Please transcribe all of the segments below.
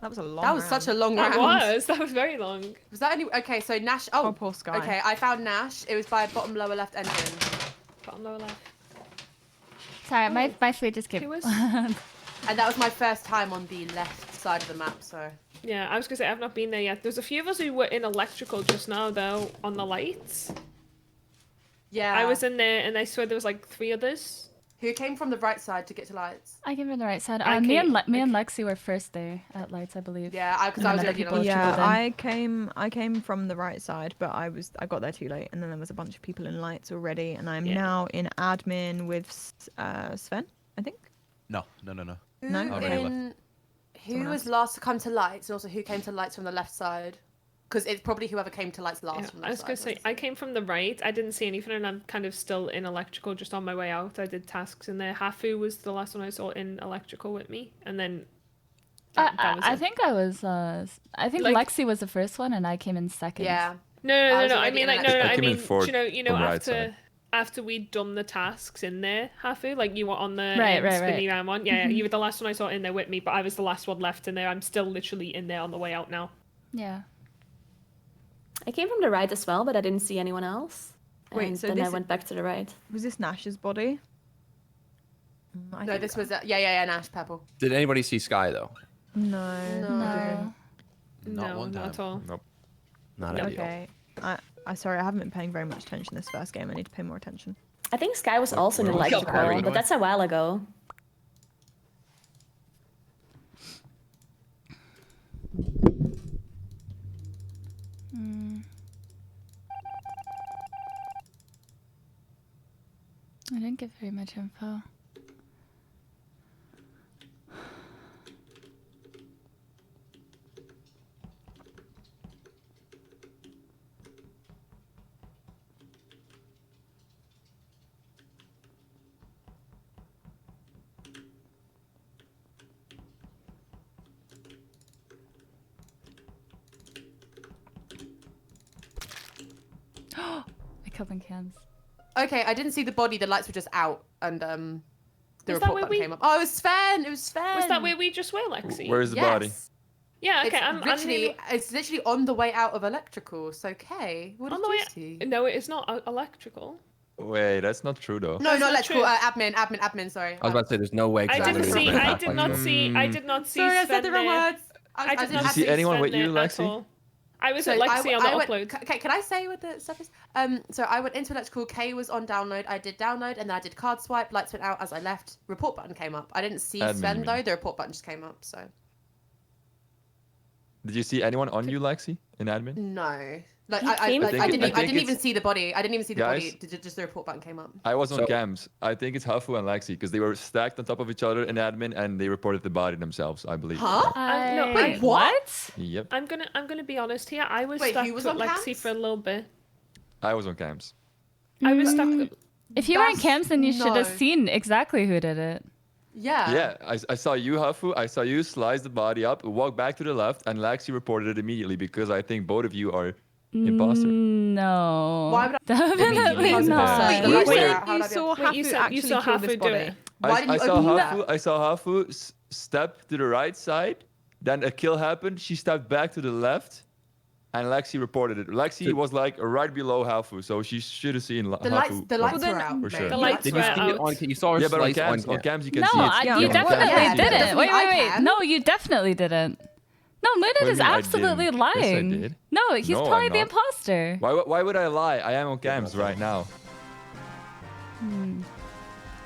That was a long That was round. such a long round. That was very long. Was that any? Okay, so Nash. Oh, poor Sky. Okay, I found Nash. It was by bottom lower left engine. Bottom lower left. Sorry, my food just came. Who was? And that was my first time on the left side of the map, so. Yeah, I was gonna say I've not been there yet. There's a few of us who were in electrical just now though, on the lights. Yeah. I was in there and I swear there was like 3 others. Who came from the right side to get to lights? I came from the right side. I Me came- and Lexi were first there at lights, I believe. Yeah, because I And was then already in people- electrical then. I came from the right side, but I got there too late, and then there was a bunch of people in lights already, and I'm now in admin with Sven, I think. No. Who, No? who Someone was else. last to come to lights, and also who came to lights from the left side? Because it's probably whoever came to lights last Yeah, from the I was left gonna side. say I came from the right. I didn't see anything and I'm kind of still in electrical just on my way out. I did tasks in there. Hafu was the last one I saw in electrical with me, and then that was I it. think I was. I think Like- Lexi was the first one, and I came in second. Yeah. No. I was I already mean, in like, no. electrical. I I came in mean, fourth you know, from right side. after we'd done the tasks in there, Hafu, like you were on the Right. spinny round one. Yeah, you were the last one I saw in there with me, but I was the last one left in there. I'm still literally in there on the way out now. Yeah. I came from the right as well, but I didn't see anyone else. Wait, And so then I this- went back to the right. Was this Nash's body? I No, think- this was yeah, Nash purple. Did anybody see Sky though? No. No. Not No, one not at time. all. Nope. Not No. ideal. Okay. I sorry, I haven't been paying very much attention this first game. I need to pay more attention. I think Sky was also in where was electrical, Sky? but that's a while ago. I didn't get very much info. I killed in cans. Okay, I didn't see the body. The lights were just out, and the Was that report where button we- came up. Oh, it was Sven. It was Sven. Was that where we just were, Lexi? Where's the body? Yes. Yeah, okay. It's literally on the way out of electrical. So, Kay, what On did the you way- see? No, it is not electrical. Wait, that's not true though. No, That's not not electrical. true. Admin. Sorry. I was about to say there's no way. 'cause I that didn't would've see. been I half did like not that. see. I did not see. Sorry, I said Sven the wrong there. words. I did not you see anyone Sven with you, there at Lexi? all. I was So at Lexi on the went, upload. Okay, can I say what the stuff is? So I went into electrical. Kay was on download. I did download, and then I did card swipe. Lights went out as I left. Report button came up. I didn't see Admin, you Sven mean. though. The report button just came up. So Did you see anyone on you, Lexi, in admin? no, like He I came like, from- I I didn't think even it's- see the body. I didn't even see the Guys? body. Just the report button came up. I was on So- cams. I think it's Hafu and Lexi because they were stacked on top of each other in admin and they reported the body themselves, I believe. Huh? no, wait, what? Yep. I'm gonna be honest here. I was Wait, stuck who was with on Lexi cams? for a little bit. I was on cams. I was stuck. If you were in That's- camps, then you should have no. seen exactly who did it. Yeah. Yeah, I saw you, Hafu. I saw you slice the body up, walk back to the left, and Lexi reported it immediately because I think both of you are imposter. No. Why would I- Definitely Wait, not. Wait, the You lights were said out. How you would I be saw able- Wait, you Hafu said- actually you saw kill Hafu this do body. it. Why didn't I you saw open Hafu. that? I saw Hafu step to the right side, then a kill happened. She stepped back to the left, and Lexi reported it. Lexi was like right below Hafu, so she should have seen The Hafu. lights were then- out. For sure. mate. The lights Did were you see it out. on? You saw her Yeah, but on slice cams, on on cams you can No, see it. you Yeah, definitely yeah, didn't. definitely Wait, I wait. can. No, you definitely didn't. No, Moonit What do you is mean I absolutely didn't? Yes, I lying. did. No, he's No, probably I'm the not. imposter. Why would I lie? I am on cams right now.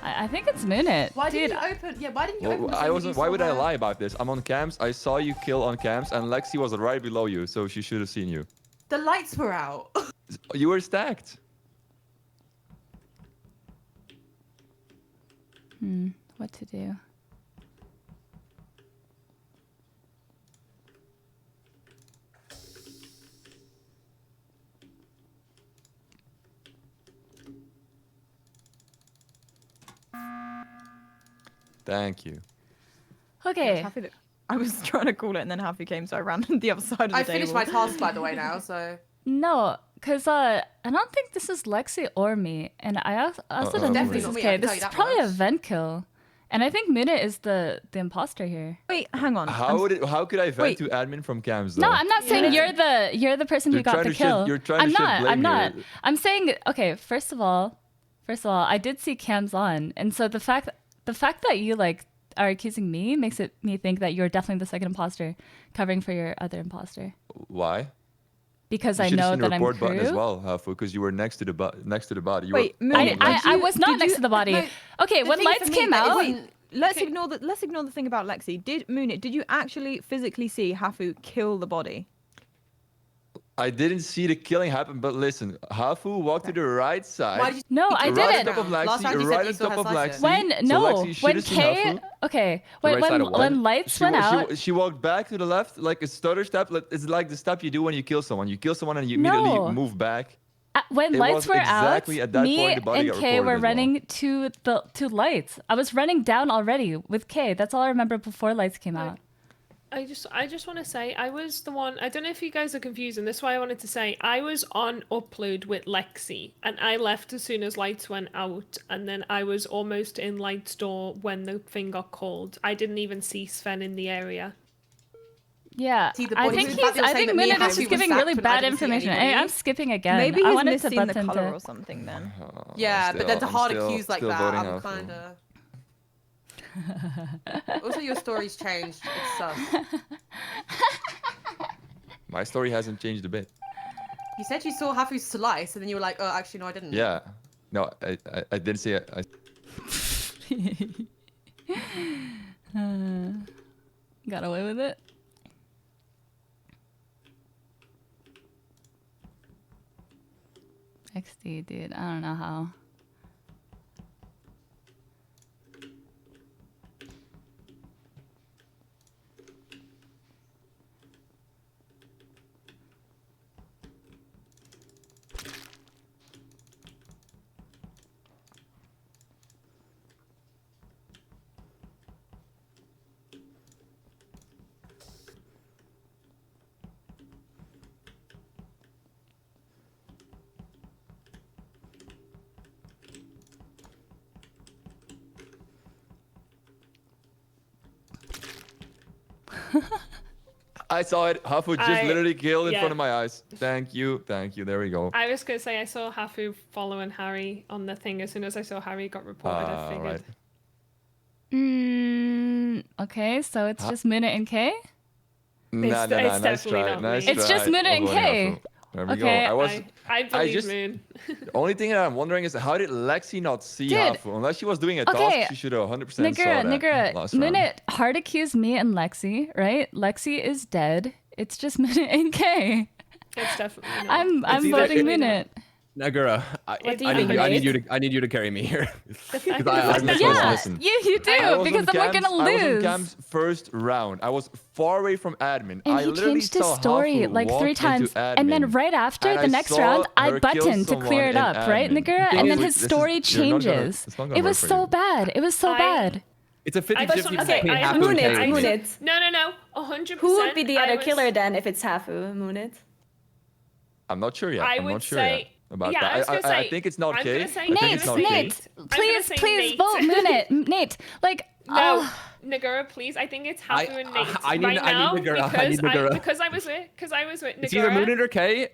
I think it's Moonit. Why Dude, didn't you open? Yeah, why didn't you Well, open? the I thing that wasn't. you Why saw would I her? lie about this? I'm on cams. I saw you kill on cams, and Lexi was right below you, so she should have seen you. The lights were out. You were stacked. what to do? Thank you. Okay. I was trying to call it, and then Hafu came, so I ran the other side of the I table. finished my task, by the way, now. So No, because I don't think this is Lexi or me. And I also don't think Definitely this not is me, I Kay. can This tell is you that probably a much. vent kill. And I think Moonit is the imposter here. Wait, hang on. How could I vent Wait. to admin from cams though? No, I'm not saying Yeah. you're the person who You're got trying the to shift- kill. you're trying to I'm shift not. blame I'm not. here. I'm saying okay. First of all, I did see cams on, and so the fact that you like are accusing me makes me think that you're definitely the second imposter, covering for your other imposter. Why? Because You I should have know seen the that I'm report button as crew. well, Hafu, because you were next to the body. You Wait, were Moonit, on Lexi. I was not Did next you- to the body. no, Okay, the when thing for lights me came that it out, wasn't- Let's Okay. ignore the thing about Lexi. Did you actually physically see Hafu kill the body? I didn't see the killing happen, but listen, Hafu walked to the right side. why did you? No, you I killed right her on didn't. top of round? Last Lexi, round you said right you on saw top her of slice Lexi. it. when So no, Lexi should when have seen Kay, Hafu. okay, The right side of what? when lights went out, She walked back to the left, like a stutter step. It's like the step you do when you kill someone. You kill someone and you immediately No. move back. when It lights was were exactly out, at that me point the body and got Kay reported were as well. running to lights. I was running down already with Kay. That's all I remember before lights came out. I just want to say I was the one. I don't know if you guys are confused, and this is why I wanted to say I was on upload with Lexi, and I left as soon as lights went out, and then I was almost in lights door when the thing got called. I didn't even see Sven in the area. Yeah, See, the I point think is, in fact, you're I saying think that me Minute and is Hafu just were giving stacked really when I bad didn't see information. anybody. I'm skipping again. Maybe I he's wanted missing to the button color to. or something then. Yeah, but then to I'm hard still- accuse like still that, voting I'm Hafu. kind of. Also, your story's changed. It's sus. My story hasn't changed a bit. You said you saw Hafu slice, and then you were like, "Oh, actually, no, I didn't." Yeah. No, I didn't see it. Got away with it. XD, dude. I don't know how. I saw it. Hafu just I- literally killed in yeah. front of my eyes. Thank you. There we go. I was gonna say I saw Hafu following Harry on the thing. As soon as I saw Harry got reported, I figured. Right. Okay, so it's just Minute and K? Nah, it's nice definitely try. not Nice me. It's try. just Minute I'm and voting K. Hafu. There we Okay, go. I believe just- Moon. The only thing that I'm wondering is how did Lexi not see Dude. Hafu? Unless she was doing a Okay. task, she should have 100% saw that Nigga, last round. Minute hard accused me and Lexi, right? Lexi is dead. It's just Minute and K. It's definitely not. I'm either- voting it- Minute. Nagura, I What do you need think, you. Nate? I need you to carry me here. The fact 'Cause that I it's missed not- one. Yeah, listen. you do I was because on I'm not Cam's- gonna I was on lose. Cam's first round. I was far away from admin. And I he literally changed his saw story Hafu like walk 3 into times. And then admin, right after, and the I next saw round, I her kill buttoned to clear someone it in up, right, admin. Nagura? And then This his is- story you're not gonna- changes. it's not gonna It was work for so you. bad. It was so I- bad. It's a I 50-50 just wanna between say, I Hafu and have- Kay. Moon I- it. No, 100%. Who would be the I other was- killer then if it's Hafu, Moonit? I'm not sure yet. I I'm would not sure say- yet about yeah, that. I was gonna I say- think it's not I'm Kay. gonna say- I think Nate, it's not Nate, Kay. Nate, I'm gonna please, say please Nate. vote Minute. Nate, like, No, oh. Nagura, please. I think it's Hafu and Nate I need right now Nagura. I need Nagura. because I was with Nagura. It's either Moonit or Kay, or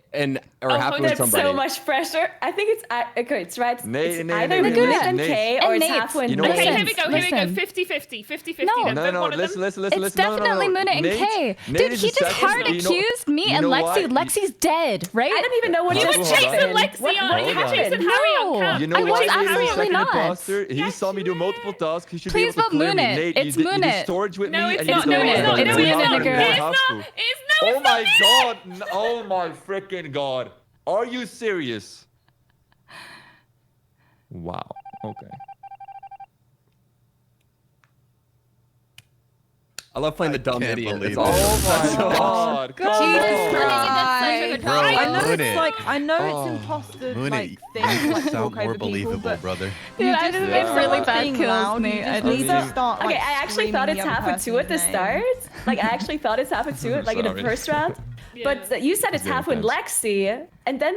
Oh, Hafu or That's somebody. so much pressure. I think it's okay. It's right. Nate, It's Nate, either Nate, Moonit Nate, and Nate. Kay, And or it's Nate. Hafu and You know what? Okay, Nate. here we go. Listen. 50-50. 50-50. No. then No, one of them. listen. It's No, definitely Moonit and Nate- Kay. Nate Dude, is he the just second- hard you know- accused me you and know Lexi. why? Lexi's dead, right? I don't even know what You just were Hold on. chasing happened. Lexi What on. You were happened? chasing Harry on No. cam. You know I why was he's the absolutely second not. imposter? He Yes, saw me you do were. multiple tasks. He should Please be able to vote clear me. Moonit. Nate, It's you did Moonit. storage with No, me, it's and you not. did No, the it's whole not. thing. No, You it's have not. to, you It's have not. to. It's not. Oh my god! Oh my freaking god! Are you serious? Wow. Okay. I love playing the dumb can't idiot. believe It's it. all. Oh my god! Come Jesus on. Christ. Bro, I know Moonit. it's like I know Oh. it's imposter Moonit, like you thing to like sound talk more over people, believable, but brother. Dude, you I just just Yeah. make really someone bad being kills, loud, Nate. you I just just need mean- to start like Okay, I actually screaming thought the it's other Hafu too at the person's name. start. Like I actually thought it's Hafu too, like in the Sorry. first round. Yeah. But you said it's It's Hafu and intense. Lexi, and then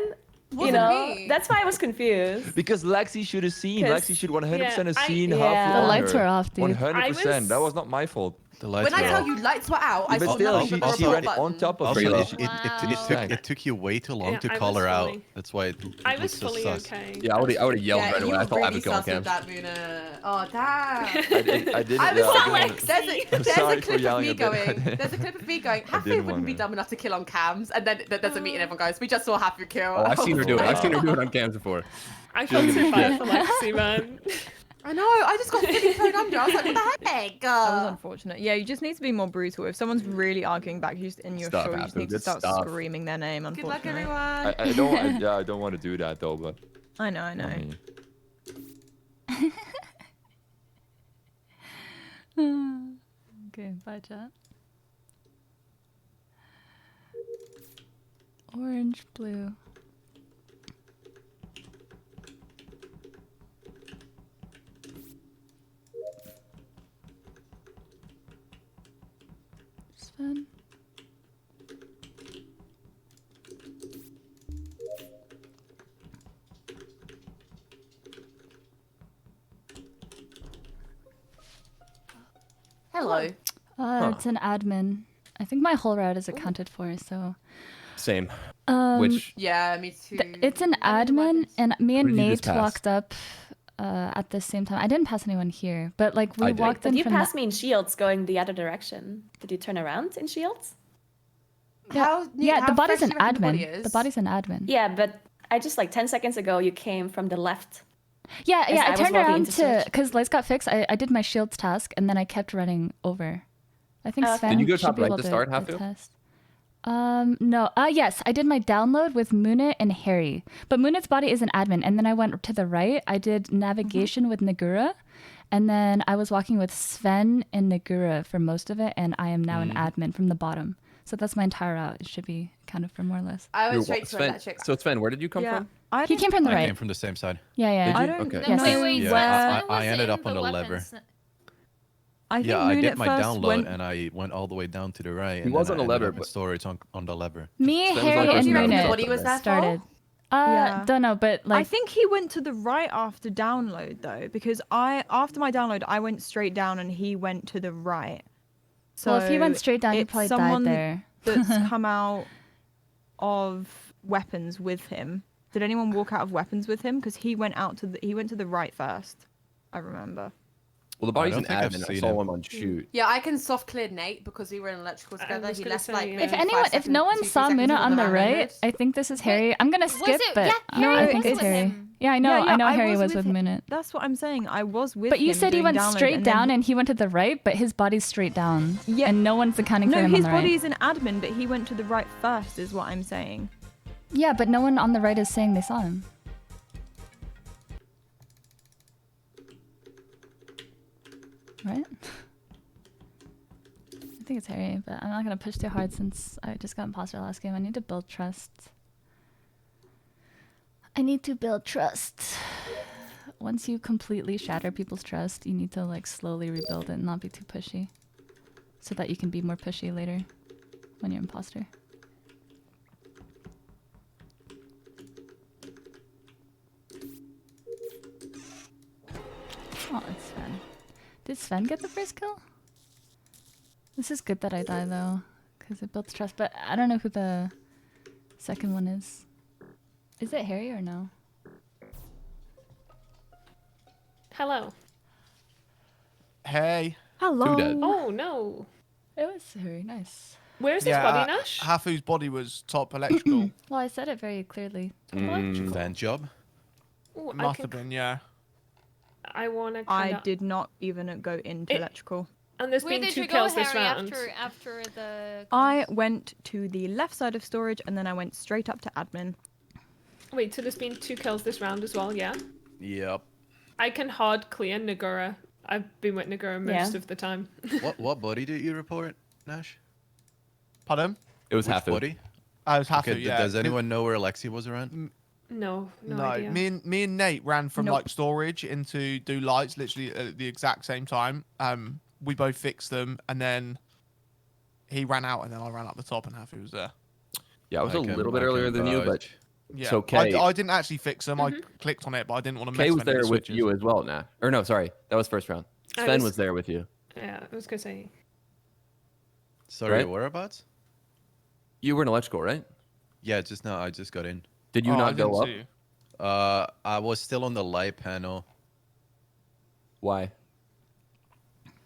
you Wasn't know me. that's why I was confused. Because Lexi should have seen. 'Cause- Lexi should 100% have Yeah, seen yeah. Hafu The on lights her. were off, dude. 100%. That was not my fault. The lights When I were tell off. you lights were out, I But saw still, nothing she, but the she report ran button. on top of Also, her. it took you way too long Yeah, to I call was her out. fully- That's why it I looks was so fully sus. okay. Yeah, I would have yelled Yeah, right you away. I were thought I really was killing sus with Cam. that, Muna. Oh, damn. I didn't. I was yeah, I like, didn't- there's I'm a sorry for clip of yelling me a bit. going, there's a clip of me going, Hafu didn't wouldn't be wanna. dumb enough to kill on cams, and then there's a meeting, everyone goes, we just saw Hafu kill. Oh, I've seen her do it. I've seen her do it on cams before. I felt so bad for Lexi, man. I know, I just got fully thrown under. I was like, what the heck? That was unfortunate. Yeah, you just need to be more brutal. If someone's really arguing back, and you're Stuff sure, you just happens. need to Good start stuff. screaming their name. Good luck, Unfortunately, everyone. I don't want to do that though, but I know. I mean, Okay, bye, chat. Orange, blue. Sven. Hello. It's an admin. I think my whole route is accounted for, so. Same. Which Yeah, me too. it's an I don't know admin, weapons. and me What and did you Nate just pass? walked up at the same time. I didn't pass anyone here, but like we I did. walked But in you from passed me in shields going the other direction. Did you turn around in shields? How, Yeah, how the body's fresh an do you reckon the body admin. is? The body's an admin. Yeah, but I just like 10 seconds ago you came from the left. Yeah, As yeah. I I was turned walking around into to search. because lights got fixed. I did my shields task and then I kept running over. I think Okay. Sven Did you go should top be right able to start, Hafu? attest. No. Yes, I did my download with Moonit and Harry. But Moonit's body is an admin, and then I went to the right. I did navigation with Nagura, and then I was walking with Sven and Nagura for most of it, and I am now an admin from the bottom. So that's my entire route. It should be accounted for more or less. I went You're straight to Sven, electric. so Sven, where did you come yeah, from? I He don't- came from the I right. came from the same side. Yeah, yeah. I don't Okay. know Yes. Wait, Yeah, where. I ended up on the lever. I think Yeah, I Moonit did my first download went. and I went all the way down to the right. He and was then on I the ended lever, up in but- storage on the lever. Me, Sven was Harry, like and first reckon round. the Moonit body was there for? started. Yeah. Don't know, but like I think he went to the right after download though, because after my download I went straight down and he went to the right. So well, if he went straight down, he it's probably someone died there. that's come out of weapons with him. Did anyone walk out of weapons with him? Because he went to the right first. I remember. Well, the body's don't an think I've admin. I seen saw him. him on shoot. Yeah, I can soft clear Nate because we were in electrical together. was He gonna left say, like yeah. maybe If 5 anyone, if seconds, no one 2 saw seconds Muna on before the I right, landed. I think this is Harry. I'm gonna skip, it? but Yeah, no, Harry I think was it's with Harry. him. Yeah, I know. Yeah, I know I Harry was was with with him. Minute. That's what I'm saying. I was with But you him said he doing went download, straight and then down and he went to the right, but his body's straight down. Yeah. And no one's accounting for No, him on his the body right. is an admin, but he went to the right first, is what I'm saying. Yeah, but no one on the right is saying they saw him. Right? I think it's Harry, but I'm not gonna push too hard since I just got imposter last game. I need to build trust. I need to build trust. Once you completely shatter people's trust, you need to like slowly rebuild it and not be too pushy. So that you can be more pushy later when you're imposter. Oh, it's Sven. Did Sven get the first kill? This is good that I die though, because it builds trust. But I don't know who the second one is. Is it Harry or no? Hello. Hey. Hello. Two dead. Oh no. It was Harry. Nice. Where's his body, Nash? Hafu's body was top electrical. Well, I said it very clearly. Fan job. Ooh, Must have been, yeah. I wanna I kinda... did not even go into electrical. And there's Where been did 2 you go, kills this Harry, round. after the... I went to the left side of storage and then I went straight up to admin. Wait, so there's been 2 kills this round as well, yeah? Yep. I can hard clear Nagura. I've been with Nagura most Yeah. of the time. What body did you report, Nash? Pardon? It was Which Hafu. body? I was Hafu, Okay, yeah. does anyone know where Lexi was around? No No, idea. me and Nate ran from Nope. like storage into do lights literally at the exact same time. We both fixed them, and then he ran out, and then I ran up the top, and Hafu was there. Yeah, I was a can- little bit I earlier can than you, but vouch. Yeah, So Kay- I didn't actually fix them. I clicked on it, but I didn't want to mess Kay was with any there of the with switches. you as well, nah. Or no, sorry, that was first round. I Sven was- was there with you. Yeah, I was gonna say. Sorry, Right? whereabouts? You were in electrical, right? Yeah, just now. I just got in. Did you Oh, I not didn't go up? see you. I was still on the light panel. Why?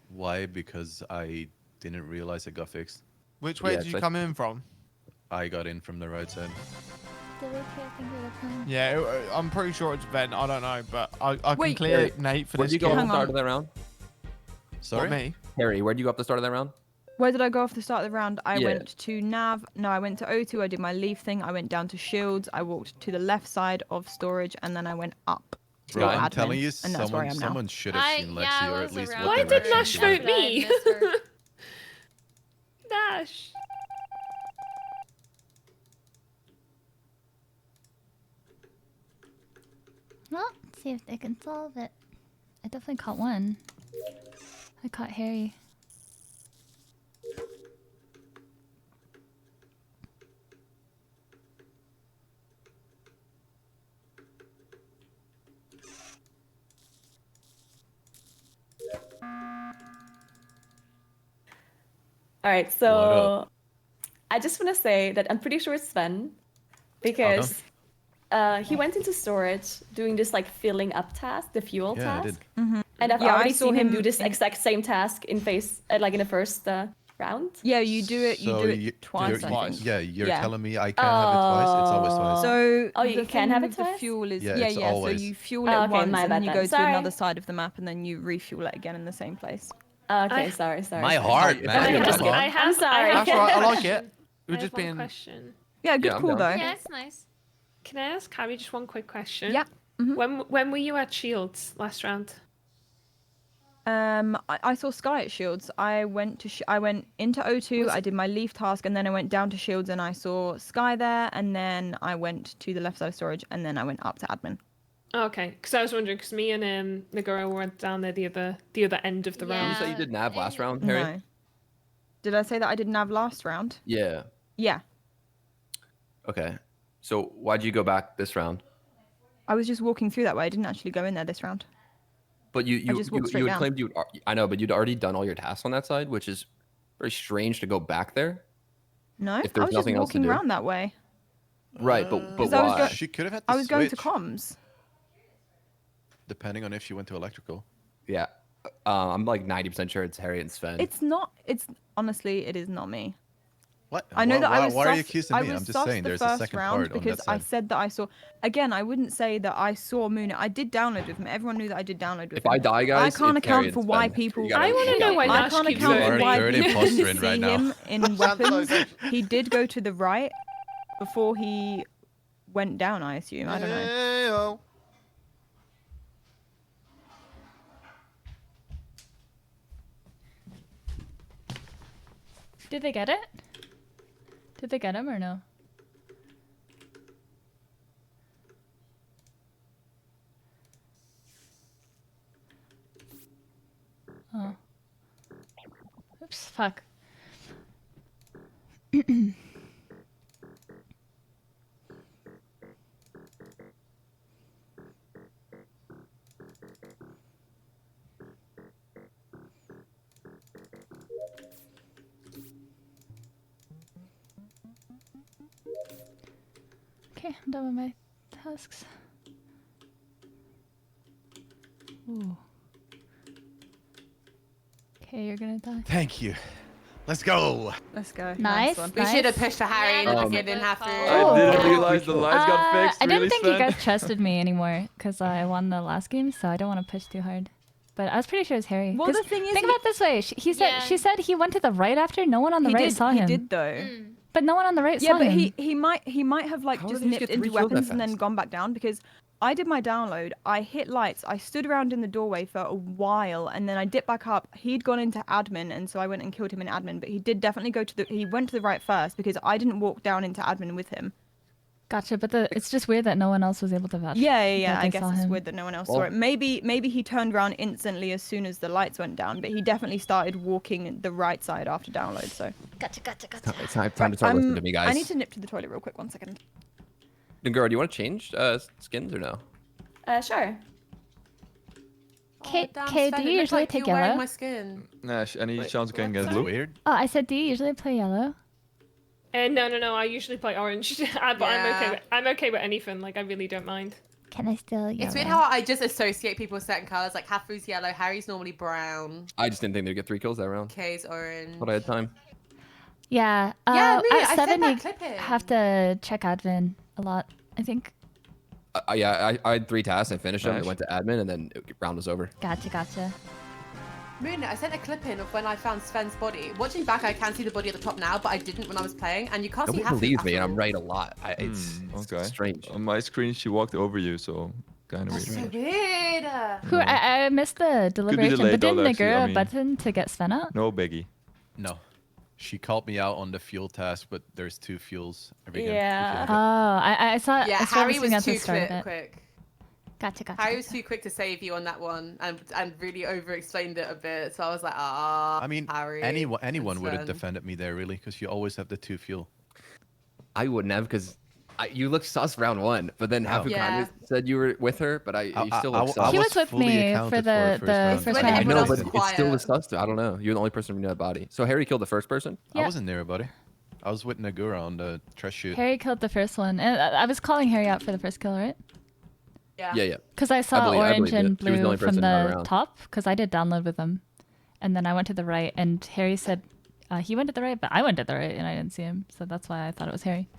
Why? Because I didn't realize it got fixed. Which way Yeah, did you so- come in from? I got in from the right side. Yeah, I'm pretty sure it's Ben. I don't know, but I can Wait. clear Harry, Nate for Where'd this you go kill. at the Hang start on. of that round? Sorry? Not me. Harry, where'd you go up the start of that round? Where did I go off the start of the round? I Yeah. went to Nav. No, I went to O2. I did my leave thing. I went down to Shields. I walked to the left side of storage, and then I went up to Bro, admin. I'm telling you, and that's where I am now. someone should have seen Lexi, I or was at least around what Why did direction Nash she vote went. I me? missed her. Nash. Well, let's see if they can solve it. I definitely caught one. I caught Harry. All right, What so I just want to say that I'm pretty sure it's Sven because he went into storage doing this like filling up task, the fuel Yeah, I did. task, and I've Yeah, I already saw seen him him do this in- exact same task in in the first round. Yeah, you do it. You So do it you- twice, you're- I think. Yeah, you're Yeah. telling me I can't have it twice? It's always twice. So Oh, you the can thing have it with the twice? fuel is Yeah, yeah, it's yeah. always- So you fuel it Oh, okay, once, my and then bad you then. go Sorry. to another side of the map, and then you refuel it again in the same place. Okay, I- sorry. My heart, Hey, man. I, Yeah, just, come on. I have, sorry. I have That's right, I one like question. it. We're I just have one being. question. Yeah, good Yeah, I'm call down. though. Yeah, it's nice. Can I ask Harry just one quick question? Yeah. Mhm. When were you at Shields last round? I saw Sky at Shields. I went to I went into O2. I did my leave task, and then I went down to Shields, and I saw Sky there, and then I went to the left side of storage, and then I went up to admin. Oh, okay, because I was wondering, because me and Nagoro went down there the other end of the Did you round. say you did nav last and- round, Harry? No. Did I say that I didn't have last round? Yeah. Yeah. Okay. So why'd you go back this round? I was just walking through that way. I didn't actually go in there this round. But you just walked you straight had down. claimed you. I know, but you'd already done all your tasks on that side, which is very strange to go back there. No, If I there's was just nothing else to walking do. around that way. Right, but 'Cause I was why? go- She could have had I to was going to switch, comms. depending on if she went to electrical. Yeah. I'm like 90% sure it's Harry and Sven. It's not. It's honestly, it is not me. What? I know that why, I was. Why are you sus- accusing I me? was I'm just sus saying the there's a first second round part on because that I side. said that I saw. Again, I wouldn't say that I saw Moon. I did download with him. Everyone knew that I did download with If him. I die, guys, I can't it's Harry account and for why Sven. people. You gotta I wanna look know out why for I that. Nash can't keeps account You for are a why third people imposter didn't in see right now. him in weapons. He did go to the right before he went down. I assume. I don't know. Hey-o. Did they get it? Did they get him or no? Oh. Oops, fuck. Okay, I'm done with my tasks. Ooh. Okay, you're gonna die. Thank you. Let's go. Let's go. Nice. one. We should have pushed for Harry in the Um, beginning, Hafu. I didn't Oh. realize the lights got fixed. I didn't Really, think Sven? you guys trusted me anymore because I won the last game, so I don't want to push too hard. But I was pretty sure it was Harry. Well, 'Cause the thing is, think about it this way. He said Yeah. she said he went to the right after. No one on the he right did. saw He him. did though. Mm. But no one on the right Yeah, saw but him. he might have like How just did he just nipped get three into kills that weapons and then fast? gone back down because I did my download. I hit lights. I stood around in the doorway for a while and then I dipped back up. He'd gone into admin and so I went and killed him in admin. But he did definitely go to the. He went to the right first because I didn't walk down into admin with him. Gotcha. But it's just weird that no one else was able to vouch. Yeah. that I they guess saw it's him. weird that no one else saw Well- it. Maybe he turned around instantly as soon as the lights went down. But he definitely started walking the right side after download. So Gotcha. It's time to start listening to me, guys. I need to nip to the toilet real quick. 1 second. Dungura, do you want to change skins or no? Sure. Kay, damn, Kay, Sven, do it you looked usually like take you're wearing yellow? my skin. Nash, any chance we can get That's blue? weird. Oh, I said, do you usually play yellow? No. I usually play orange, but Yeah. I'm okay with anything. Like I really don't mind. Can I still yellow? It's weird how I just associate people with certain colors. Like Hafu's yellow, Harry's normally brown, I just didn't think they'd get 3 kills that round, Kay's orange. but I had time. Yeah. Yeah, me, at I 7 said that you clipping. have to check admin a lot. I think. Yeah, I had 3 tasks. I finished them. I Nice. went to admin, and then round was over. Gotcha. Moon, I sent a clip in of when I found Sven's body. Watching back, I can see the body at the top now, but I didn't when I was playing, and you can't Nobody see Hafu believes at me, and I'm all. right a lot. It's Okay. strange. On my screen, she walked over you, so kind of That's so weird. weird. Who I missed the deliberation, delayed but didn't though, actually, Nagura I mean- button to get Sven out? No biggie. No. She called me out on the fuel task, but there's 2 fuels every game. Yeah. Oh, I saw. Yeah, I saw Harry this was thing at the too start of quick. it. quick. Gotcha. Harry was too quick to save you on that one, and really over-explained it a bit. So I was like, I mean, Harry. anyone would have Sven. defended me there, really, because you always have the 2 fuel. I wouldn't have because you looked sus round 1, but then Hafu Yeah. kind of said you were with her, but you still look sus. He was was with fully me accounted for the for first first round. round. I Everyone know, else but was it still was quiet. sus. I don't know. You're the only person who knew that body. So Harry killed the first person. Yeah. I wasn't there, buddy. I was with Nagura on the trash shoot. Harry killed the first one, and I was calling Harry out for the first kill, right? Yeah. Yeah. Because I saw believe orange it. and She was the blue only from person not the around. top, because I did download with him, and then I went to the right, and Harry said he went to the right, but I went to the right, and I didn't see him, so that's why I thought it was Harry.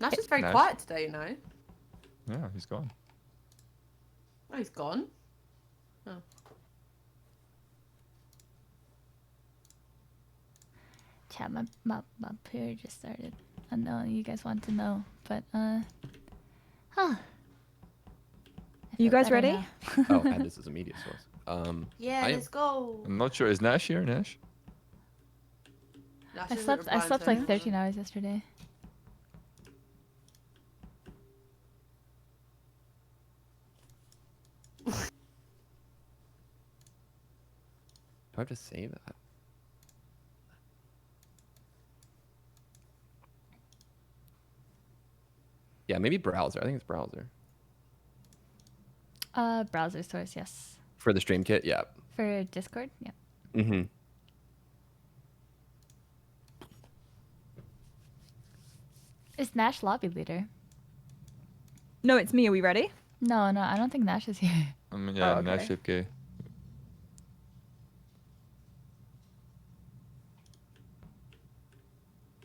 Nash is very Nash. quiet today, you know. Yeah, he's gone. Oh, he's gone. Oh. Chat, my period just started. I know you guys want to know, but I You feel guys better ready? now. Oh, and this is a media source. Yeah, I am- let's go. I'm not sure. Is Nash here, Nash? Nash I isn't slept replying to like me. 13 hours yesterday. Do I have to save that? Yeah, maybe browser. I think it's browser. Browser source, yes. For the stream kit, yeah. For Discord, yeah. Mm-hmm. Is Nash lobby leader? No, it's me. Are we ready? No, I don't think Nash is here. I mean, yeah, Oh, okay. Nash Shipke.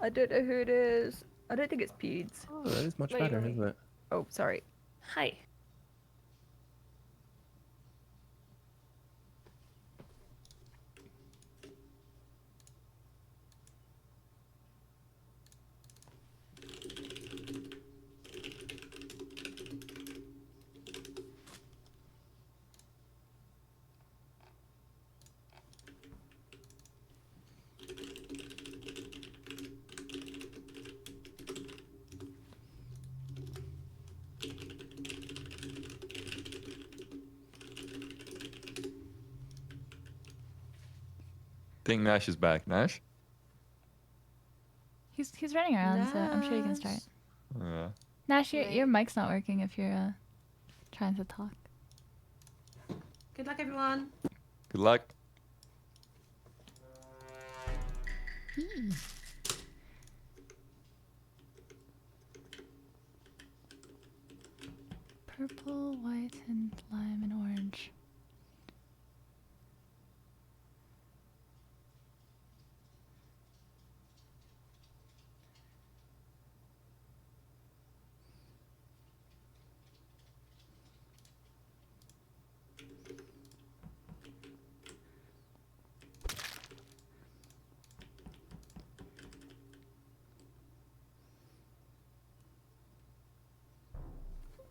I don't know who it is. I don't think it's Peds. Oh, that is much Wait, better, wait. isn't it? Oh, sorry. Hi. Think Nash is back. Nash? He's running around, so I'm sure you can start. Yeah. Nash, your mic's not working if you're trying to talk. Good luck, everyone. Good luck. Purple, white, and lime and orange.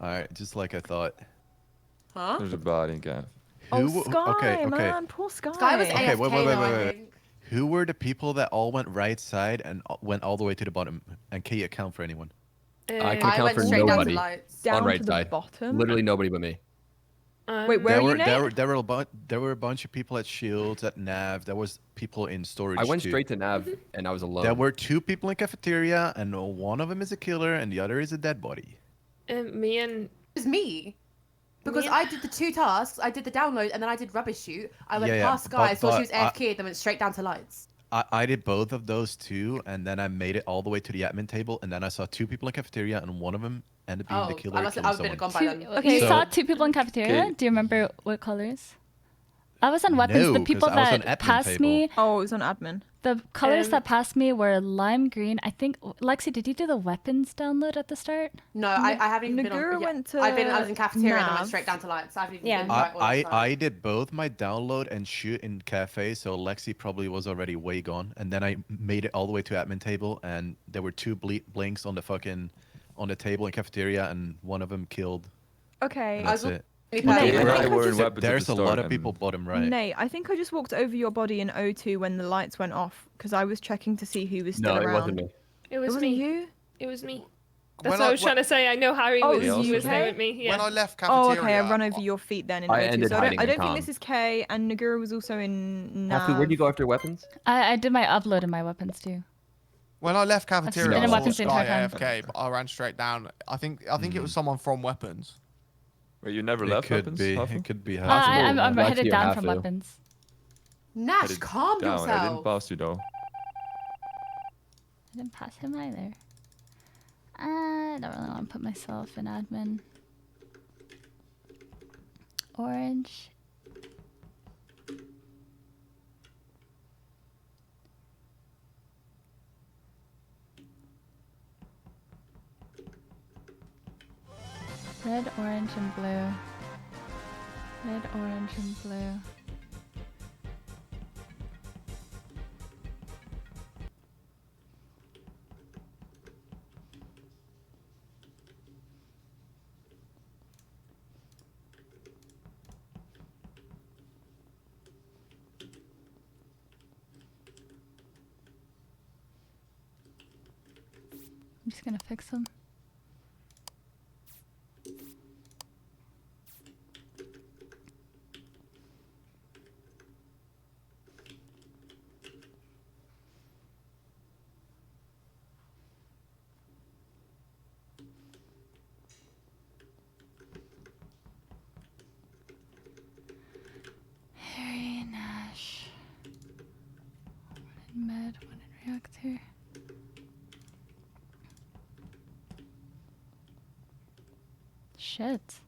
All right, just like I thought. Huh? There's a body in Gav. Oh, Who- Sky, okay, man, poor Sky. Sky was Okay, AFK wait, though, I wait. think. Who were the people that all went right side and went all the way to the bottom? And can you account for anyone? I can I account went for straight down to nobody lights. Down on right to the side. bottom. Literally nobody but me. Wait, where are you, Nate? There were a bunch of people at Shields, at Nav. There was people in storage I went too. straight to Nav and I was alone. There were 2 people in cafeteria, and one of them is a killer, and the other is a dead body. Me and It was me. Because Me- I did the 2 tasks. I did the download and then I did rubbish shoot. I went Yeah, yeah, past Sky, but- saw she was but AFK, then went straight down to lights. I did both of those too, and then I made it all the way to the admin table, and then I saw 2 people in cafeteria, and one of them ended up being the killer. I must have killing been someone. gone by then. You So- saw 2 people in cafeteria? Okay. Do you remember what colors? I was on weapons. No, The 'cause people I was on that admin passed table. me, Oh, it was on admin. the colors Um, that passed me were lime green. I think, Lexi, did you do the weapons download at the start? No, I haven't even been Nagura on. Yeah, went to I was in cafeteria and then went Nav. straight down to lights. I haven't even Yeah. been right on that side. I did both my download and shoot in cafe, so Lexi probably was already way gone. And then I made it all the way to admin table, and there were 2 blinks on the table in cafeteria, and one of them killed. Okay. And that's was- it. Nate, Yeah, I I think were I in just- weapons at There's the a lot start of and- people bottom right. Nate, I think I just walked over your body in O2 when the lights went off because I was checking to see who was still No, around. it wasn't me. it It was wasn't me. you? It was me. When That's what I was trying to say. I know Harry Oh, was, it was he was you, there Kay? with me. Yeah. When I left Oh, cafeteria, okay. I run over your feet then in I O2. ended So I don't hiding in think comm. this is Kay, and Nagura was also in Nav. Hafu, where'd you go after weapons? I did my upload in my weapons too. when I left cafeteria, been I in saw weapons the Sky entire AFK, but I ran straight down. I think it was someone from weapons. Wait, you never It left could weapons? be. Hafu? It could be. I'm Lexi headed or down from Hafu? weapons. Nash, Headed calm down. I didn't yourself. pass you though. I didn't pass him either. I don't really want to put myself in admin. Orange. Red, orange, and blue. Red, orange, and blue. I'm just gonna fix them. Harry, Nash. One in med, one in reactor. Shit.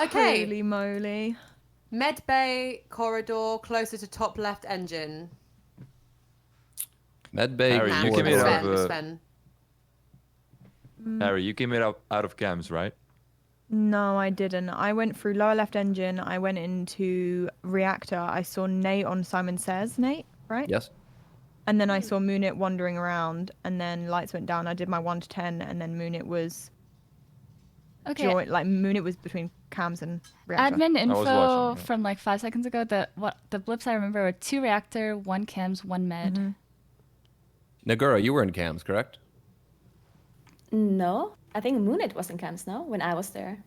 Okay, Holy moly. med bay corridor closer to top left engine. Medbay. Harry, Nash, you came in Sven, out of Sven. Harry, you came in out of cams, right? No, I didn't. I went through lower left engine. I went into reactor. I saw Nate on Simon Says, Nate, right? Yes. And then I saw Moonit wandering around, and then lights went down. I did my 1 to 10, and then Moonit was Okay. Moonit was between cams and reactor. Admin was info watching, yeah. from like 5 seconds ago. The blips I remember were 2 reactor, 1 cams, 1 med. Nagura, you were in cams, correct? No, I think Moonit was in camps now when I was there.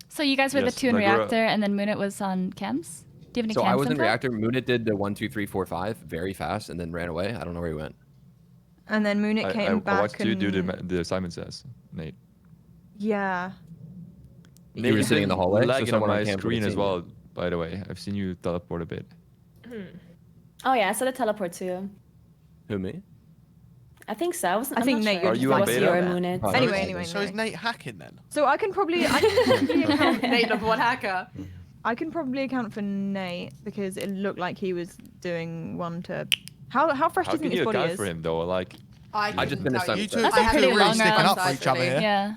So you guys were Yes, the 2 in Nagura- reactor, and then Moonit was on cams. Do you have any So cams I was in info? reactor. Moonit did the 1, 2, 3, 4, 5 very fast and then ran away. I don't know where he went. And then Moonit came I back watched you do and... the Simon Says, Nate. Yeah. You were sitting in the hallway, so lagging on someone on my cam screen would've as seen you. well. By the way, I've seen you teleport a bit. Oh yeah, I saw the teleport too. Who, me? I think so. I'm I think not Nate, sure. you're Are just you like on Was beta? you or it. Moonit? Oh, Anyway, okay. So is anyway. Nate hacking then? So I can probably account. Nate number one hacker. I can probably account for Nate because it looked like he was doing one to. How fresh How do you can think you his body account is? for him though? Like, I just couldn't finished tell Simon You Says. two, That's a you pretty two are really long sticking round. up for each other here. Yeah.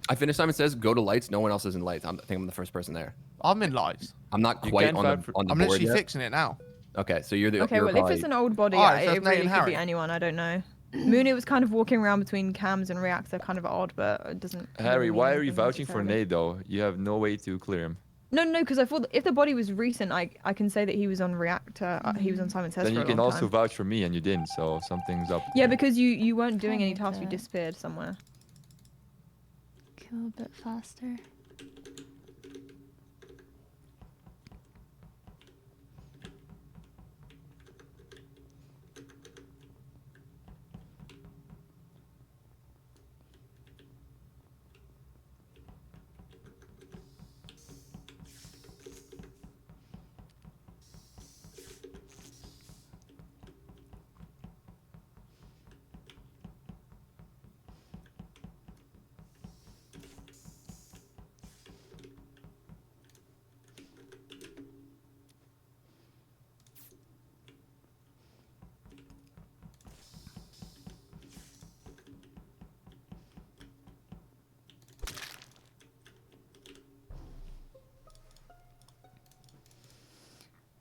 I finished Simon Says, go to lights. No one else is in lights. I think I'm the first person there. I'm in lights. I'm not You quite can't on vote the for- on the I'm board literally yet. fixing it now. Okay, so you're the. Okay, you're well, probably, if it's an old body, Alright, so it it's Nate really and could be Harry. anyone. I don't know. Mooney was kind of walking around between cams and reactor, kind of odd, but it doesn't. Harry, mean why are you anything vouching for necessarily. Nate though? You have no way to clear him. No, because I thought that if the body was recent, I can say that he was on reactor. He was on Simon Says Then for you a can long also time. vouch for me, and you didn't. So something's up. Yeah, because you weren't doing any need tasks. You to- disappeared somewhere. Kill a bit faster.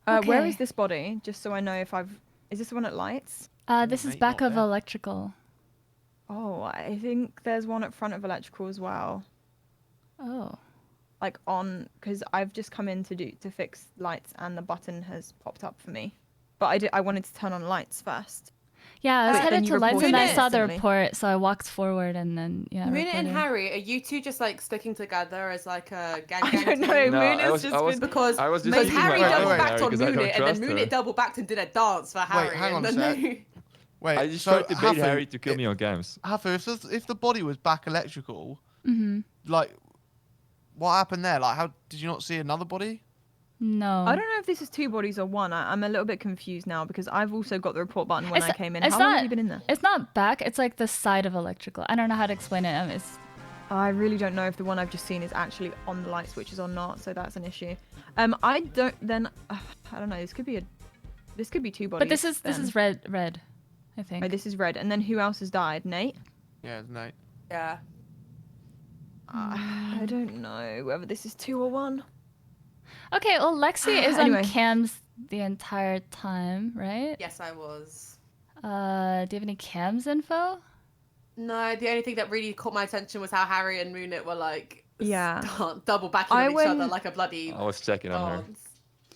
Where Okay. is this body? Just so I know if I've. Is this the one at lights? This is Nate back not of there. electrical. Oh, I think there's one at front of electrical as well. Oh. Like on, because I've just come in to fix lights and the button has popped up for me. But I wanted to turn on lights first. Yeah, I was But then headed you to lights reported and I it saw the instantly. report, so I walked forward and then yeah. Moonit and reported. Harry, are you two just like sticking together as like a gang? I gang don't know. team? No, Moon I is was- just I was- been- Because I was just because thinking Harry about double Harry backed on because I don't Moonit, and then trust her. Moonit double backed and did a dance for Harry. hang on and a then sec. Wait, I just so tried to bait Hafu, Harry to kill me on cams. Hafu, if the body was back electrical, Mhm. like, what happened there? Like, how did you not see another body? No. I don't know if this is two bodies or one. I'm a little bit confused now because I've also got the report button when It's- I came in. it's How long not- have you been in there? It's not back. It's like the side of electrical. I don't know how to explain it. It's I really don't know if the one I've just seen is actually on the light switches or not, so that's an issue. I don't then I don't know. This could be two bodies. but this is then. red. I think. Oh, this is red. And then who else has died? Nate? Yeah, it's Nate. yeah. I don't know whether this is two or one. Okay, well Lexi is Anyway. on cams the entire time, right? Yes, I was. Do you have any cams info? No, the only thing that really caught my attention was how Harry and Moonit were like, Yeah. double backing I on each other went- like a bloody. I was checking on her. dance.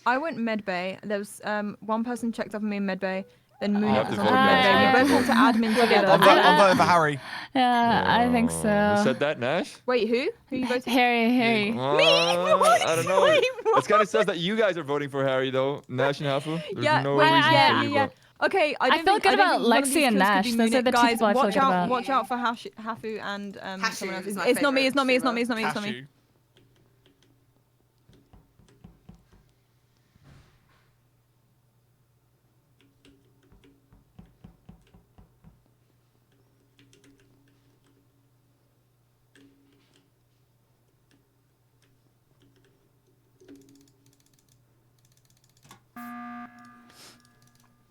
I went medbay. There was one person checked up on me in medbay. Then have Moonit to was on vote medbay. Nash. We both went to admin together. I'm voting for Harry. Yeah, I think Who so. said that, Nash? Wait, who? Who you voted? Harry. I don't know. Wait, It's kind of says that you guys are voting for Harry, though. Nash and Hafu. There's Yeah, no well, reason yeah, for you, yeah. but- Okay, I, don't feel think, good I don't about think none of Lexi these and kills could Nash. be Those are Moonit. the two Guys, people I feel watch good out, about. Watch out for Hafu and Hashu someone else. is my It's not me. favourite It's not me. It's not me. It's not me. It's not me. Cashew.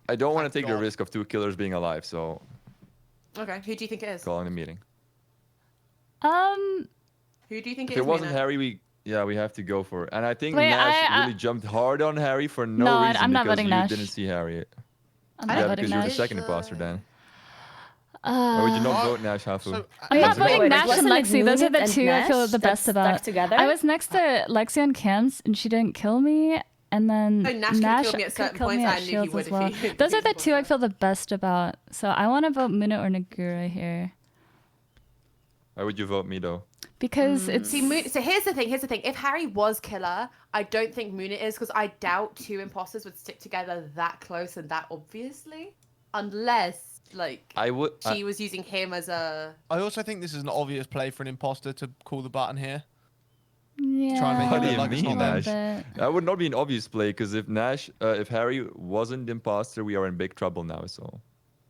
I don't want to Thank take the God. risk of two killers being alive, so Okay, who do you think it is? call in a meeting. Who do you think If it it is? wasn't Moonit? Harry, we have to go for it. And I think Wait, Nash really jumped hard on Harry for no No, reason I'm not because voting you Nash. didn't see Harry. I'm I not Yeah, don't voting because you're the Nash. second imposter then. Uh, Or would you not Uh, vote Nash, Hafu? So, I'm not Wait, voting wait, Nash and wasn't it Lexi. Those are Moonit the and two I feel Nash the that best stuck about. together? I was next to Lexi on cams, and she didn't kill me. And then No, Nash could kill me at certain points, at I knew he Shields would as if well. he- if Those he are the was two I there. feel the best about. So I want to vote Moonit or Nagura here Why would you vote me, though? because it's See, so here's the thing. If Harry was killer, I don't think Moonit is because I doubt two imposters would stick together that close and that obviously, unless like I would. she was using him as a. I also think this is an obvious play for an imposter to call the button here. Yeah. Try and make What it do look you like it's mean, not a them. Nash? bit. That would not be an obvious play because if Harry wasn't the imposter, we are in big trouble now. So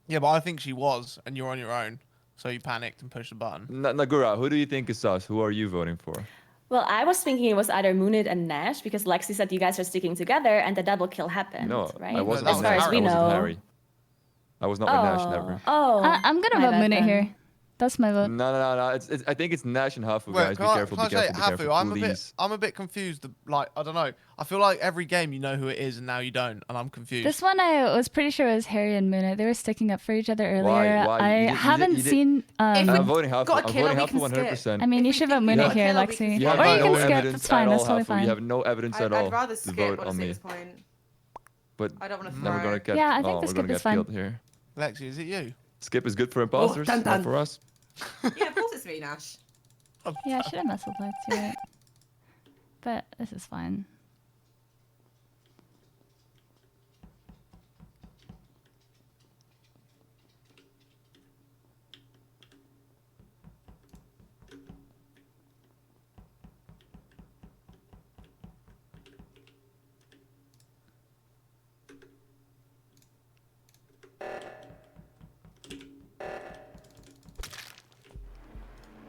Yeah, but I think she was, and you're on your own, so you panicked and pushed the button. Nagura, who do you think is us? Who are you voting for? Well, I was thinking it was either Moonit and Nash because Lexi said you guys are sticking together and the double kill happened, No, right? I wasn't that as with far was Nash. as we I was with know. Harry. I was not with Nash. Never. Oh, I'm gonna my vote bad Moonit then. here. That's my vote. No. It's I think it's Nash and Hafu, Wait, guys. Be can careful. I Be say, careful. Be Hafu, careful. Please. I'm a bit confused. Like, I don't know. I feel like every game you know who it is, and now you don't, and I'm confused. This one I was pretty sure was Harry and Moonit. They were sticking up for each other earlier. Why? I You did- haven't you did- seen. I'm voting Hafu. got a I'm killer, voting we can Hafu 100%. I mean, you If should we vote think Moonit got a here, killer, we can Lexi. skip. You Or have Or you no can skip. evidence That's fine. at That's all, totally Hafu. fine. You have no evidence at all I'd rather to skip vote on honestly me. at this point. But I don't want to then we're throw. gonna get. Yeah, I think oh, the we're skip gonna is get fine. killed here. Lexi, is it you? Skip is good for imposters, dun, dun. not for us. Yeah, of course it's me, Nash. Yeah, I should have messed with Lexi, right? But this is fine.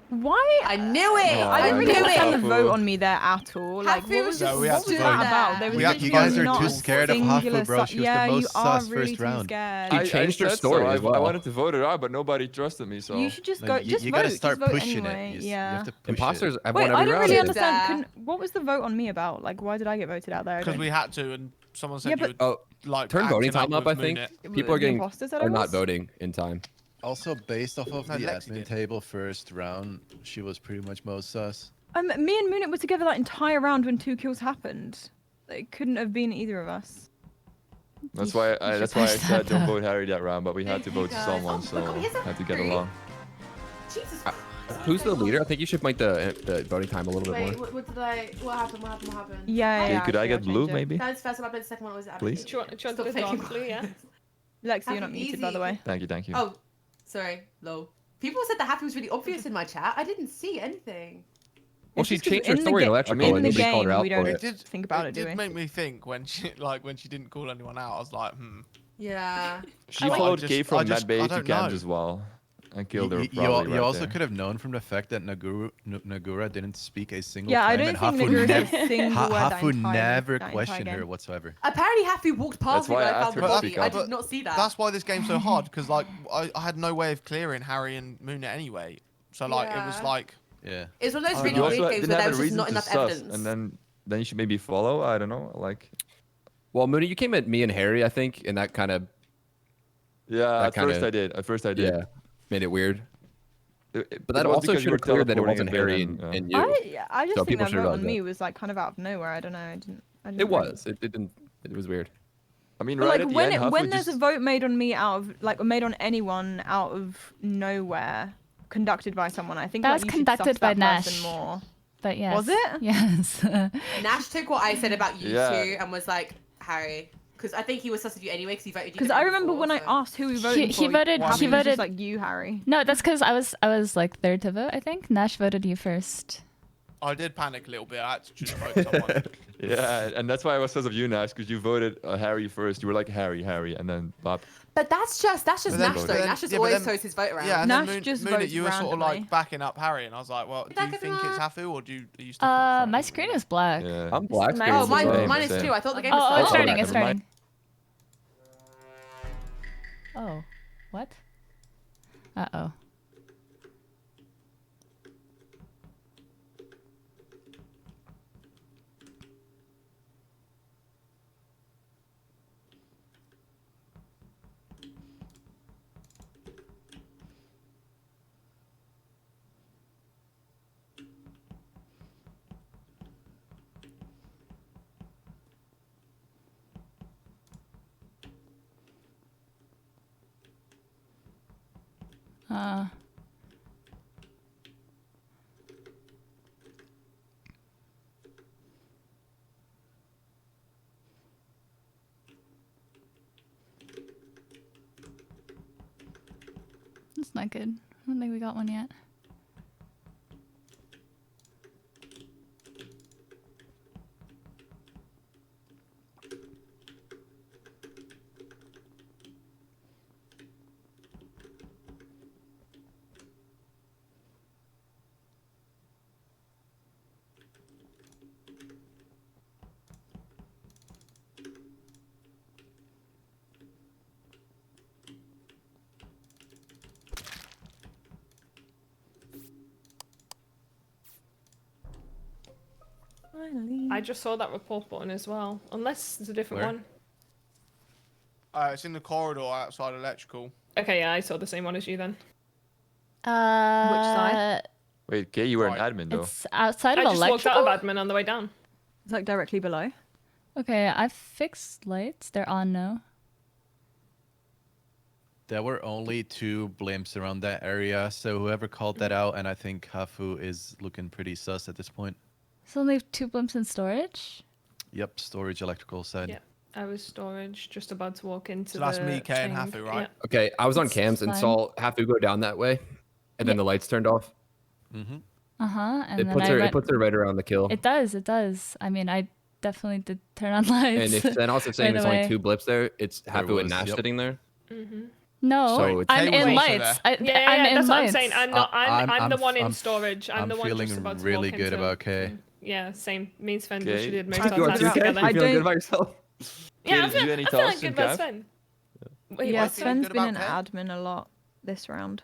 Why? I knew it. Oh, I didn't I really knew understand it. the vote on me there at all. Like, Hafu what was was, just No, we had what to was vote. that about? There was You literally guys are not too a scared of singular Hafu, bro. su- She was the yeah, you most are sus really first too round. scared. I changed her said story so. as well. I wanted to vote her out, but nobody trusted me. So You should just No, go. you, Just you vote. gotta start just vote pushing anyway. it. You Yeah. have to push Imposters, it. I've Wait, won I every didn't round. really Yeah. understand. There. What was the vote on me about? Like, why did I get voted out there? I Because don't- we had to, and someone said Yeah, you but- were Oh, like turn voting acting time up. I with think Moonit. people are the getting imposter said I are not was? voting in time. Also, based off of No, the Lexi admin did. table first round, she was pretty much most sus. Me and Moonit were together that entire round when 2 kills happened. It couldn't have been either of us. that's You why sh- you I should that's why I push said that, don't though. vote Harry that round, but we had to Thank you, vote guys. someone, Oh, so look, here's a had to get three. along. Jesus. Who's the leader? I think you should make the voting time a little bit Wait, more. what did I? What happened? What happened? What happened? Yeah, Okay, yeah. could I actually, get I'll blue change it. maybe? That was the first one. I played the second one. Was it? Please? Do you want to Stop go faking dark blue? Yeah. Lexi, you're not Happy muted, by easy. the way. Thank you. Oh, sorry. Low. People said the happy was really obvious in my chat. I didn't see anything. Well, It's she just 'cause changed her in the story in ga- electrical, in and the nobody called her game, out we for don't- it. It did think about it, do did we? make me think when she when she didn't call anyone out. I was like, Yeah. She I followed just- Kay I from just- Mad Bay I to don't camps know. as well. And killed You, her you, probably you right also there. could have known from the fact that Nagura didn't speak a single Yeah, time, I don't and think Hafu, Nagura nev- said a single word that Hafu entire- never that entire questioned her game. whatsoever. Apparently, Happy walked past That's me why when I I asked found the her to body. speak I up. did not see that. that's why this game's so hard because like I had no way of clearing Harry and Moonit anyway. So like it was Yeah. like Yeah. It's one of those I really You know. weird also games didn't where there have was a just reason not to enough sus, evidence. and then you should maybe follow. I don't know, like Well, Mooney, you came at me and Harry, I think, and that kind of yeah. That At first kinda- I did. At first I did. yeah made it weird. It But that was also because you should were have cleared that it teleporting wasn't a bit Harry and, and you. I just So think people that should vote realize on me that. was like kind of out of nowhere. I don't know. I didn't It really- was. It didn't. It was weird. I mean, But right like at the when end, Huff when would there's just, a vote made on me out of like or made on anyone out of nowhere, conducted by someone, I think That like, was you should conducted suss by that person Nash. more. But yes. Was it? Yes. Nash took what I said about you Yeah. two and was like, Harry. Because I think he was sus of you anyway because he voted you. Because different I remember before, when I so- asked who he voted he for, voted- Happy he was just voted- like you, Harry. No, that's because I was like third to vote. I think Nash voted you first. I did panic a little bit. I had to choose vote someone. yeah, and that's why I was sus of you, Nash, because you voted Harry first. You were like Harry, and then Bob. But that's just But then- Nash but though. then- Nash just yeah, but always then- throws his vote around. Yeah, and Nash then just Moonit, votes you were sort of randomly. like backing up Harry, and I was like, well, do you Back think up it's the- Hafu or are you sticking up for My him? screen is black. Yeah. I'm black. Mine- screen Oh, as mine, well. Same, mine is same. too. I thought the game was Oh, it's Oh, starting. never It's mind. starting. Oh, what? Uh-oh. Uh, That's not good. I don't think we got one yet. Finally. I just saw that report button as well. Unless it's a different Where? one. It's in the corridor outside electrical. Okay, yeah, I saw the same one as you then. side? Wait, Kay, you were an Right. admin though. It's outside I of just walked out electrical. of admin on the way down. It's like directly below. Okay, I've fixed lights. They're on now. There were only 2 blimps around that area, so whoever called that out, and I think Hafu is looking pretty sus at this point. So only 2 blimps in storage. Yep, storage, electrical side. Yeah. I was storage, just about to walk into So that's the me, Kay, and thing. Hafu, right? Okay, I was on It's cams and fine. saw Hafu go down that way, and then the lights turned off. Mm-hmm. And It then puts I her. It went. puts her right around the kill. It does. It does. I mean, I definitely did turn on lights. And if then also saying right there's away. only 2 blips there, it's Hafu was, and Nash yep. sitting there. Mm-hmm. No, So it's- I'm Kay was in also lights. there. Yeah, I'm in that's what I'm lights. saying. I'm the one in I'm- storage. I'm the one feeling just about to really walk good into... about Kay. Yeah, same. Me and Sven Okay. literally did most I of You our are feel tasks too, like- Kay? together. I You feeling good don't- about yourself? Yeah, Kay, I'm did you do any feeling tasks good in about Cav? Sven. Wait, Yeah, what? feeling Sven's good been in about admin a lot this round.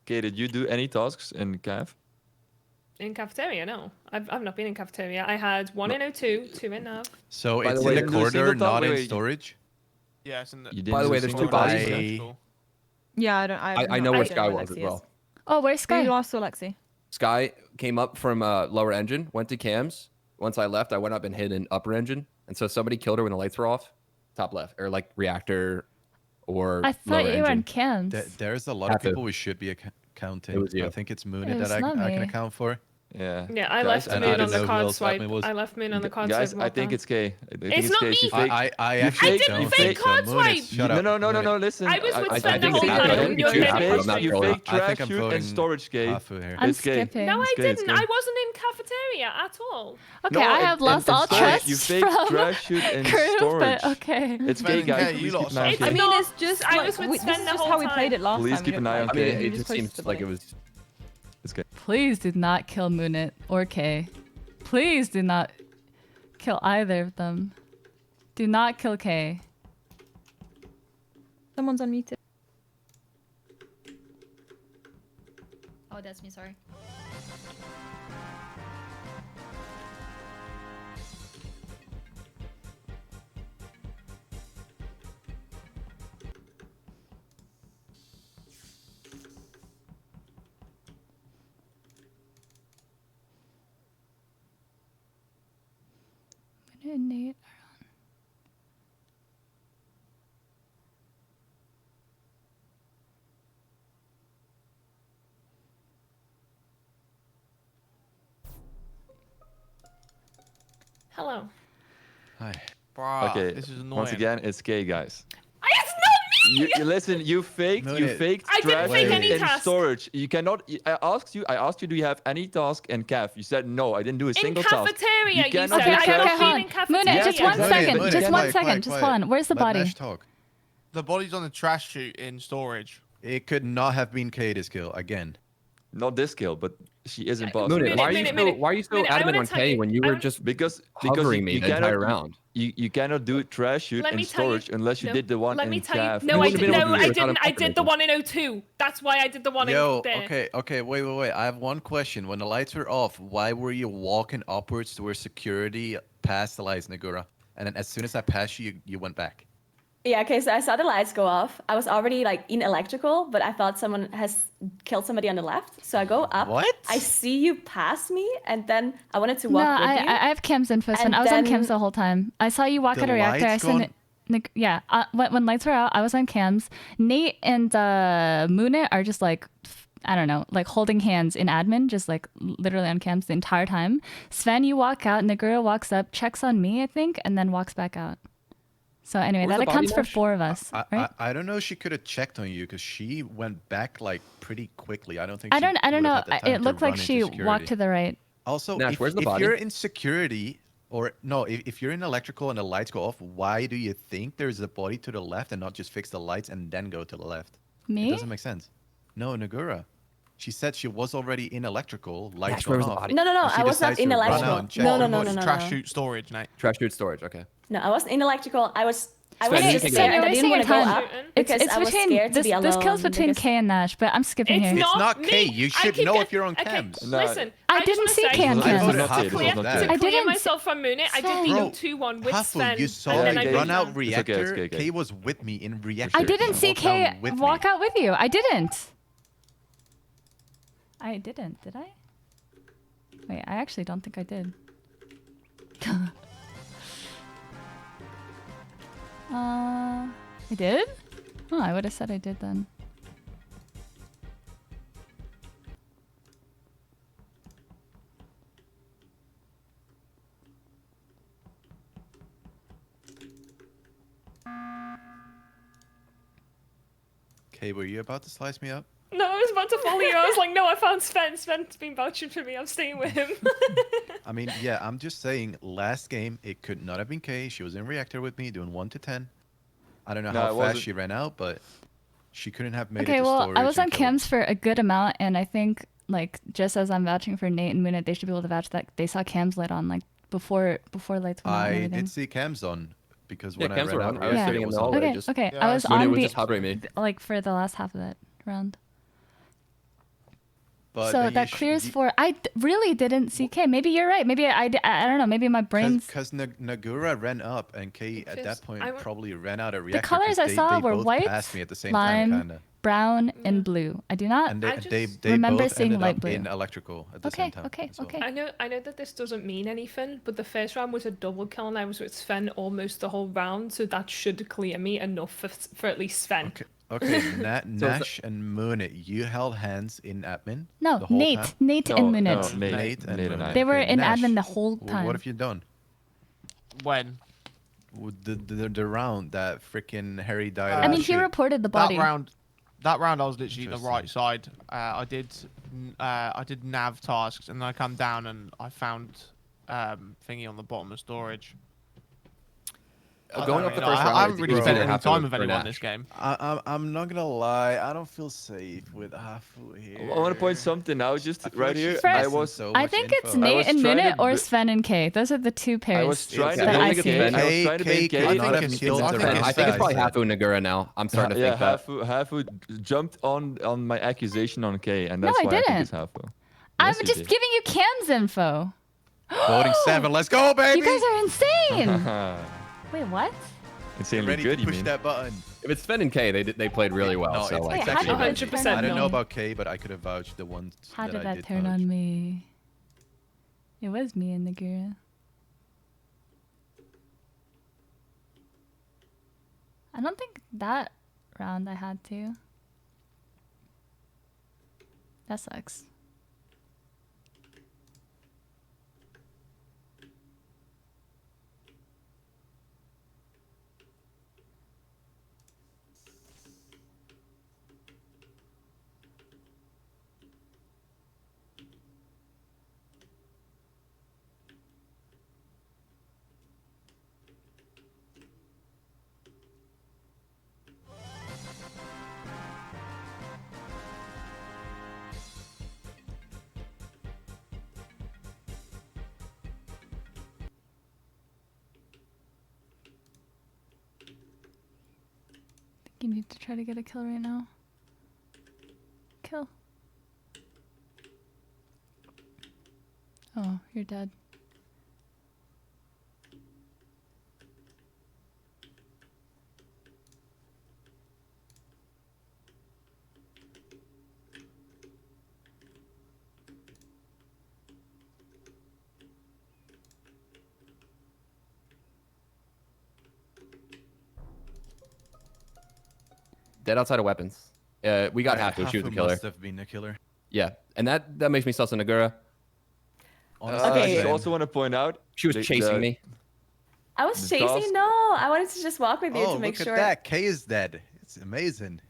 Kay, did you do any tasks in Cav? In cafeteria, no. I've not been in cafeteria. I had 1 in O2, 2 in Nav. So By the it's way, in the didn't do a corridor, single not wait, in wait, you- storage. Yeah, it's in the. You didn't By the do way, a there's 2 single bodies. task? Electrical. Yeah, I don't. I know where idea Sky where was as Lexi well. is. Oh, where's Who Sky? last saw Lexi? Sky came up from lower engine, went to cams. Once I left, I went up and hid in upper engine, and so somebody killed her when the lights were off, top left, or like reactor, or I lower thought you were on engine. cams. There's a lot of Hafu. people we should be counting. It was you. I think it's It Moonit was that not I can me. account for. Yeah. Yeah, I Guys, left and Moon I on don't the know who card else swipe. admin was. I left Moon on the card Guys, swipe. I think it's Kay. I think It's not Kay. me. She I, faked. I, I You actually didn't don't fake think so. card Moonit, swipe. shut up. No, Moonit. listen. I was with I Sven the think whole it's time. Hafu. I and think you're it's dead Hafu. I'm imposter. not You trolling. fake I think trash I'm shoot and voting storage, Kay. Hafu here. I'm It's Kay. skipping. No, I It's Kay, it's didn't. Kay. I wasn't in cafeteria at all. Okay, No, I and- have lost and all storage, trust you fake from trash shoot and crew, storage. but okay. It's Sven Kay, and guys. Kay, you Please lot keep an eye on suck. I Kay. mean, it's just. I like, was with this Sven is the just whole how we time. played it last Please time. keep We an don't- eye on like, I mean, Kay. we it just just posted seems the like it body. was. It's Kay. Please do not kill Moonit or Kay. Please do not kill either of them. Do not kill Kay. Someone's unmuted. Oh, that's me, sorry. Moonit and Nate are on. Hello. Hi. Bruh, Okay. this is annoying. Once again, it's Kay, guys. It's not me. Listen, you faked. No, You it- faked I didn't trash fake shoot any in task. storage. You cannot. I asked you, do you have any task in Cav? You said no. I didn't do a In single task. cafeteria, You you cannot said. do I Okay, trash don't okay, shoot. mean hold in on. cafeteria. Moonit, just one Moonit, second. Moonit, Just Moonit, one second. Just hold on. Where's the Let body? Nash talk. The body's on the trash chute in storage. It could not have been Kay this kill again. Not this kill, but she is impossible. Moonit, why are you so Minute, I adamant wanna on tell Kay you- when you I were wanna- just Because hovering me you the entire cannot round? you cannot do trash shoot Let in me tell you- storage unless you no, did the one Let in me tell Cav. you. No, You I wouldn't have didn't. been able No, to do I it without didn't. I did the information. one in O2. That's why I did the one Yo, in there. okay, wait. I have one question. When the lights were off, why were you walking upwards towards security past the lights, Nagura? And then as soon as I passed you, you went back. Yeah, okay, so I saw the lights go off. I was already like in electrical, but I thought someone has killed somebody on the left. So I go up. What? I see you pass me, and then I wanted to No, walk with you. I have cams info, Sven. And I was on then- cams the whole time. I saw you walk The out a reactor. I lights said, yeah. When lights were out, I was on cams. Nate and Moonit are just like, I don't know, like holding hands in admin, just like literally on cams the entire time. Sven, you walk out. Nagura walks up, checks on me, I think, and then walks back out. So anyway, Where's that the body accounts for Nash? 4 of us, right? I don't know. She could have checked on you because she went back like pretty quickly. I don't think. I she don't would know. have had the time It to looked like run she into walked security. to the right. Also, Nash, where's the if body? you're in security, or no, if you're in electrical and the lights go off, why do you think there's a body to the left and not just fix the lights and then go to the left? It Me? doesn't make sense. No, Nagura. She said she was already in electrical, lights Nash, where was gone the off. body? No, and she I was not decides in to run out electrical. and check. No, What, no, what, no, no, trash no. chute storage, Nate. Trash chute storage. Okay. No, I wasn't in electrical. I was Sven, just you can scared. go. I didn't want to go up Shooting. because I was scared to be alone. this kills between because- K and Nash, but I'm skipping It's here. It's not not me. K. You I should keep know get- if you're on okay, cams. No, Listen, I just didn't wanna see say- Cam I Cam. voted To Hafu clear- on that. To I clear didn't- myself from Moonit, I did Bro, the 2-1 with Hafu, Sven. you and saw then me I run moved out on. reactor. It's okay. K was with me in reactor. I sure. didn't He see walked K down with walk me. out with you. I didn't. I didn't, did I? Wait, I actually don't think I did. I did? Oh, I would have said I did then. K, were you about to slice me up? No, I was about to follow you. I was like, no, I found Sven. Sven's been vouching for me. I'm staying with him. I mean, yeah, I'm just saying, last game, it could not have been K. She was in reactor with me, doing 1 to 10. I don't know No, how it fast wasn't. she ran out, but she couldn't have made it Okay, to well, storage I was and on kill. cams for a good amount, and I think, like, just as I'm vouching for Nate and Moonit, they should be able to vouch that they saw cams lit on, like, before lights went out and I everything. did see cams on, because Yeah, when cams I were ran on. out, I was Yeah. sitting in was the on. hallway. Okay, just, okay. Yeah, I was Moonit on was the just hovering me. like for the last half of that round. But So then that clears for. Really didn't see K. Maybe you're right. Maybe I don't know. Maybe my brain's. Because Nagura ran up, and K at Because that point I w- probably ran out of The reactor. colors 'cause I they, saw they were both white, passed me at the same lime, time, kind of. brown, and blue. I do not. And I they just remember both seeing ended light up blue. in electrical at the Okay, same time. okay, as well. okay. I know that this doesn't mean anything, but the first round was a double kill, and I was with Sven almost the whole round, so that should clear me enough for at least Sven. Okay, Nash and Moonit, you held hands in admin No, the whole Nate, time? Nate and No, Moonit. Nate and Moonit. I. They were Okay, in Nash, admin the whole what time. have you done? When? With the round that freaking Harry died. I on mean, he shit. reported the body. That round, I was literally the right Interesting. side. I did nav tasks, and then I come down and I found thingy on the bottom of storage. Going up the I first round. I haven't it's really easier spent to any have time to with for anyone Nash. this game. I'm not gonna lie, I don't feel safe with Hafu here. I want to point something out just I feel right like here. she's First, I missing was so I much think it's info. I Nate was and trying Moonit to or b- Sven and K. Those are the two pairs. I was trying to that I bait see. K. I was trying to bait K K. could not think have it's- killed I the think I rest think it's guys. probably Hafu and Nagura now. I'm starting to think that. Hafu jumped on my accusation on K, and No, that's I why I think didn't. it's Hafu. I'm Yes, you just did. giving you cams info. Voting 7, let's go, baby! You guys are insane. Wait, what? Insanely ready good, to you push mean? that button. If it's Sven and K, they played really well. No, so it's, like, it's Wait, how actually did crazy. 100% I don't know no. about K, but I could have vouched the ones How did I that did turn vouch. on me? It was me and Nagura. I don't think that round I had to. That sucks. You need to try to get a kill right now. Kill. Oh, you're dead. dead outside of weapons. We got Hafu. She was the killer. Must have been the killer. Yeah, and that makes me sus Nagura. Honestly, Okay. I just also want to point out She was the- chasing the- me. I was The chasing. task- No, I wanted to just walk with you Oh, to make look sure. at that. K is dead. It's amazing.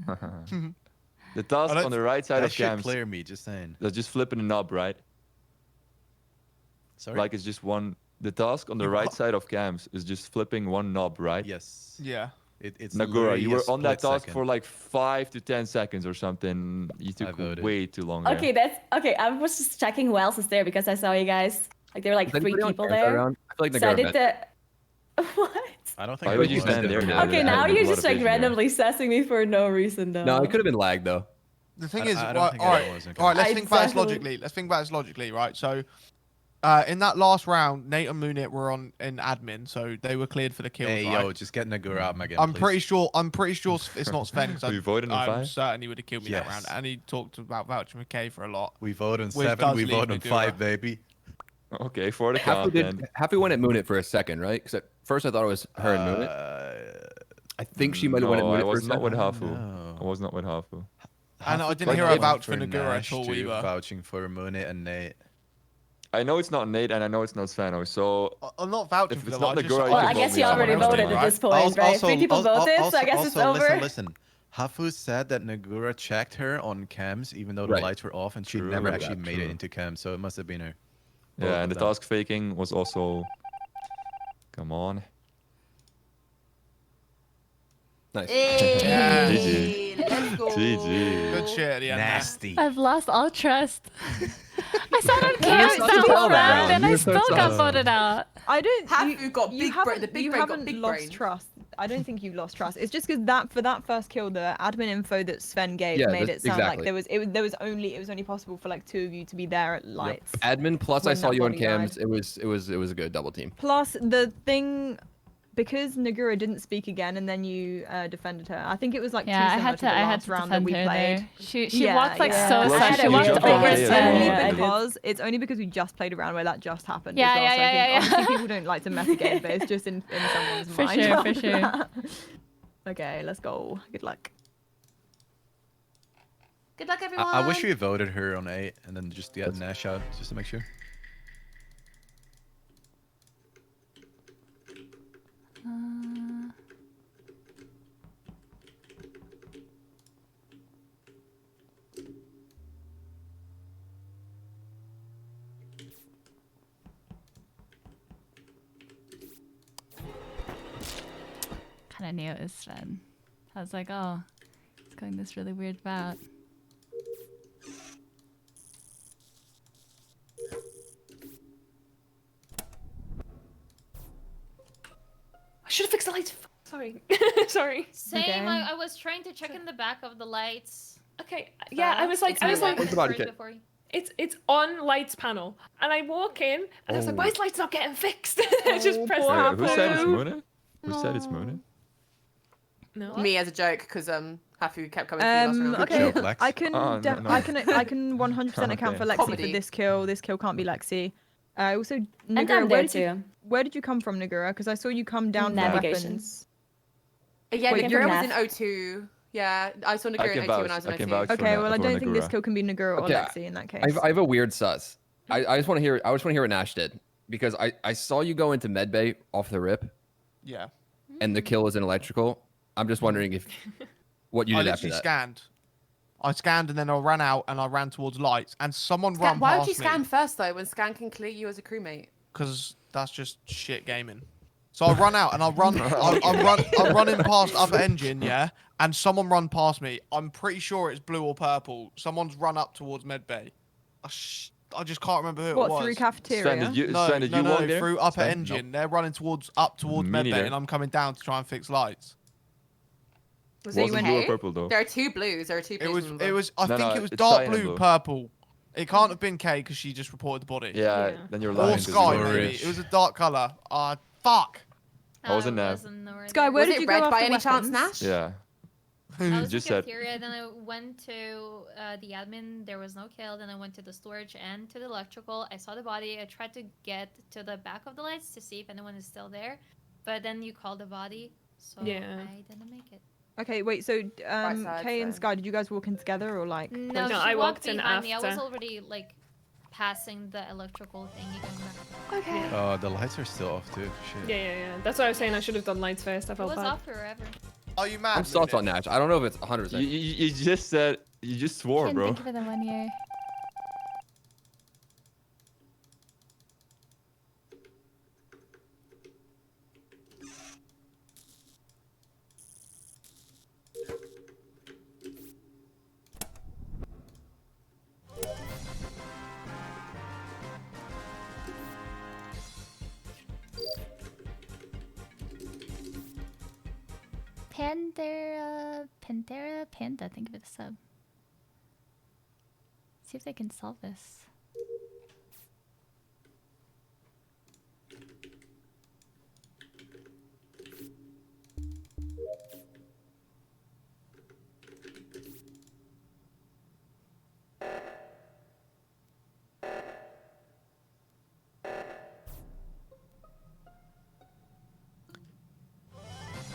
The task don't- on the right side That of should cams. clear me, just saying. That's just flipping a knob, right? Sorry? Like it's just one. The task on the right side of cams is just flipping one knob, right? Yes. Yeah. It's Nagura, literally you a were on that split task second. for like 5 to 10 seconds or something. You took voted. way too long. there. Okay, that's okay. I was just checking who else is there because I saw you guys. Like there were like Is 3 anybody on people camera there. around? I feel like So I Nagara did bet. the. What? I don't think Why I would you was stand in there? the Yeah, Okay, I now had a you're lot just of like vision there. randomly sassing me for no reason though. No, it could have been lag though. The thing I- is, I don't right, think all I right, was, okay. all right. Let's I think about this definitely- logically. Let's think about this logically, right? So, in that last round, Nate and Moonit were in admin, so they were cleared for the kills. Hey, right? yo, just get Nagura out, my game, I'm please. pretty sure. it's not Sven because Are you voting on I'm 5? certain he would have killed me that Yes. round. And he talked about vouching for K for a lot. We vote on Which 7, does we leave vote on Nagura. 5, baby. Okay, for the Hafu content. went at Moonit for a second, right? Because at first I thought it was her and Moonit. I think she might have went at No, Moonit I for a was not second. with Hafu. no. I was not with Hafu. And I didn't Hafu hear came her vouch out for Nagura Nash at all too, either. vouching for Moonit and Nate. I know it's not Nate and I know it's not Sveno, so I'm not vouching If for it's them. not I just, Nagura, you Well, can I vote guess me you out. already Someone else voted can, at right? this point, right? 3 people voted, so I guess it's over. Listen. Hafu said that Nagura checked her on cams even though the Right. lights were off and she True, never yeah, actually made it true. into cams, so it must have been her. Both Yeah, of and the them. task faking was also. Come on. Nice. Yeah. Hey, let's go. GG. good shit at the end. there. Nasty. I've lost all trust. I sat on were camera so that tall whole that round round. and You I were so still got tall. voted out. I don't. Hafu got big brain- haven't- the big you brain got haven't big lost brain. trust. I don't think you've lost trust. It's just because that for that first kill, the admin info that Sven gave Yeah, made that's- it sound like exactly. there was only possible for like 2 of you to be there at lights. Admin plus I When saw that you on body died. cams. It was a good double team. Plus the thing, because Nagura didn't speak again and then you defended her. I think it was like Yeah, too I similar had to to. the I had last to round that defend we her played. there. She Yeah, walked like yeah. so Plus, sad. she She walked jumped over on It's K Sven. as well. only Yeah, I did. because it's only because we just played a round where that just happened. Yeah, as well. yeah, So I yeah, think yeah, yeah. obviously people don't like to meta game, but it's just in someone's For mind. sure, for after sure. that. Okay, let's go. Good luck. Good luck, everyone. I wish we voted her on 8 and then just get Nash out just to make sure. Kind of knew it was Sven. I was like, oh, it's going this really weird route. I should have fixed the lights. Sorry. Sorry. Same. Okay. I was trying to check in the back of the lights. Okay. Yeah, I was like, It's I my was like, Where's the body first kit? before you- it's on lights panel, and I walk in, and I was like, why is lights not getting fixed? I just Oh, pressed poor that Who said it's button. Muna? Who said it's Muna? No. Me as a joke because Hafu kept coming to me last round. Okay, joke, Lex. I can Oh, no, no. I can 100% account for Okay. Lexi for Comedy. this kill. This kill can't be Lexi. Also, And Nagura, I'm where there did you too. where did you come from, Nagura? Because I saw you come down from Navigation. weapons. Yeah, Wait, Nagura was in Nav. O2. Yeah, I saw Nagura in can O2 when I vouch. was in I can O2. vouch. Okay, for well I for don't think this Nagura. kill can be Nagura or Okay, Lexi in that case. I have a weird sus. I just want to hear. I just want to hear what Nash did because I saw you go into medbay off the rip, Yeah. and the kill is in electrical. I'm just wondering if what you I did after literally that. scanned. I scanned and then I ran out and I ran towards lights and someone ran Why past would you scan me first though when scan can clear you as a crewmate? because that's just shit gaming. So I run out and I'm running past other engine, yeah, and someone run past me. I'm pretty sure it's blue or purple. Someone's run up towards medbay. I just can't remember who it What was. through Sven, cafeteria? did you, No, Sven, did no, you no, walk there? through upper Sven? engine. They're running up towards Me medbay, neither. and I'm coming down to try and fix lights. Was Wasn't it blue Blue or K? purple though? There are 2 blues. There are 2 blues. It was. I No, think no, it was it's dark cyan and blue, blue. purple. It can't have been K because she just reported the body. Yeah, Yeah. then you're Or lying. 'cause you sky, were maybe. rich. It was a dark color. Fuck. I wasn't there. Sky, where Was did it you go red by after any chance, weapons? Nash? Yeah. I was in just said. cafeteria, then I went to the admin. There was no kill. Then I went to the storage and to the electrical. I saw the body. I tried to get to the back of the lights to see if anyone is still there, but then you called the body, so Yeah. I didn't make it. Okay, wait. So side, Kay and so- Sky, did you guys walk in together or like? No, close- she I walked walked in behind me. I was after. already like passing the electrical thing, you can. Okay. Oh, the lights are still off too. Shit. Yeah. That's why I was saying I should have done lights first. I It felt was bad. off forever. Are you mad? I'm salty on Moonit? Nash. I don't know if it's 100%. You just said, you just swore, Ken, bro. thank you for the 1 year. Pantera Panda, thank you for the sub. See if they can solve this.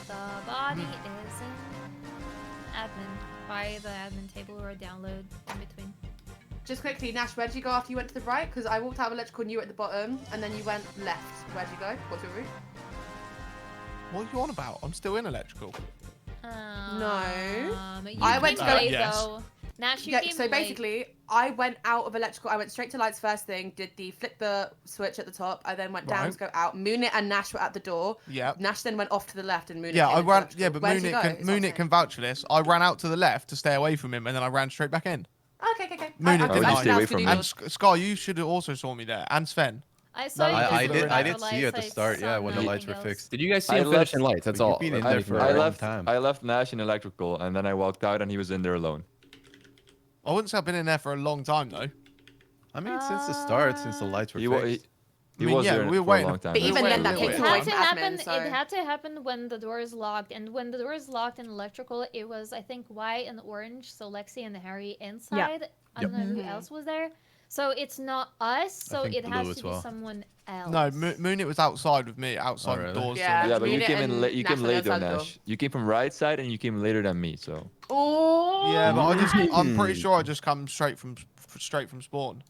The body is in admin by the admin table or download in between. Just quickly, Nash, where'd you go after you went to the right? Because I walked out of electrical and you were at the bottom, and then you went left. Where'd you go? What's your route? What are you on about? I'm still in electrical. You I went came to go- late, yes. though. Nash, you Yeah, came so late. basically, I went out of electrical. I went straight to lights first thing, did the flip the switch at the top. I then went down Right. to go out. Moonit and Nash were at the door. Yeah. Nash then went off to the left and Moonit Yeah, came I into ran. electrical. Yeah, but Where'd you go? Moonit Is what I'm can vouch for this. I ran out to the left to stay away from him, and then I ran straight back in. Okay. Moonit I did not. just Stay away asked from you me. to And do Scar, you should have also saw me there, and Sven. I saw you I just did. go I out did the see you at the lights, start. Yeah, saw when the lights were nothing else. fixed. Did you guys see I him finish in left- lights? That's But you've all. been in I there need to for know. a long left. time. I left Nash in electrical, and then I walked out, and he was in there alone. I wouldn't say I've been in there for a long time though. I mean, since the start, since the lights were He, wa- fixed. he I mean, was yeah, there we were for a waiting. long time. But though. even then, that It takes It you away had to from happen. admin, so... It had to happen when the door is locked, and when the door is locked in electrical, it was I think white and orange, so Lexi and Harry inside. I don't know who Mhm. else was there. So it's not us. So think it blue has as to be well. someone else. No, Moonit was outside with me, outside really? the doors. Yeah. Yeah, but you Moonit came in and late. You Nash came on the later, other side of the Nash. You came from right side, and you came later than me. So Oh. Yeah, but I'm pretty sure I just come straight from spawn.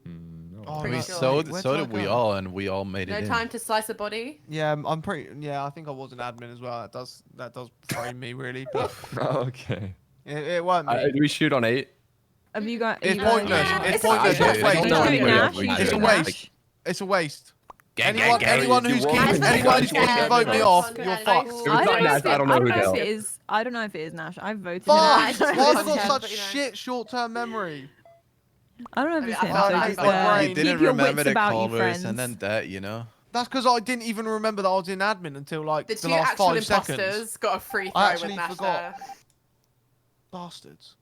no. Oh, I mean, no, sure. so where so did I did we go? all, and we all made it No in. time to slice a body. Yeah, I'm pretty. Yeah, I think I was an admin as well. That does frame me really, but Okay. it weren't me. Do we shoot on 8? Have you got? It's you guys- pointless. Yeah. It's I pointless. don't- It's I waste. don't know It's anybody a else. waste. You It's a do waste. It's a waste. Gang, Anyone You who's walk keeping in- anyone who's you walk keeping in- vote me you off, walk you're in- fucked. I don't know not if Nash, it, I don't know who if else. it is. I don't know if it is Nash. I voted Fuck! him. I just Why have I voted got him, such but, you know. shit short-term memory? I don't know if it's I him. felt So like just, I got You brain. keep didn't your remember wits the about you, colors, friends. and then that, you know. That's because I didn't even remember that I was in admin until like The the two last actual 5 seconds. imposters got a free I throw actually with Nash forgot. there. Bastards.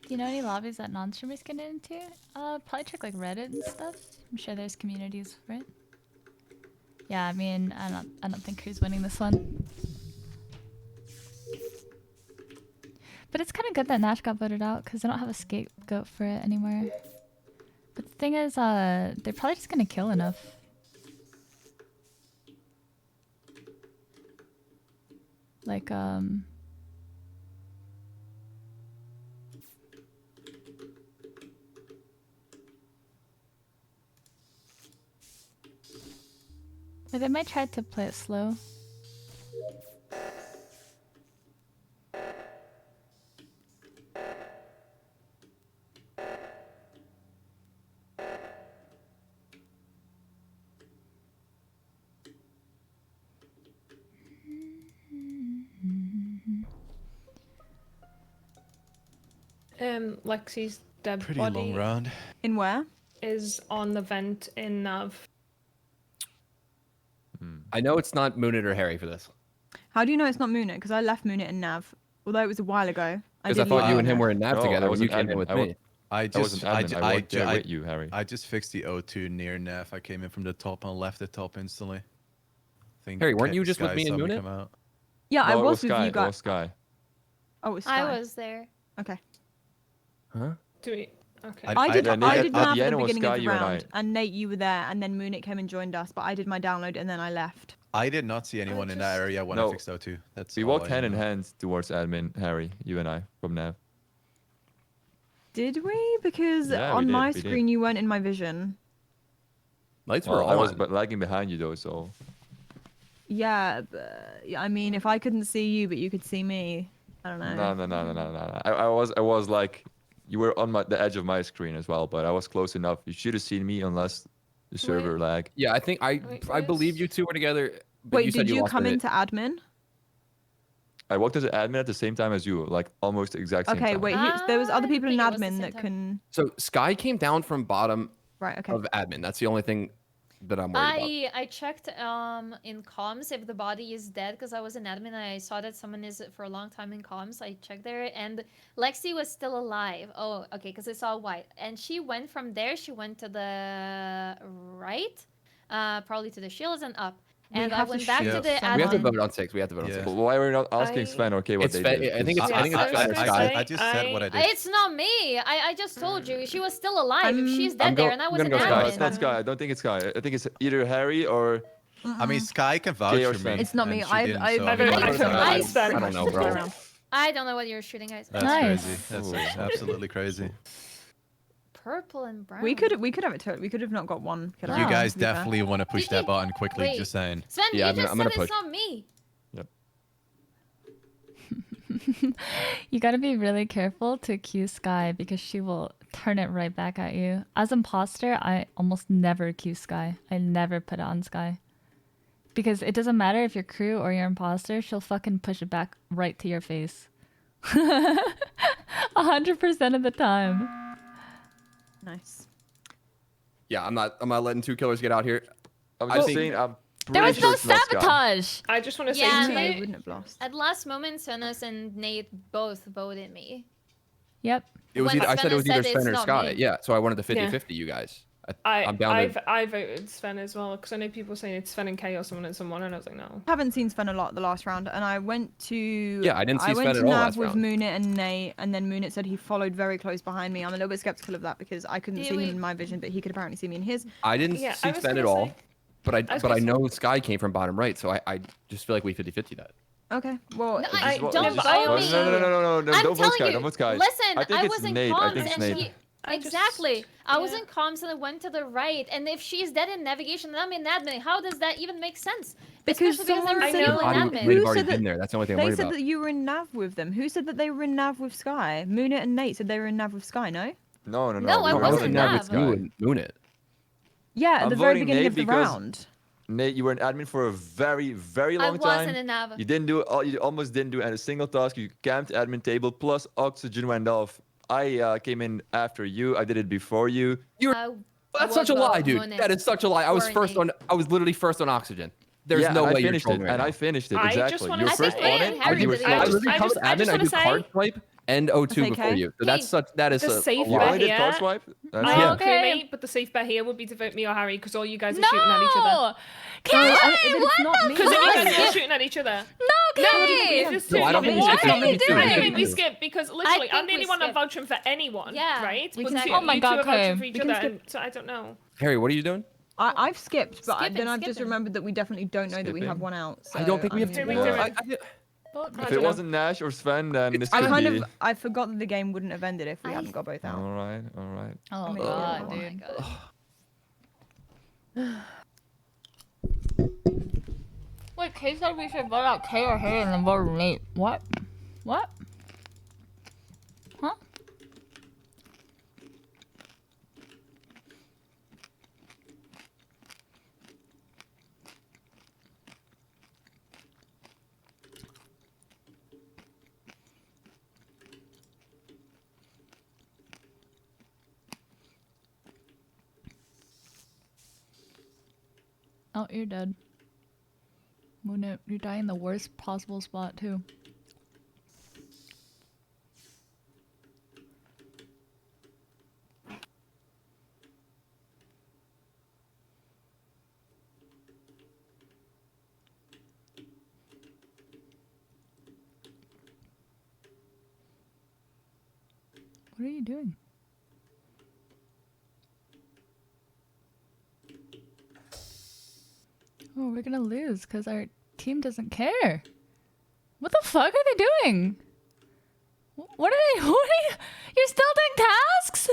Do you know any lobbies that non-streamers get into? Probably check like Reddit and stuff. I'm sure there's communities for it. Yeah, I mean, I don't think who's winning this one. But it's kind of good that Nash got voted out because they don't have a scapegoat for it anymore. But the thing is, they're probably just gonna kill enough. Like, But they might try to play it slow. Lexi's dead Pretty body long round. In where? is on the vent in Nav. I know it's not Moonit or Harry for this. How do you know it's not Moonit? Because I left Moonit and Nav, although it was a while ago. Because I did thought leave you and him Nav. were in Nav No, together I when you wasn't came in admin. with I me. I I just, wasn't admin. I worked there with you, Harry. I just fixed the O2 near Neff. I came in from the top and left the top instantly. Think Harry, weren't Ke- you just with Sky me and saw Moonit? come out. Yeah, I No, it was with Sky. you It was guys. Sky. Oh, it's I Sky. was there. Okay. Do we? Okay. I did. Yeah, I Nate, did at nav the at end the it was beginning Sky, of the you and I. round, and Nate, you were there, and then Moonit came and joined us. But I did my download and then I left. I did not see anyone in that just- area when No. I fixed O2. That's We all walked I hand in know. hand towards admin, Harry, you and I, from Nav. Did we? Because Yeah, we on did, my we did. screen you weren't in my vision. Lights were Well, I was on. lagging behind you though, so. Yeah, but, I mean, if I couldn't see you, but you could see me, I don't know. No. I was like, you were on the edge of my screen as well, but I was close enough. You should have seen me unless the server lag. Yeah, I think I believe you two were together. But Wait, you said did you lost come it. into admin? I walked as an admin at the same time as you, like almost the exact same Okay, time. wait. There was other I people in think it was the admin same that time. can. So Sky came down from bottom Right. Okay. of admin. That's the only thing that I'm worried about. I checked in comms if the body is dead because I was an admin. I saw that someone is for a long time in comms. I checked there and Lexi was still alive. Oh, okay, because I saw white. And she went from there. She went to the right, probably to the shields and up. We And I have to went back to shoot the someone. We have to admin. vote on 6. We have to vote on Yeah. 6. But why were you not asking I- Sven, okay, what It's they Sven- did? I think it's- I think it's Sven or Sky. I just said what I did. It's not me. I just told you she was still alive. If she's I'm dead there, and I I'm was an gonna go No, Sky. it's not admin. Sky. I don't think it's Sky. I think it's either Harry or. I mean, Sky can vouch Jay or for me. Sven. It's not and me. she I've- didn't, I've- so I've I'm only gonna heard vouch. about I- Sven. I don't know, bro. I don't know what you're shooting, guys. That's Nice. crazy. That's Ooh. absolutely crazy. Purple and brown. We could have it totally. We could have not got one. kill You out, guys to be fair. definitely want to push Did that you- button quickly. wait. Just saying. Sven, Yeah, you I'm just gonna said push. it's not me. You gotta be really careful to accuse Sky because she will turn it right back at you. As imposter, I almost never accuse Sky. I never put it on Sky. Because it doesn't matter if you're crew or you're imposter, she'll fucking push it back right to your face. 100% of the time. Nice. Yeah, I'm not letting 2 killers get out here. I'm I just think- saying, I'm There pretty was sure no it's not Sky. sabotage. I just want to say Yeah, to They you, wouldn't have lost. At last moment, Svenos and Nate both voted me. Yep. It was When either, I said it was Sven either said Sven it's or not Sky. me. Yeah, so I wanted the 50-50 you guys. I'm down to... I voted Sven as well because I know people saying it's Sven and K or someone and someone, and I was like, no. I haven't seen Sven a lot the last round, and I went to. Yeah, I didn't see Sven went at to all Nav last with round. Moonit and Nate, and then Moonit said he followed very close behind me. I'm a little bit skeptical of that because I couldn't Yeah, see we- him in my vision, but he could apparently see me in his. I didn't Yeah, see I was Sven at gonna all, say- but I was I gonna know Sky came from bottom right, so I just feel like we 50-50 that. Okay, well, No, I don't don't vote vote me. No, I'm don't vote telling Sky. you. Don't vote Sky. Listen, I think it's was in Nate. I comms think it's and Nate. she. I just- Exactly. I was yeah. in comms and I went to the right. And if she's dead in navigation and I'm in admin, how does that even make sense? Because Especially because someone there said were people that- in Body admin. might Who have already said that- been there. That's the only thing I'm they worried said about. that you were in Nav with them. Who said that they were in Nav with Sky? Moonit and Nate said they were in Nav with Sky. No. No, No, I we I were wasn't was in not Nav Nav. with you and Moonit. Yeah, at I'm the very voting beginning Nate of the because- round. Nate, you were an admin for a very, very I long wasn't time. in nav. You didn't do. You almost didn't do a single task. You camped admin table. Plus, oxygen went off. I came in after you. I did it before you. That's such a lie, dude. That is such a lie. I was Warning. first on. I was literally first on oxygen. There's yeah, no and way I finished you're it. trolling right And now. I finished it. I just Exactly. wanna You were say- first I on think it. Harry and you were did it. I close. literally I come just- as I admin. just I wanna do card say- swipe and O2 That's before okay. you. So that's Hey, such. That is the a safe You lie. bet only did card here- swipe. That's I it. don't Okay. care, mate, but the safe bet here would be to vote me or Harry because all you guys are shooting at each other. No! But Kay, it's what not the me. Because then you guys fuck? are shooting at each other. No, Kay! It's just No, two, I don't not think me. you What should are you skip. I doing? think we skip because literally I'm think the only we one not skip. vouching for anyone. Yeah, Right? we But can two, skip. Oh my you God, two are vouching Kay. for each We can other. skip. And, so I don't know. Harry, what are you doing? I've skipped, but Skipping, then I've just skipping. remembered that we definitely don't know that we have Skipping. one out. So I don't think we have I'm two. Doing gonna- it. I- Vote If I it don't know. wasn't Nash or Sven, then this I could kind be. of I forgot that the game wouldn't have ended if we hadn't got both out. All right, all right. Oh, mean, God, Oh my dude. god. Wait, Kay said we should vote out Kay or Harry and then vote Nate. What? What? Huh? Oh, you're dead. Moonit, you die in the worst possible spot too. What are you doing? Oh, we're gonna lose because our team doesn't care. What the fuck are they doing? What are they? You're still doing tasks?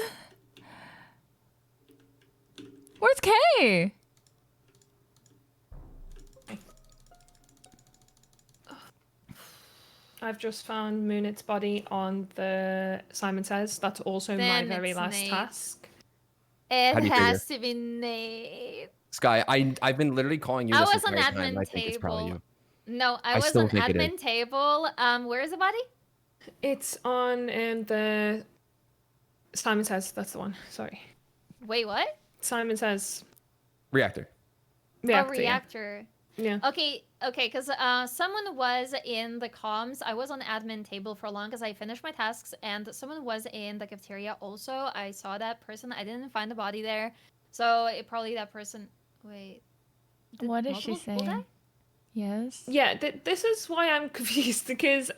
Where's Kay? I've just found Moonit's body on the Simon Says. That's also Then my very it's last Nate. task. It How do you figure? has to be Nate. Sky, I've been literally calling you I this was on entire time. admin I think it's probably table. you. No, I I was still on think it admin is. table. Where is the body? It's on the Simon Says. That's the one. Sorry. Wait, what? Simon Says. Reactor. Reactor. Oh, reactor. Yeah. Okay, because someone was in the comms. I was on admin table for long because I finished my tasks, and someone was in the cafeteria also. I saw that person. I didn't find the body there, so it probably that person. Wait. Did What is she multiple people saying? die? Yes. Yeah, this is why I'm confused because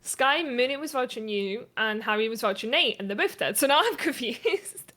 Sky Moonit was vouching you and Harry was vouching Nate, and they're both dead. So now I'm confused.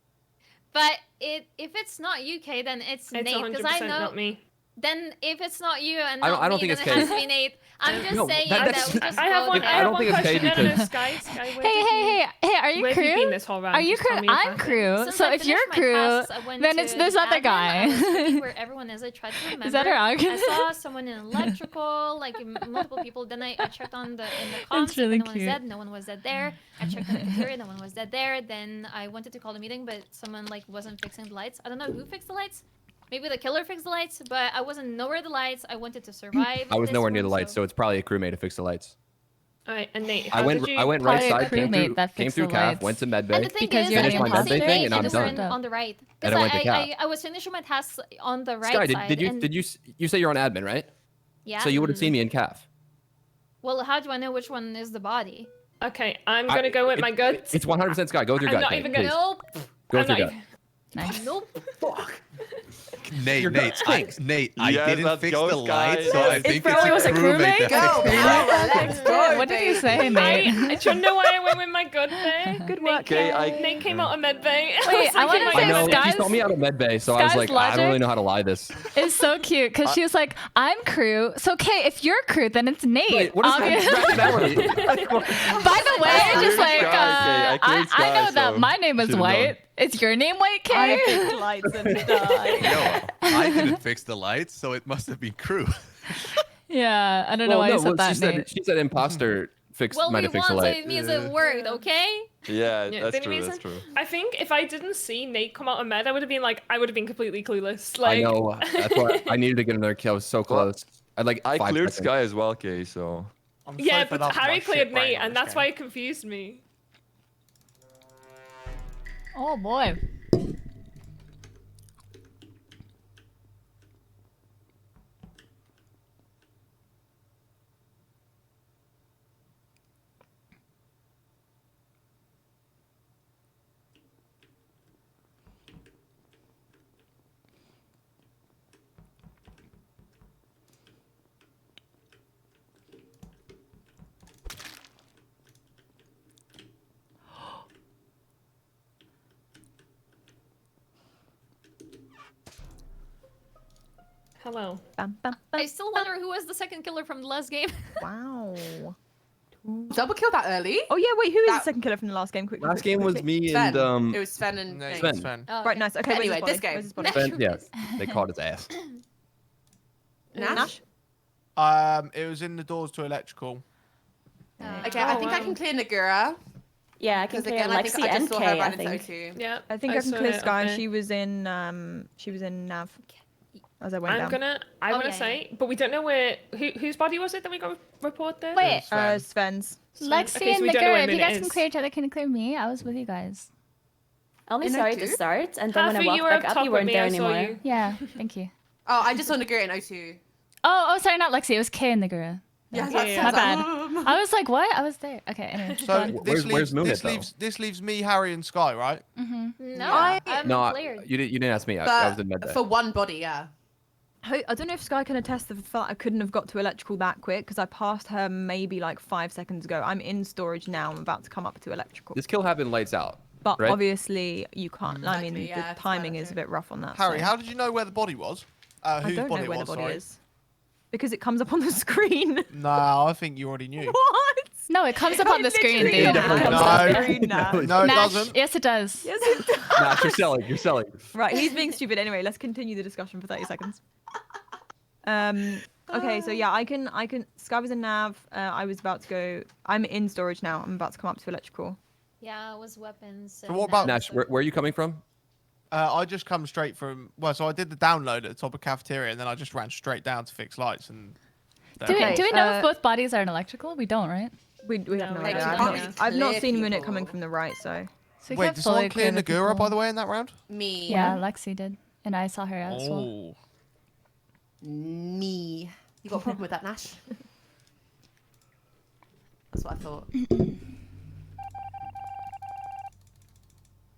But if it's not UK, then it's It's Nate 100% because I know. not me. Then if it's not you and I not don't me, think then it's it has Kay. to be Nate. I'm just No, saying that's- that we just I have go one. there. I I have don't one think it's question. Kay No, no, because- Sky, where Hey, did hey, you, hey, are you where have you been crew? this whole round? Are you Just tell crew? me your I'm path. crew. Since So I if you're finished my crew, tasks, I went then to it's this the other admin. I was guy. looking where everyone is. I tried to remember. Is that her I argument? saw someone in electrical, like multiple people. Then I checked in the comms. It's really no one was cute. dead. No one was dead there. I checked in the cafeteria. No one was dead there. Then I wanted to call a meeting, but someone like wasn't fixing the lights. I don't know who fixed the lights. Maybe the killer fixed the lights, but I wasn't nowhere the lights. I wanted to survive. I was this nowhere near the one, lights, so it's probably a crewmate to fix the lights. Alright, and Nate, I how went did you... I went Probably right a side, came crewmate through, that came fixed through the CAF, lights. went to And the medbay. thing Because is, your I name didn't popped see up. Nate and I'm and the done. person on the right. And Because I went to Cap. I was finishing my tasks on the right Sky, side. and you say you're on admin, right? yeah. So you would have seen me in CAF. Well, how do I know which one is the body? Okay, I'm gonna go with my gut. It's 100% Sky. Go with your I'm gut. not Kate, even please. gonna... Nope. Go with I'm your not gut. Nice. Nope. Nate, Nate, I Yes, didn't let's fix go, the Sky. lights, so I Yes. think probably was it's a a crewmate crewmate. that fixed the lights. Let's go. What did you say, I Nate? do you know why I went with my gut there? Good work, Okay, Kay. Nate came out of medbay. Wait, I wanna I say know. Sky's- She saw me out of medbay, so I was Sky's like, I don't really logic- know how to lie this. It's so cute because she was like, "I'm crew." So, Kay, if you're crew, then it's Nate. Wait, what is Obvious- rationality? By the way, I just cleared like Sky, Kay. I cleared I know Sky, that so my name is should've White. known. Is your name White, I Kay? fixed lights and died. No, I didn't fix the lights, so it must have been crew. Yeah, I don't know why you said that, Nate. she said imposter Well, might we have fixed the won, so light. it means it worked, okay? Yeah, Yeah, that's did it true. make That's sense? true. I think if I didn't see Nate come out of med, I would have been completely clueless. I Like, know. That's why I needed to get another kill. I was so close. I 5 cleared seconds. Sky as well, Kay. So I'm Yeah, so fed but up with Harry my cleared shit brain Nate, on and this that's game. why it confused me. Oh boy. Hello. Bam, bam, bam. I still wonder who was the second killer from the last game. Wow. Double kill that early? Oh yeah, wait, who is That- the second killer from the last game? Quickly. Last quickly, game was quickly. me Sven. and It was Sven and No, Nate. it's Sven. Sven. Oh, Right, okay. nice. Okay, Anyway, where's his this body? game. Where's his body? Sven, yeah, they caught his ass. Nash? It was in the doors to electrical. Okay, I Oh, think I wow. can clear Nagura. Yeah, I can Because clear again, I think Lexi I and just saw her Kay, I run into think. O2. Yeah. I think I can saw clear it, Sky. okay. She was in Nav as I went I'm down. gonna. I Oh, want to yeah, say, but we don't know where. Whose body was it that we got report there? Wait, Sven. Sven's. Lexi Okay, so and we don't know Nagura, where if you Moonit guys can is. clear each other, can you clear me? I was with you guys. I only In saw it at the O2? start, and then when I Hafu, you walked were back up up, top you with weren't me. there I saw anymore. you. Yeah, thank you. Oh, I just saw Nagura in O2. Oh, sorry, not Lexi. It was Kay and Nagura. Yeah, Yeah, My bad. I was like, what? I was there. Okay, anyway. So go on. Where's Moonit, this leaves me, Harry, and Sky, right? No, Yeah. I'm No, cleared. you didn't ask me. I was in But medbay. for one body, yeah. I don't know if Sky can attest to the fact I couldn't have got to electrical that quick because I passed her maybe like 5 seconds ago. I'm in storage now. I'm about to come up to electrical. This kill happened lights out. But right? obviously you can't. I mean, Exactly, yeah, the it's timing fair, is a true. bit rough on that. Harry, so. how did you know where the body was? I Whose don't body know where it was, the body sorry. is because it comes up on the screen. No, I think you already knew. What? No, it comes up on the screen, Literally dude. comes No. up on the No. screen now. No, it Nash, doesn't. yes, it does. Yes, it does. Nah, you're selling. You're selling. Right, he's being stupid. Anyway, let's continue the discussion for 30 seconds. Okay, so yeah, I can. Sky was in nav. I was about to go. I'm in storage now. I'm about to come up to electrical. Yeah, it was weapons. So what about- Nash, where are you coming from? I just come straight from. Well, so I did the download at the top of cafeteria, and then I just ran straight down to fix lights. And Do Okay, we know if both bodies are in electrical? We don't, right? We have No, no we idea. don't. I've not Clear seen Munich people. coming from the right, so. So we wait, can't did someone fully clear the Nagura, by people. the way, in that round? Me. Yeah, Lexi did, and I saw her as well. Oh. Me. You got a problem with that, Nash? That's what I thought.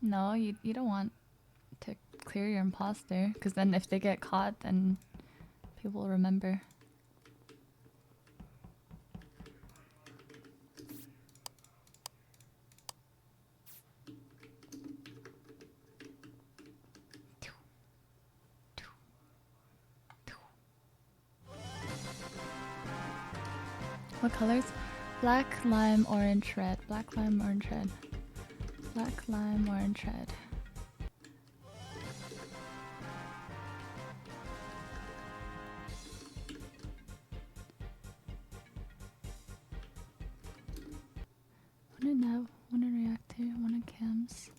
No, you don't want to clear your imposter, because then if they get caught, then people will remember. What colors? Black, lime, orange, red. Black, lime, orange, red. Black, lime, orange, red. One in nav, one in reactor, one in cams.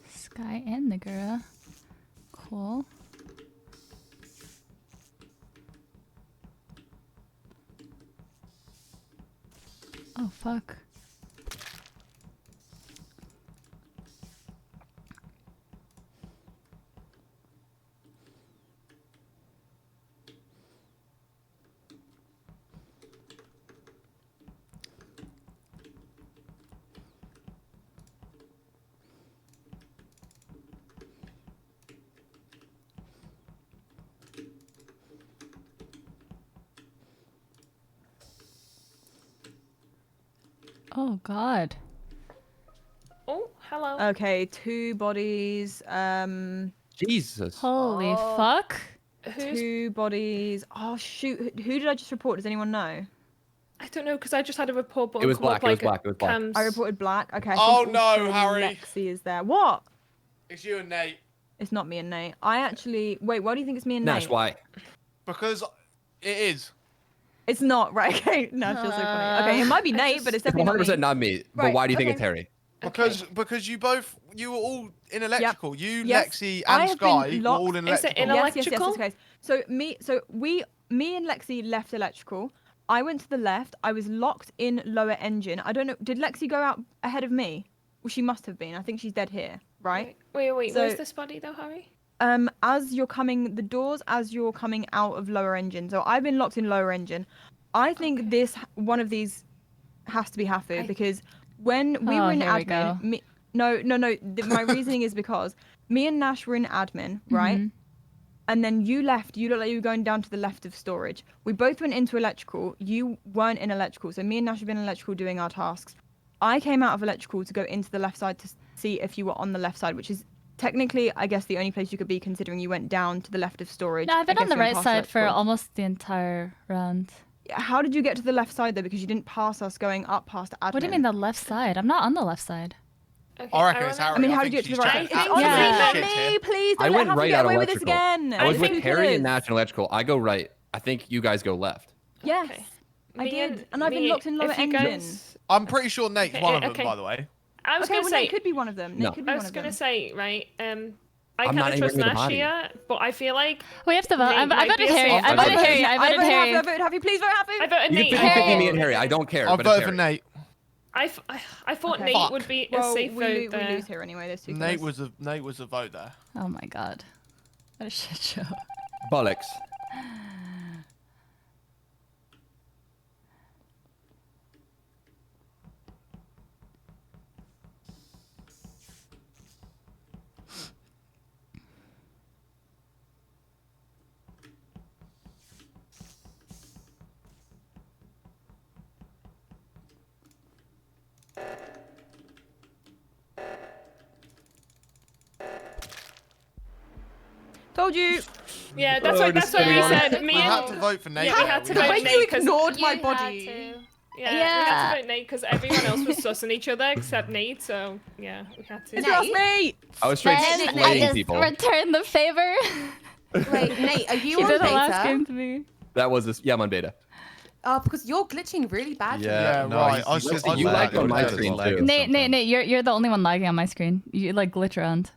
Sky and Nagura. Cool. Oh, fuck. Oh, God. Oh, hello. Okay, 2 bodies. Jesus. Holy Oh. fuck. Who's? 2 bodies. Oh shoot! Who did I just report? Does anyone know? I don't know because I just had a report button It was come up black, it was like black, it was black. Cam's. I reported black. Okay. I Oh, think no, also Harry. Lexi is there. What? It's you and Nate. It's not me and Nate. I actually wait. Why do you think it's me and Nash, Nate? why? Because it is. It's not right. Okay. No, it's just so funny. Okay, it might be Nate, but it's It's definitely 100% not not me. But Right, why do you think okay. it's Harry? Because you were all in electrical. You, Yes, Lexi, I and have been Sky were locked- all in Is it electrical. in me. Yes, yes, electrical? okay. So me and Lexi left electrical. I went to the left. I was locked in lower engine. I don't know. Did Lexi go out ahead of me? Well, she must have been. I think she's dead here, right? Wait. So- Where's this body though, Harry? As you're coming out of lower engine. So I've been locked in lower engine. I think one of these has to be Hafu because when we Oh, were in here we go. admin, my reasoning is because me and Nash were in admin, right? Mhm. And then you left. You looked like you were going down to the left of storage. We both went into electrical. You weren't in electrical. So me and Nash have been in electrical doing our tasks. I came out of electrical to go into the left side to see if you were on the left side, which is technically, I guess, the only place you could be considering you went down to the left of storage. No, I've been I on guess the you went right past side for electrical. almost the entire round. How did you get to the left side though? Because you didn't pass us going up past admin. What do you mean the left side? I'm not on the left side. Okay, I reckon it's Harry. I mean, how think did you get to she's the right? chatting I think It's it's not me, absolute me. shit. Please I don't went have to right get out of away with this electrical. again. I was I with think Harry it and is. Nash in electrical. I go right. I think you guys go left. Yes, Okay. I Me did, and I've been locked in lower if you engine. guys- I'm pretty sure Nate's Okay, one of them, okay. by the way. I was Okay, gonna well, say. Nate could be one of them. Nate No. could be I one was of gonna them. say right. I I'm kind not of even trust with the Nash body. here, but I feel like We have to vote. Nate I might voted be a Harry. safe I bet. voted Harry. I voted Harry. I voted Happy. Please vote Happy. I voted You Nate. can I 50 voted me and Harry. I don't care. I'll but it's vote for Harry. Nate. I thought Okay. Nate Fuck. would be a Well, safe we vote there. lose here anyway. There's two Nate killers. was a vote there. Oh my god. What a shit show. Bollocks. Told you. Yeah, that's Oh, what just we spitting on it. said. Me We had to and vote for Nate. Yeah, we had to though. vote When Nate you 'cause- ignored my You had body. to. yeah, we had to vote Nate because everyone else was sussing each other except Nate. So yeah, we had to. It's just me. I was straight Then I slaying just people. Return the favor. Wait, Nate, are you He on did it last beta? game to me. That was this. Yeah, I'm on beta. Oh, because you're glitching really badly. Yeah, no, right. he's- I he's saw- just I You saw like that on my go screen down. too. Nate, you're the only one lagging on my screen. You like glitch around.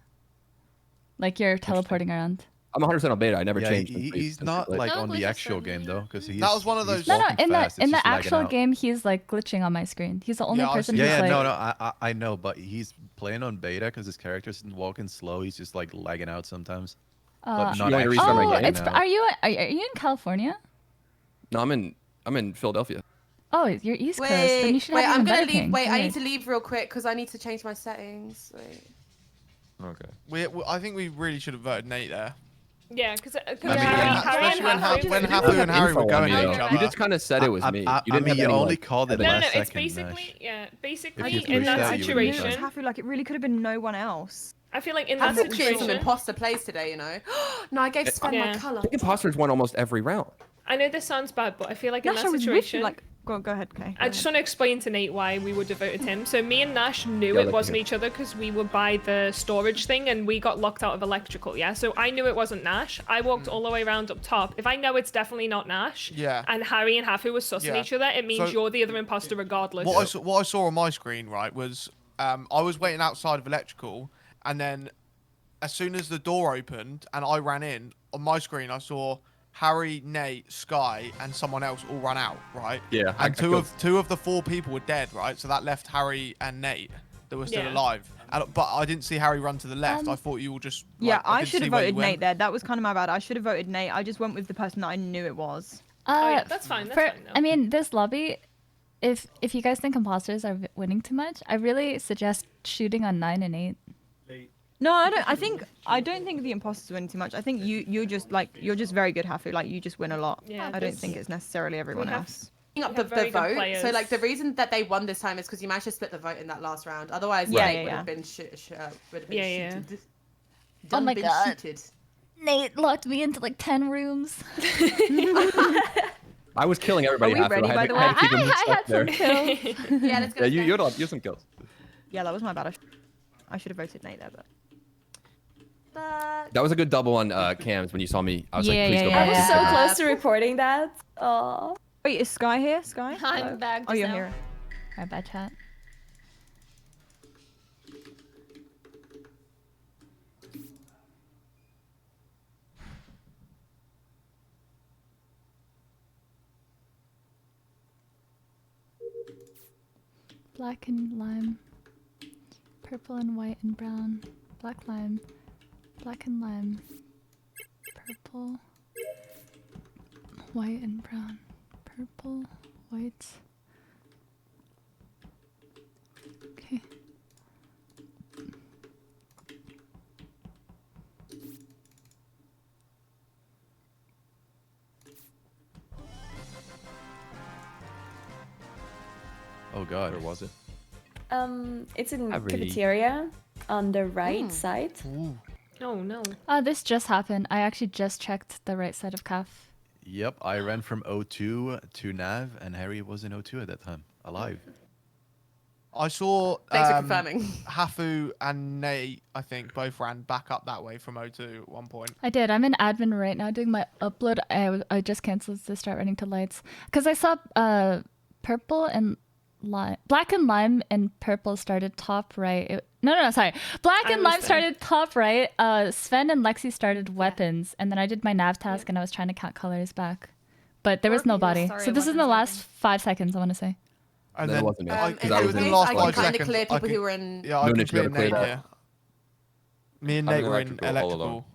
Like you're teleporting around. I'm 100% on beta. I never Yeah, changed. he's not like No on the glitches actual for game me. though, because he's That was one of he's those- No, walking in fast, the it's just lagging actual out. game, he's like glitching on my screen. He's the only Yeah, I person see. who's Yeah, like. no, I know, but he's playing on beta because his character isn't walking slow. He's just like lagging out sometimes. But You not want to actually restart my Oh, game? lagging it's out. are you in California? No, I'm in Philadelphia. Oh, you're East Coast. Then you should have I'm even gonna better leave. ping. Wait, I Weird. need to leave real quick because I need to change my settings. Wait. Okay. I think we really should have voted Nate there. Yeah, because mean, especially when Hafu- when You Hafu don't and have Harry info were on going me, at though. each Right. other. You just kind of said it was me. I You didn't mean, have you any, only like, called it No, no, last it's second. basically Nash. basically you in pushed that that, you would've been situation. Hafu, like it really could have been no one else. I feel like in I'm that doing some situation. imposter plays today, you know. No, I gave Sven Yeah. my color. I think imposters won almost every round. I know this sounds bad, but I feel like in Nash, that I was with situation. you. Like, go ahead, Kay. I just want to explain to Nate why we would have voted him. So me and Nash knew Yeah, it like wasn't him. each other because we were by the storage thing and we got locked out of electrical, yeah? So I knew it wasn't Nash. I walked all the way around up top. If I know it's definitely not Nash, Yeah. and Harry and Hafu were sussing Yeah. each other, it means So- you're the other imposter regardless. What I saw on my screen, right, was I was waiting outside of electrical, and then as soon as the door opened and I ran in, on my screen I saw Harry, Nate, Sky, and someone else all run out, right? Yeah, I And two killed- of the 4 people were dead, right? So that left Harry and Nate that were still Yeah. alive. But I didn't see Harry run to the left. I thought you all just. Yeah, like, I didn't should see have where you voted went. Nate there. That was kind of my bad. I should have voted Nate. I just went with the person that I knew it was. Oh, yeah, that's fine. That's fine. Though. I mean, this lobby, if you guys think imposters are winning too much, I really suggest shooting on 9 and 8. No, I don't. I don't think the imposters win too much. I think you're just very good, Hafu. Like you just win a lot. Yeah, I don't there's- think it's necessarily everyone have- else. Up have the very good vote. So players. like the reason that they won this time is because you managed to split the vote in that last round. Otherwise, Yeah, Nate yeah, would yeah. have been Yeah, yeah. shooted. Oh my been God. shooted. Nate locked me into like 10 rooms. I was killing everybody. Are we half, ready, I by had the to- way? I had to keep them I mixed had up there. some kills. Yeah, let's go. Yeah, you had some kills. Yeah, that was my bad. I should have voted Nate there, but. That was a good double on cams when you saw me. I was Yeah, like, please yeah, go yeah, I back. was yeah. so close to reporting that. Oh. Wait, is Sky here? Sky? I'm Hello? back Oh, just you're now. here. Alright, bad chat. Black and lime. Purple and white and brown. Black lime. Black and lime. Purple. White and brown. Purple. White. Okay. Oh god. Where was it? It's in Harry. cafeteria on the right side. Oh no. This just happened. I actually just checked the right side of CAF. Yep, I ran from O2 to Nav, and Harry was in O2 at that time, alive. I saw Thanks for confirming. Hafu and Nate, I think, both ran back up that way from O2 at one point. I did. I'm in admin right now doing my upload. I just canceled to start running to lights because I saw purple and lime, black and lime and purple started top right. No, sorry. Black I and was lime there. started top right. Sven and Lexi started weapons, and then I did my nav task and I was trying to count colors back, but there was Four people nobody. started So this is in the weapons, I last 5 seconds. I want to say. And Then it then wasn't me. I, In Because I was that within in the case, last I 5 can kind of seconds, clear I people could- who were in. Yeah, I No can need to clear go to clear Nate that. here. Me and I'm Nate in were in electrical, all alone. electrical.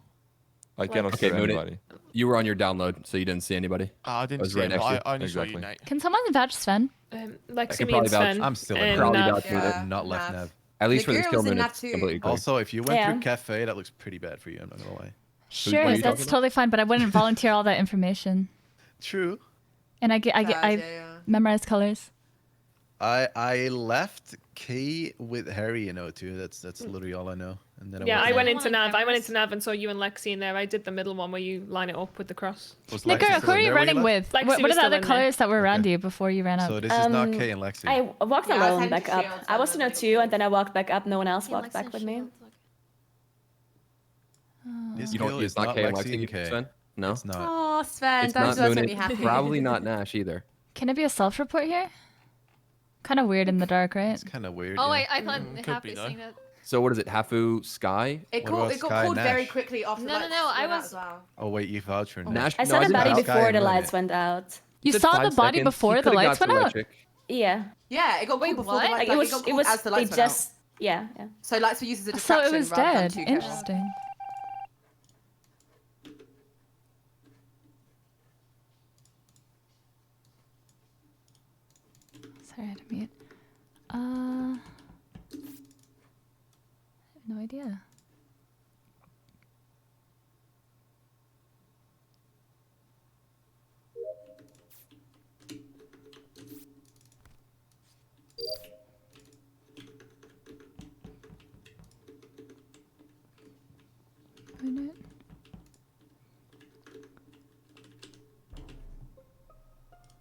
I cannot Okay, see Moon, anybody. you were on your download, so you didn't see anybody. I didn't was see right it, next but to you. I only saw you, Exactly. Nate. Can someone vouch Sven? Lexi can me probably and vouch. Sven. I'm still in and, Probably Nav. vouch for Yeah. that. Not left Nav. Nav. At least for Nagira this kill was in minute, that it's too. completely cool. Also, if you went Yeah. through cafe, that looks pretty bad for you, I'm not gonna lie. Sure, what are you that's talking totally fine, but I wouldn't volunteer all that information. True. And I Yeah. memorized colors. I left K with Harry in O2. That's literally all I know. And then Yeah, I in. went the into one on Nav. I went cameras? into Nav and saw you and Lexi in there. I did the middle one where you line it up with the cross. Was Lexi Nigga, still who are in you there when running left? with? Lexi What was are the still other in there. colors that were around Okay. you before you ran up? So this is not Kay and Lexi. I walked Yeah, I was alone heading back to up. Shields, I was in like, O2 and then I walked back up. No one else Yeah, walked Lexi back and with me. Shield, okay. This You don't. kill It's is not K and Lexi Lexi, and Kay. Sven? No. It's not. Oh, Sven, It's don't not do that Moon. to me happy. Probably not Nash either. Can it be a self-report here? Kind of weird in the dark, right? It's kind of weird. Oh, yeah. I thought could be, Happy though. saying that. So what is it? Hafu Sky? It What got about it got Sky called very Nash? quickly after No, the no, lights no, I went out was- as well. Oh wait, you vouch for Nash. I no, saw the did body Sky before and the Moon lights it. went out. You Said saw 5 the body seconds. before He the coulda lights got went to out? electric. Yeah. Yeah, it got Wait, called before the what? lights. Like Like, it got was called as the they lights went out. just yeah. So lights were used as a So distraction it was rather than dead. to kill. Interesting. Sorry, I had to mute. I have no idea. Minute.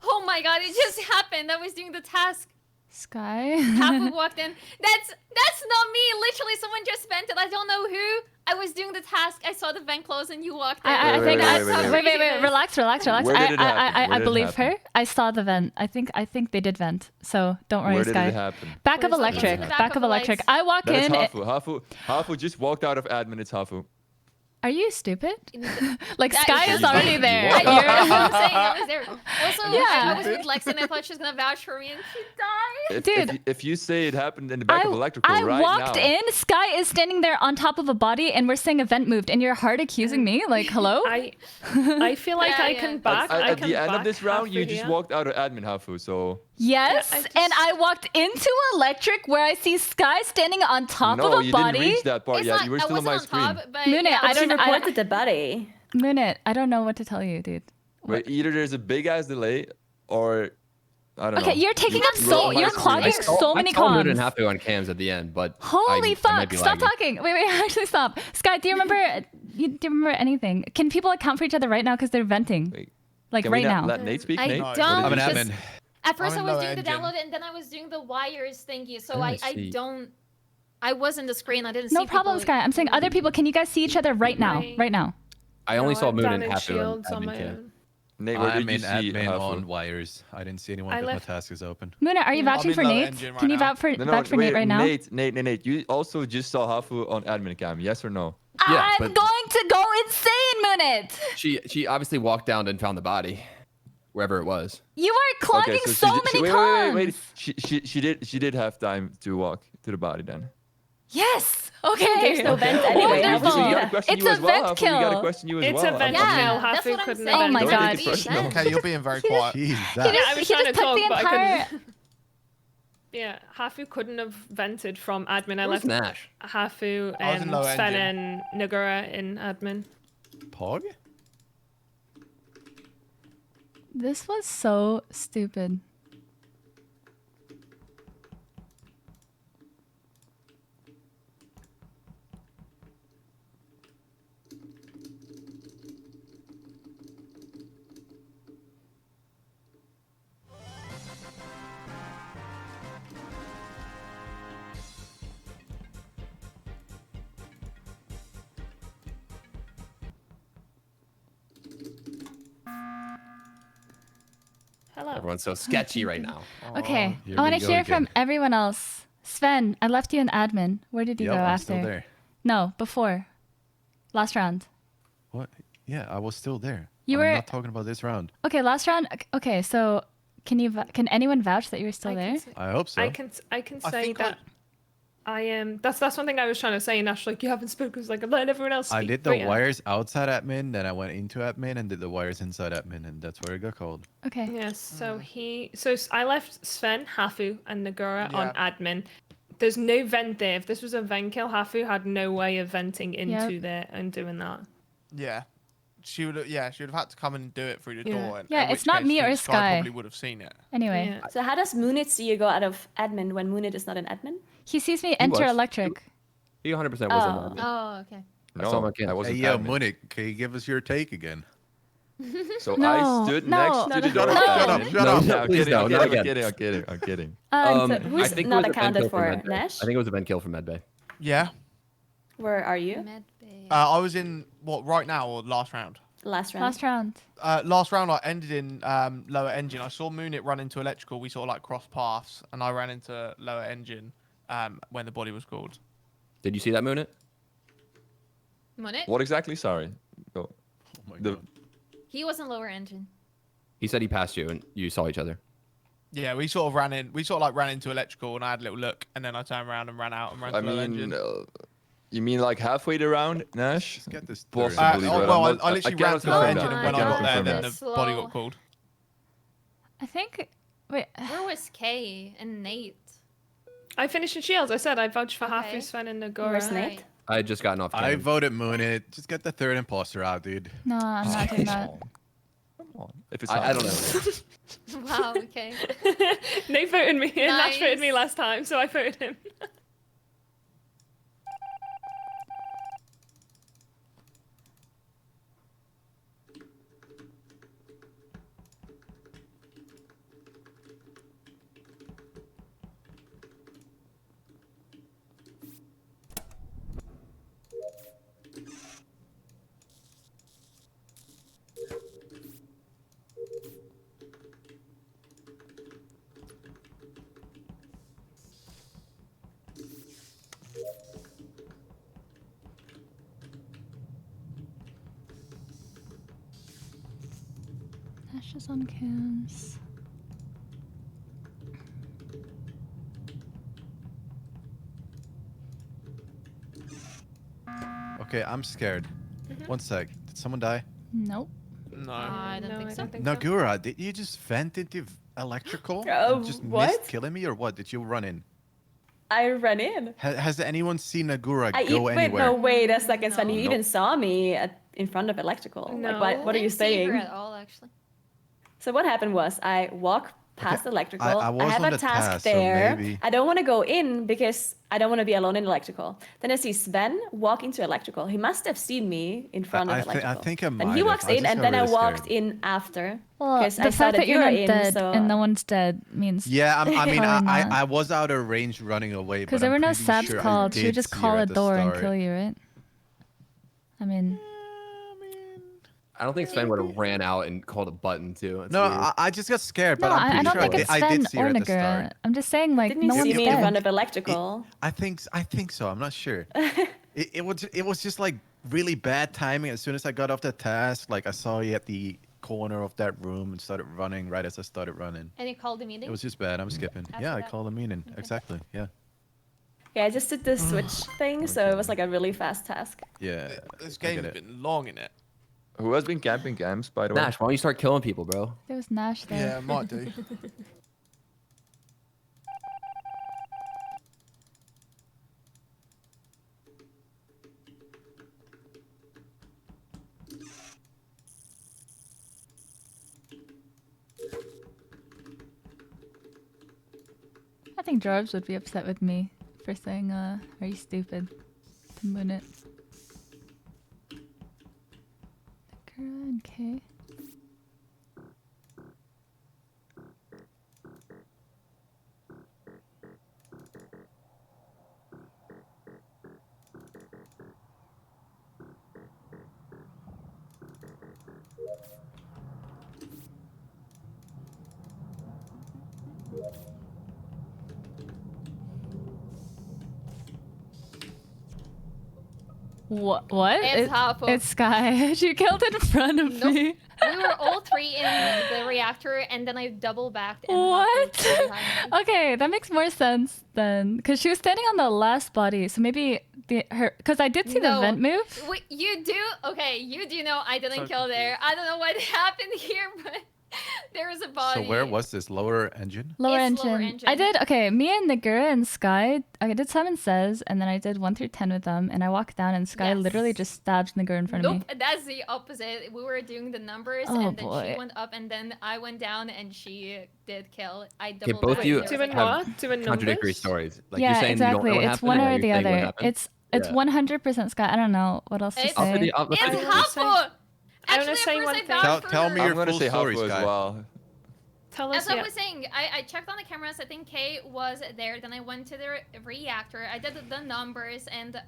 Oh my god, it just happened. I was doing the task. Sky. Hafu walked in. That's not me. Literally, someone just vented. I don't know who. I was doing the task. I saw the vent close and you walked in. I Wait, think wait, I wait, wait, wait, wait. wait, relax. Where did it happen? I Where did it believe happen? her. I saw the vent. I think they did vent. So don't worry, Where did Sky. it happen? Back Where's of the- electric. Back Back of of the electric. lights. I walk That is in. Hafu just walked out of admin. It's Hafu. Are you stupid? Like That Sky is is just- already there. What? That's You're- what I'm saying. I was there. Also, Yeah. I was with Lex and I thought she was gonna vouch for me, and she died. Dude. If you say it happened in the back of electrical I right walked now, in. Sky is standing there on top of a body, and we're saying a vent moved, and you're hard accusing me. Like, hello? I feel like Yeah, I yeah. can back. at, I at can the end of back this round, Hafu you just here. walked out of admin Hafu. So Yes, I just- and I walked into electric where I see Sky standing on top no, of a you body. didn't reach that part It's yet. not, You were I still on wasn't my on screen. top, but Moon it, yeah, I But she don't- I- reported the body. Minute, I don't know what to tell you, dude. Wait, either there's a big ass delay, or I don't know. Okay, you're taking up were so on my you're screen. clogging so many I saw Moon and comms. Hafu on cams at the end, but Holy I fuck! might be Stop lagging. talking. Wait, actually stop. Sky, do you remember? Do you remember anything? Can people account for each other right now because they're venting? Wait, Like Can we right not now. let Nate speak? I Nate? don't. I'm an because admin. At first, I I'm in was low doing the engine. download, and then I was doing the wires thingy. So I I see. don't. I was in the screen. I didn't see No problem, people. Sky. I'm saying other people. Can you guys see each other right now? Right. Right now. I only No, saw I'm Moon down and in Hafu on shields on admin my cam. own. Nate, where I'm did you in see admin Hafu? on wires. I didn't see anyone Oh, I because my left- task is open. Muna, are you I'm vouching in for low Nate? engine right Can you now. vouch for No, vouch for wait, Nate right now? Nate, you also just saw Hafu on admin cam, yes or no? Yeah, I'm but- going to go insane, Moonit. She obviously walked down and found the body, wherever it was. You are clogging she so did- many wait, comms. wait. She did have time to walk to the body then. Yes. Okay. There's no vent anyway. How Wonderful. would We you gotta do question It's you a as well, vent Hafu. We gotta kill. question you as It's well. a vent Yeah, kill. that's Hafu what I'm couldn't saying. have Oh my Don't vented. take it God. personal. Okay, you're being very quiet. Jesus. Yeah, I was He trying just to put talk, the but I entire. couldn't. Yeah, Hafu couldn't have vented from admin. I Where's left Nash? Hafu I was in and low Sven engine. and Nagura in admin. Pog? This was so stupid. Hello. Everyone's so sketchy right now. Okay, Here I want we to go hear from again. everyone else. Sven, I left you in admin. Where did you Yep, go I'm after? still there. No, before. Last round. What? Yeah, I was still there. You I'm were- not talking about this round. Okay, last round. Okay, so can anyone vouch that you were still I there? can say, I hope so. I can I say think I- that I am. That's one thing I was trying to say. And Nash, like, you haven't spoken. It's like I'm letting everyone else speak. I did but the yeah. wires outside admin, then I went into admin and did the wires inside admin, and that's where it got called. Okay. Yes. So I left Sven, Hafu, and Nagura on Yeah. admin. There's no vent there. If this was a vent kill, Hafu had no way of venting into Yep. there and doing that. Yeah. She would have. Yeah, she would have had to come in and do it through the Yeah. door. Yeah, in it's which not case me I or think Sky. Probably would have seen it. Anyway, Yeah. So how does Moonit see you go out of admin when Moonit is not an admin? he sees me enter was. electric. He 100% was in Oh. admin. Oh, okay. I saw him on I cam. wasn't Hey, yo, admin. Munich, can you give us your take again? So No, I stood no. next to the No, door. no, shut up, shut up. No, I'm Please kidding, no, I'm not kidding, again. I'm kidding, I'm kidding. So I who's think it not was a ban accounted kill for? Medbay. Nash? I think it was a ban kill from Medbay. Yeah. Where are you? Med bay. I was in what right now or last round? Last round. Last round. Last round I ended in lower engine. I saw Moonit run into electrical. We sort of like crossed paths, and I ran into lower engine when the body was called. Did you see that Moonit? Monet? What exactly? Sorry. Go. Oh my The- God. He was in lower engine. He said he passed you and you saw each other. Yeah, we sort of ran in. We sort of like ran into electrical, and I had a little look, and then I turned around and ran out and ran I to lower mean, engine. you mean like halfway the round, Nash? Just get this Possibly, Oh, but well, I'm not- I literally cannot ran to lower confirm engine, that. and when I cannot got there, confirm then that. the body Slow. got called. I think. Wait. Where was Kay and Nate? I finished in shields. I said I vouched for Okay. Hafu, Sven, and Where's Nagora. Nate? Right. I had just gotten off cam. I voted Munich. Just get the third imposter out, dude. No, I'm not doing that. Come on. If it's I don't happening. know. Wow, okay. Nate voted me. And Nash voted me Nice. last time, so I voted him. Ash is on cams. Okay, I'm scared. 1 sec. Did someone die? Nope. No. I don't No, think I so. don't think so. Nagura, did you just vent into electrical? Oh, and just what? missed killing me, or what? Did you run in? I ran in. Has anyone seen Nagura go wait, anywhere? no, wait a second, Sven. You No. even saw me in front of electrical. No. Like, what are you Didn't see her saying? at all, actually. So what happened was I walk past electrical. I was have on a the task task, so there. maybe- I don't want to go in because I don't want to be alone in electrical. Then I see Sven walk into electrical. He must have seen me in front of I electrical. think I might and he have. walks I in, just and got then I really walked scared. in after. Well, Because the I saw fact that you're were not in, dead so and no one's dead means. Yeah, I mean, Probably not. I was out of range running away. Because but there were I'm no pretty saps sure I called. She did would just see her call a at the door and start. kill you, right? I mean, I don't think Sven would have ran out and called a button too. It's No, weird. I just got scared, no, but I'm I pretty don't sure think it's I did Sven see her or at the Nagura. start. I'm just saying, like, didn't you no see one's me in front dead. of electrical? I think so. I'm not sure. it was just like really bad timing. As soon as I got off the task, like I saw you at the corner of that room and started running right as I started running. And you called the meeting? It was just bad. I'm skipping. After Yeah, I that? called a meeting. Okay. Exactly. Yeah. Yeah, I just did the switch thing, so it was like a really fast task. Yeah. This I game get has it. been long in it. Who has been camping camps, by the way? Nash, why don't you start killing people, bro? There was Nash there. Yeah, might do. I think George would be upset with me for saying, "Are you stupid?" To moon it. Nagura and Kay. What? It's Hafu. It's Sky. She killed in front of Nope. me. We were all three in the reactor, and then I double backed. And What? Hafu was behind me. Okay, that makes more sense then, because she was standing on the last body. So maybe because I did see the No. vent move. Wait, you do? Okay, you do know I didn't So kill there. I don't know what happened here, but there was a body. So where was this lower engine? Lower It's engine. lower I engine. did okay. Me and Nagura and Sky. I did Simon Says, and then I did 1 through 10 with them. And I walked down, and Sky Yes. literally just stabbed Nagura in front of Nope, me. that's the opposite. We were doing the numbers, Oh, and then boy. she went up, and then I went down, and she did kill. I Okay, double both backed, you and Two there in was a- have what? Two in contradictory numbers? stories. Like yeah, you're saying exactly. you don't know what It's happened, one or or you're the saying what other. happened? It's It's 100% Sky. I don't know what else to It's- say. It's Hafu. I Actually, wanna at say first one I thing. vouched for Tell her. me I'm your gonna full say story, Hafu as Sky. well. Tell us. As I Yeah. was saying, I checked on the cameras. I think Kay was there. Then I went to the reactor. I did the numbers, and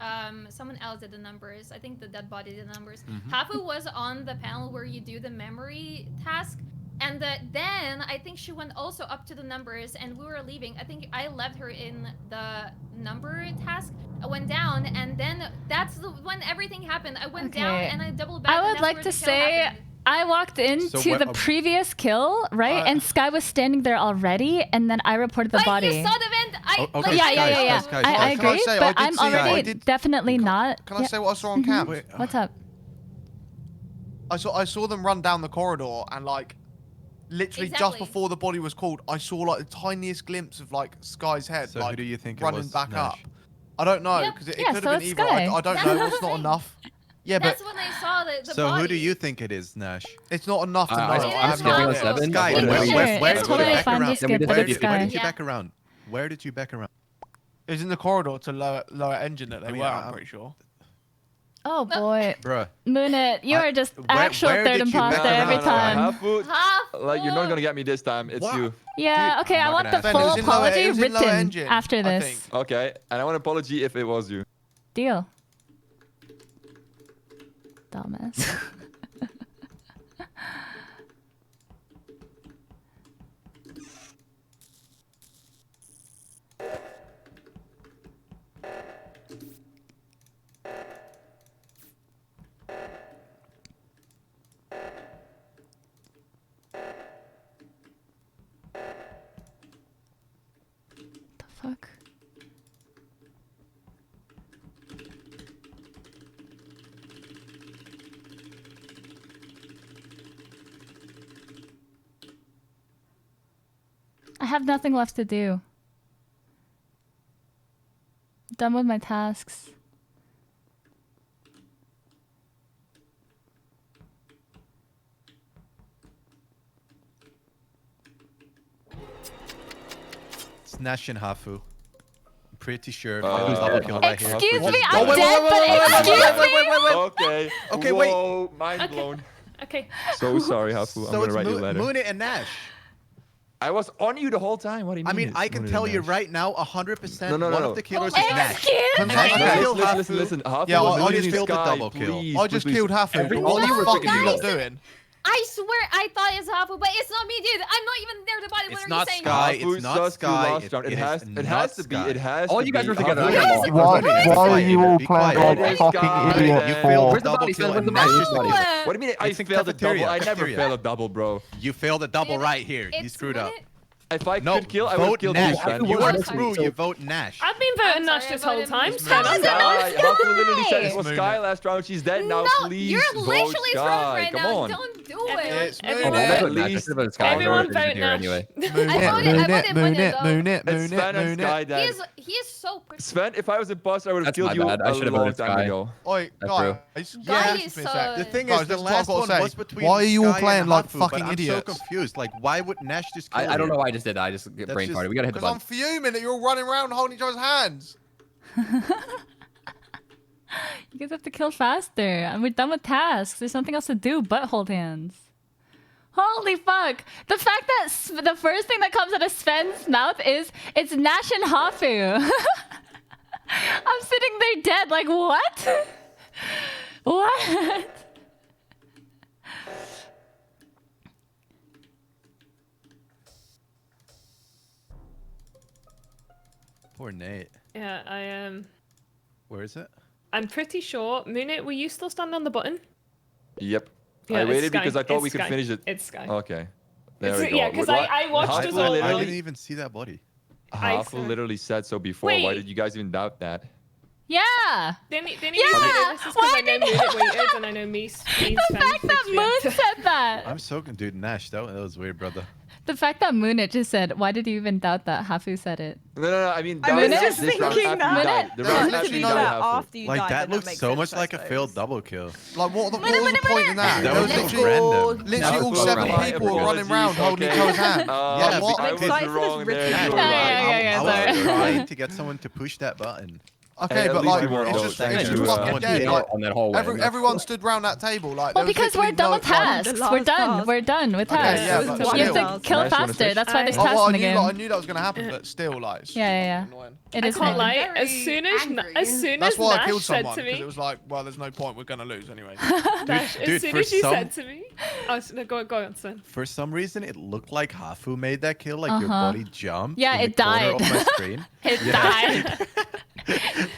someone else did the numbers. I think the dead body did the numbers. Hafu was on the panel where you do the memory task. And then I think she went also up to the numbers, and we were leaving. I think I left her in the number task. I went down, and then that's when everything happened. I went down Okay. and I doubled back. I and would that's like where to the kill say happened. I walked into So what- the previous kill, right? And Sky was standing there already, and then I reported the But body. you saw the vent. okay, Yeah. Sky, I Can I agree, say, I but did I'm see- I already did- definitely not. Can I Yeah. say what I saw on cam? What's up? I saw them run down the corridor and like literally just Exactly. before the body was called, I saw like the tiniest glimpse of like Sky's head So like who do you think it running was, back Nash? up. I don't know Yep. because it Yeah, could so have been it's either. Sky. I don't That's know. what It's I'm not saying. enough. Yeah, but That's when I saw the So body. who do you think it is, Nash? it's not enough to know. I It I is have no Hafu. idea. Seven? Sky, Sure, where it's did you totally back fine to around? skip Then we it. Where just It's did Sky. you Yeah. back around? Where did you back around? It was in the corridor to lower engine that they mean, were. I'm- I'm pretty sure. Oh boy, Bruh. Moonit, you are just where actual did third you back imposter around? every time. Hafu, like you're not gonna get me this time. It's What? you. Yeah, Dude, okay, I'm I not want gonna the ask Ben, it full was in lower- apology it was in lower written engine, after I this. think. Okay, and I want an apology if it was you. Deal. Dumbass. The fuck? I have nothing left to do. Done with my tasks. It's Nash and Hafu. I'm pretty sure. Uh, Hafu's double kill right here. Excuse Hafu me, just I'm double- dead, but excuse me. Okay. Okay, wait. Whoa, mind Okay. blown. Okay. So sorry, Hafu. I'm So gonna it's write you a letter. Moonit and Nash. I was on you the whole time. What do you mean? I mean, it's I can Moonit tell and you Nash? right now, 100%. No, one no. of the killers is Nash. Excuse Can me. I No, kill listen, Hafu? listen. Hafu Yeah, was I losing just killed the Sky, double kill. please, I just please, killed please. Hafu. Every- What the No, fuck are you guys. lot doing? I swear I thought it's Hafu, but it's not me, dude. I'm not even there. The body It's literally not saying Sky. Hafu It's not sus you Sky. last round. It has is to not be. Sky. It has All to you guys be. were together. Hafu. Yes. Why are you all playing like It is fucking Sky. idiots You for? failed Where's the double body? kill Where's the and body? Nash. Where's the body? What do you mean? I It's in failed a double. cafeteria, I never cafeteria. failed a double, bro. You failed a double Dude, right here. You it's screwed up. Moonit. If I No, could kill, I would have vote killed you, Nash. Sven. You I'm are sorry. true. You vote Nash. I've been voting I'm Nash sorry, this I whole voted time. Moonit. Stand How on is it that. not Hafu literally said it It's was Moonit. Sky last round. She's dead now. No, Please you're vote literally Sky. wrong right Come now. on. Don't do Everyone- it. It's everyone- Moonit. I At voted Nash. I least- should have voted Sky. Everyone We're vote here Nash. anyway. I voted Moonit, Moonit, It's Sven and Sky He then. is so pretty. Sven, if I was a boss, I would have That's killed my you bad. I should a have long voted time Sky. ago. Oi, That's guys. Guys, Excuse me a sec. The thing Guys, is, the this is what I've last got to one say. was between Why are you all Sky playing and like Hafu, fucking but I'm idiots? so confused. Like, why would Nash just kill I don't you? know why I just did that. I just get brain just- farted. We gotta hit the Because I'm button. fuming that you're all running around holding each other's hands. You guys have to kill faster. And we're done with tasks. There's nothing else to do but hold hands. Holy fuck! The fact that the first thing that comes out of Sven's mouth is it's Nash and Hafu. I'm sitting there dead. Like what? What? Poor Nate. Yeah, I am. Where is it? I'm pretty sure. Moonit, will you still stand on the button? Yep. Yeah, I it's waited Sky. because I thought It's we could Sky. finish it. It's Sky. Okay. There It's- we go. yeah, 'cause What- I watched Hafu us all I literally- didn't even see that body. I Hafu saw- literally said so before. Why Wait. did you guys even doubt that? Yeah. Didn't Yeah, you do this? Because why I know did- Moonit waited and I know me. The fact that Moon said that. I'm so dude, Nash. That was weird, brother. The fact that Moonit just said, why did you even doubt that Hafu said it? No. I mean, I that was was just this round thinking after that. you died. The There's round To after do you no died, that Hafu. after you Like died, that then looks makes so sense, much I like a failed suppose. double kill. Like, what was the point in that? That There was was so literally, random. literally all That was so 7 random. people were running around holding each other's hand. Yeah, what? I I'm was excited for this wrong there. ritual. You were Yeah, right. yeah, yeah. I was sorry. trying to get someone to push that button. Okay, At but least like, we weren't it's all just, saying it's you, just uh, fucking Someone dead. did Like, on that hallway. and that's- everyone stood round that table. Like, Well, there was because we're literally done no, with like- tasks. The We're last done. task. We're done with Okay, tasks. yeah, It but was You have still. to kill Nice, you wanna faster. switch? That's why there's Oh, tasks well, in the game. I knew that was gonna happen, but still, like, it's Yeah. annoying. It I is can't annoying. lie. As Very soon as That's why I Nash killed said someone to because me, it was like, well, there's no point. We're gonna lose anyway. Nash, dude, as soon for as you some- said to me, no, go on, son. For some reason, it looked like Hafu made that kill. Like your Uh-huh. body jumped. Yeah, in it the corner died. of my screen. It Yeah. died.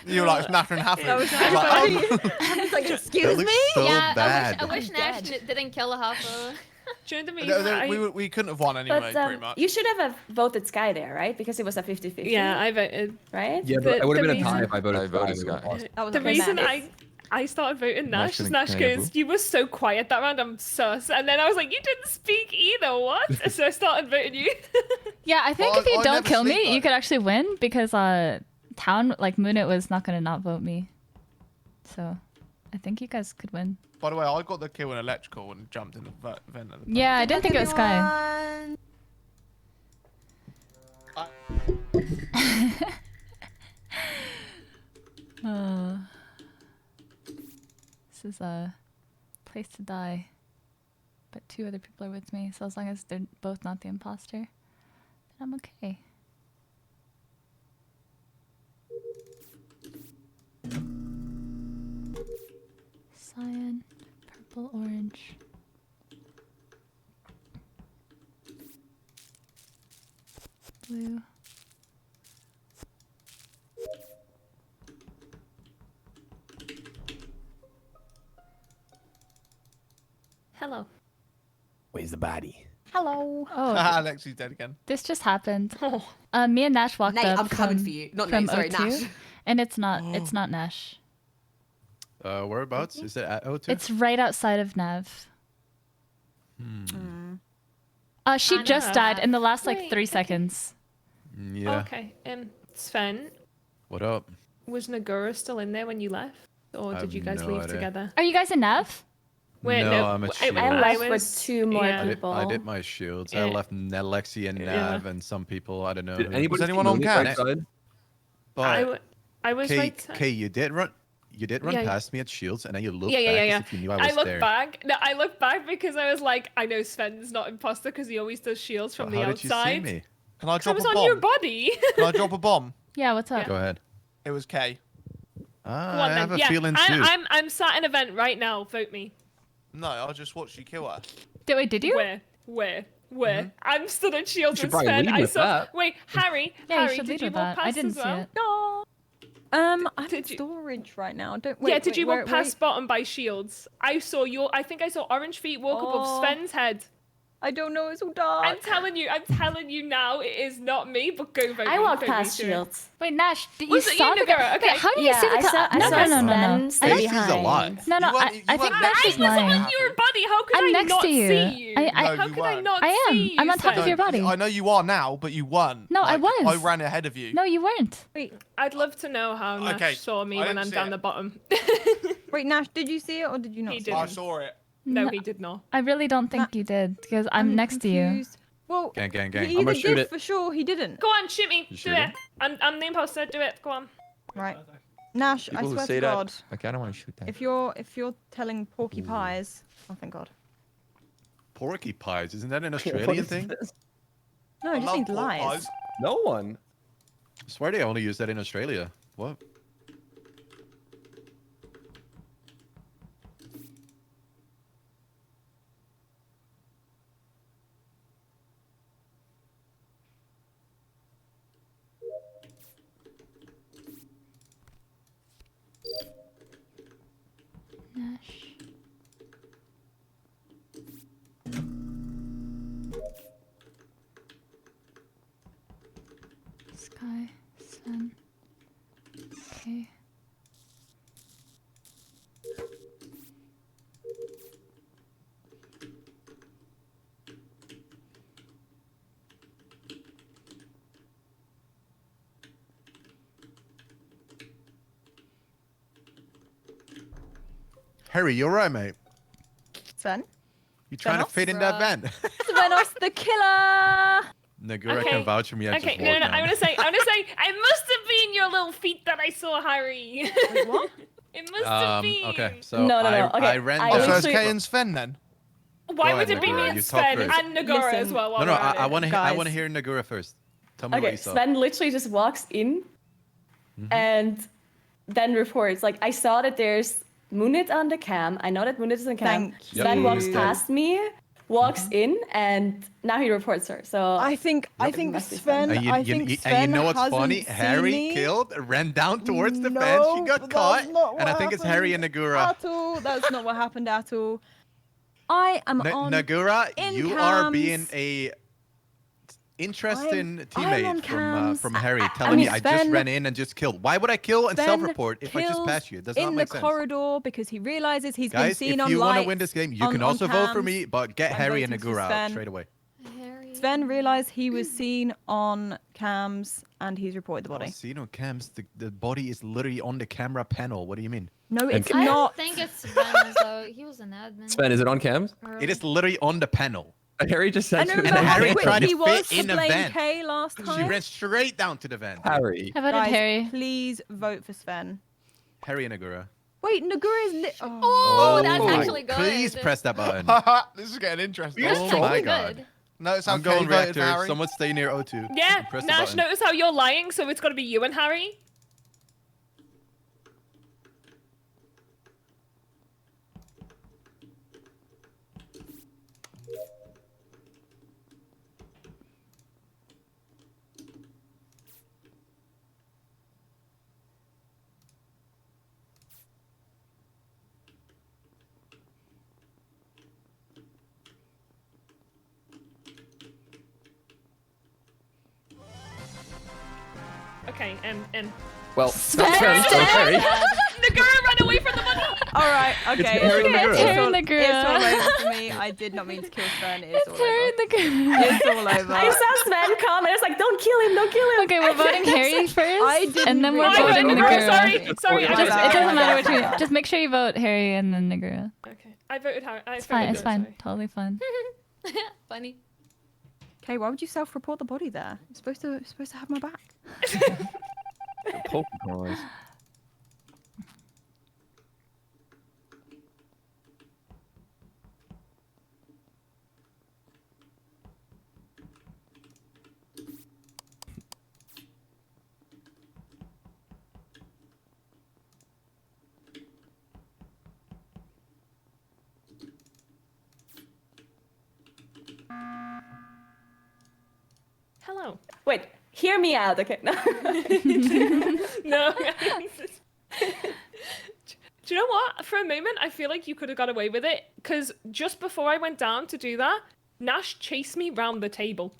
You were like snapping half. That was Like, I was like, That excuse looks me. so yeah, bad. I wish Nash didn't kill a Hafu. Do you know what I mean? we couldn't have won anyway, But pretty much. you should have voted Sky there, right? Because it was a 50-50. Yeah, I voted. Right? Yeah, but it would have the been a tie reason- if I voted. I voted Sky. Sky. That was The a reason mess. I started voting Nash is Nash Nash didn't goes, care, you were so quiet that round, I'm sus. And then I was like, you didn't speak either, what? So I started voting you. Yeah, I think Well, if you I don't never kill sleep, me, though. you could actually win because Town like Moonit was not gonna not vote me. So I think you guys could win. By the way, I got the kill in electrical and jumped in the vent. At the Yeah, I didn't think it was Sky. This is a place to die. But 2 other people are with me, so as long as they're both not the imposter, then I'm okay. Cyan, purple, orange. Blue. Hello. Where's the body? Hello. Oh, Alexi's dead again. this just happened. Oh. Me and Nash walked Nate, up I'm coming from, for you. Not from Nate, sorry, O2, Nash. and it's not Nash. Whereabouts? Is it at O2? It's right outside of Nav. She I just know. died in the last like Wait, 3 okay. seconds. Yeah. Okay. Sven, What up? was Nagura still in there when you left? Or I did you have guys no leave idea. together? Are you guys in Nav? Wait, No, I'm a I- shield. I I left was- with 2 more yeah. people. I did my shields. I Yeah. left Nelexi and Yeah. Nav and some people. I don't know. Did who. anybody Was see anyone on Moonlit cam? right side? But I was Kay, right. Kay, you did run Yeah. past me at shields, and then you looked Yeah, yeah, back yeah, as yeah. if you knew I was I looked there. back. No, I looked back because I was like, I know Sven's not imposter because he always does shields from But the how did you outside. see me? Can I I drop was a on bomb? your body. Can I drop a bomb? Yeah, what's up? Go ahead. It was K. Go on I then. have a Yeah, feeling too. I'm sat in an event right now. Vote me. No, I just watched you kill her. Wait, did you? Where? I'm stood at shields You should and probably Sven. lead I with saw. that. Wait, Harry. Yeah, you Harry, should did lead you with walk that. I past didn't as see well? it. No. I'm in Did you- storage right now. Don't Yeah, wait. did you wait, walk where- past bottom by shields? I saw I think I saw orange feet walk above Oh. Sven's head. I don't know. It's all dark. I'm telling you now, it is not me. But go vote. I me, walked vote me past to it. shields. Wait, Nash, you Was it you, saw the Nagara? guy? Okay. Wait, how do you Yeah, see the I saw, I no, saw no, no, Sven no. stay This is a behind. lie. No, no, You weren't- you I think weren't Nash next I is to was lying. on your body. How could I'm I next not to you. see you? I- No, How you could I weren't. not I am. see you? I'm on top of Sven? your body. I know you are now, but you weren't. No, I was. I ran ahead of you. No, you weren't. Wait, I'd love to know how Nash Okay, saw me I when didn't I'm see down it. the bottom. wait, Nash, did you see it or did you not? He see didn't. I saw it. No, No. he did not. I really don't think you did because I'm next to you. confused. Well, Gang, gang, he gang. either gonna shoot did it. for sure. He didn't. Go on, shoot me. You Do shooting? it. I'm the imposter. Do it. Go on. Right. Nash, People I who swear say to that, God, I kind of want to shoot that. if you're telling porky pies, oh thank God. Porky pies, isn't that an Australian thing? No, I just love need pork lies. pies. No one. I swear they only use that in Australia. What? Nash. Sky, Sun. Okay. Harry, you're right, mate. Sven? You trying to Thanos? fit in that van? Svenos the killer! Nagura Okay. can vouch for me. I Okay, just no, walked I'm down. gonna say, it must have been your little feet that I saw, Harry. Wait, what? It must have been. Okay, so No. Okay, I ran I Oh, down. so it's literally- Kay and Sven then? Why Go would ahead, it be Nagura, me you and talk Sven first. and Nagura as Listen. well? while No, we're I at it? want to Guys. hear Nagura first. Tell me what Okay, you saw. Sven literally just walks in and then reports. Like, I saw that there's Munit on the cam. I know that Munit is on the cam. Thank Sven you. walks past me, walks in, and now he reports her. So I think must be Sven. Sven. And I think Sven and you know what's hasn't funny? seen Harry me. killed, ran down towards the No, fence. She got but caught, that's not and I what think it's Harry and happened Nagura. At all. That's not what happened at all. I am on. Nagura, in you are being cams. a interesting I'm on teammate from cams. Harry, I telling me mean, I just Sven- ran in and just killed. Why would I kill and Sven self-report if I just kills pass you? It does not in make the sense. corridor because he realizes he's been Guys, seen if on you want to lights, win this game, you on- can on also vote for cams. me, but get I'm Harry and voting for Nagura out Sven. straight away. Harry. Sven realized he was seen on cams and he's reported the Oh, body. see, no cams. The body is literally on the camera panel. What do you mean? No, it's I not. don't think it's Sven as though he was an admin. Sven, is it on cams? Or- It is literally on the panel. Harry just I said know to me. remember how Harry quick tried to he was fit to in a blame vent. Kay last She time. ran straight down to the vent. Harry. I voted Guys, Harry. please vote for Sven. Harry and Nagura. Wait, Nagura is lit. Oh. Oh, that's Oh, actually good. Please press that button. This is getting interesting. That's Oh actually my good. God. No, it's I'm okay. going Voted for reactor. Harry. Someone stay near O2. Yeah, Press the Nash, button. notice how you're lying, so it's got to be you and Harry. Okay, Well, Sven, so Harry. Nagura ran away from the money. All right, okay. Harry and Nagura. It's Harry all, and it's all Nagura. over for me. I did not mean to kill Sven. It's all Harry over. and Nagura. It's all over. I saw Sven come and I was like, don't kill him, don't kill him. Okay, we're voting Harry first, I didn't and then we're realize I voting voted Nagura. Nagura. Nagura. Sorry, It I doesn't- voted It Oh doesn't my matter God. which one. Just make sure you vote Harry and then Nagura. Okay, I voted Harry. It's fine. It's fine. Sorry. Totally fine. Funny. Okay, why would you self-report the body there? You're supposed to have my back. Poke noise. Hello. Wait, hear me out, okay? No. No. Do you know what? For a moment, I feel like you could have got away with it because just before I went down to do that, Nash chased me round the table.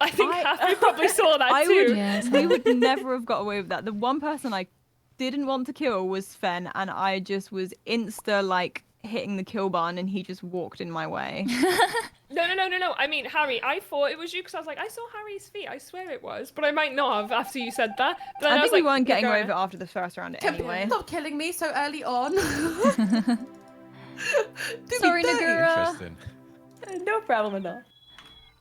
I think Hafu probably saw that I too. would, Yes. we would never have got away with that. The one person I didn't want to kill was Sven, and I just was like hitting the kill button, and he just walked in my way. No. I mean, Harry, I thought it was you because I was like, I saw Harry's feet. I swear it was, but I might not have after you said that. But then I was think we like, weren't getting away Nagura. with it after the first round anyway. Stop killing me so early on. Sorry, Nagura. Interesting. No problem at all.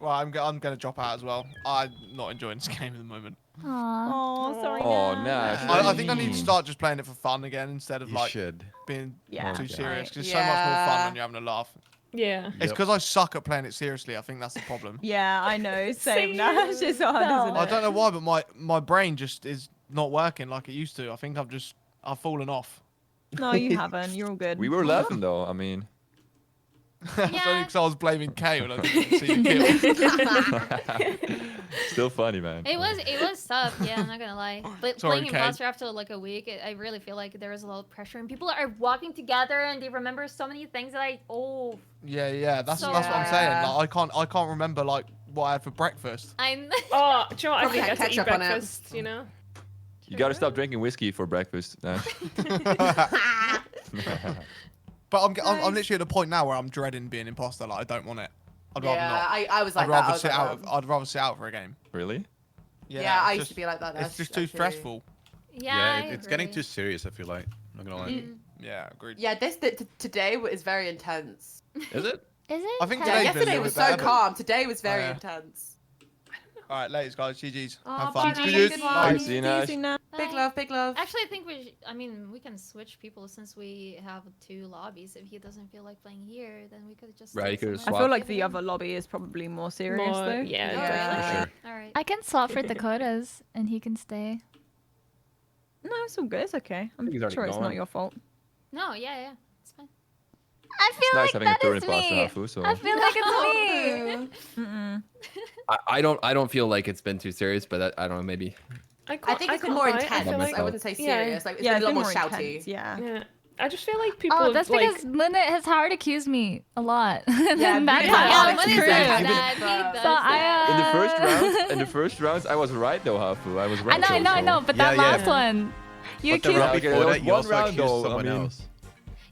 Well, I'm gonna drop out as well. I'm not enjoying this game at the moment. Aww. Oh, sorry. Oh, Nash. Nash. I think I need to start just playing it for fun again instead of You like should. being Yeah. too Okay. serious. Because it's so much more fun Yeah. when you're having a laugh. Yeah. It's Yep. because I suck at playing it seriously. I think that's the problem. Yeah, I know. Same, Same. Nash. It's hard, No. isn't it? I don't know why, but my brain just is not working like it used to. I think I've fallen off. No, you haven't. You're all good. We were laughing though. I mean, It's only Yeah. because I was blaming Kay when I didn't see the kill. still funny, man. It was tough. Yeah, I'm not gonna lie. But Sorry, playing Kay. imposter after like a week, I really feel like there is a lot of pressure, and people are walking together, and they remember so many things that Yeah. That's So- what I'm saying. Yeah. Like, I can't remember like what I had for breakfast. I'm. Oh, do you know what? I Probably think I had had to eat ketchup on it. breakfast, you know? You gotta stop drinking whiskey for breakfast, Nash. But I'm literally at the point now where I'm dreading being imposter. Like I don't want it. I'd rather Yeah, not. I was like I'd that. I rather was sit like out. that. I'd rather sit out for a game. Really? Yeah, I it's used to be like that. It's just too actually. stressful. Yeah, it's getting too serious. I feel like. I'm not gonna lie. Yeah, agreed. Yeah, today is very intense. Is it? Is it? I think Yeah, today's been a yesterday little was bit so better, but- calm. Today was very yeah. intense. All right, ladies, guys. GG's. Aw, Have fun. bye. GG's. Good Bye, one. see you, Nash. Big love, big love. Actually, I think we can switch people since we have 2 lobbies. If he doesn't feel like playing here, then we could just. Right, you could I swap. feel like the other lobby is probably more serious More, though. yeah, Oh, definitely. really? For All right. I can swap for Dakota's, and he can stay. No, it's all good. It's okay. I'm think he's already sure it's not gone. your fault. No, yeah, it's fine. I It's feel nice like having a that third is imposter, me. Hafu, so. I feel like it's me. Mm-mm. I don't feel like it's been too serious, but I don't know, maybe. I think it's been more intense. I wouldn't say Yeah. serious. Like it's Yeah, been a lot more been shouty. intense, yeah. Yeah. I just feel like people Oh, have, that's like, because Linnet has hard accused me a lot. and Yeah, then that yeah, time yeah, I Linnet was says screwed. that. He does So I, In the first round, I was right though, Hafu. I was right. I know, but that Yeah, yeah. last one, you But the accused round okay, before there that, was you one also round accused though, I someone mean- else.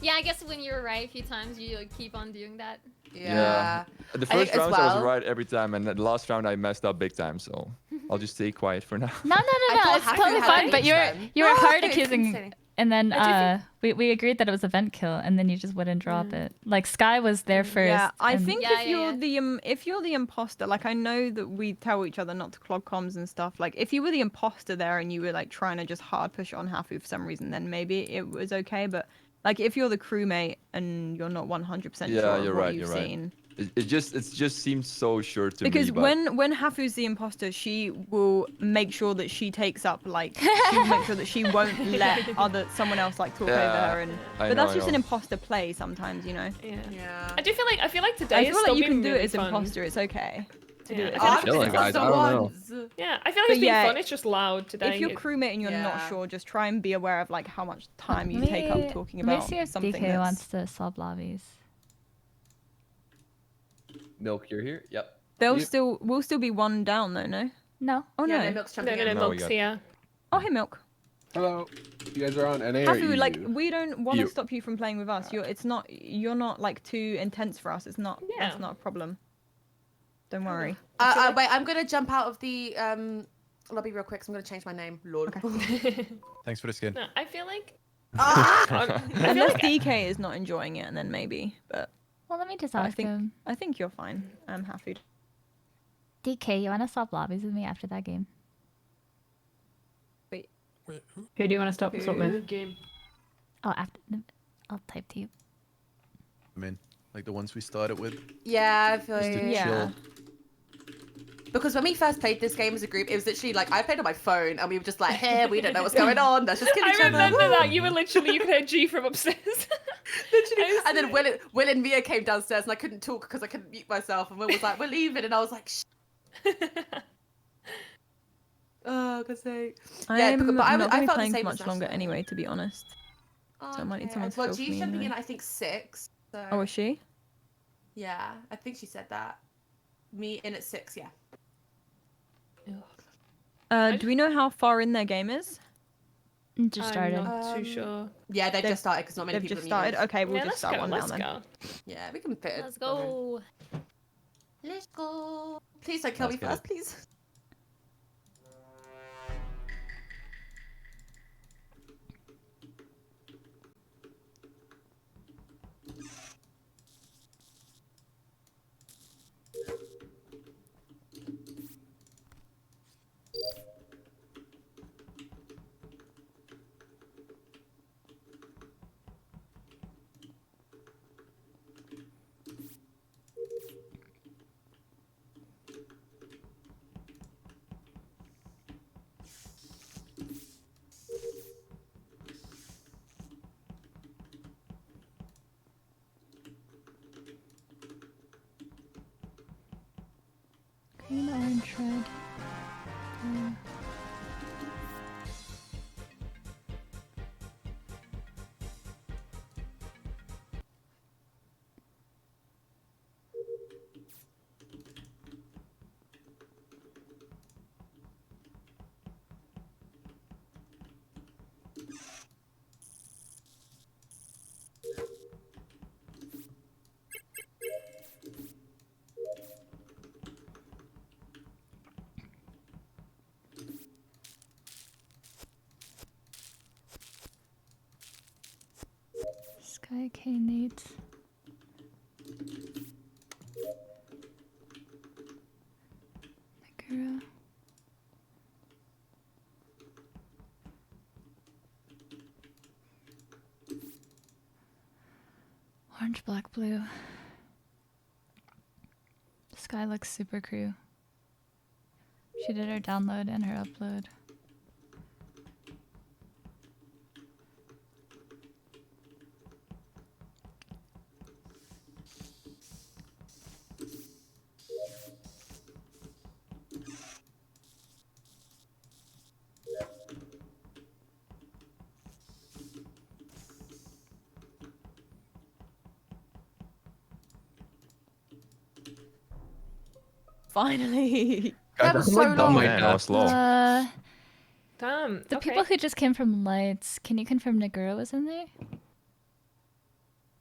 Yeah, I guess when you're right a few times, you keep on doing that. Yeah. The I think first as round I was well- right every time, and the last round I messed up big time. So I'll just stay quiet for now. No, I thought it's Hafu totally had fine. But range then. you were Oh, hard okay, it's accusing, insane. and then I do we agreed that it was a vent kill, and then you just wouldn't drop it. Like Sky was there first. Yeah, I and- think Yeah, if yeah, you're yeah. if you're the imposter, like I know that we tell each other not to clog comms and stuff. Like if you were the imposter there and you were like trying to just hard push on Hafu for some reason, then maybe it was okay. But like if you're the crewmate and you're not 100% Yeah, sure of you're what right, you've you're right. seen. It just seems so sure to Because me. But when Hafu's the imposter, she will make sure that she takes up like she will make sure that she won't let someone else like talk over Yeah, her. And I but that's know, I just an know. imposter play sometimes, you know. yeah. Yeah. I feel like today I has feel still like you been can do really it as fun. imposter. It's okay to do Yeah. it. I As feel an like chilling, imposter. guys. I don't know. Yeah, I feel like But it's been yeah, fun. It's just loud today. If you're crewmate and you're not Yeah. sure, just try and be aware of like how much time you Let take me- up talking let me about see if something DK that's... wants to sub lobbies. Milk, you're here. Yep. We'll still be one down though, no? No. Oh Yeah, no. no, Milk's no, jumping no, in. No, we Milk's got- here. Oh hey Milk. Hello. You guys are on NA or Hafu, EU? like we don't want to You. stop you from playing with us. You're not like too intense for us. It's not Yeah. that's not a problem. Don't worry. Wait, I'm gonna jump out of the lobby real quick. So I'm gonna change my name. Lord. Thanks for the skin. No, I feel like Ah! Unless DK is not enjoying it, and then maybe. But Well, let me just I ask think him. I think you're fine. I'm happy. DK, you want to swap lobbies with me after that game? Who do you want to stop with? Oh, after. I'll type to you. I mean, like the ones we started with. Yeah, I feel Just to you. Yeah. chill. Because when we first played this game as a group, it was literally like I played on my phone and we were just like, hey, we don't know what's going on. Let's just kill I each other. remember that you could hear G from upstairs. Literally. And then Will and Mia came downstairs and I couldn't talk because I couldn't mute myself. And Will was like, we're leaving. And I was like, shh. Oh, God's sake. Yeah, I'm but not I gonna be felt the playing for same much as longer Nash, anyway, to be honest. though. So I might need Okay. someone to Well, fill for G's me jumping anyway. in, I think 6. So Oh, is she? yeah, I think she said that. Me in at 6, yeah. Do we know how far in their game is? Just started. I'm not too sure. Yeah, they've just started because not many They've people just are muted. started. Okay, we'll Yeah, just let's start go. one now Let's then. go. Yeah, we can fit it. Let's go. Let's go. Please don't kill Let's me go. first, please. Green, orange, red. Blue. Sky K Nate. Nakura. Orange, black, blue. Sky looks super crew. She did her download and her upload. Finally. That was so long. Man, that was slow. Damn. The okay. people who just came from lights, can you confirm Nagura was in there?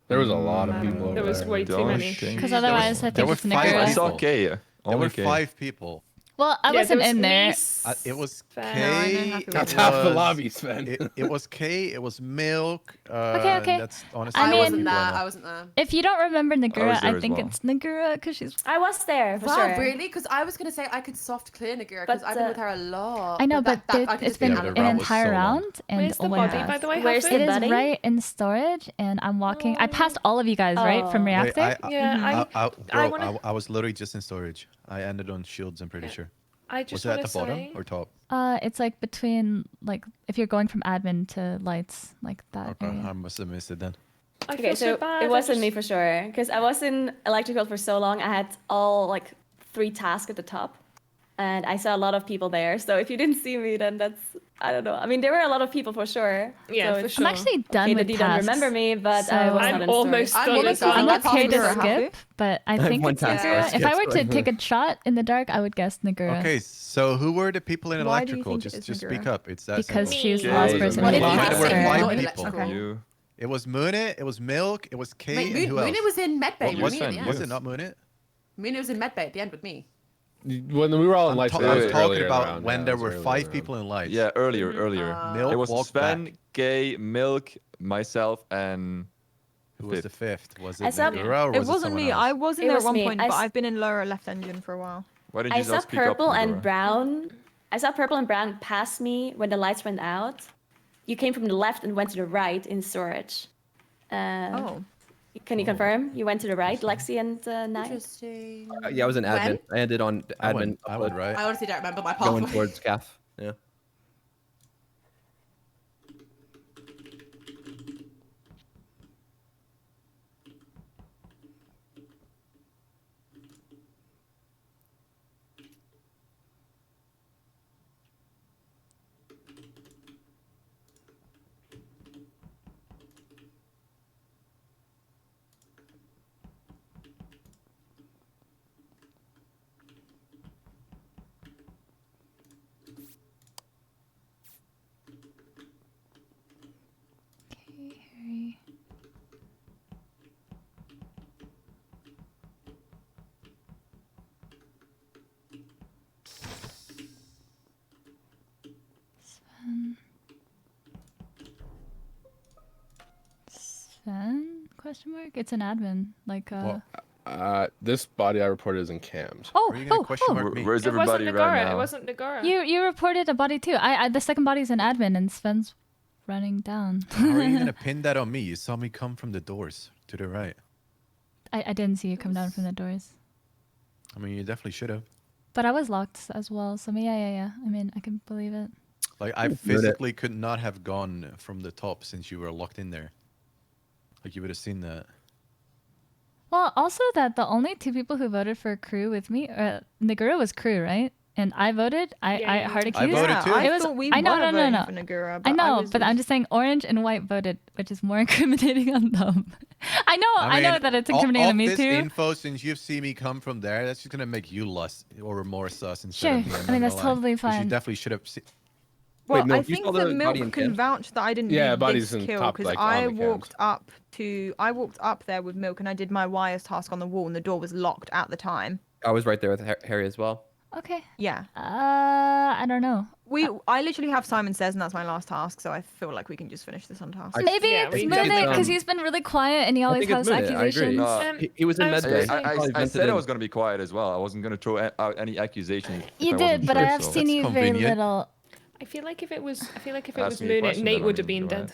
There was a lot of people. There was way too many. Because otherwise, I there think were it's 5 Nagura. I people. saw K. There Only were K. 5 people. Well, I Yeah, wasn't there was in there. me, It was Sven. K. That's That's half the lobby, Sven. It was K. It was Milk. Okay, okay. That's honestly. I I mean- wasn't people there. I know. I wasn't there. If you don't remember Nagura, was there I as think well. it's Nagura because she's. I was there for Wow, sure. really? Because I was gonna say I could soft clear Nagura But, because I've been with her a lot. I know, but that I could it's just be been Yeah, the an round was entire so long. round, and Where's the when body, by the way? Where's Hafu? the it is buddy? right in storage, and I'm walking. I passed all of you guys right from Oh. Wait, reactor. Yeah, I wanna- was literally just in storage. I ended on shields. I'm pretty sure. I Was just it at want the to bottom say. or top? It's like between if you're going from admin to lights, like that Okay, area. I must have missed it then. I Okay, feel so bad. it I wasn't just- me for sure because I was in electrical for so long. I had all like 3 tasks at the top, and I saw a lot of people there. So if you didn't see me, then that's I don't know. I mean, there were a lot of people for sure. Yeah, so for it's sure. I'm actually done okay with that you don't tasks. remember me, but So I was I'm not in almost storage. I'm done. almost as well. done. I'm That's okay to Nagura, Hafu? skip, but I have think one it's task Nagura. left. If I were Yes, to go take a shot in the dark, I would guess Nagura. Okay, so who were the people in Why do you electrical? think it Just is speak Nagura? up. It's that Because simple. she's the Yeah, last yeah, person. yeah. who What Why did there you were say? 5 Not in people. electrical. You. It was Moonit, it was Milk, it was K, Mate, and who else? Mooney was in medbay. What with was me at Sven? the end. Was it not Moonit? Mooney was in medbay at the end with me. When we were all in I'm, lights, ta- that I'm was talking earlier in the about round, when yeah, there it was were earlier 5 in the people in lights. Yeah, earlier. Milk It was walked Sven, back. K, Milk, myself, and Who was the 5th? Was it I saw- Nagura or was It it wasn't someone me. else? I was in It there at was one me. point, I but s- I've been in lower left engine for a while. why did you I just saw speak up? purple and Nagura? brown. I saw purple and brown pass me when the lights went out. You came from the left and went to the right in storage. Oh. Can you confirm? You went to the right, Lexi and Knight? Interesting. Yeah, I was an admin. I ended on I admin. went right. I honestly don't remember my Going pathway. towards CAF. Yeah. Okay, Harry. Sven. Sven? Question mark? It's an admin. Like Well, This body I reported is in cams. Oh, Were you gonna question oh. mark me? Where's It wasn't everybody Nagara. right now? It wasn't Nagara. You reported a body too. I the second body's an admin and Sven's running down. How are you gonna pin that on me? You saw me come from the doors to the right. I didn't see you come down from the doors. I mean, you definitely should have. But I was locked as well, so yeah. I mean, I can believe it. Like, I physically could not have gone from the top since you were locked in there. Like, you would have seen that. Well, also that the only 2 people who voted for crew with me, Nagura was crew, right? And I voted. I hard accused. I voted too. I It was- thought we I know, were no, voting no. for Nagura, I but know, was but I'm just saying orange and white voted, which is more incriminating on them. I know mean, that it's incriminating on me this too. info, since you've seen me come from there, that's just gonna make you lust or more sus instead Sure. of me. I'm I not mean, that's gonna lie. totally 'Cause You fine. definitely should have seen. Well, Wait, Milk, I you think saw that the body Milk in can cams? vouch that I didn't Yeah, do body's this in kill top, because like, on I the cams. walked up there with Milk and I did my wires task on the wall and the door was locked at the time. I was right there with Harry as well. Okay. Yeah. I don't know. I literally have Simon Says and that's my last task, so I feel like we can just finish this on task. Maybe Yeah, it's we Moonit did, because he's been really quiet and he always think has it's Moonit, I agree. accusations. He was in I was medbay. gonna say- I said I was going to be quiet as well. I wasn't going to throw out any accusations. if You I did, wasn't but I sure, have so. seen you very convenient. little. I feel like if it was Ask Moonit, me a question, Nate then would I have been mean, go dead.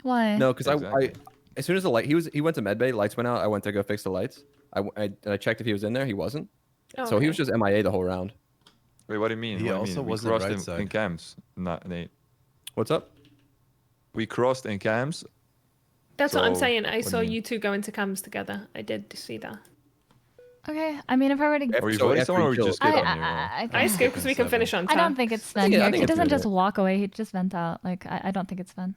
Why? No, because Exactly. as soon as the light, he went to medbay, lights went out. I went to go fix the lights. I checked if he was in there. He wasn't. Oh, So he okay. was just MIA the whole round. Wait, what do you mean? He What do you also mean? We wasn't crossed right in side. cams. Not Nate. What's up? We crossed in cams. That's what I'm So, saying. I what do saw you mean? you two go into cams together. I did see that. Okay, I mean, if I were to, Were you So voting after someone he or you killed- just skip on you? I skip because we can finish on I time. don't think it's Sven I here. think He it's doesn't Sven. just walk away. He just vent out. Like I don't think it's Sven.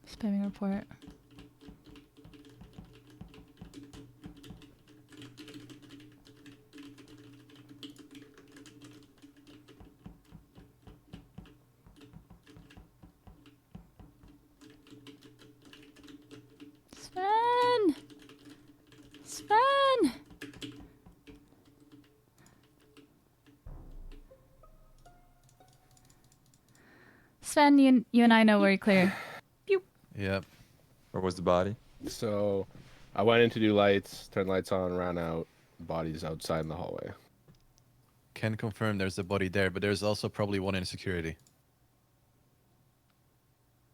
Spamming report. Sven! Sven! Sven, you and I know we're clear. Yep. Where was the body? So I went in to do lights, turned lights on, ran out. Body's outside in the hallway. Can confirm there's a body there, but there's also probably one in security.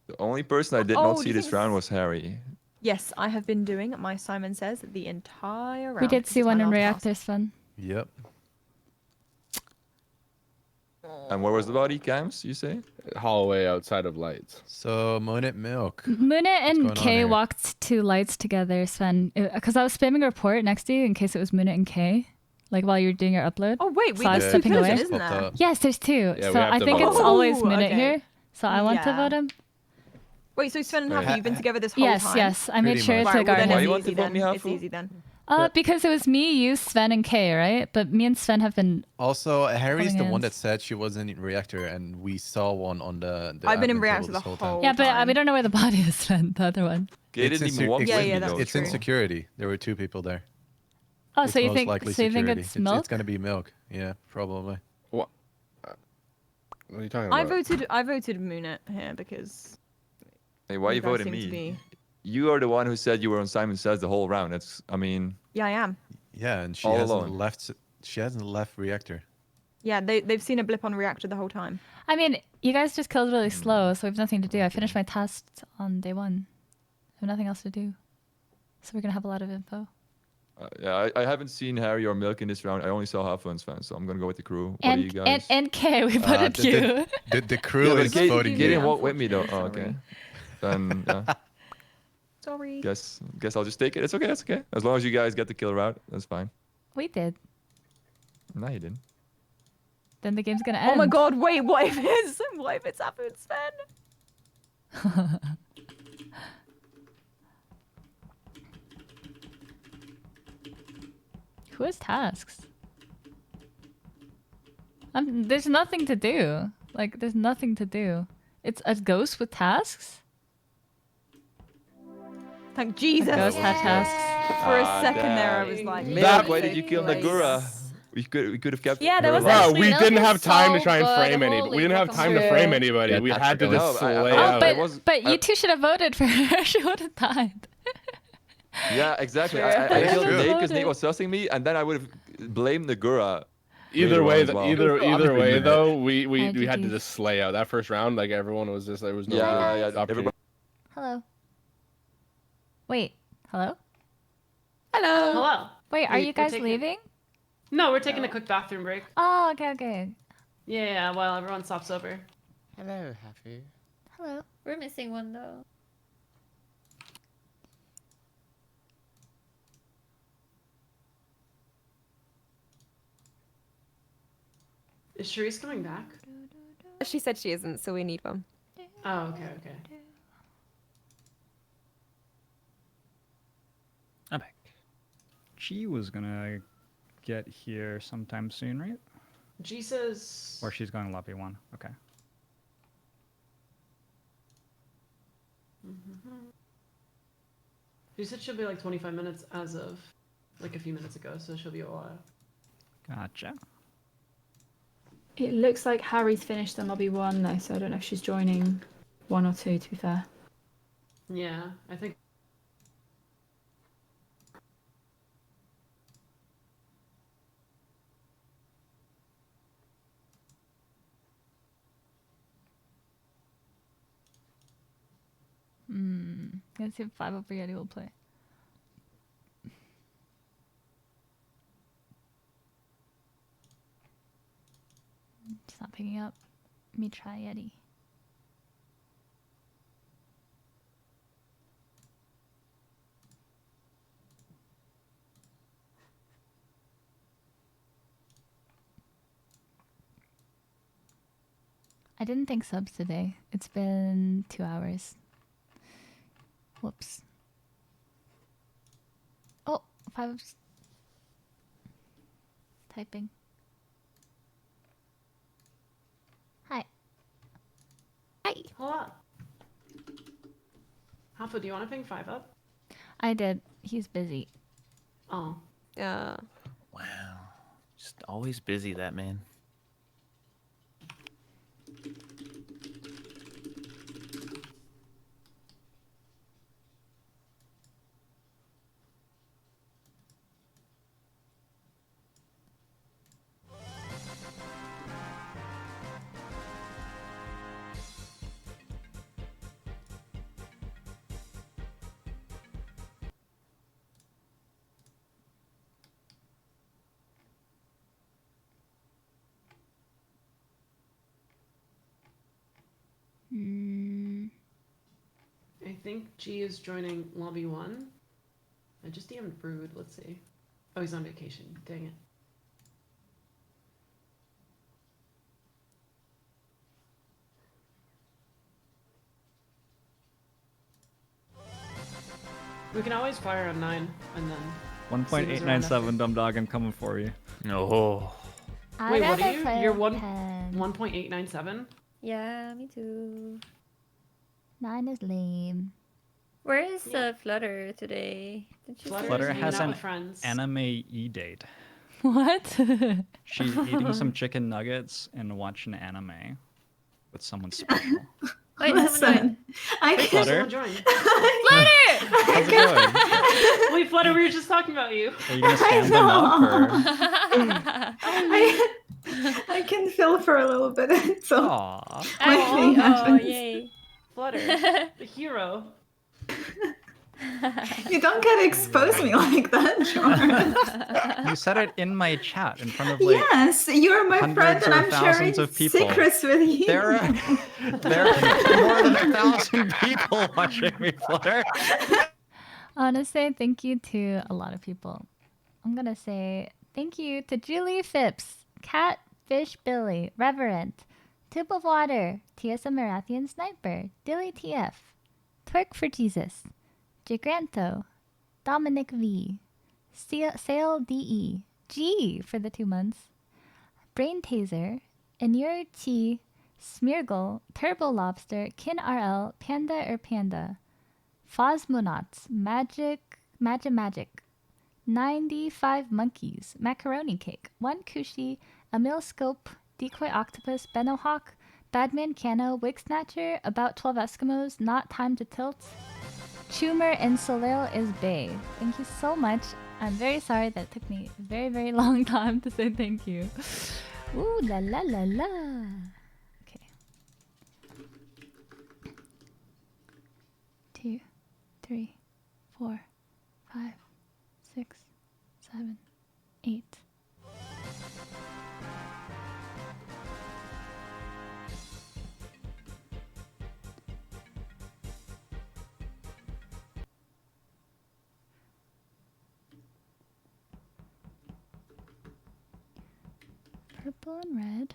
The only person I did Oh, not do see you this think round this- was Harry. Yes, I have been doing my Simon Says the entire round. We did This see is my one in last reactor, Sven. Yep. And where was the body? Cams, you say? Hallway outside of lights. So Monet Milk. Muna going and on Kay here? walked to lights together, Sven. Because I was spamming a report next to you in case it was Muna and Kay. Like while you're doing your upload. Oh wait, So I was there's stepping two away. killers, isn't there? Yes, there's two. Yeah, we so have I to think vote. it's always Oh, Minute okay. here. So I want to Yeah. vote him. Wait, so Sven and Okay. Hafu, you've been together this whole Yes, time? yes. I made Pretty sure much. to Right, well, guard then Why him. you it's want to easy vote then. me, It's Hafu? easy then. Because it was me, you, Sven, and Kay, right? But me and Sven have been. Also, Harry's Holding the one hands. that said she was in reactor, and we saw one on the I've been in admin reactor table the this whole whole time. Yeah, but time. we don't know where the body is, Sven. The other one. They It's didn't in even sec- walk Yeah, with yeah, me that's though. It's in true. security. There were two people there. Oh, It's so you most think? likely So you think security. it's milk? It's gonna be Milk. Yeah, probably. What? What are you talking I about? voted Moonet here because Hey, why you you guys voting seem to me? be- You are the one who said you were on Simon Says the whole round. That's, I mean, Yeah, I am. Yeah, and she All hasn't alone. left. She hasn't left reactor. Yeah, they've seen a blip on reactor the whole time. I mean, you guys just killed really slow, so we have nothing to do. I finished my tasks on day one. I have nothing else to do. So we're gonna have a lot of info. yeah, I haven't seen Harry or Milk in this round. I only saw Hafu and Sven, so I'm gonna go with the crew. What do you guys? And Kay, we voted the- you. The crew yeah, but is Kate, voting Kate you. didn't walk with me though. Oh, Unfortunately, okay. Then yeah, Sorry. guess I'll just take it. It's okay. It's okay. As long as you guys get the kill route, that's fine. We did. No, you didn't. Then the game's gonna end. Oh my god, wait, what if it's Hafu and Sven? Who has tasks? There's nothing to do. Like, there's nothing to do. It's a ghost with tasks? Thank Jesus. Ghost had tasks. For a Ah, second there, I damn. was like, Milk, why did you kill Nagura? We could have kept. Yeah, that her was alive. Bro, actually- we Milk didn't was have time to so try and good. frame anybody. Holy We didn't have fucking time to shit. frame anybody. Yeah, We that's had to true. just No, I- slay I- out. I But, was- but you two should have voted for her. She would have died. Yeah, exactly. True. I That's killed true. Nate because Nate was sussing me, and then I would have blamed Nagura. Either later way, on as well. either Obviously, way you had- though, we Yeah, had to GGs. just slay out that first round. Like everyone was just there was no Yeah, good yeah. opportunity. Everybody. Hello. Wait. Hello? Hello. Hello. Wait, are We- you we're guys taking- leaving? No, we're taking a quick bathroom break. Oh, okay, okay. Yeah, while everyone stops over. Hello, Hafu. Hello. We're missing one though. Is Charisse coming back? She said she isn't, so we need one. Oh, okay, okay. I'm back. She was gonna get here sometime soon, right? Jesus. Or she's going lobby 1. Okay. She said she'll be like 25 minutes as of like a few minutes ago, so she'll be a while. Gotcha. It looks like Harry's finished on lobby 1 though, so I don't know if she's joining 1 or 2 to be fair. Yeah, I think. Let's see if 5 Up Yeti will play. It's not picking up. Let me try Yeti. I didn't think subs today. It's been 2 hours. Whoops. Oh, 5 Up's typing. Hi. Hi. Hold up. Hafu, do you want to ping 5 Up? I did. He's busy. Oh. Yeah. Wow. Just always busy, that man. I think G is joining lobby 1. I just DM'd Brood. Let's see. Oh, he's on vacation. Dang it. We can always fire on 9 and then. 1.897, dumb dog. I'm coming for you. No. Wait, what are you? You're 1.897? Yeah, me too. 9 is lame. Where is Flutter today? Did she say Flutter something? has an friends. anime e-date. What? She's eating some chicken nuggets and watching anime with someone special. Wait, Listen, I Wait, can. Flutter? someone join. Flutter! How's it going? Wait, Flutter, we were just talking about you. Are you gonna stand them up or? I can fill for a little bit until Aww. my thing Oh, happens. yay. Flutter, the hero. You don't gotta expose me like that, John. You said it in my chat in front of like Yes, you're my friend hundreds and or I'm sharing thousands of people. secrets with you. There are more than 1,000 people watching me, Flutter. I want to say thank you to a lot of people. I'm going to say thank you to Julie Phipps, Catfish Billy, Reverent, Tube of Water, TSM Marathian Sniper, Dilly TF, Twerk for Jesus, Gigranto, Dominic V, Sale DE, G for the 2 months, Brain Taser, Inure Chi, Smeargle, Turbo Lobster, Kin RL, Panda or Panda, Phosmonauts, Magic, 95 Monkeys, Macaroni Cake, 1 Kushi, Emil Scope, Decoy Octopus, Benohawk, Badman Cano, Wig Snatcher, About 12 Eskimos, Not Time to Tilt, Chumer and Soleil is Bay. Thank you so much. I'm very sorry that it took me a very, very long time to say thank you. Ooh la la la la. Okay. 2, 3, 4, 5, 6, 7, 8. Purple and red.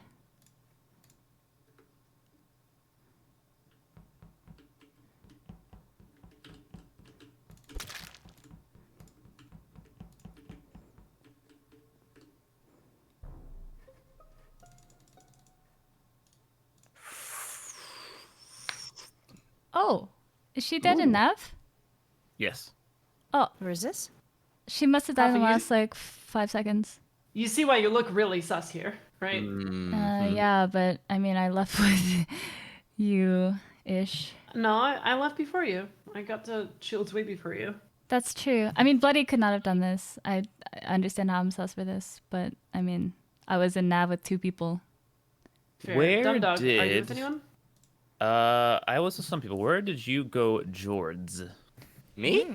Oh, is she dead enough? Yes. Oh, Where is this? she must have died in the Half a last like 5 seconds. You see why you look really sus here, right? Yeah, but I mean, I left with you-ish. No, I left before you. I got to Shields way before you. That's true. I mean, Bloody could not have done this. I understand how I'm sus for this, but I mean, I was in Nav with 2 people. Fair. Where Dumb Dog, are you did- with anyone? I was with some people. Where did you go, Jords? Me?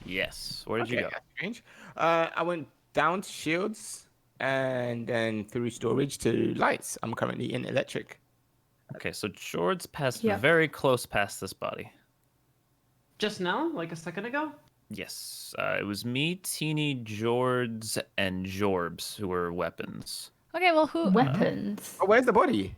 Yes. Where did you go? That's strange. I went down to Shields and then through storage to lights. I'm currently in electric. Okay, so Jords passed Yep. very close past this body. Just now, like a second ago. Yes, it was me, Teeny, Jords, and Jorbs who were weapons. Okay, well, who? Weapons. Oh, where's the body?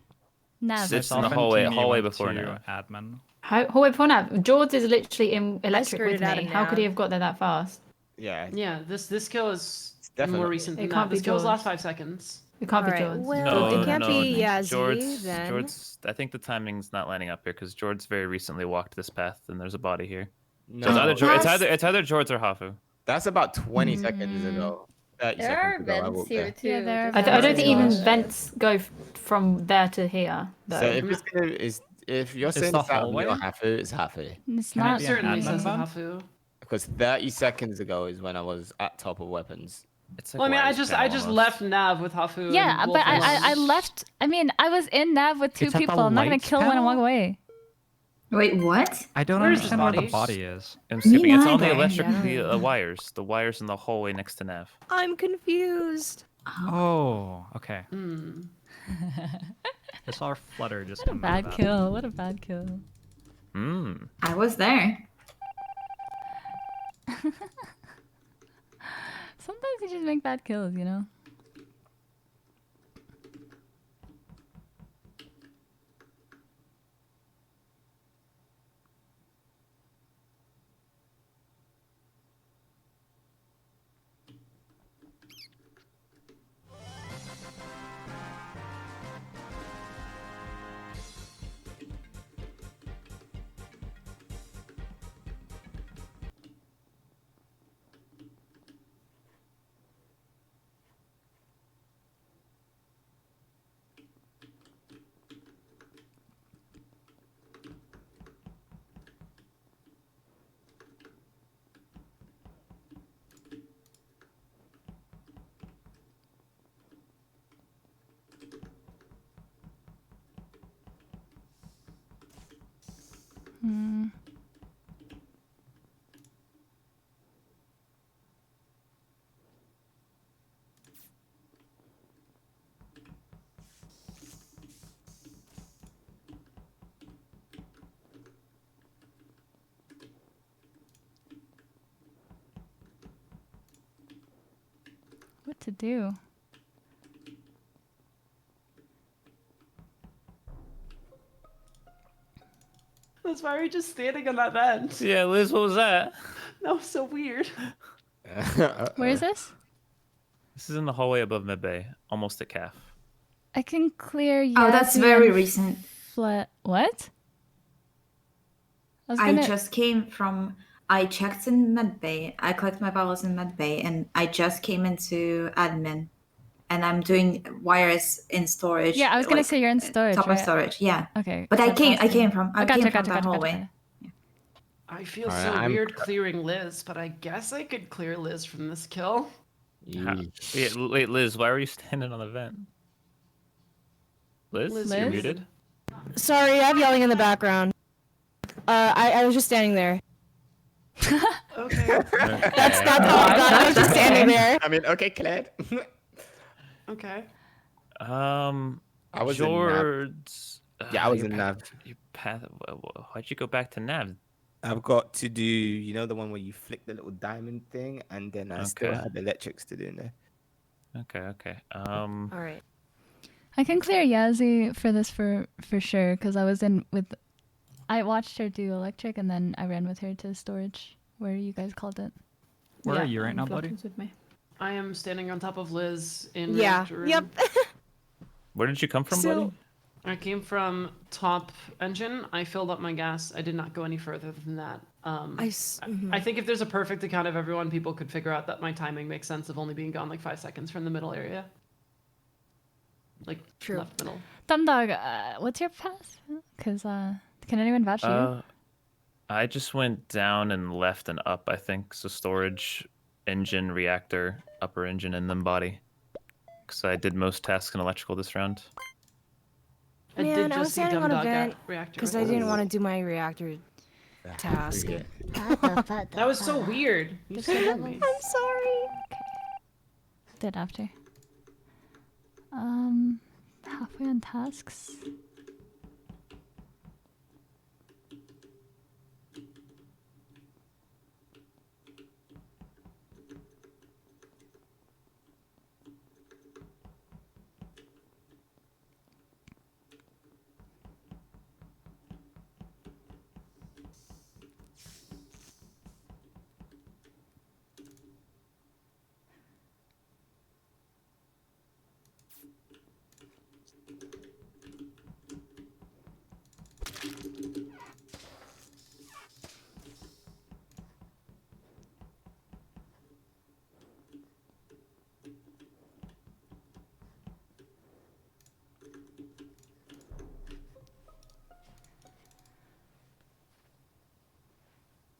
Nav. It's in the Myself and hallway Teeny hallway went before to now. admin. Hallway before Nav. George is literally in electric screwed with it out me. of How could he Nav. have got there that fast? Yeah. Yeah, this kill is definitely- more recent than It that. can't be This kill's George. last 5 seconds. It can't Alright, be George. well, it can't be Yazzie Jords, then. Jords, I think the timing's not lining up here because Jords very recently walked this path and there's a body here. No. So it's either Jords or Hafu. That's about 20 seconds ago. 30 There are seconds ago, I vents walked here there. too. Yeah, there There's I don't think even vents. vents go from there to here. Though. So if you're saying the it's out hallway? or Hafu, it's Hafu. It's Can it not. be an Certainly admin says vent? Hafu. Because 30 seconds ago is when I was at top of weapons. It's Well, I mean, I Wise just Panel just almost. left Nav with Hafu. Yeah, and but Wolf alone. I left. I mean, I was in Nav with 2 It's at the people. I'm not gonna lights kill one and panel? walk away. Wait, what? I don't Where's the understand where the bodies? body is. I'm skipping. It's on the neither. electric Yeah. the wires in the hallway next to Nav. I'm confused. Oh, okay. Hmm. I saw a flutter just What a come out of bad that. kill. What a bad kill. Hmm. I was there. Sometimes you just make bad kills, you know? Hmm. What to do? That's why we're just standing on that vent. Yeah, Liz, what was that? That was so weird. Where is this? This is in the hallway above Medbay, almost at Calf. I can clear. Oh, that's Yazzie very and recent. What? I was I gonna. just came from. I checked in medbay. I collected my bottles in medbay, and I just came into admin, and I'm doing wires in storage. Yeah, I was gonna like, say you're in storage. top right? of storage. Yeah. Okay. But I so came. I possibly- came from. I gotcha, came from gotcha, that gotcha, hallway. gotcha. I feel Alright, so I'm- weird clearing Liz, but I guess I could clear Liz from this kill. Yeah, wait, Liz, why were you standing on the vent? Liz, Liz, you're Liz? muted. Sorry, I have yelling in the background. I was just standing there. Okay. That's all I got. I was just standing there. I mean, okay, Claire. Okay. I was in Nav. Jords. Yeah, I was your in path- Nav. Your path. Why'd you go back to Nav? I've got to do, you know, the one where you flick the little diamond thing, and then I still Okay. had electrics to do in there. Okay. All right. I can clear Yazzie for this for sure because I was in with. I watched her do electric and then I ran with her to storage where you guys called it. Where are you right now, Blood buddy? was with me. I am standing on top of Liz in Yeah. reactor room. Yep. Where did you come from, So- buddy? I came from top engine. I filled up my gas. I did not go any further than that. I think if there's a perfect account of everyone, people could figure out that my timing makes sense of only being gone like 5 seconds from the middle area. Like left middle. Thumbdog, what's your path? Because can anyone vouch for you? I just went down and left and up, I think. So storage, engine, reactor, upper engine, and then body. Because I did most tasks in electrical this round. Man, I was standing on a vent because I didn't want to do my reactor task. That was so weird. You scared me. I'm sorry. Did after. Halfway on tasks.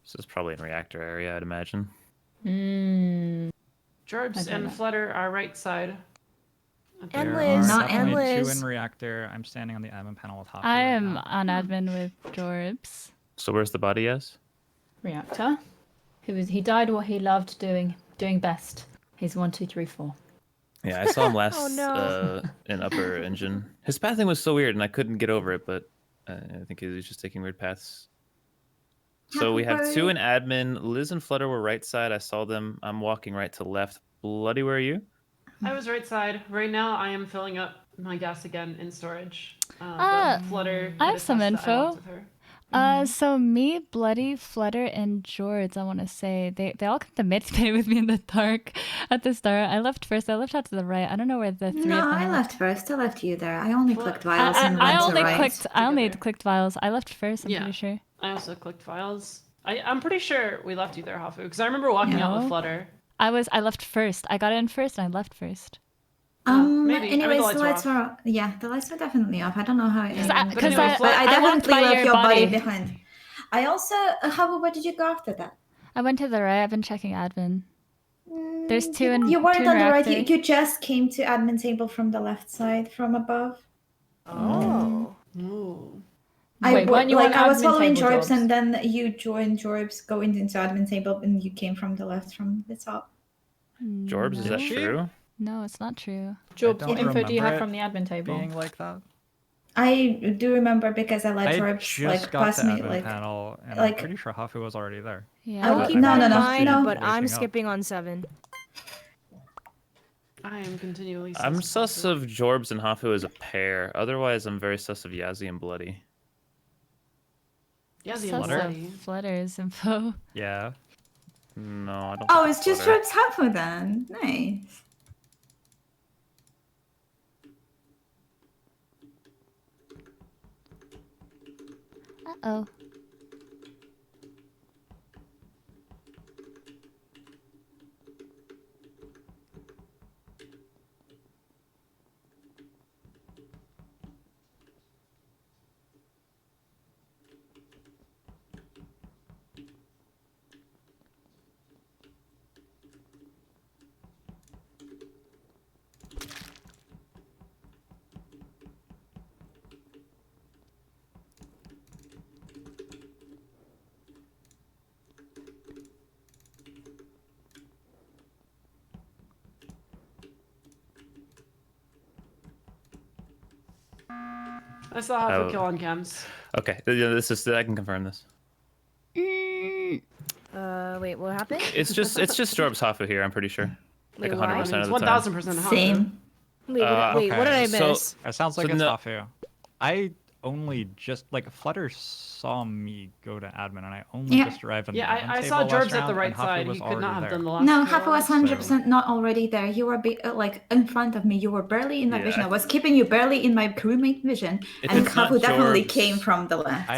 This is probably in reactor area, I'd imagine. Jorbs and Flutter are right side. And There Liz. are Not and definitely Liz. 2 in reactor. I'm standing on the admin panel with Hafu. I am on admin with Jorbs. So where's the body, yes? Reactor. He died what he loved doing best. He's 1, 2, 3, 4. Yeah, I saw him last Oh, no. in upper engine. His pathing was so weird, and I couldn't get over it, but I think he was just taking weird paths. So we have 2 in admin. Liz and Flutter were right side. I saw them. I'm walking right to left. Bloody, where are you? I was right side. Right now, I am filling up my gas again in storage. But Flutter. I have some info. So me, Bloody, Flutter, and George, I want to say, they all come to mid-bay with me in the dark at the start. I left first. I left out to the right. I don't know where the 3 No, of them I left. left first. I left you there. I only clicked vials and I went to only right. clicked vials. I left first, I'm Yeah. pretty sure. I also clicked files. I'm pretty sure we left you there, Hafu, because I remember walking out with No. Flutter. I left first. I got in first and I left first. Maybe. Anyways, I mean, the lights were yeah, the lights were definitely off. I don't know how it Because happened. I But I walked definitely by left your your body body. behind. I also how where did you go after that? I went to the right. I've been checking admin. There's 2 in You weren't 2 in on the right. reactor. You just came to admin table from the left side, from above. Oh. Wait, weren't you on I was admin following table, Jorbs, Jorbs? and then you joined Jorbs, going into admin table, and you came from the left, from the top. Jorbs, is that true? No, it's not true. Jorbs, don't what info do you have remember from the admin table? Being like that. I do remember because I let I Jorbs just like got pass to me admin like panel, and like- I'm pretty sure Hafu was already there. Yeah. I will keep- I've no, been no. But I'm waking up. skipping on 7. I am continually. I'm sus of Jorbs and Hafu as a pair. Otherwise, I'm very sus of Yazzie and Bloody. Yeah, the Sus Flutter? of Flutter's info. Yeah. No, I don't. Oh, think it's just Flutter. Jorbs Hafu then. Nice. Uh-oh. I saw Hafu Oh. kill on cams. Okay, yeah, this is. I can confirm this. Wait, what happened? It's just Jorbs Hafu here. I'm pretty sure. Like Wait, why? 100% of the It's time. 1000% Hafu. Same. Wait, what did I so- miss? It sounds like So it's no- Hafu. I only just like Flutter saw me go to admin, and I only Yeah. just arrived on Yeah, the admin I table saw last Jorbs at round, the right and Hafu side. was He could already not have there. done the last. No, kill. Hafu was 100% not already there. You were like in front of me. You were barely in my Yeah. vision. I was keeping you barely in my crewmate vision, If and it's not Hafu definitely Jorbs- came from the left.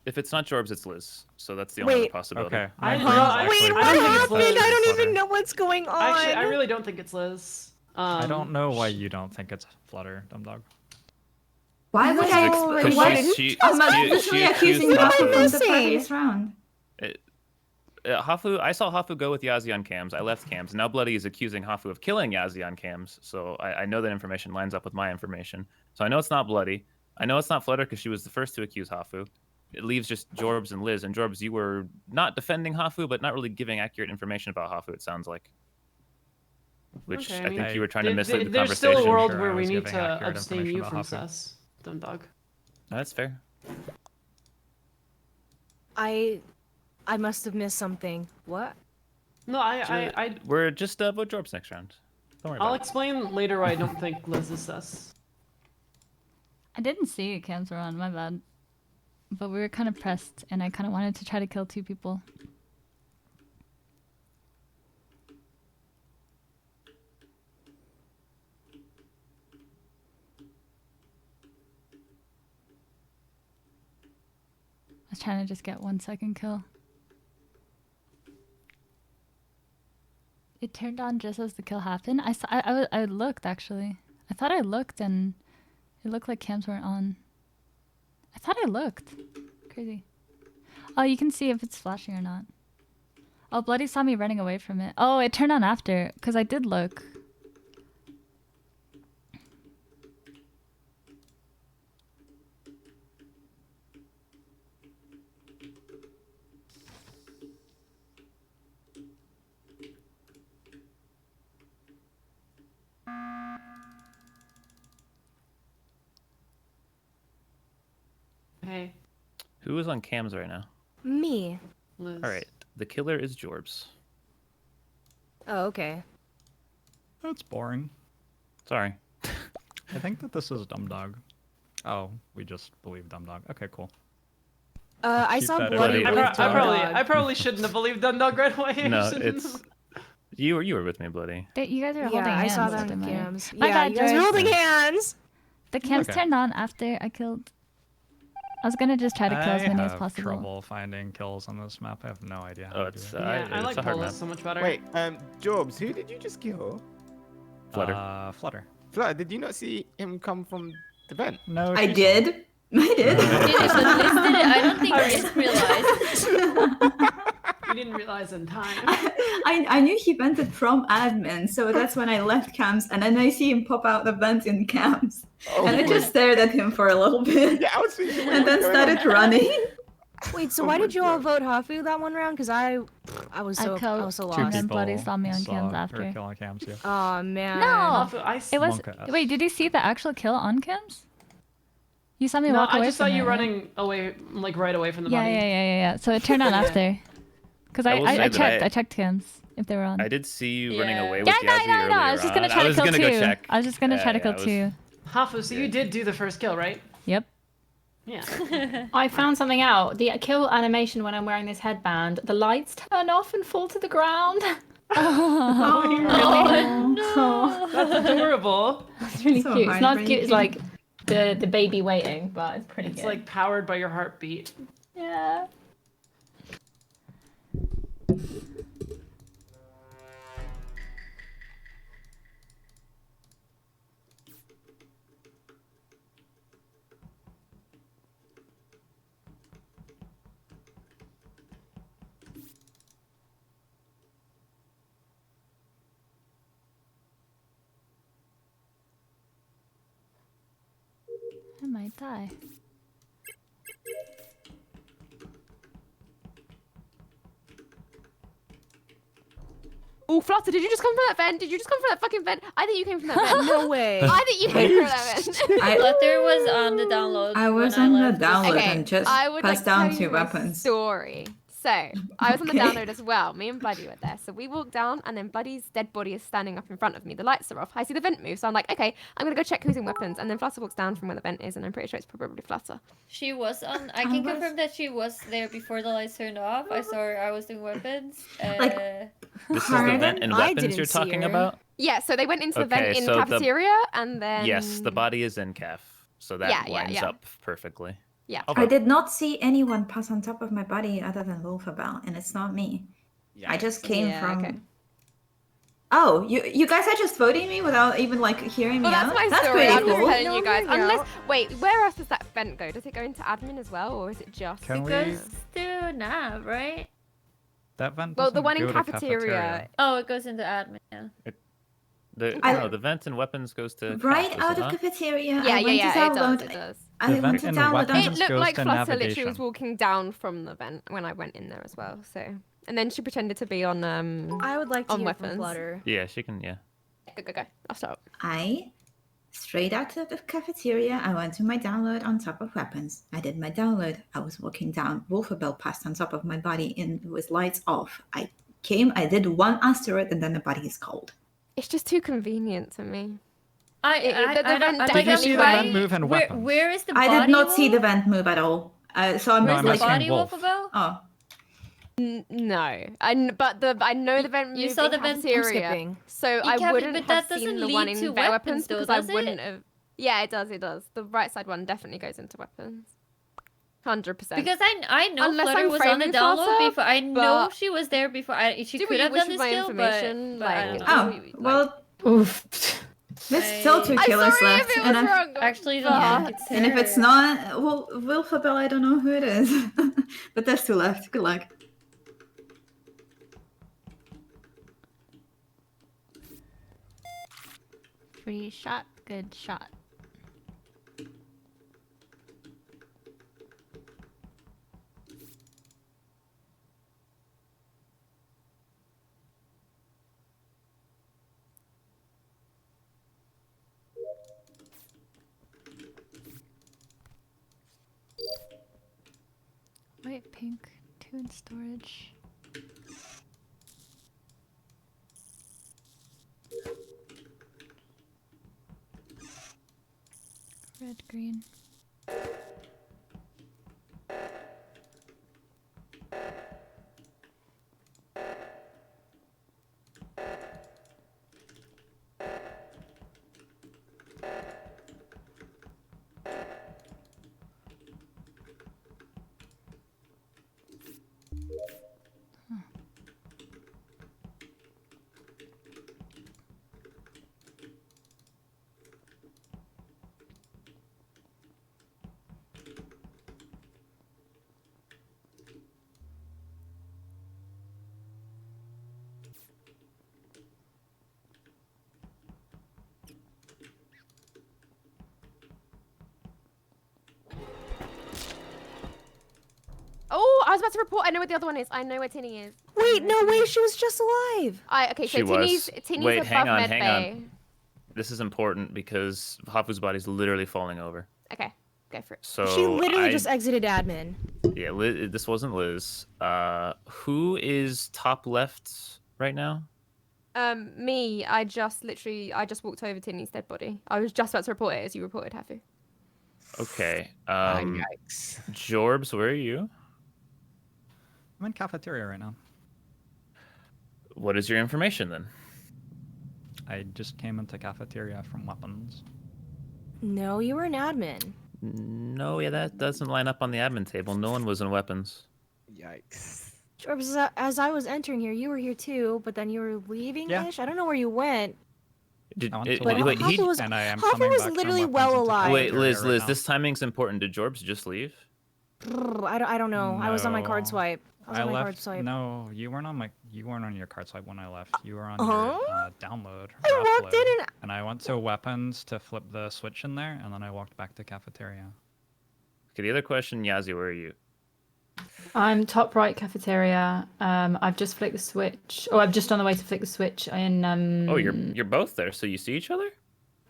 If it's not Jorbs, it's Liz. So that's the only other Wait. possibility. Okay. I- my no, brain's I- actually Wait, what processing happened? Liz I don't Flutter. even know what's going on. Actually, I really don't think it's Liz. I don't know why you don't think it's Flutter, dumb dog. Why would I explain? I'm literally accusing Hafu Hafu from the missing? previous round. Hafu, I saw Hafu go with Yazi on cams. I left cams. Now Bloody is accusing Hafu of killing Yazi on cams. So I know that information lines up with my information. So I know it's not Bloody. I know it's not Flutter because she was the first to accuse Hafu. It leaves just Jorbs and Liz. And Jorbs, you were not defending Hafu, but not really giving accurate information about Hafu, it sounds like. Which Okay, I think you were trying to mislead the There's conversation. still a world Sure, where I we was need giving to accurate abstain information you about from Hafu. sus, dumb dog. That's fair. I must have missed something. What? No, I We're just vote Jorbs next round. Don't worry I'll about it. explain later why I don't think Liz is sus. I didn't see cams were on, my bad. But we were kind of pressed, and I kind of wanted to try to kill 2 people. I was trying to just get 1 second kill. It turned on just as the kill happened. I looked actually. I thought I looked and it looked like cams weren't on. I thought I looked. Crazy. Oh, you can see if it's flashing or not. Oh, Bloody saw me running away from it. Oh, it turned on after because I did look. Hey. Who is on cams right now? Me. Liz. All right. The killer is Jorbs. Oh, okay. That's boring. Sorry. I think that this is dumb dog. Oh, we just believe dumb dog. Okay, cool. I Keep saw that in bloody. mind. I probably shouldn't have believed dumb dog right away. I No, shouldn't it's have. you were with me, Bloody. You guys are Yeah, holding I hands. saw that didn't on I? cams. My Yeah, bad, you guys were Jorbs. holding hands. The cams Okay. turned on after I killed. I was gonna just try to kill as many as possible. Trouble finding kills on this map. I have no idea. Oh, it's Yeah, I like a hard Bolas map. so much better. Wait, Jorbs, who did you just kill? Flutter. Flutter. Flutter, did you not see him come from the vent? No, I did. I did. I don't think Liz realized. You didn't realize in time. I knew he vented from admin, so that's when I left cams, and then I see him pop out the vent in cams, and I just stared at him for a little bit, Yeah, I was thinking, and then started running. Wait, so why did you all vote Hafu that one round? Because I was so killed lost. and then Bloody saw me on cams Or after. kill on cams, yeah. Oh man. No, it was. Wonka-esque. Wait, did you see the actual kill on cams? You saw me No, walk away I just saw from you it, right? running away, like right away from the Yeah, body. yeah. So it turned on after. Because I will say I that checked cams if they were on. I did see you running away with Yeah, Yazzie no. earlier I was just gonna on. try to kill I was 2. gonna go check. I was just gonna try to kill I was- 2. Hafu, so you did do the first kill, right? Yep. Yeah. I found something out. The kill animation when I'm wearing this headband, the lights turn off and fall to the ground. Oh, no. That's adorable. It's really So cute. It's not cute. It's heartbreaking. like the baby waiting, but it's pretty It's good. like powered by your heartbeat. Yeah. I might die. Oh, Flutter, did you just come from that vent? Did you just come from that fucking vent? I think you came from that vent. No way. I think you came from that vent. Flutter was on the download. I was when on I the left. download Okay, and just I would passed like down tell 2 you a weapons. story. So I was on the Okay. download as well. Me and Buddy were there. So we walked down, and then Buddy's dead body is standing up in front of me. The lights are off. I see the vent move, so I'm like, okay, I'm gonna go check who's in weapons. And then Flutter walks down from where the vent is, and I'm pretty sure it's probably Flutter. She was on. I can confirm that she was there before the lights turned off. I saw her. I was doing weapons. This is the vent and I weapons didn't you're see talking her. about? Yeah. So they went into the Okay, vent in so the- cafeteria, and then Yes, the body is in caf. So that Yeah, lines yeah. up perfectly. Yeah. I did not see anyone pass on top of my body other than Wolfabelle, and it's not me. I just came from. Okay. Oh, you guys are just voting me without even like hearing me Well, that's out? my That's story. pretty I'm just cool. telling you guys. Unless, wait, where else does that vent go? Does it go into admin as well, or is it just? Can It we? goes to Nav, right? That vent Well, the doesn't one in go to cafeteria. Oh, it goes into admin. Yeah. No, the vent and weapons goes to Right Cap, does out it of not? cafeteria. Yeah, I went to it download. does. It does. I The went vent to and download. weapons It looked goes like to Flutter literally navigation. was walking down from the vent when I went in there as well. So, and then she pretended to be on I would like to on hear weapons. from Flutter. Yeah, she can. Yeah. Go. I'll start. I straight out of the cafeteria. I went to my download on top of weapons. I did my download. I was walking down. Wolfabelle passed on top of my body and with lights off. I came. I did one asteroid, and then the body is cold. It's just too convenient to me. Did you see the vent move and weapons? Where is the I body? did not see the vent move at all. So I'm Where's like the body, Wolf. Wolfabelle? Oh. No, I know the vent. You saw the vent from cafeteria, skipping. so I wouldn't but have that doesn't seen the lead one in to weapons though, because I does wouldn't it? have. Yeah, it does. It does. The right side one definitely goes into weapons. 100%. Because I know Unless Flutter I'm was on the framing download Flutter, before. I know but- she was there before. She Do could what have you wish done with the my skill, information, but I like- don't know. Oh, well, Oof. there's still 2 killers left. If it was wrong. Actually, don't Yeah. think it's And if it's her. not, well, Wolfabelle, I don't know who it is. But there's 2 left. Good luck. Free shot, good shot. White, pink, 2 in storage. Red, green. Oh, I was about to report. I know where the other one is. I know where Tinny is. Wait, no way, she was just alive. Okay, so She was. Tinny's Wait, above hang on, med hang bay. on. This is important because Hafu's body's literally falling over. Okay, go for it. So She literally I- just exited admin. Yeah, this wasn't Liz. Who is top left right now? Me. I just walked over Tinny's dead body. I was just about to report it as you reported, Hafu. Okay. Yikes. Jorbs, where are you? I'm in cafeteria right now. What is your information then? I just came into cafeteria from weapons. No, you were an admin. No, yeah, that doesn't line up on the admin table. No one was in weapons. Yikes. Jorbs, as I was entering here, you were here too, but then you were leaving-ish? I don't know where you went. Did, I went to But wait, Hafu was, and I am Hafu coming was back from literally weapons well into alive. wait, Liz, right Liz, now. this timing's important. Did Jorbs just leave? I don't know. I was on my card No. swipe. I was on my card left. swipe. No, you weren't on your card swipe when I left. You were on Huh? your download. I or walked upload. in and I went to weapons to flip the switch in there, and then I walked back to cafeteria. Okay, the other question, Yazi, where are you? I'm top right cafeteria. I've just flicked the switch. Oh, I'm just on the way to flick the switch in. Oh, you're both there, so you see each other?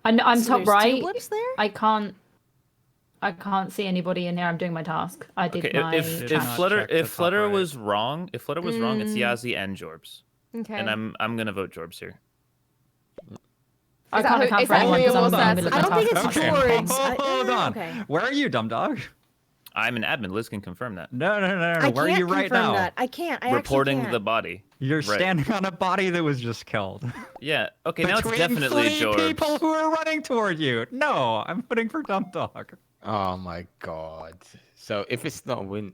I'm So top there's two right. blips there? I can't see anybody in there. I'm doing my task. I did Okay, my. if not Flutter check the if top Flutter right. was wrong, it's Yazi and Jorbs. Okay. And I'm gonna vote Jorbs here. I Is that can't who- account is for that anyone who because I'm you're in the also- middle of I my don't think task. it's Okay. Jorbs. Hold on. Okay. Where are you, dumb dog? I'm an admin. Liz can confirm that. No. I Where are can't you right confirm now? that. I can't. I Reporting actually the can't. body. You're Right. standing on a body that was just killed. Yeah. Okay, now it's Between definitely 3 Jorbs. people who are running toward you. No, I'm voting for dumb dog. Oh my god. So if it's not a win,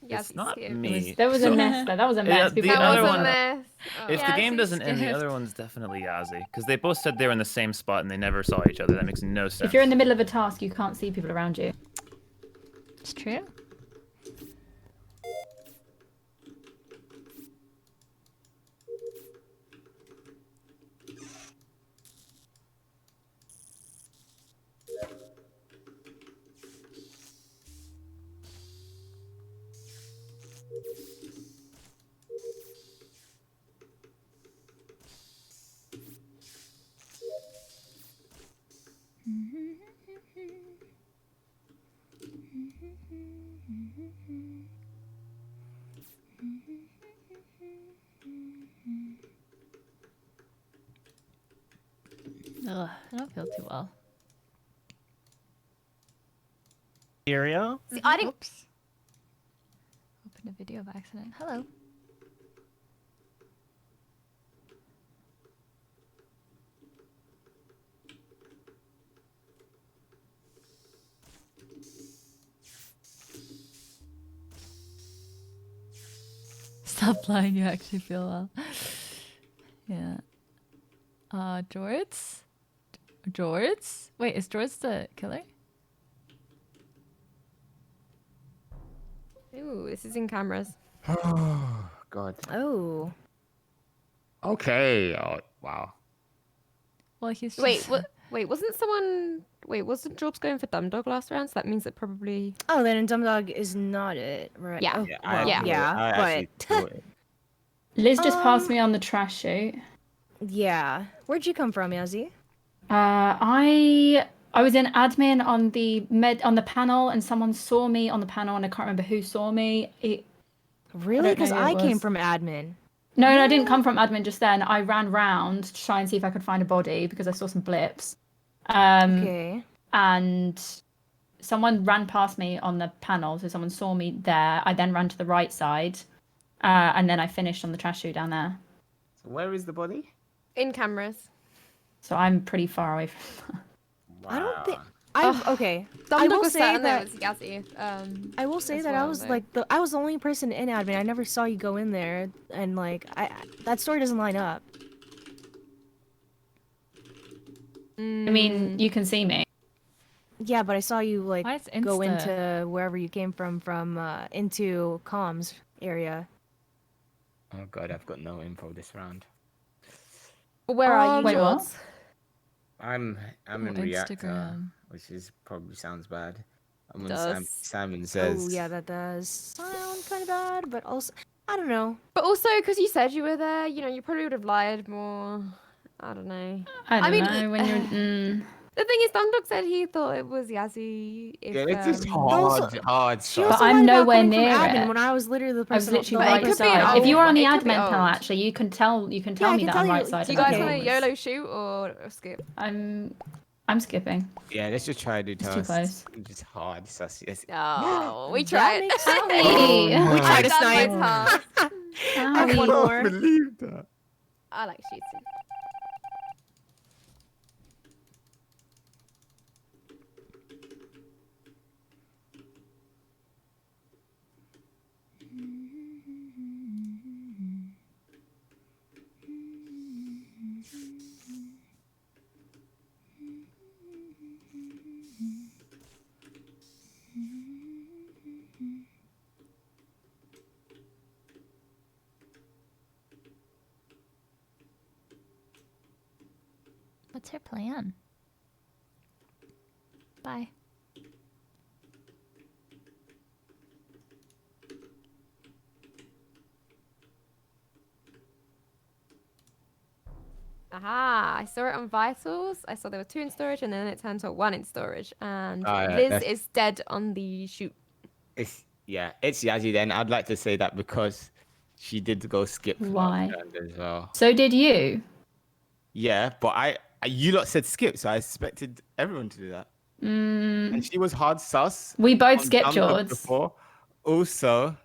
Yes, not here. me. There was a mess there. That was a Yeah, mess. the People other were- one. mess. If the game Yazzie's doesn't end, the skipped. other one's definitely Yazzie because they both said they were in the same spot and they never saw each other. That makes no sense. If you're in the middle of a task, you can't see people around you. It's true. Ugh, I don't feel too well. Area? See, I didn't. Oops. Opened a video by accident. Hello. Stop lying, you actually feel well. Yeah. Jords? Jords? Wait, is Jords the killer? Ooh, this is in cameras. Oh God. Oh. Okay. Oh wow. Well, he's just... Wait, what? Wait, wasn't someone? Wait, wasn't Jobs going for Dumb Dog last round? So that means it probably. Oh, then Dumb Dog is not it, right? Yeah. Oh, Yeah, well, I but Liz just passed me on the trash chute. yeah. Where'd you come from, Yazzie? I was in admin on the panel, and someone saw me on the panel, and I can't remember who saw me. Really? don't know Because who it I came was. from admin. No, I didn't come from admin just then. I ran round to try and see if I could find a body because I saw some blips. Okay. And someone ran past me on the panel, so someone saw me there. I then ran to the right side, and then I finished on the trash chute down there. So where is the body? In cameras. So I'm pretty far away from I don't think. Ugh. Okay. Dumb I Dog will was say sat in there that. with Yazzie. I will say as that I well, was though. like I was the only person in admin. I never saw you go in there, and like that story doesn't line up. I mean, you can see me. Yeah, but I saw you like Why is go Insta- into wherever you came from into comms area. Oh God, I've got no info this round. Where are you, Wait, what? George? I'm in Oh, Reactor, Instagram. which is probably sounds bad. I'm on Does. Simon Says. Oh yeah, that does sound kind of bad, but also I don't know. But also, because you said you were there, you know, you probably would have lied more. I don't know. I don't mean, know when you're. The thing is, Dumb Dog said he thought it was Yazzie. If, Yeah, it's just Also- hard She stuff. also I'm lied about nowhere coming from near admin it. when I was literally the I was person. literally But it right could be an side. If you were on the old- it could be admin panel, old. actually, you can tell me I that can I'm tell right you- side. Do you of guys the want to tables. YOLO shoot or skip? I'm skipping. Yeah, let's just try to do It's too tasks. close. It's just hard. So it's, Oh, we That tried. makes Owie. We tried I to done my snipe. task. I have one more. believe that. I like shooting. What's her plan? Bye. Aha, I saw it on Vitals. I saw there were 2 in storage and then it turned to 1 in storage. And Oh, yeah, Liz that's- is dead on the shoot. It's Yazzie then. I'd like to say that because she did go skip last Why? round as well. So did you? Yeah, but you lot said skip, so I expected everyone to do that. And she was hard sus. We both on skipped Dumb Dog yours. before. Also,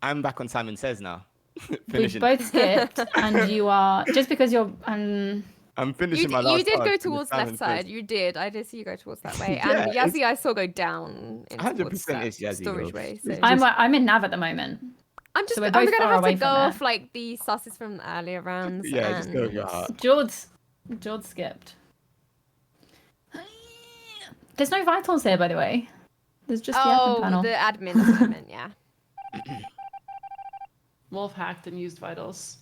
I'm back on Simon Says now. We Finishing. both skipped, and you are just because you're. I'm finishing my last You did task go and towards it's left time side. first. You did. I did see you go towards that way. Yeah, And Yazzie, I saw go down in 100% towards that it's Yazzie, storage bro. way. So I'm in nav at the moment. I'm just. So we're I'm both gonna far have to away go from off it. like the sauces from the earlier rounds. Yeah, and... just go with your heart. George skipped. There's no vitals here, by the way. There's just the admin panel. The admin. That's what I meant, yeah. Wolf hacked and used vitals.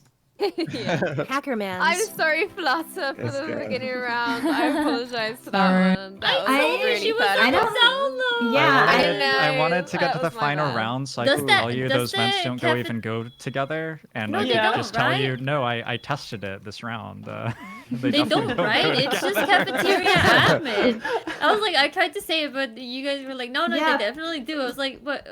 Hacker man. I'm sorry, Flutter, for Let's the go. beginning round. I apologize for Sorry. that one. That was really bad. I don't. Yeah, I didn't know. I wanted to get to That the was my final bad. round so I Does could that- tell you does those vents the don't go even go together, and No, I they could don't, just tell you, right? no, I tested it this round. They They definitely don't, right? go It's just together. cafeteria admin. I was like, I tried to say it, but you guys were like, no, Yeah. they definitely do. I was like, what?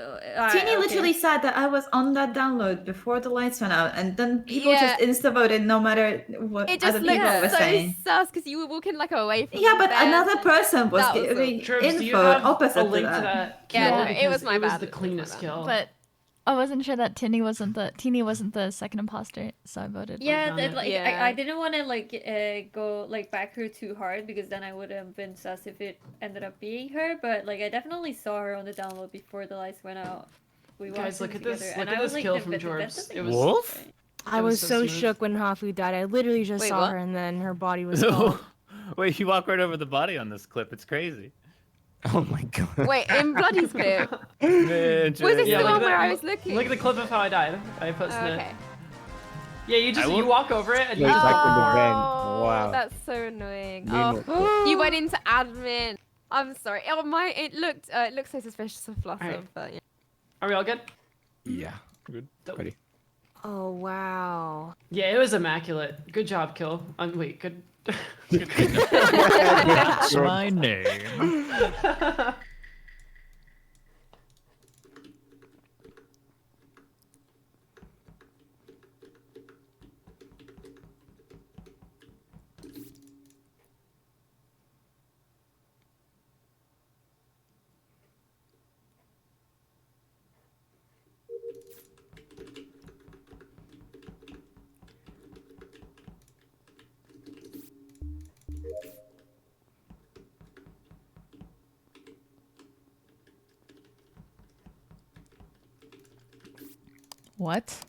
Tini literally said that I was on that download before the lights went out, and then people Yeah. just insta-voted no matter what It other just people looked were so saying. sus because you were walking like away from Yeah, the but vent another and person was that was giving Troops, do you info have opposite a to link to that. that kill? Yeah, no, it Because was my bad. the It was my cleanest bad. kill. But I wasn't sure that Teeny wasn't the second imposter, so I voted. Yeah, done it. like Yeah. I didn't want to like go like back her too hard because then I would have been sus if it ended up being her. But like I definitely saw her on the download before the lights went out. We Guys, watched look them at this. together, Look and at I was this like, kill the from vent Jorbs. doesn't It go was Wolf? right. I It was was so so smooth. shook when Hafu died. I literally just Wait, saw what? her, and then her body was gone. Wait, you walk right over the body on this clip. It's crazy. Oh my god. Wait, in Bloody's clip. Man, Was this Yeah, the look one at where that- I was looking? Look at the clip of how I died. I Oh, posted it. okay. Yeah, you just I you won't- walk over it and you Look just back in the vent. Oh, Wow. that's so annoying. Name Oh, you went into admin. I'm sorry. Oh my, it looked so suspicious of Flutter, Alright. but yeah. Are we all good? Yeah. Good. Ready. Oh wow. Yeah, it was immaculate. Good job, kill. Wait, good. good. That's my name. What?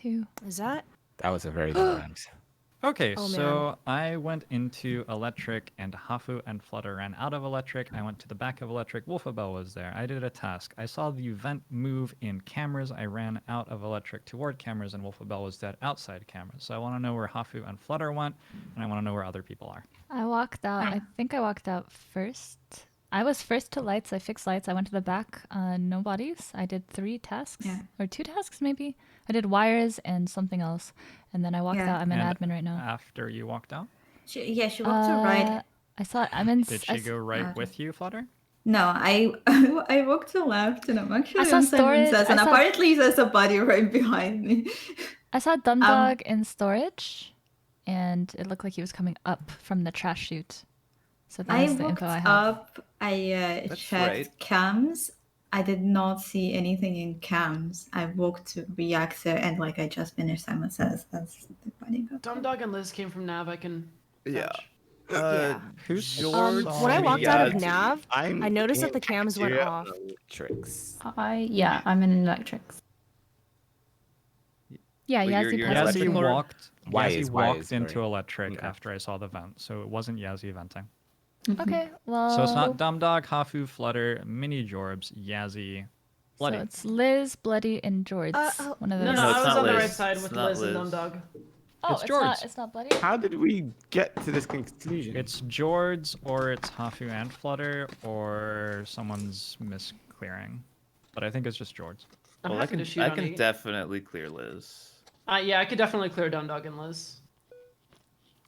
Two. Is that? That was a very good round. Okay, Oh, so I went into electric and Hafu and Flutter ran out of electric. I went to the back of electric. Wolfabelle was there. I did a task. I saw the vent move in cameras. I ran out of electric toward cameras and Wolfabelle was dead outside cameras. So I want to know where Hafu and Flutter went and I want to know where other people are. I walked out. I think I walked out first. I was first to lights. I fixed lights. I went to the back. No bodies. I did 3 tasks. Yeah. Or 2 tasks, maybe. I did wires and something else. And then I walked Yeah. out. I'm an And admin right now. After you walked out? She walked to right. I saw I'm in. Did she go right with you, Flutter? No, I I walked to left, and I'm actually saw on Simon storage. Says, and I saw- apparently there's a body right behind me. I saw Dundog in storage, and it looked like he was coming up from the trash chute. So I that's the walked info I have. up. I That's checked right. cams. I did not see anything in cams. I walked to reactor, and like I just finished Simon Says. That's the body got. Dumb Dog and Liz came from Nav. I can. Yeah. Who's George? When I walked out of Yeah, Nav, I'm I noticed that in the cams went cafeteria off. Tricks. I'm in electrics. Yeah, Wait, Yazzie you're in passed. Yazzie electrical? walked. Why Yazzie is walked into very- electric Okay. after I saw the vent, so it wasn't Yazzie venting. Okay, well. So it's not Dumdog, Hafu, Flutter, Mini Jorbs, Yazzie, Bloody. So it's Liz, Bloody, and George. One of No, those. no, it's I was not on the Liz. right side It's with not Liz and Dumb Liz. Dog. Oh, It's it's George. not. It's not Bloody. How did we get to this conclusion? It's George, or it's Hafu and Flutter, or someone's misclearing. But I think it's just George. I'm Well, I happy can, to shoot I on can eight. definitely clear Liz. Yeah, I could definitely clear Dumb Dog and Liz.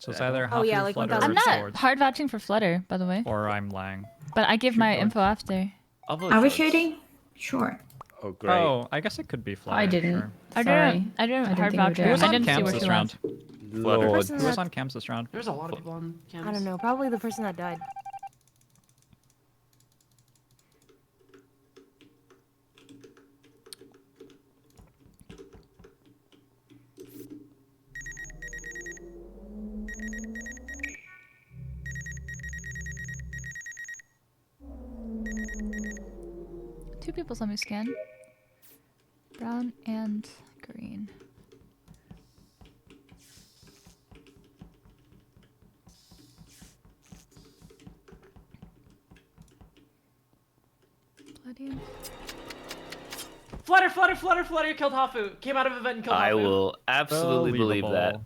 So it's either Oh, yeah, Hafu, like Flutter, 1000%. or I'm not Swords. hard vouching for Flutter, by the way. Or I'm lying. But I give my info after. I'll vote Are we Swords. shooting? Sure. Oh, great. Oh, I guess it could be Flutter. I didn't. Sure. I Sorry. didn't. I didn't I didn't hard think we vouch were her. Who was I on didn't see cams where this she round? was. Flutter. Lord. Who was on cams this round? There's a lot of people on cams. I don't know. Probably the person that died. Two people saw me scan. Brown and green. Bloody. Flutter killed Hafu. Came out of event and killed I Hafu. will absolutely believe that.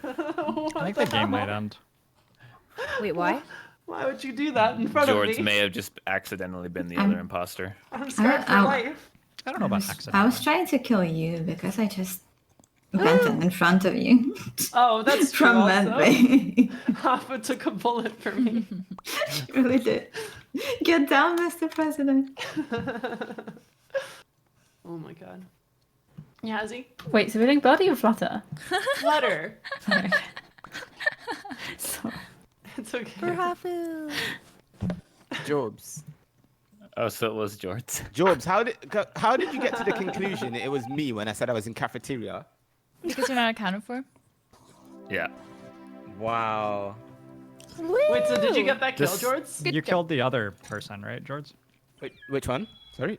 I think the game might end. Wait, why? Why would you do that in front George of me? may have just accidentally been the other imposter. I'm scared for life. I don't know about accident. I was trying to kill you because I just went in front of you. Oh, that's true. From also. medbay. Hafu took a bullet for me. Really did. Get down, Mr. President. Oh my god. Yazzie? Wait, so we're doing Birdie or Flutter? Flutter. Sorry. Sorry. It's okay. For Hafu. Jobs. Oh, so it was George. Jobs, how did you get to the conclusion it was me when I said I was in cafeteria? Because you're not accounted for. Yeah. Wow. Wait, so did you get that kill, This- George? You killed the other person, right, George? Wait, which one? Sorry.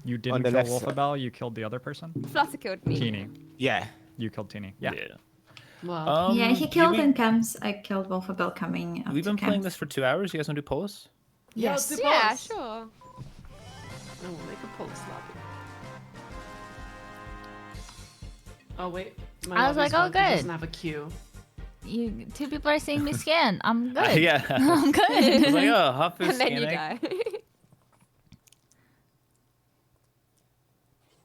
You On didn't the kill left side. Wolfabell, you killed the other person? Flutter killed me. Teeny. Yeah. You killed Teeny. Yeah. Wow. Yeah, he killed we- in camps. I killed Wolfabell coming up We've to been playing camps. this for 2 hours. You guys want to do polls? Yes. Yeah, sure. Oh, we'll make a pulse lobby. Oh wait. My I was lobby's like, oh, fucked, it good. doesn't have a queue. You two people are seeing me scan. I'm good. Yeah. I'm good. I was like, oh, Hafu's And then you scanning. die.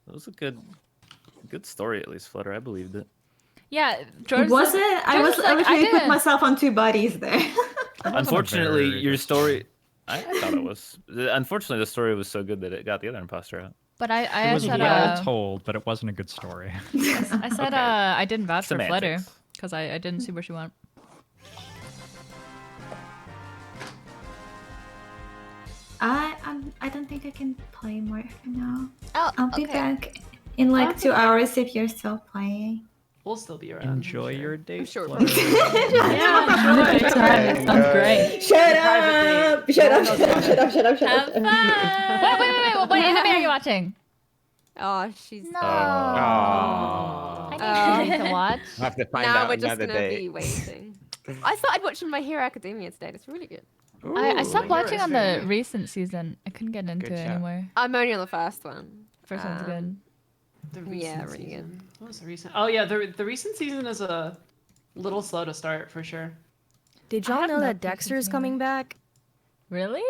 That was a good story, at least, Flutter. I believed it. Yeah, George. Was it? I was like, literally put didn't. myself on two bodies there. Unfortunately, very your good story. I thought it was. Unfortunately, the story was so good that it got the other imposter out. But I It was said well told, but it wasn't a good story. I said Okay. I didn't vouch for Flutter Semantics. because I didn't see where she went. I don't think I can play more for now. Oh, I'll be back in like 2 hours if you're still playing. We'll still be around. Enjoy your date. sure. Flutter. I'm great. Shut up! Shut up! Shut up! Shut up! Shut up! Shut up! Wait, what anime are you watching? Oh, she's. No. Oh. I need to watch. I have to find Now out we're just another gonna day. be waiting. I started watching My Hero Academia today. It's really good. I stopped My Hero watching is on very the good. recent season. I couldn't get into Good it show. anymore. I'm only on the first one. First one's good. The Yeah, recent really good. season. What was the recent? Oh yeah, the recent season is a little slow to start for sure. Did I y'all have know not that been Dexter's thinking coming back? Really?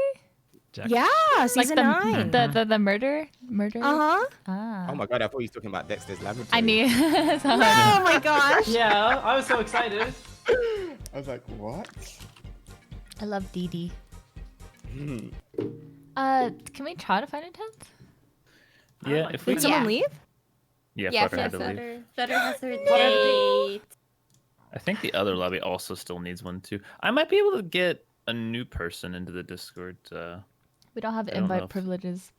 Yeah, Like season the, 9. the murder? Uh-huh. Ah. Oh my god, I thought he was talking about Dexter's Laboratory. I knew. Oh my gosh. Yeah, I was so excited. I was like, what? I love Dee Dee. Hmm. Can we try to find a 10th? Yeah, if we Did someone Yeah. leave? Yeah, Yeah, Flutter had to leave. Flutter has her date. I think the other lobby also still needs one too. I might be able to get a new person into the Discord. We don't have I don't know invite if- privileges.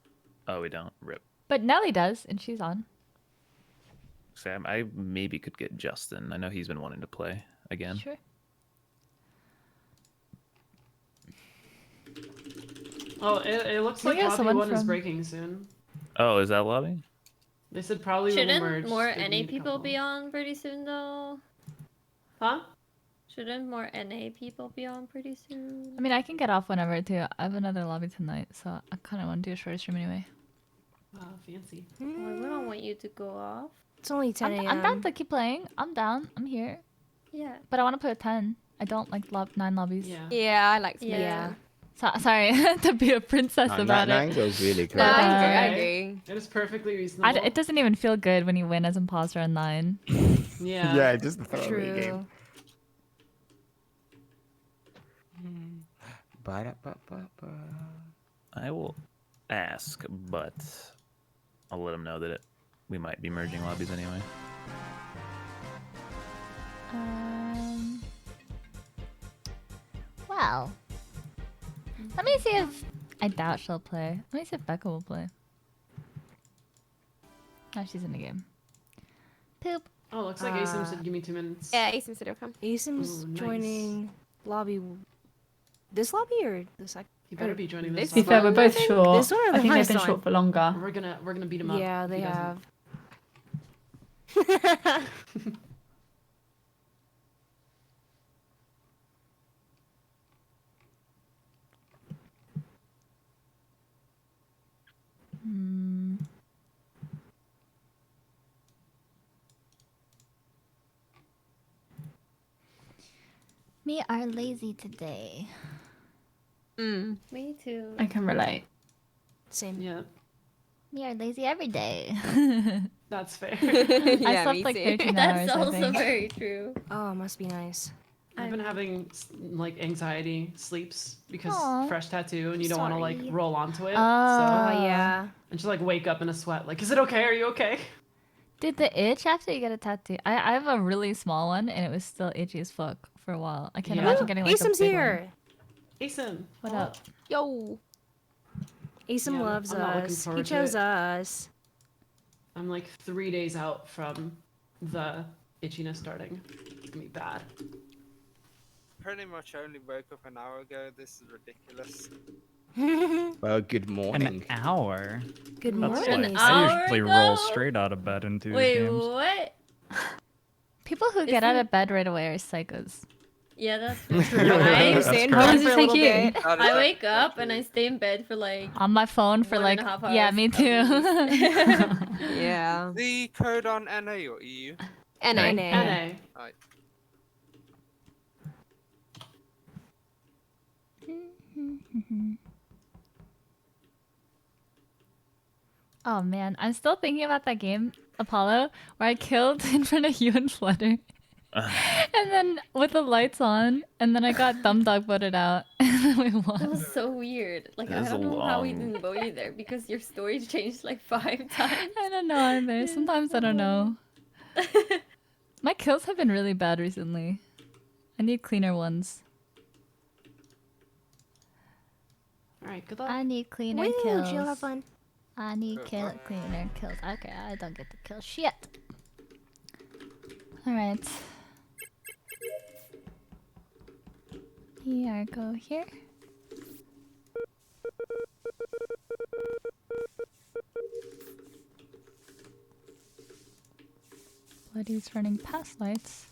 Oh, we don't. Rip. But Nelly does, and she's on. Sam, I maybe could get Justin. I know he's been wanting to play again. Sure. Oh, it looks We like got lobby someone 1 is from- breaking soon. Oh, is that lobby? They said probably when we merge. Shouldn't more they NA need a people couple. be on pretty soon though? Huh? Shouldn't more NA people be on pretty soon? I mean, I can get off whenever too. I have another lobby tonight, so I kind of want to do a short stream anyway. Oh, fancy. Well, we don't want you to go off. It's only 10 a.m. I'm down to keep playing. I'm down. I'm here. Yeah. But I want to play a 10. I don't like 9 lobbies. Yeah. Yeah, I like to play. Yeah. Sorry to be a princess about it. Nine goes really No, close. I Uh, agree. It is perfectly reasonable. It doesn't even feel good when you win as imposter on 9. Yeah. Yeah, just a throwaway game. Ba-da-ba-ba-ba. I will ask, but I'll let him know that we might be merging lobbies anyway. Well, let me see if I doubt she'll play. Let me see if Becca will play. Oh, she's in the game. Poop. Oh, looks like Asim said give me 2 minutes. Yeah, Asim said he'll come. Asim's Ooh, nice. joining lobby. This lobby or the second? He better be joining this. To be fair, we're both short. This one or the I think they've first been one? short for longer. We're gonna beat him up. Yeah, if they he doesn't. have. Me are lazy today. Me too. I can relate. Same. Yeah, Me are lazy every day. that's fair. I Yeah, slept me like too. 13 hours, That's I also think. very true. Oh, must be nice. I've been having like anxiety sleeps because Aw. fresh tattoo and you don't want to like Sorry. roll onto it. Oh, Oh, yeah. And just like wake up in a sweat. Like, is it okay? Are you okay? Did the itch after you get a tattoo? I have a really small one and it was still itchy as fuck for a while. I can't Yeah. imagine getting like Asim's a big here. Asim. What up? Yo. Asim Yeah, loves I'm not looking us. He forward to chose it. us. I'm like 3 days out from the itchiness starting. It's gonna be bad. Pretty much only woke up an hour ago. This is ridiculous. Well, good morning. An hour. Good That's morning. like An I hour usually ago? roll straight out of bed into these Wait, games. what? People who get out of bed right away are psychos. Yeah, that's true. I That's stay in correct. bed does it for a take little you? bit. I wake up and I stay in bed for like On my phone for 1.5 like, yeah, hours me at too. least. Yeah. The code on NA or EU? NA. NA. Right. Oh man, I'm still thinking about that game, Apollo, where I killed in front of you and Flutter. And then with the lights on, and then I got Dumb Dog voted out, and then we That won. was so weird. Like, It I is a don't know how we long- didn't vote you there because your story changed like 5 times. I don't know either. Sometimes I don't know. My kills have been really bad recently. I need cleaner ones. Alright, good luck. I need cleaner Woo, kills. Jill, have fun. I need cleaner kills. Okay, I don't get to kill shit. Alright. Here, go here. Bloody's running past lights.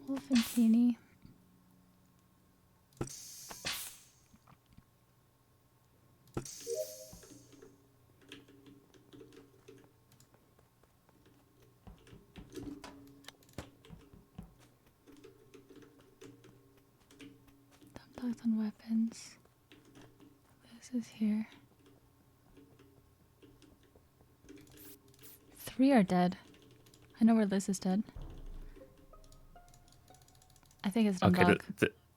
Wolfentini. Dogs on weapons. This is here. 3 are dead. I know where Liz is dead. I think it's Dumb Okay. Dog.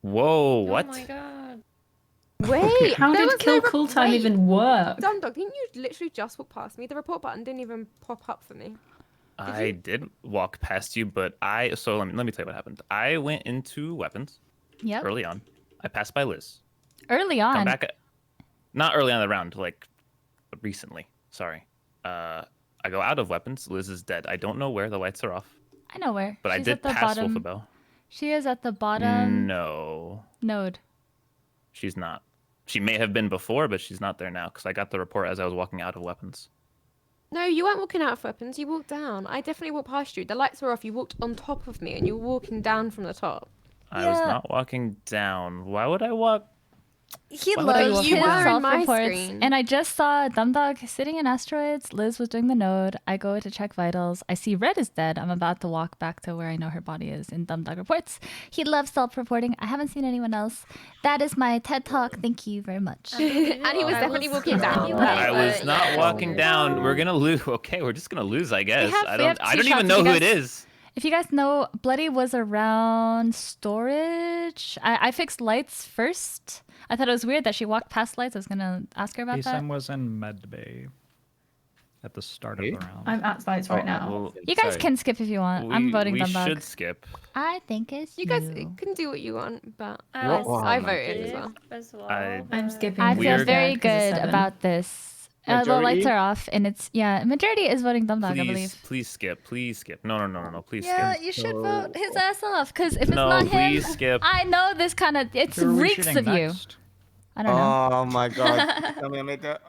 Whoa, what? Oh my god. Wait, How there did was kill no cool time wait, even work? Dumb Dog, didn't you literally just walk past me? The report button didn't even pop up for me. I did walk past you, but so let me tell you what happened. I went into weapons Yep. early on. I passed by Liz. Early Come on. back, not early on the round, like recently. Sorry. I go out of weapons. Liz is dead. I don't know where. The lights are off. I know where. But I She's did at the pass bottom. Wolfabell. She is at the bottom No, node. she's not. She may have been before, but she's not there now because I got the report as I was walking out of weapons. No, you weren't walking out of weapons. You walked down. I definitely walked past you. The lights were off. You walked on top of me, and you were walking down from the top. I was not walking down. Why would I walk? He But loves you him. were in my self-reports, screen. and I just saw Dumdog sitting in asteroids. Liz was doing the node. I go to check vitals. I see Red is dead. I'm about to walk back to where I know her body is, and Dumdog reports. He loves self-reporting. I haven't seen anyone else. That is my TED Talk. Thank you very much. And he was definitely walking down. I was not walking down. We're gonna lose. Okay, we're just gonna lose, I guess. I don't even know who it is. If you guys know, Bloody was around storage. I fixed lights first. I thought it was weird that she walked past lights. I was gonna ask her about that. Asam was in medbay at the start of the round. I'm at lights right now. Well, You guys sorry. can skip if you want. I'm voting We Dumdog. should skip. I think it's You guys can do what you want, but Well, I voted as well. I'm skipping. I We feel are- very 'cause it's good 7. about this. The Majority? lights are off, and it's majority is voting Dumdog, I believe. Please skip. Please skip. No, please Yeah, skip. you should vote his ass off, because if it's No, not him, please skip. I know this kind of it Who are we reeks shooting of you. next? I don't know. Oh my god. Tell me I made that.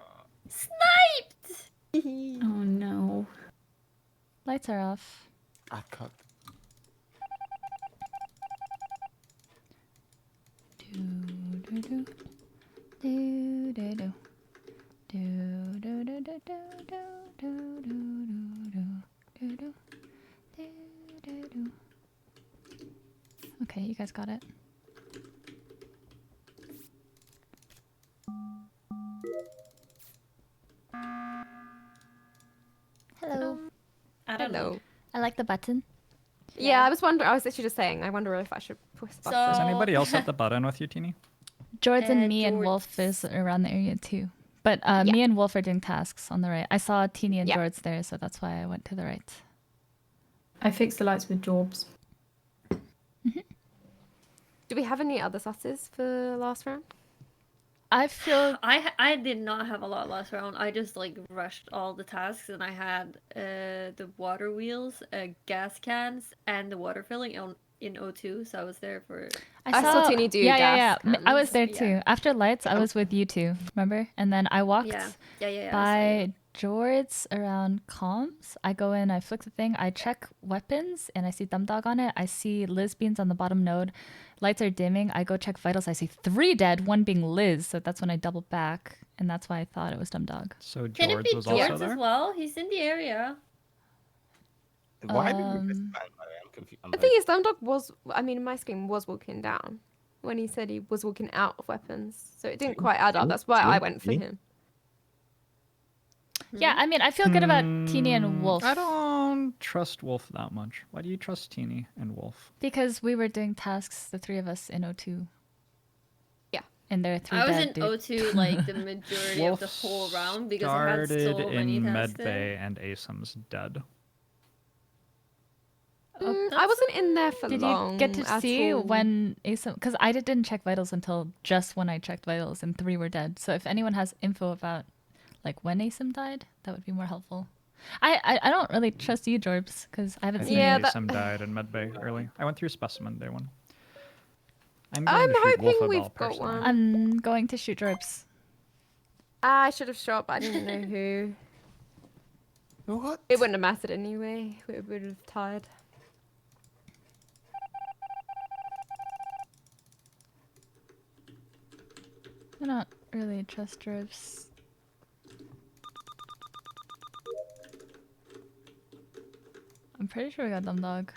Sniped! Oh no. Lights are off. I cut. Okay, you guys got it. Hello. I don't know. I like the button. Yeah, I was wondering. I was literally just saying. I wonder if I should push the button. Is anybody else at the button with you, Teeny? George and me and Wolf is around the area too. But me and Wolf are doing tasks on the right. I saw Teeny and George there, so that's why I went to the right. I fixed the lights with Jorbs. Do we have any other sauces for last round? I feel I did not have a lot last round. I just like rushed all the tasks, and I had the water wheels, gas cans, and the water filling in O2. So I was there for. I saw Teeny do gas I was there cans. too. After lights, I was with you two. Remember? And then I walked Yeah. I saw by George's around comms. I go in, I flick the thing, I check weapons, and I see Dumdog on it. I see Liz Beans on the bottom node. Lights are dimming. I go check vitals. I see 3 dead, 1 being Liz. So that's when I double back, and that's why I thought it was Dumdog. So Can it George be was George also there? as well? He's in the area. Why did we miss that? I'm confused. The thing is, Dumdog was. I mean, my screen was walking down when he said he was walking out of weapons, so it didn't quite add up. That's why I went for him. Yeah, I mean, I feel good about Teeny and Wolf. I don't trust Wolf that much. Why do you trust Teeny and Wolf? Because we were doing tasks, the 3 of us in O2. Yeah. And there are 3 I was dead, in dude. O2 like the majority of the whole round because I had so Started many in tasks there. medbay and Asam's dead. I wasn't in there for Did long. you get to at see all. when Asam? Because I didn't check vitals until just when I checked vitals, and 3 were dead. So if anyone has info about like when Asam died, that would be more helpful. I don't really trust you, Jorbs, because I haven't I seen think you. Asam died in medbay early. I went through specimen day 1. I'm I'm going to shoot hoping Wolf a we've ball, got personally. one. I'm going to shoot Jorbs. I should have shot, but I didn't know who. What? It wouldn't have mattered anyway. We would have tied. I don't really trust Jorbs. I'm pretty sure we got Dumdog.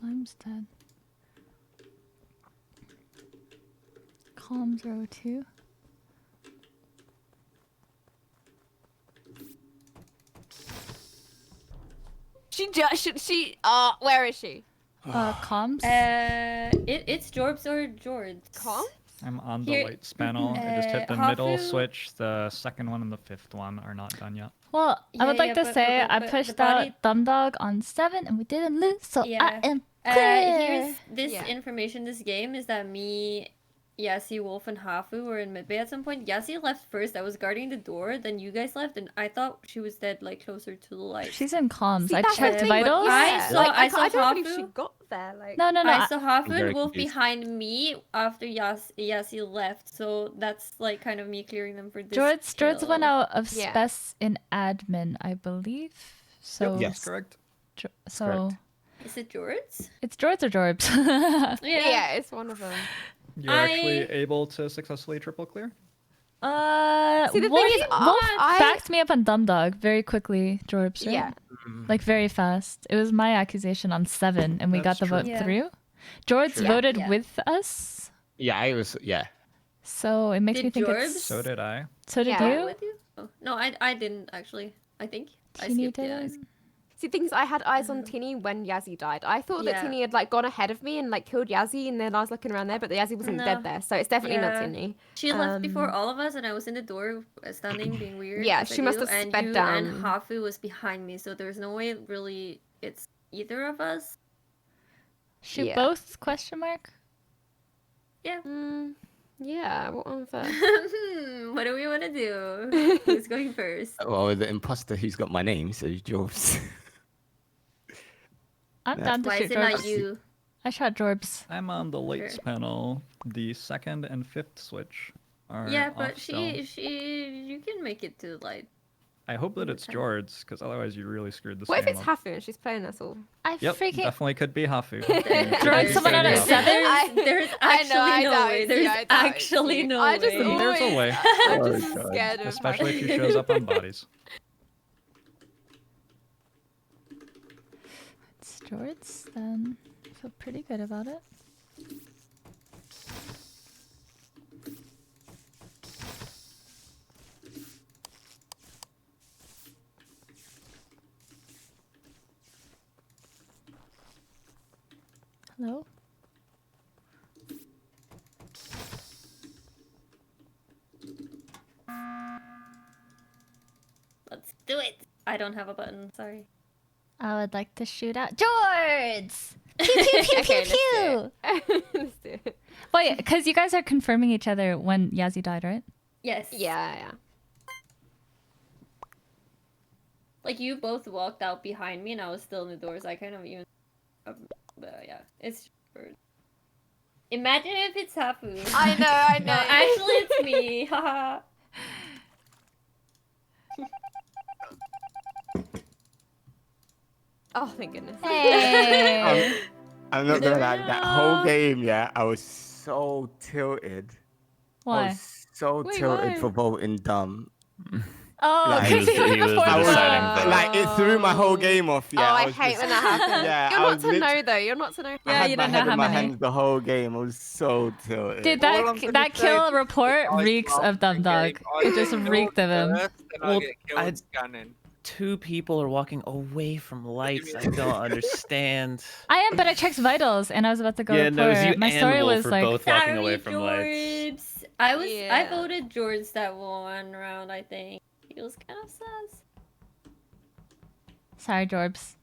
Lime's dead. Calms row 2. Should she? Where is she? Comms? It's Jorbs or Jords. Com? I'm on the Here- lights panel. I just hit the middle Hafu- switch. The second one and the fifth one are not done yet. Well, I would like to say I but pushed the body- out Dumb Dog on 7 and we didn't lose, so Yeah. I am clear. Here's this information this game is that me, Yassi, Wolf, and Hafu were in midbay at some point. Yassi left first. I was guarding the door. Then you guys left, and I thought she was dead, like closer to the light. She's in comms. See, I that's the checked thing, but vitals. yeah, I saw I don't believe Hafu. she got there. Like, No, I saw Hafu very and Wolf confused. behind me after Yassi left. So that's like kind of me clearing them for this. George went kill. out of Yeah. spec in admin, I believe. So That's correct. So correct. Is it George? it's Jords or Jorbs? yeah, it's one of them. You're actually able to successfully triple clear? See, the thing Wolf, is, Wolf I- backed me up on Dumb Dog very quickly, Jorbs, right? Yeah. Like very fast. It was my accusation on 7 and we got That's the true. vote Yeah. through. George True. voted Yeah. with us. Yeah, I was. Yeah. So it makes Did me think Jorbs? it's... So did I. So did Yeah. you? With you? Oh, no, I didn't actually. I think I Tinny skipped. Yeah, I didn't? See, things I had eyes on Tinny when Yazzie died. I thought that Yeah. Tinny had like gone ahead of me and like killed Yazzie, and then I was looking around there, but the Yazzie wasn't No. dead there, so it's definitely not Yeah. Tinny. She left before Um, all of us, and I was in the door standing, being weird. Yeah, as I she must do, have and sped you down. And Hafu was behind me, so there's no way really it's either of us. Shoot Yeah. both? Question mark. Yeah. Yeah. What one first? What do we want to do? Who's going first? Well, the imposter who's got my name, so Jobs. I'm Yeah. down to Why shoot is it not Jorbs. you? I shot Jorbs. I'm on the lights Sure. panel. The second and fifth switch are Yeah, off but still. you can make it to light. I hope that it's George, because otherwise you really screwed this What if game it's up. Hafu and she's playing us all? I Yep, freaking... definitely could be Hafu. Throwing someone out at 7? There's I actually know, I no doubt way. it's There's you, I doubt it's actually you. no I just way. There's a way. I'm Oh, just God. scared of Especially if Hafu. she shows up on bodies. It's Jords, then I feel pretty good about it. Hello? Let's do it. I don't have a button. Sorry. I would like to shoot out Jords! Pew pew pew Okay, pew let's pew! Let's do it. Wait, because you guys are confirming each other when Yazzie died, right? Yes. Yeah. Like you both walked out behind me, and I was still in the doors. I kind of even. Yeah, it's. Imagine if it's Hafu. I know. No, actually, it's me. Haha. Oh, thank goodness. Hey! I'm not gonna lie. That whole game, yeah, I was so tilted. I Why? was so Wait, tilted why? for voting dumb. Oh, Like, because he was the I was deciding vote. like, it threw my whole game off. Yeah, I was hate just- when that happens. Yeah, You're I not was to know though. You're not to know. I Yeah, had you my don't know head how in my many. hands the whole game. I was so tilted. Dude, All I'm that gonna that say kill is report I reeks love of Dumb the Dog. game. I It just get reeked of him. first, and I Well, get killed I- scanning. 2 people are walking away from lights. I don't understand. I am, but I checked vitals and I was about to go Yeah, report. no, it was you My and story Wolf was were like, both walking away Sorry, from lights. George. I Yeah. voted George that one round. I think he was kind of sus. sorry, Jorbs.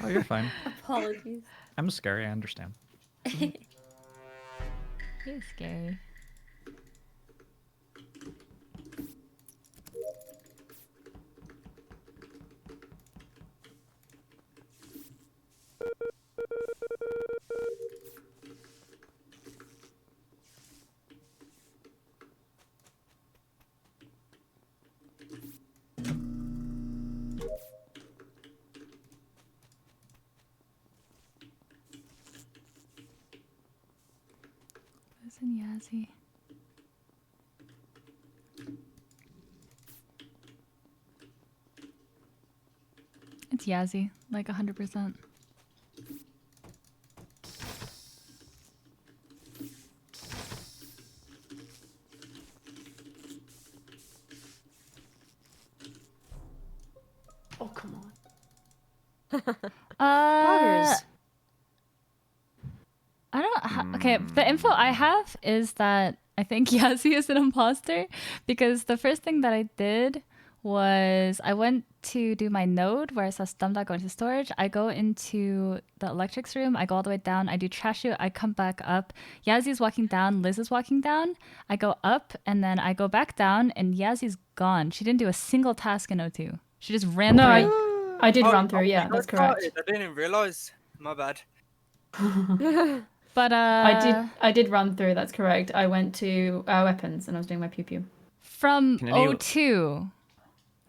Oh, you're fine. Apologies. I'm scary, I understand. He's scary. Listen, Yazzie. It's Yazzie, like 100%. Oh, come on. Poggers. I don't. Okay, the info I have is that I think Yazzie is an imposter because the first thing that I did was I went to do my node where I saw Stumdog go into storage. I go into the electrics room. I go all the way down. I do trash chute. I come back up. Yazzie's walking down. Liz is walking down. I go up and then I go back down and Yazzie's gone. She didn't do a single task in O2. She just ran through. I did run through. Yeah, that's correct. I didn't realize. My bad. But I did run through. That's correct. I went to weapons and I was doing my pew pew. From O2.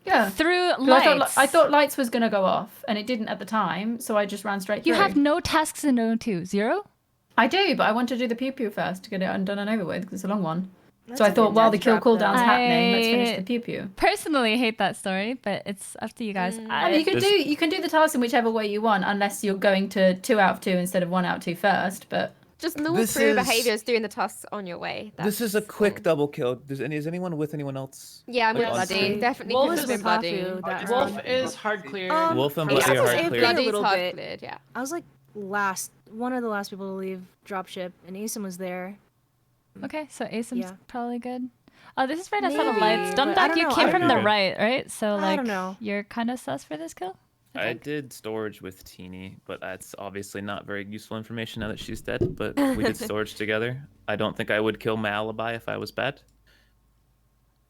Yeah. Through 'Cause lights. I thought lights was gonna go off and it didn't at the time, so I just ran straight You through. have no tasks in O2. Zero? I do, but I want to do the pew pew first to get it done and over with because it's a long one. That's so I a thought good while the death kill trap, cooldown's though. happening, let's finish the pew pew. Personally hate that story, but it's up to you guys. I mean, you can do the task in whichever way you want, unless you're going to 2 out of 2 instead of 1 out of 2 first. But Just normal crew behavior is doing the tasks on your way. This is a quick double kill. Is anyone with anyone else? Yeah, I'm with on Bloody. screen? Definitely Wolf could is have been with Bloody. Hafu, Wolf is hard cleared. Wolf and I Bloody was are hard AFK cleared. a little hard bit. cleared, yeah. I was like one of the last people to leave dropship, and Asim was there. Okay, so Asim's Yeah. probably good. Oh, this is right outside of Maybe, lights. but I Dumdog, don't you know. came I from don't the know. right, right? So I like, don't know. you're kind of sus for this kill. I did storage with Teeny, but that's obviously not very useful information now that she's dead. But we did storage together. I don't think I would kill my alibi if I was bad.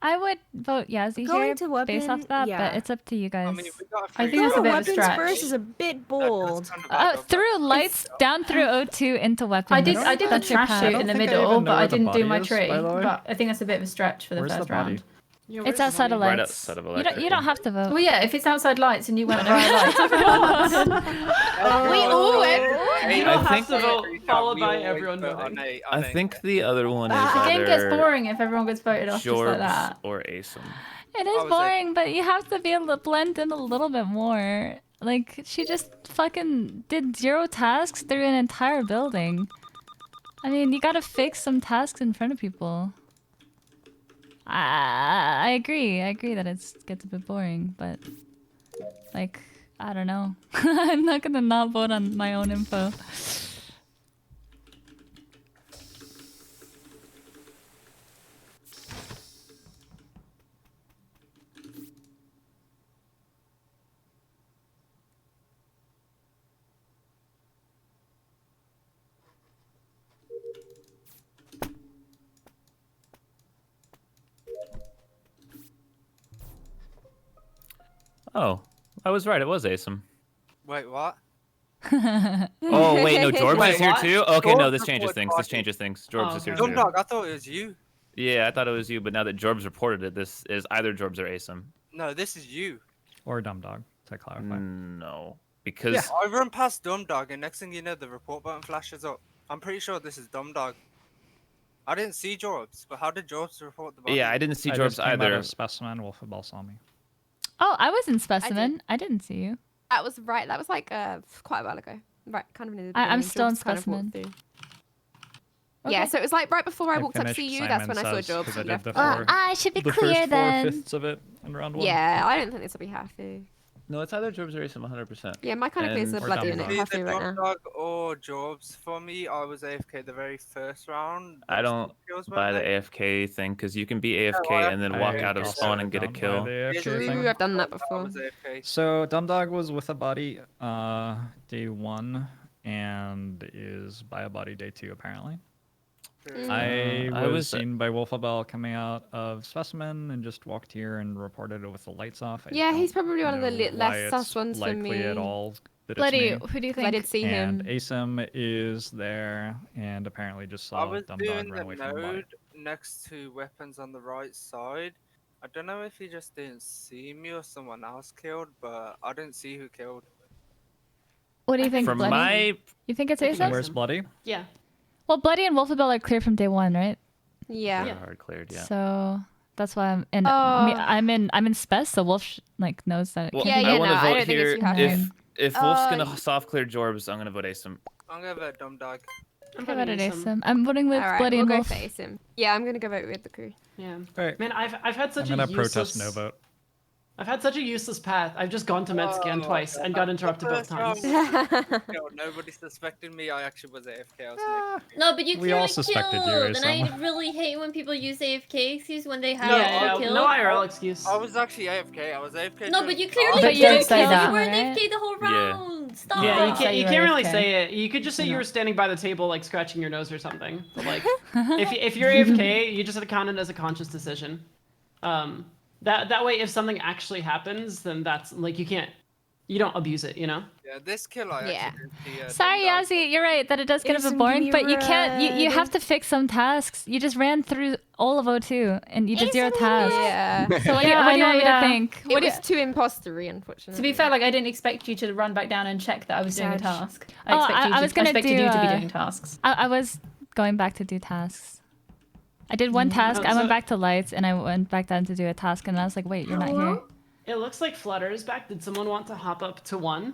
I would vote Yazzie Going here to weapon, based off that, yeah. but it's up to you guys. I think it's a bit of a weapons stretch. first is a bit bold. Through lights, down through O2 into weapons. I did the That's your trash path. chute in the think I middle, even know but I where the didn't do body my is, tree. by the way. But I think that's a bit of a stretch for the Where's the first body? round. It's outside of Right lights. outside of You don't have to vote. Well, yeah, if it's outside lights and you went via lights, We all went. You I don't have think- to vote followed by everyone voting. I think the other one is the game gets either boring if everyone gets voted off just like Jorbs that. or Asim. It is boring, but you have to be able to blend in a little bit more. Like, she just fucking did 0 tasks through an entire building. I mean, you gotta fix some tasks in front of people. I agree. I agree that it gets a bit boring, but like, I don't know. I'm not gonna not vote on my own info. Oh, I was right. It was Asim. Wait, what? Oh wait, no, Jorbs Wait, is here what? too. Okay, no, Jorbs this changes reported things. This party. changes things. Jorbs is here Dumb too. dog, I thought it was you. Yeah, I thought it was you, but now that Jorbs reported it, this is either Jorbs or Asim. No, this is you. Or Dumb Dog, to clarify. No, because Yeah, I run past Dumb Dog, and next thing you know, the report button flashes up. I'm pretty sure this is Dumb Dog. I didn't see Jorbs, but how did Jorbs report the body? yeah, I didn't see I Jorbs just came out either. of Specimen, Wolfaball saw me. Oh, I was in Specimen. I didn't see you. That was right. That was like quite a while ago. Right, kind of near the I'm beginning. still in Jobs kind of walked Specimen. through. Yeah, so it was like right before I walked up to finished see you. That's when I saw Simon Jobs. Says, 'cause I You did left. the four- I should be the clear first then. 4/5 of it in round 1. Yeah, I don't think this will be Hafu. No, it's either Jorbs or Asim, 100%. Yeah, my kind of clears the And- bloody in it. Either Hafu right Dumb now. Dog or Jorbs. For me, I was AFK the very first round. I don't Kills were buy the made. AFK thing because you can be AFK I and then walk out of also spawn and get a don't buy kill. the AFK True, thing. I've done that before. So Dumb Dog was with a body day 1 and is by a body day 2 apparently. I I was was- seen by Wolfabell coming out of Specimen and just walked here and reported it with the lights off. I Yeah, don't he's probably one of the know less why sus it's ones for likely me. at all that it's Bloody, me. who do you 'Cause think? I did see And him. Asim is there and apparently just I saw was Dumb doing Dog run the away from the body. node next to weapons on the right side. I don't know if he just didn't see me or someone else killed, but I didn't see who killed. What do you think, From Bloody? my You think it's I think Asim? Where's Bloody? Yeah. Well, Bloody and Wolfabell are clear from day 1, right? Yeah. They're hard cleared, yeah. So that's why I'm in. Oh. I'm in Spec, so Wolf like knows that it Well, can't Yeah, be. yeah, I want no, to I vote don't think it's here. you have If Wolf's gonna y- soft clear Jorbs, I'm gonna vote Asim. I'm gonna vote Dumb Dog. I'm I voted voting Asim. I'm voting with Alright, Bloody we'll and go Wolf. for Asim. Yeah, I'm gonna go vote with the crew. Yeah. Alright. Man, I've had such I'm gonna a useless... protest no vote. I've had such a useless path. I've just gone to med scan twice and got interrupted both times. Nobody suspected me. I actually was AFK. I was No, but you We all clearly suspected you, killed, and I Isam. really hate when people use AFK excuse when they have Yeah, all killed. no IRL excuse. I was actually AFK. I was AFK. No, during but you the clearly start. But you didn't killed say because that. you weren't Right? AFK the whole Yeah. round. Stop. Yeah, you say can't, you you can't were really AFK. say it. You could just say You're you were not. standing by the table, like scratching your nose or something. But like, if you're AFK, you just have to count it as a conscious decision. That way, if something actually happens, then that's like you don't abuse it, you know? Yeah, this kill I Yeah. actually did the. Sorry, Yazzie, you're right that it does get a bit boring, but you can't. You have to fix some tasks. You just ran through all of O2 and you did 0 tasks. Yeah. So what do you, Yeah, what do you I want me know, to yeah. think? It What do you, was too impostery, unfortunately. To be fair, like I didn't expect you to run back down and check that I was doing a Sag. task. Oh, I was gonna expected do, you to be doing tasks. I was going back to do tasks. I did one task. Oh, I went so- back to lights and I went back down to do a task, and I was like, wait, you're not here. It looks like Flutter is back. Did someone want to hop up to 1?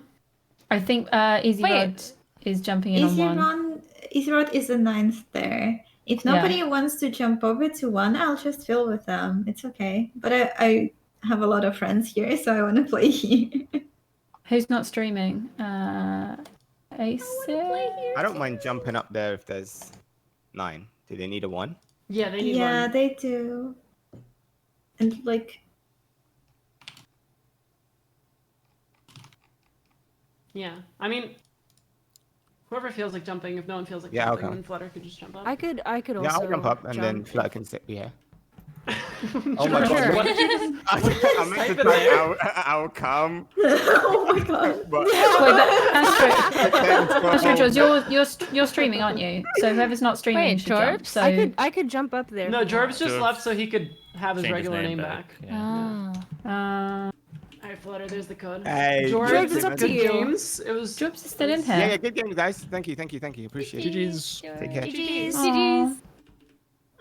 I think Easy Wait. Rod is jumping in on one. Easy Rod is the 9th there. If nobody wants to jump over to 1, I'll just fill with them. It's okay. But I have a lot of friends here, so I want to play here. Who's not streaming? Ace. I don't mind jumping up there if there's 9. Do they need a 1? Yeah, they need Yeah, one. they do. And like, Yeah, I mean, whoever feels like jumping. If no one feels like Yeah, I'll jumping, come. then Flutter could just jump up. I could also. Yeah, I'll jump up and then jump. Flutter can sit here. Oh my Sure. god. What did you just? I meant type to in type there? I'll come. oh my god. But Wait, but Astro, Astro, George, you're streaming, aren't you? So whoever's not streaming Wait, should jump. Jorbs? So I could jump up there. No, Jorbs just Jorbs. left so he could have his Change regular name back. Oh. Alright, Flutter, there's the code. Hey, Jorbs, Jorbs, it's up to good you. games. It was. Jorbs is still in Yeah, here. yeah, good games, guys. Thank you. Appreciate it. GG's. Take care. GG's. Aw.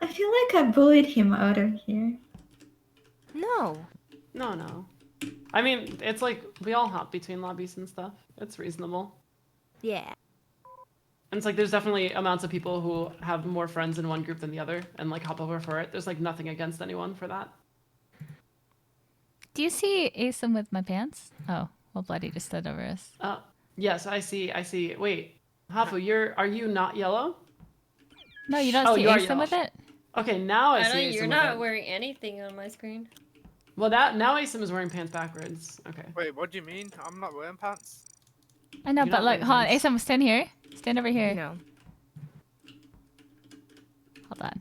I feel like I bullied him out of here. No. No. I mean, it's like we all hop between lobbies and stuff. It's reasonable. Yeah. And it's like there's definitely amounts of people who have more friends in one group than the other and like hop over for it. There's like nothing against anyone for that. Do you see Asim with my pants? Oh, well, Bloody just stood over us. Yes, I see. Wait, Hafu, are you not yellow? No, you don't Oh, see you are Asim yellow. with it? Okay, now I I see. know Asim you're with not it. wearing anything on my screen. Well, now Asim is wearing pants backwards. Okay. Wait, what do you mean? I'm not wearing pants. I know, You're but not like, wearing hold on, pants. Asim, stand here. Stand over here. No. Hold on.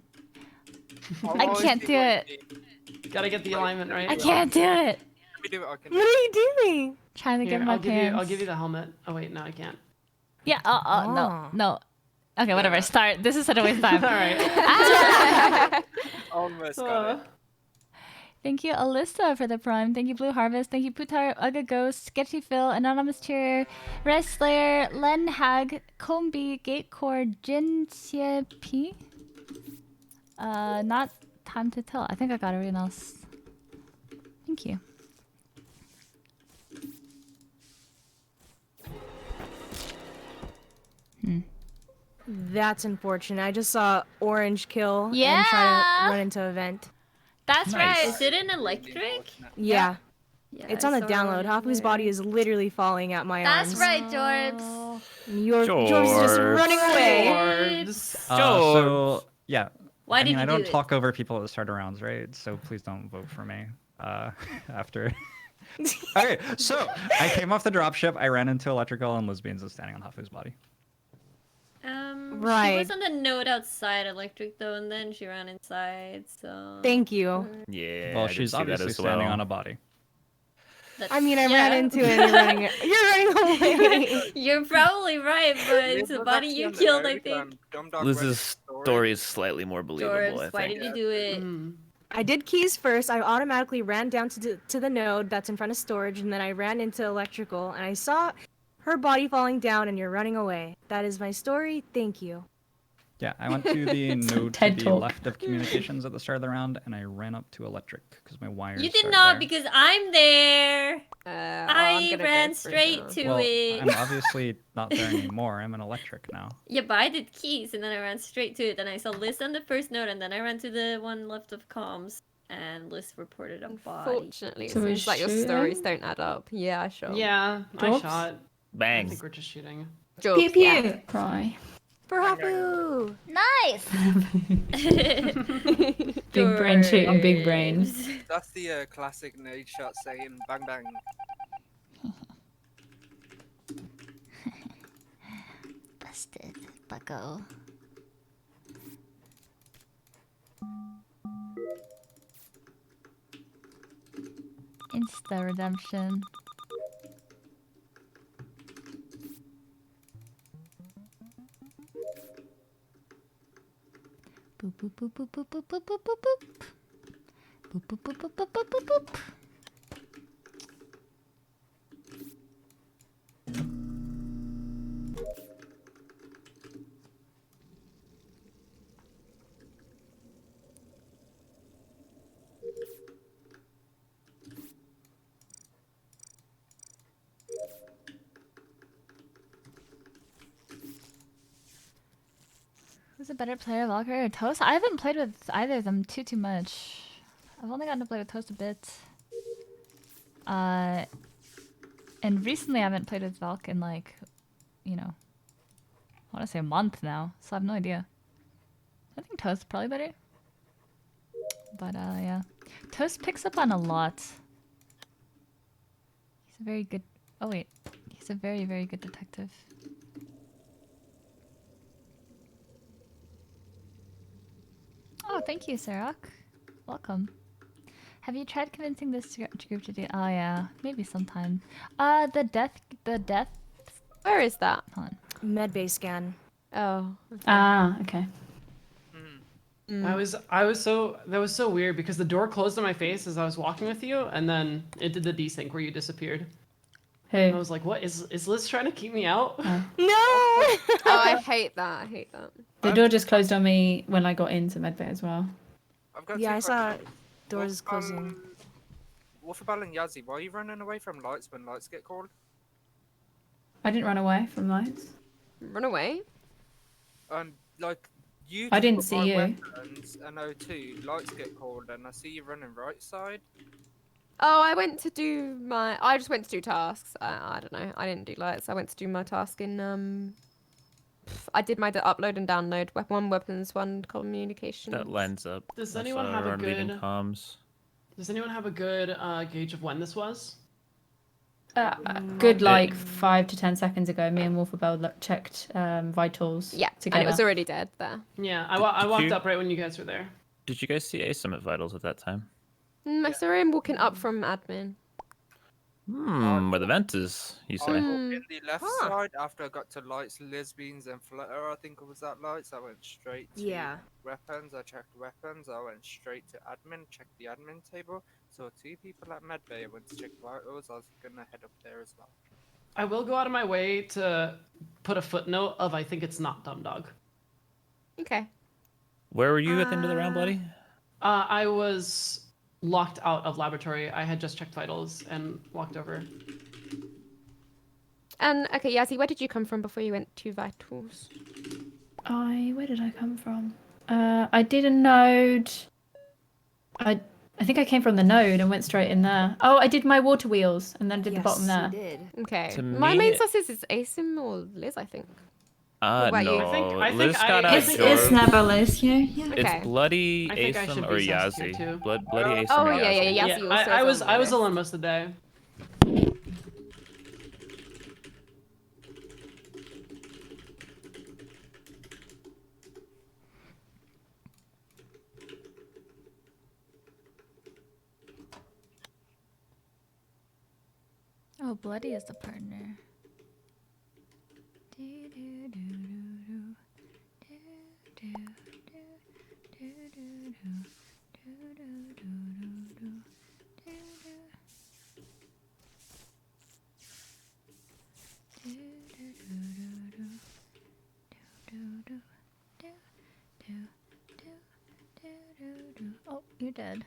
I'll I always can't be do wearing it. jeans. Gotta get the alignment right. I can't do it. Let me do it. I can do What it. are you doing? Trying to Here, get my I'll pants. give you the helmet. Oh wait, no, I can't. Yeah. No. Okay, whatever. Start. This is such a waste of time. All right. Almost got it. Thank you, Alyssa, for the prime. Thank you, Blue Harvest. Thank you, Putar, Uga Ghost, Sketchy Phil, Anonymous Cheer, Rest Slayer, Len Hag, Kombi, Gatecore, Jin Xie P. Not time to tell. I think I got everyone else. Thank you. That's unfortunate. I just saw Orange kill and try Yeah. to run into a vent. That's Nice. Is it an electric? Yeah. Yeah, It's I on the saw download. it Hafu's there. body is literally falling at my arms. That's right, Jorbs. Yours is just Jorbs. running away. So yeah. Why I did mean, you I do don't it? talk over people at the start of rounds, right? So please don't vote for me. After. Okay, so I came off the dropship. I ran into electrical, and Lesbians is standing on Hafu's body. She Right. was on the node outside electric though, and then she ran inside. So. Thank you. Yeah. Well, I did she's see that obviously as standing well. on a body. I mean, I Yeah. ran into it and you're running away. You're probably right, but it's a body you killed, I think. Liz's story is slightly more believable, I Jorbs, why think. did you do it? I did keys first. I automatically ran down to the node that's in front of storage, and then I ran into electrical, and I saw her body falling down, and you're running away. That is my story. Thank you. Yeah, I went to the node to TED the Talk. left of communications at the start of the round, and I ran up to electric because my wires. You did start not there. because I'm there. I'm I gonna go ran for straight now. to Well, it. I'm obviously not there anymore. I'm an electric now. Yeah, but I did keys and then I ran straight to it. Then I saw Liz on the first node and then I ran to the one left of comms. and Liz reported a body. Unfortunately, it So we're seems like your stories shooting? don't add up. Yeah, I shot. Yeah, Jobs? I shot. I Bang. think we're just shooting. Jobs, Pew yeah. pew. Cry. For Hafu! Nice. Big brain shooting big brain. That's the classic nade shot saying bang bang. Busted, bucko. Insta redemption. Boop boop boop boop boop boop boop boop boop boop. Boop boop boop boop boop boop boop boop. Who's a better player, Valkyrie or Toast? I haven't played with either of them too much. I've only gotten to play with Toast a bit. And recently I haven't played with Valk in like, you know, I want to say a month now, so I have no idea. I think Toast is probably better. But yeah. Toast picks up on a lot. He's a very good, oh wait, he's a very, very good detective. Oh, thank you, Sarok. Welcome. Have you tried convincing this group to do? Oh yeah, maybe sometime. The death. Where is that? Hold on. Medbay scan. Oh. Okay. Ah, okay. I was so that was so weird because the door closed on my face as I was walking with you, and then it did the desync where you disappeared. Who? I was like, "What is Liz trying to keep me out?" No! Oh, I hate that. I hate that. The door just closed on me when I got into medbay as well. I've got Yeah, two I saw questions. doors closing. Wolfaball and Yazzie, why are you running away from lights when lights get called? I didn't run away from lights. Run away? Like you. I didn't put see my you. Weapons and O2, lights get called, and I see you running right side. Oh, I went to do my. I just went to do tasks. I don't know. I didn't do lights. I went to do my task in. I did my upload and download. One weapons, one communication. That lines up. Does I anyone saw have a our leading good- comms. Does anyone have a good gauge of when this was? Good, like 5 to 10 seconds ago, me and Wolfabell checked vitals. Yeah, together. and it was already dead there. Yeah, I walked you- up right when you guys were there. Did you guys see A Summit Vitals at that time? I saw him walking up from admin. Where the vent is, you I say? walked in the left side after I got to lights, lesbians, and flutter. I think it was that lights. I went straight to Yeah. weapons. I checked weapons. I went straight to admin. Checked the admin table. Saw two people at medbay. I went to check vitals. I was gonna head up there as well. I will go out of my way to put a footnote of I think it's not Dumb Dog. Okay. Where were you at the end of the round, buddy? I was locked out of laboratory. I had just checked vitals and walked over. And okay, Yazzie, where did you come from before you went to vitals? Where did I come from? I did a node. I think I came from the node and went straight in there. Oh, I did my water wheels and then did the bottom there. Okay. To My me- main sources is Asim or Liz, I think. No. about you? I think Liz got out It's George. never Liz here. Yeah. Okay. It's Bloody I think I Asim should or be sus here, Yazzie. too. Bloody Asim Oh, or yeah, Yazzie. yeah, Yazzie also I is was on my list. alone most of the day. Oh, Bloody is the partner. Oh, you're dead.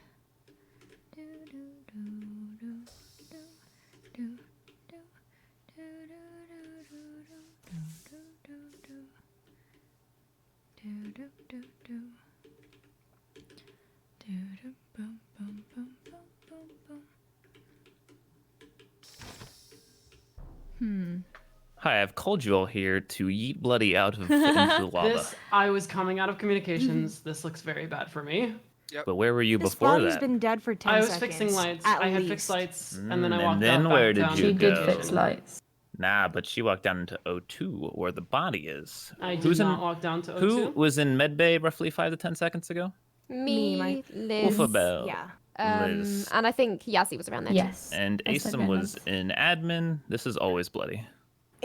Hi, I've called you all here to yeet Bloody out of into the lava. I was coming out of communications. This looks very bad for me. Yep. But where were you This before body's that? been dead for 10 I was seconds. fixing lights. At I had least. fixed lights, and then I And walked then out where back did down you She to did go? fix lights. Nah, but she walked down into O2, where the body is. I did Who's not in, walk down to Who O2. was in medbay roughly 5 to 10 seconds ago? Me, Liz. Wolfabelle. Yeah. Liz. And I think Yazzie was around there. Yes. And I said Asim was Reynolds. in admin. This is always bloody.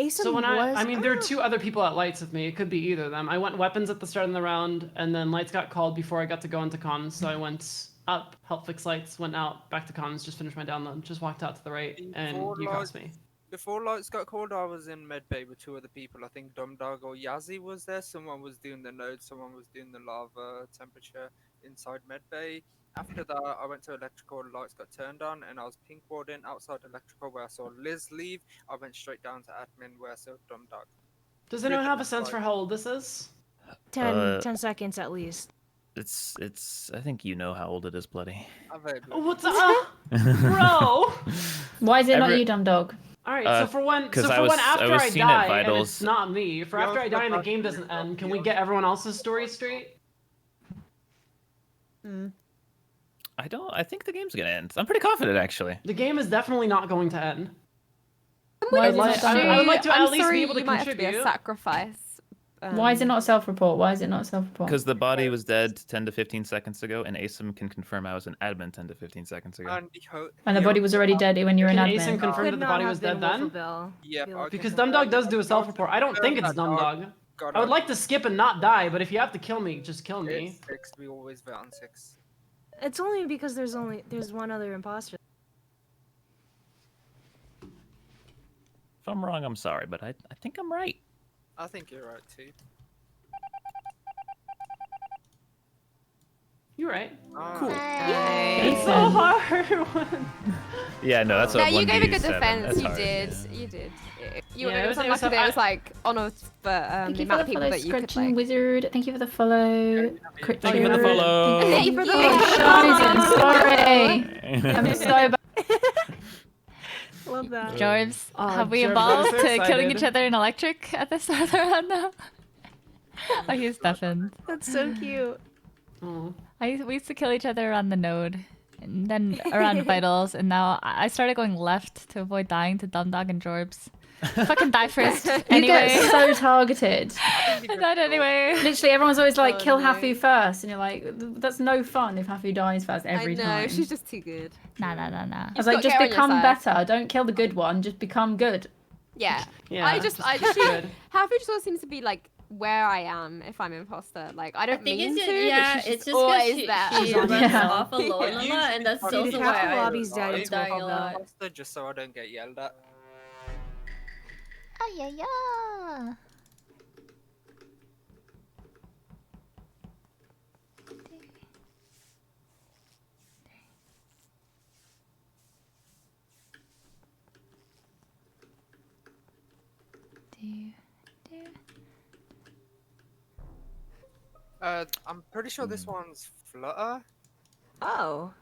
So when I mean, there are 2 other people at lights with me. It could be either of them. I went weapons at the start of the round, and then lights got called before I got to go into comms. So I went up, helped fix lights, went out, back to comms, just finished my download, just walked out to the right, and you crossed me. Before lights got called, I was in medbay with 2 other people. I think Dumdog or Yazzie was there. Someone was doing the node. Someone was doing the lava temperature inside medbay. After that, I went to electrical. Lights got turned on, and I was pink warding outside electrical where I saw Liz leave. I went straight down to admin where I saw Dumdog. Does anyone have a sense for how old this is? 10 seconds at least. It's. I think you know how old it is, bloody. What's up, bro? Why is it not you, dumb dog? All right, so for when after was I seen at die, and Vitals. it's not me. For after I die and the game doesn't end, can we get everyone else's story straight? I think the game's gonna end. I'm pretty confident, actually. The game is definitely not going to end. Why I is would it like, not I would like to I'm at least sorry, be able to you might have to be a contribute. sacrifice. Why is it not self-report? Why is it not self-report? Because the body was dead 10 to 15 seconds ago, and Asim can confirm I was an admin 10 to 15 seconds ago. And the body was already dead when you were in Can admin. Asim confirm that the body was dead then? Yeah, Because Dumdog does do a self-report. I don't think it's Dumdog. I would like to skip and not die, but if you have to kill me, just kill me. It's 6. We always vote on 6. It's only because there's one other imposter. If I'm wrong, I'm sorry, but I think I'm right. I think you're right too. You're right. Cool. It's so hard. Yeah, no, that's No, a 1v7. you gave a good defense. That's You hard, did. yeah. You did. Yeah, It was it was unlucky that it was like on us for Thank the you for amount the of people follow, that you could Scratching like. Wizard. Thank you for the follow. Thank you for the follow. Thank you for the Oh, Shizen, sorry. I'm so bad. Love that. Jorbs, Oh, have we Jorbs, I'm evolved so to killing excited. each other in electric at the start of the round now? Oh, he's deafened. That's so cute. We used to kill each other around the node, and then around vitals, and now I started going left to avoid dying to Dumdog and Jorbs. Fucking die first. You Anyway. get so targeted. I died anyway. Literally, everyone's always like, kill Hafu first. And you're like, that's no fun if Hafu dies first every I know, time. she's just too good. Nah. I was like, just become better. Don't kill the good one. Just become good. Yeah. Yeah, I just good. Hafu just always seems to be like where I am if I'm imposter. Like I don't think mean it's to, yeah, but she's it's just always she there. runs off alone a lot, and that's Dude, also half why the I lobby's dead, I'm it's dying a more lot. imposter just so I don't get yelled at. Oh, yeah. I'm pretty sure this one's Flutter. Oh.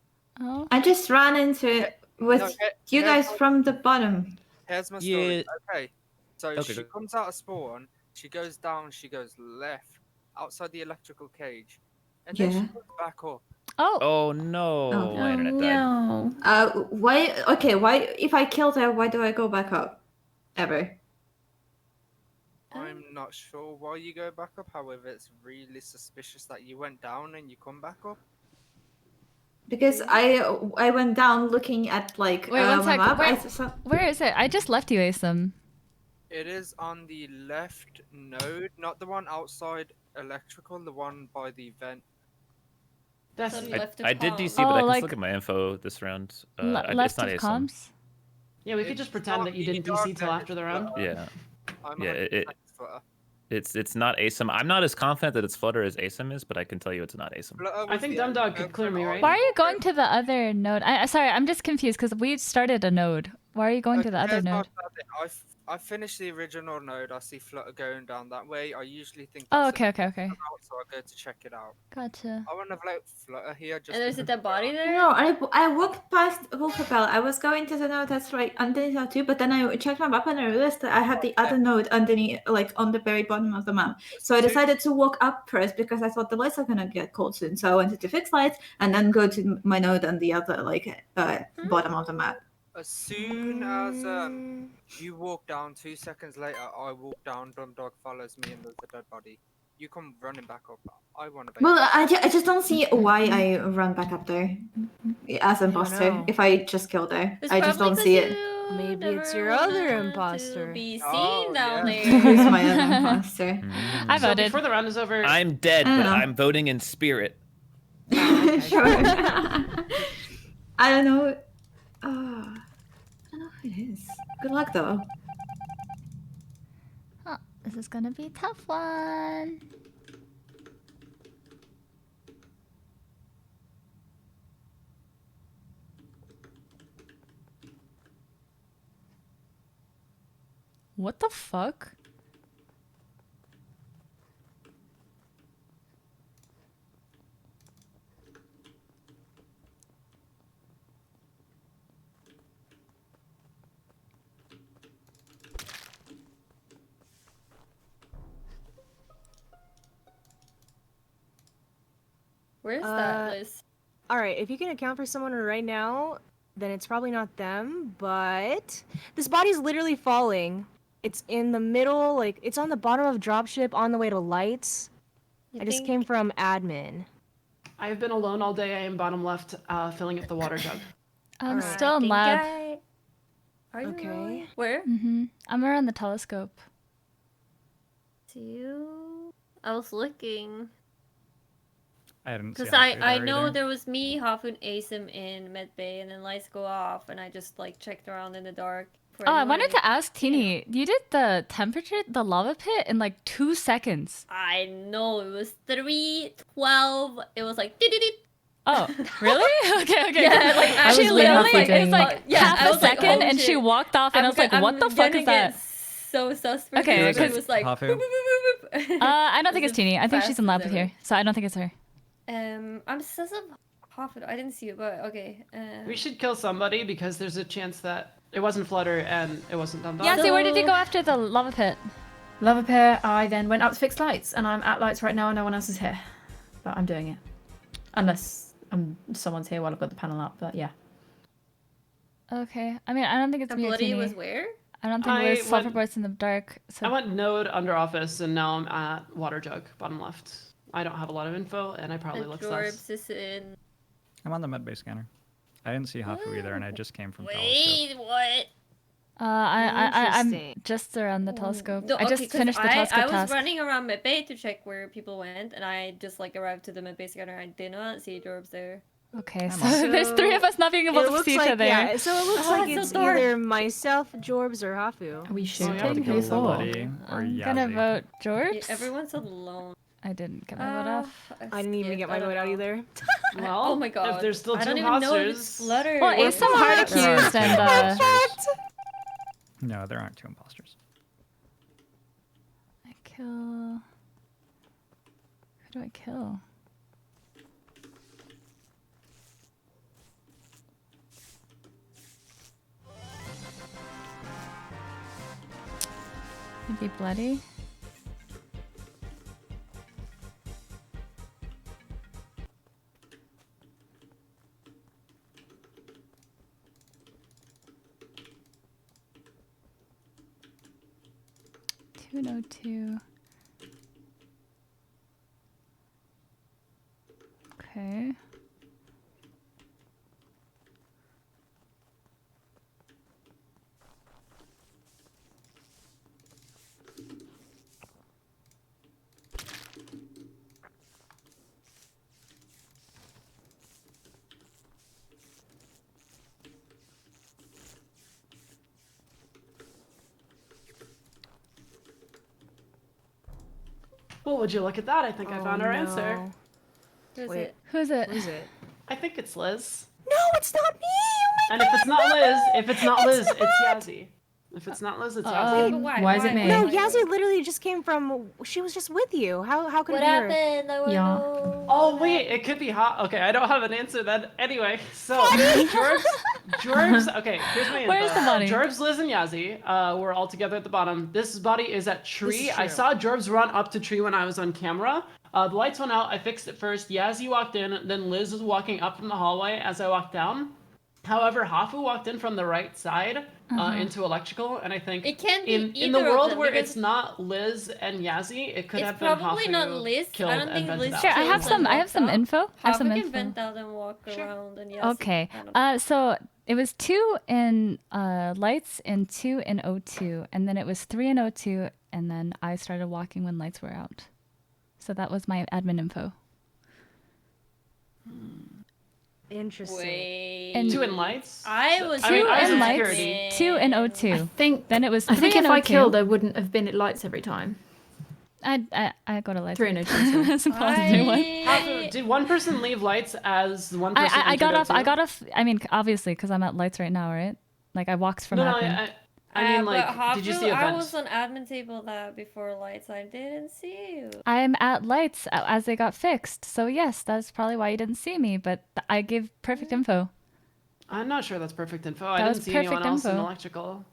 I just ran into it with No, you here's guys my- from the bottom. Here's my story. Yeah. Okay. So Okay, she go. comes out of spawn, she goes down, she goes left, outside the electrical cage. And then Yeah. she goes back up. Oh no, Oh. my internet died. No. Why? Okay, why? If I killed her, why do I go back up? Ever? I'm not sure why you go back up, however, it's really suspicious that you went down and you come back up. Because I went down looking at like Wait, one my sec. map. Where is it? I just left you, Asim. It is on the left node, not the one outside electrical, the one by the vent. That's I did DC, but I can like- look at my info this round. Left it's not of ASIM. comms? Yeah, we could just pretend that you didn't DC till after the round. Yeah. I'm Yeah, 100% Flutter. it's not ASIM. I'm not as confident that it's Flutter as ASIM is, but I can tell you it's not ASIM. Flutter I was think the Dumdog could clear me, right? Why are you going to the other node? Sorry, I'm just confused because we started a node. Why are you going to the other Here's my node? bad thing. I I finished the original node. I see Flutter going down that way. I usually think. Oh, That's okay. So I go to check it out. Gotcha. I want to vote Flutter here. Just And there's a dead body there? No, I walked past Wolfabell. I was going to the node that's right underneath that too, but then I checked my map and I realized that I had the other node underneath, like on the very bottom of the map. So I decided to walk up first because I thought the lights are gonna get cold soon. So I wanted to fix lights and then go to my node on the other bottom of the map. As soon as you walk down, 2 seconds later, I walk down. Dog follows me, and there's a dead body. You come running back up. I want to. Well, I just don't see why I run back up there as imposter know. if I just killed her. It's I just probably don't see 'cause it. Maybe it's your never other wanted imposter. To be seen Oh, down yeah. there. Who's my other imposter? I So voted. before the round is over, I'm dead, I don't but know. I'm voting in spirit. Sure. I don't know. I don't know who it is. Good luck though. Oh, this is gonna be a tough one. What the fuck? Where's that list? All right, if you can account for someone right now, then it's probably not them. But this body's literally falling. It's in the middle, like it's on the bottom of dropship on the way to lights. I just came from admin. I have been alone all day. I am bottom left, filling up the water jug. I'm Alright. still in lab. Are you Okay. really? Where? I'm around the telescope. See you. I was looking. I didn't see Because I Hafu know either. there was me, Hafu, and Asim in medbay, and then lights go off, and I just like checked around in the dark. For Oh, I anyone. wanted to ask Teeny, you did the temperature, the lava pit in like 2 seconds. I know it was 3:12. It was like. "Dee-dee-dee." Oh, really? Okay. Yeah, like she actually, literally, I was it's like yeah, half I a was like, second oh, and she shit. walked off and I was like, what the fuck is that? So sus for Okay, this, but it because- was like. Hafu. boop, boop, boop, boop, boop. I don't think it's Teeny. I think she's in fast lab as with ever. here, so I don't think it's her. I'm sus of Hafu. I didn't see it, but okay. We should kill somebody because there's a chance that it wasn't Flutter and it wasn't Dum Dum. Yeah, where did you go after the lava pit? Lava pit, I then went up to fix lights, and I'm at lights right now and no one else is here. But I'm doing it. Unless someone's here while I've got the panel up, but yeah. Okay. I mean, I don't think it's The me or bloody Teeny. was where? I don't think I it was went- Sulfurboards in the dark. So I went node under office and now I'm at water jug, bottom left. I don't have a lot of info and I probably And look sus. Jorbs is in. I'm on the medbay scanner. I didn't see Hafu either, and I just came from telescope. Wait, what? I'm Interesting. just around the telescope. No, I just okay, 'cause finished the I telescope was task. running around medbay to check where people went, and I just like arrived to the medbay scanner. I did not see Jorbs there. Okay, so there's 3 of us not being able It to looks see each like, other. yeah, so it looks Oh, like it's so it's dark. either myself, Jorbs, or Hafu. Are we I shooting? have to kill Who for? somebody or I'm gonna Yazzie. vote Yeah, Jorbs. everyone's alone. I didn't get my vote off. I didn't even get my vote out either. Well, Oh my god. if there's still I two don't even know if it's imposters. Flutter. Well, or Ace some hard Flutter. accused and No, there aren't 2 imposters. I kill. Who do I kill? Maybe Bloody? $202. Okay. Well, would you look at that? I think I Oh, found our answer. no. Who's Wait. it? Who's it? Who's it? I think it's Liz. No, it's not me! Oh my And if it's not Liz, it's Yazzie. If it's not Liz, it's Wait, Yazzie. but why is it me? No, Yazzie literally just came from. She was just with you. How could What it be her? happened? I wanna Yeah. know. Oh wait, it could be hot. Okay, I don't have an answer then. Anyway, so Jorbs. Okay, here's my info. Where's the body? Jorbs, Liz, and Yazzie. We're all together at the bottom. This body is at tree. I true. saw Jorbs run up to tree when I was on camera. The lights went out. I fixed it first. Yazzie walked in. Then Liz was walking up from the hallway as I walked down. However, Hafu walked in from the right side into electrical, and I think It can't be in the either of world them where because it's not Liz and Yazzie, it could it's have been probably Hafu not Liz. killed I don't and think vented Liz out. Sure, I kills have some. and I have walks some out. info. I have Hafu some can info. vent out and walk around, and yes. Okay. So it was 2 in lights and 2 in O2, and then it was 3 in O2, and then I started walking when lights were out. So that was my admin info. Interesting. Wait. And 2 in lights. I was 2 I was in in lights, security. 2 in O2. I think. Then it was I 3 think in if I O2. killed, I wouldn't have been at lights every time. I go to lights. 3 in O2. That's a positive one. Hafu, did one person leave lights as one person? I got entered off. O2? I got off. I mean, obviously, because I'm at lights right now, right? Like I walked from No, admin. I mean, but like, did you Hafu, see a I vent? was on admin table that before lights. I didn't see you. I'm at lights as they got fixed. So yes, that's probably why you didn't see me. But I gave perfect info. I'm not sure that's perfect info. I That didn't was see perfect anyone else in info. electrical.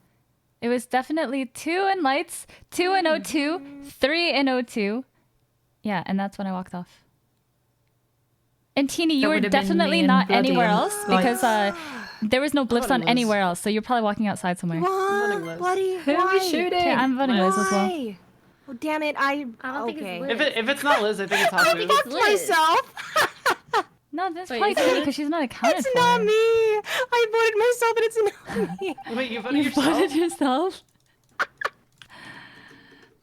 It was definitely 2 in lights, 2 in O2, 3 in O2. Yeah, and that's when I walked off. And Teeny, you That were would have been definitely me and not Bloody anywhere and else because there was no blips voting on Liz. anywhere else. So you're probably walking outside somewhere. voting Liz. Bloody, Who are why? we shooting? Okay, I'm voting Liz as well. Why? Oh, damn it! I don't think it's okay. Liz. If it's not Liz, I think it's Hafu. It's Liz. myself. No, that's Wait, probably is it Teeny Liz? because she's not accounted It's for. not me. I voted myself, but it's not me. Wait, you voted You yourself? voted yourself?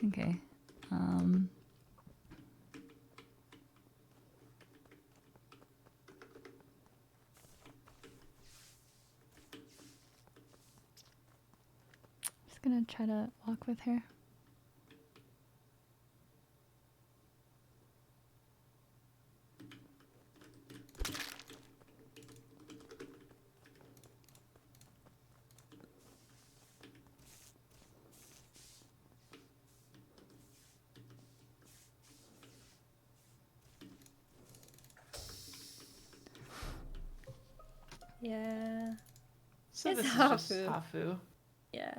Okay. Just gonna try to walk with her. Yeah. So It's this is just Hafu. Hafu. Yeah.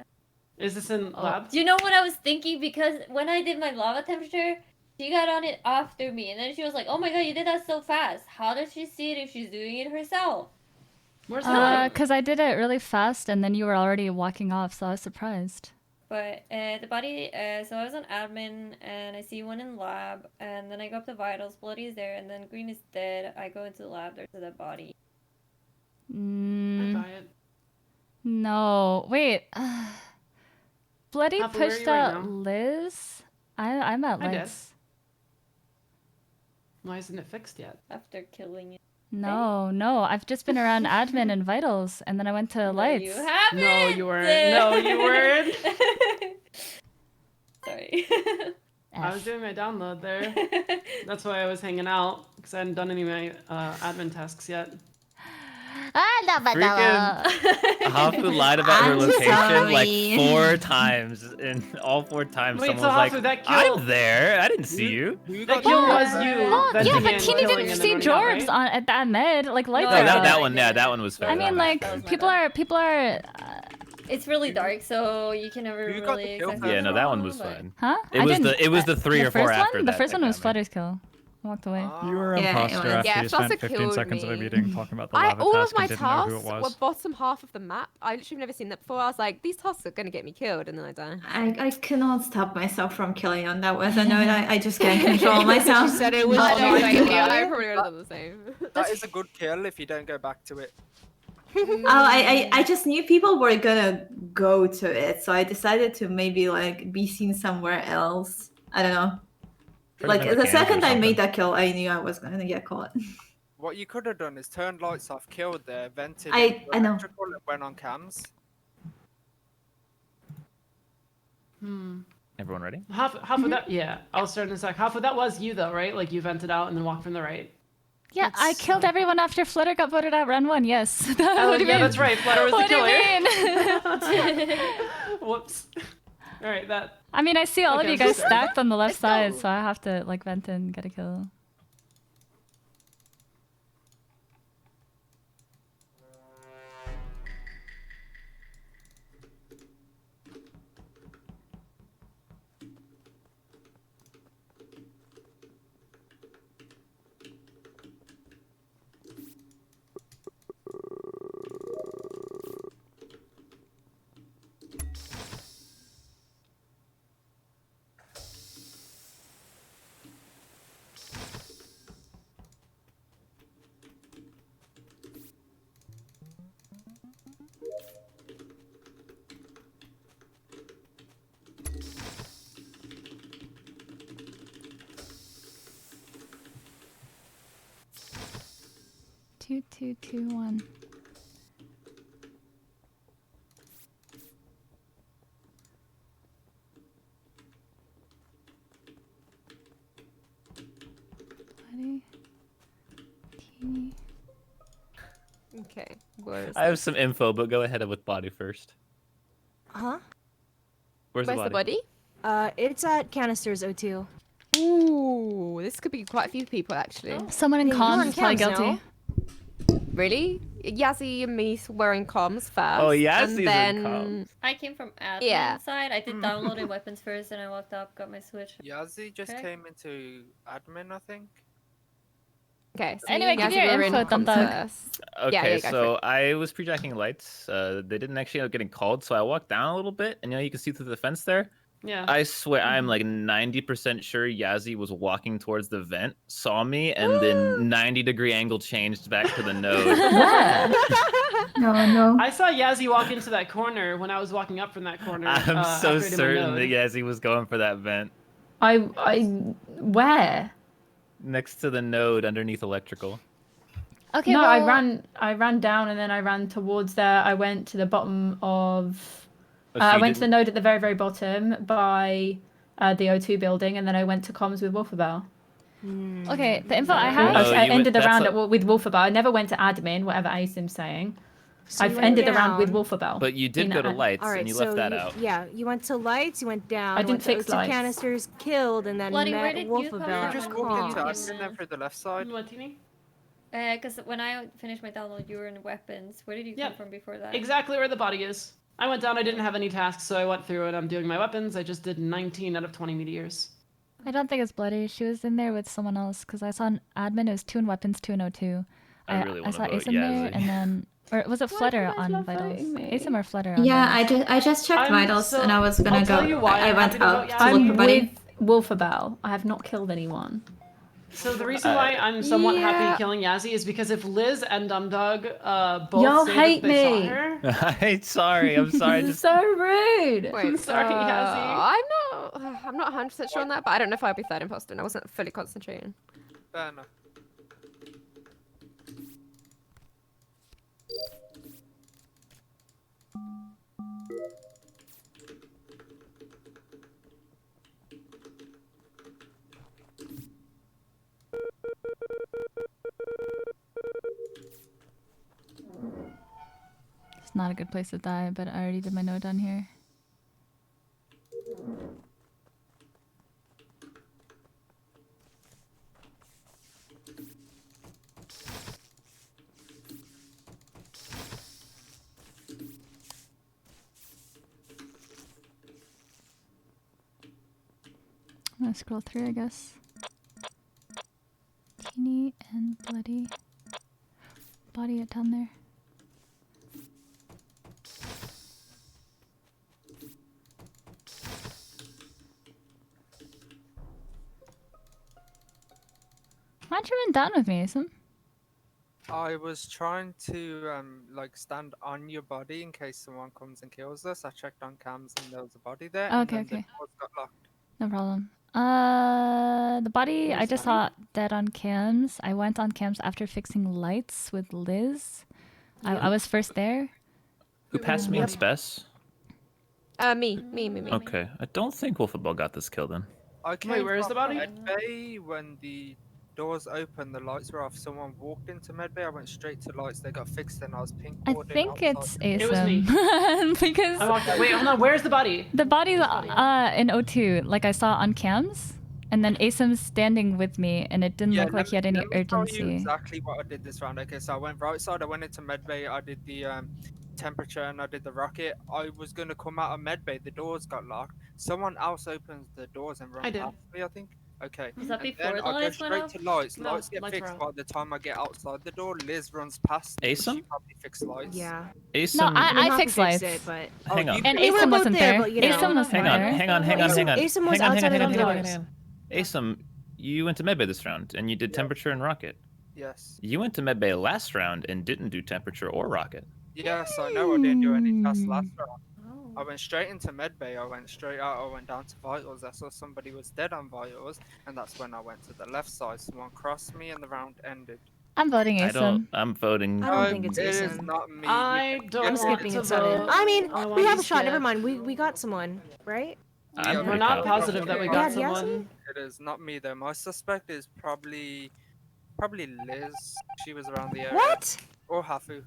Is this in lab? Do you know what I was thinking? Because when I did my lava temperature, she got on it after me, and then she was like, "Oh my god, you did that so fast! How does she see it if she's doing it herself?" Where's that? Because I did it really fast and then you were already walking off, so I was surprised. But the body, so I was on admin, and I see one in lab, and then I go up to vitals, bloody is there, and then green is dead. I go into the lab, there's a dead body. I Mm, buy it. no, wait. Bloody Hafu, where are pushed you right out now? Liz. I'm at I did. lights. Why isn't it fixed yet? After killing it. No, I've just been around admin and vitals, and then I went to lights. You haven't! No, you weren't. No, you weren't. Sorry. I was doing my download there. That's why I was hanging out, because I hadn't done any of my admin tasks yet. Freaking Hafu lied about her I'm location sorry. like 4 times, and all 4 times Wait, someone so was Hafu, like, that kill- "I'm there. I didn't see you." That kill was you. Oh, yeah, venting but in, Teeny killing, didn't and see then running out, Jorbs right? on at that med. Like lights Oh, are that, out. that one, yeah, that one was fair. I mean, like people are. It's really dark, so you can never You got the really kill exactly Yeah, no, that one know, was but- fine. Huh? It I was didn't- the 3 or 4 first after one? that. The first that one was got me. Flutter's kill. I walked away. You were Yeah, it imposter was. after Yeah, you Flosser spent 15 killed seconds of the me. meeting talking about the I lava all task of my and didn't know who it tasks was. were bottom half of the map. I literally never seen that before. I was like, these tasks are gonna get me killed, and then I die. I cannot stop myself from killing on that with a note. I just can't control myself. She said it was. I know, not thank you. you. I probably would have done the same. That is a good kill if you don't go back to it. Oh, I just knew people were gonna go to it, so I decided to maybe like be seen somewhere else. I don't know. Could've Like been the the cans or second I made something. that kill, I knew I was gonna get caught. What you could have done is turned lights off, killed there, vented, I know. electrical, and went on cams. Everyone ready? Half of that, yeah. I'll start in a sec. Half of that was you though, right? Like you vented out and then walked from the right. Yeah, I killed everyone after Flutter got voted out round 1. Yes. Oh, What do you yeah, mean? that's right. Flutter was the What do killer. you mean? Whoops. All right, that. I mean, I see all of Okay, you I'm guys sorry. stacked on the left Let's side, go. so I have to like vent and get a kill. Two, two, two, one. Bloody. Teeny. Okay. Where is I have this? some info, but go ahead with body first. Huh? Where's the body? It's at Canisters O2. Ooh, this could be quite a few people actually. Someone in Yeah, you're on comms is probably cams guilty. now. Really? Yazzie and me wearing comms first. Oh, Yazzie's and in then... comms. I came from admin Yeah. side. I did downloading weapons first, and I walked up, got my switch. Yazzie just Check. came into admin, I think. Okay, so Anyway, me and give Yazzie your were in info, comms Thumbdog. first. Okay, Yeah, go for so it. I was pre-jacking lights. They didn't actually end up getting called, so I walked down a little bit, and you can see through the fence there. Yeah. I swear, I'm like 90% sure Yazzie was walking towards the vent, saw me, and then 90-degree angle changed back to the node. Where? No. I saw Yazzie walk into that corner when I was walking up from that corner. I'm so after I did my certain node. that Yazzie was going for that vent. Where? Next to the node underneath electrical. Okay, no, well, I ran down and then I ran towards there. I went to the bottom of. Oh, so I you went to the didn't- node at the very, very bottom by the O2 building, and then I went to comms with Wolfabell. Okay, the info I have. I you ended the went- round that's with Wolfabell. I never went to admin, whatever Asim's saying. So I've you went ended the round with down. Wolfabell. But you did In go to ad- lights, All right, and you so left that out. Yeah, you went to lights, you went down, I didn't went to fix O2 lights. canisters, killed, and then Bloody, where met did you come Wolfabell. from? at Just I'm walked into comms. admin then through the left side. Martini? Because when I finished my download, you were in weapons. Where did you come Yep. from before that? Exactly where the body is. I went down, I didn't have any tasks, so I went through it. I'm doing my weapons. I just did 19 out of 20 meteors. I don't think it's bloody. She was in there with someone else because I saw an admin. It was 2 in weapons, 2 in O2. I really I wanna saw vote Asim there, Yazzie. and then or was it Flutter on vitals? Asim or Flutter on Yeah, vitals? I just checked I'm vitals so- and I was gonna I'll go. tell you why I I'm went happy to up vote to Yazzie. look I'm for Buddy. with Wolfabell. I have not killed anyone. So the reason why I'm somewhat Yeah. happy killing Yazzie is because if Liz and Dumdog both Y'all say hate that they saw me. her, I'm sorry. I'm sorry. This is Just so rude. Wait, sorry, Yazzie. I'm not 100% sure on that, but I don't know if I'll be third imposter, and I wasn't fully concentrating. Fair enough. It's not a good place to die, but I already did my note down here. I'm gonna scroll through, I guess. Teeny and bloody. Body it down there. Why'd you run down with me, Asim? I was trying to like stand on your body in case someone comes and kills us. I checked on cams and there was a body there. and Okay, then the okay. doors got locked. No problem. The body I just saw dead on cams. I went on cams after fixing lights with Liz. I was first there. who passed me in Spess? Me. Okay, I don't think Wolfaball got this kill then. I came where is from the body? Med Bay when the doors open, the lights were off. Someone walked into medbay. I went straight to lights. They got fixed, and I was pink I boarding think it's outside. It was me. Asim. Because I walked. Wait, hold on. Where's the body? the body's in O2, like I saw on cams, and then Asim's standing with me, and it didn't look like he had any let me tell you urgency. exactly what I did this round. Okay, so I went right side. I went into medbay. I did the temperature, and I did the rocket. I was gonna come out of medbay. The doors got locked. Someone else opens the doors and I runs did. past me, I think. Okay. Was that And before then the I go lights went straight off? to lights. No, Lights get lights were fixed. out. By the time I get outside the door, Liz runs past me. She Asim? probably fixed lights. Yeah. Asim. No, I Hafu fixed lights. it, but Hang on. And We were Asim both wasn't there, there. but, you know. Asim wasn't Hang on, there. hang on, hang on, hang on. Asim was Hang on, outside hang on, of the hang on, doors. hang on. Asim, you went to medbay this round, and you did temperature and rocket. Yes. You went to medbay last round and didn't do temperature or rocket. Yes, I know. I didn't do any tests last round. I went straight into medbay. I went straight out. I went down to vitals. I saw somebody was dead on vitals, and that's when I went to the left side. Someone crossed me, and the round ended. I'm voting Asim. I'm voting. I don't think it's It is Asim. not me. I don't I'm want skipping to it, sudden. vote. I mean, I we want have to a shot. Never skip. mind. We got someone, right? I'm We're pretty not confident. positive that we Yeah, got Yassi? someone. It is not me though. My suspect is probably Liz. She was around the area. What? Or Hafu.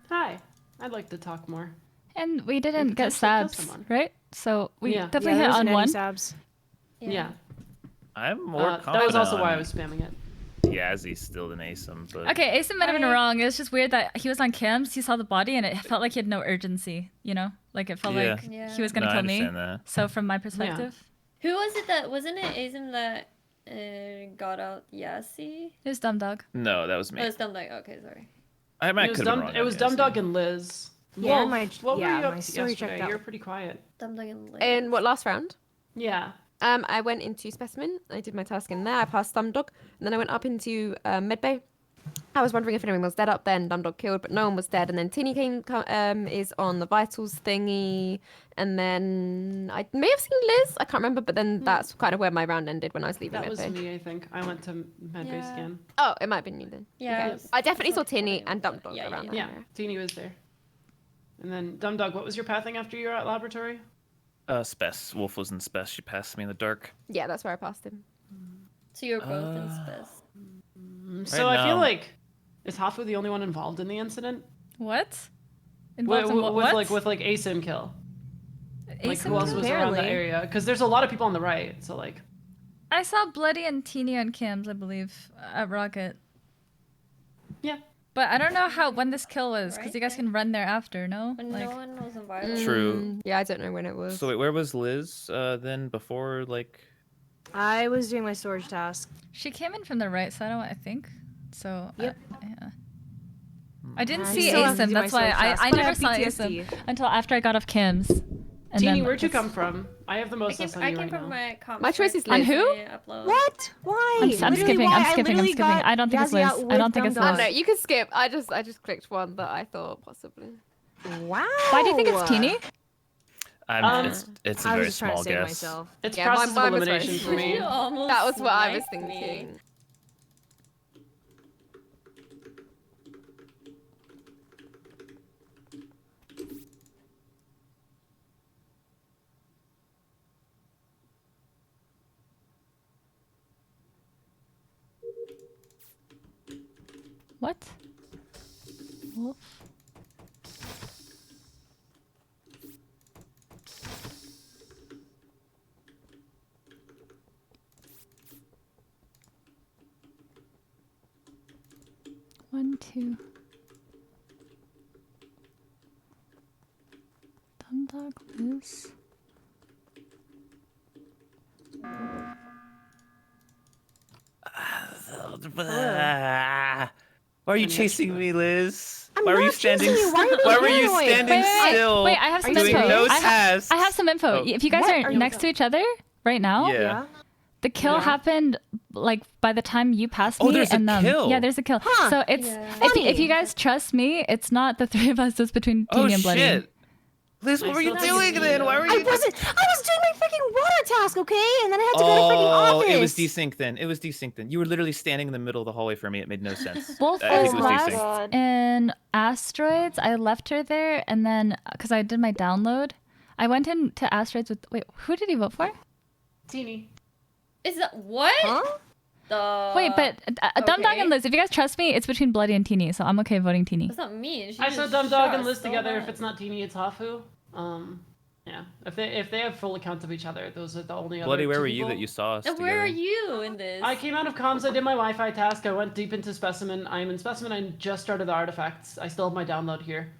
Hi. I'd like to talk more. And we didn't get potentially kill sabs, someone. right? So we Yeah. definitely Yeah, there hit wasn't on any one. Sabs. Yeah. I'm more confident. That was also why I on was spamming it. Yazzie still than Asim, but Okay, Asim might have been wrong. It was just weird that he was on cams, he saw the body, and it felt like he had no urgency, you know? Like it felt Yeah. like Yeah. he was gonna No, I kill me. understand that. So from my perspective, Who was it that wasn't it Asim that got out Yassi? it was Dumb Dog. no, that was Oh, me. it's Dumb Dog. Okay, sorry. I might It was could have Dumb. been wrong. It was on Dumb Yazzie. Dog and Liz. Yeah, Wolf, my- what were yeah, you up my to story checked yesterday? out. You're pretty quiet. Dumb Dog and Liz. In what, last round? Yeah. I went into specimen. I did my task in there. I passed Dumdog, and then I went up into medbay. I was wondering if anyone was dead up there, and Dumdog killed, but no one was dead. And then Tinny is on the vitals thingy, and then I may have seen Liz. I can't remember, but then that's kind of where my round ended when I was leaving That was medbay. me, I think. I went to medbay Yeah. scan. Oh, it might have been you then. Yeah, Okay. it was- I definitely saw was Tinny recording, and but Dumdog yeah, around yeah. that Yeah, area. Teeny was there. And then Dumb Dog, what was your pathing after you were at laboratory? Spess. Wolf was in Spess. She passed me in the dark. Yeah, that's where I passed him. So you're both in Spess. So Right I feel now- like is Hafu the only one involved in the incident? What? With, Involved in with, what? like ASIM kill. Like who else Asim? was around the Barely. area? Because there's a lot of people on the right. So like, I saw Bloody and Teeny on cams, I believe, at Rocket. yeah. But I don't know when this kill was, because Right you guys can run there after, no? When Like, no one was invited. True. Yeah, I don't know when it was. So wait, where was Liz then before like? I was doing my storage task. she came in from the right side, I think. So, Yep. yeah. I didn't I see still have to Asim, do my that's why storage task, I but I never have saw PTSD. Asim until after I got off cams. And Teeny, then where'd you that's- come from? I have the most sus on I you came right from now. my comp. My choice is And Liz. who? Upload. What? Why? I'm Literally skipping, why? I'm I skipping, literally got I don't think it's Yazzie Liz. out I with don't think it's Dum Oh Dum. Liz. no, you can skip. I just clicked one that I thought possibly. Wow. Why do you think it's Teeny? It's a I was very just trying small to save guess. myself. It's Yeah, process of mine was elimination right. for me. You almost That was what I was sniped me. thinking. What? Wolf? One, two. Dumb Dog, Liz. Why are you chasing me, Liz? I'm Why were you not standing? chasing you. Why are you Why were you paranoid? standing still? Wait, I have some doing info. no I tasks? have some info. Oh. If you guys What are are you- next to each other right now, Yeah. the kill happened like by the time you passed Oh, me there's a and them. kill. Yeah, there's a kill. Huh. So it's Yeah. if you guys trust me, it's not the three of us. It's between Oh Teeny and Bloody. shit! Liz, what were you doing then? Why were you? I was doing my freaking water task, okay? And then I had to go to freaking Oh, office. it was desync then. It was desync then. You were literally standing in the middle of the hallway for me. It made no sense. Wolf I was think it was desync. last in Asteroids. I left her there, and then because I did my download, I went into Asteroids with. Wait, who did he vote for? Teeny. Is that what? Huh? Wait, but Dumb Dog and Liz, if you guys trust me, it's between Bloody and Teeny, so I'm okay voting Teeny. That's not mean. I saw Dumb Dog and Liz together. If it's not Teeny, it's Hafu. Yeah. If they have full accounts of each other, those are the only Bloody, other where two were you people. that you saw us? And where are together? you in this? I came out of comms. I did my Wi-Fi task. I went deep into Specimen. I'm in Specimen. I just started the artifacts. I still have my download here.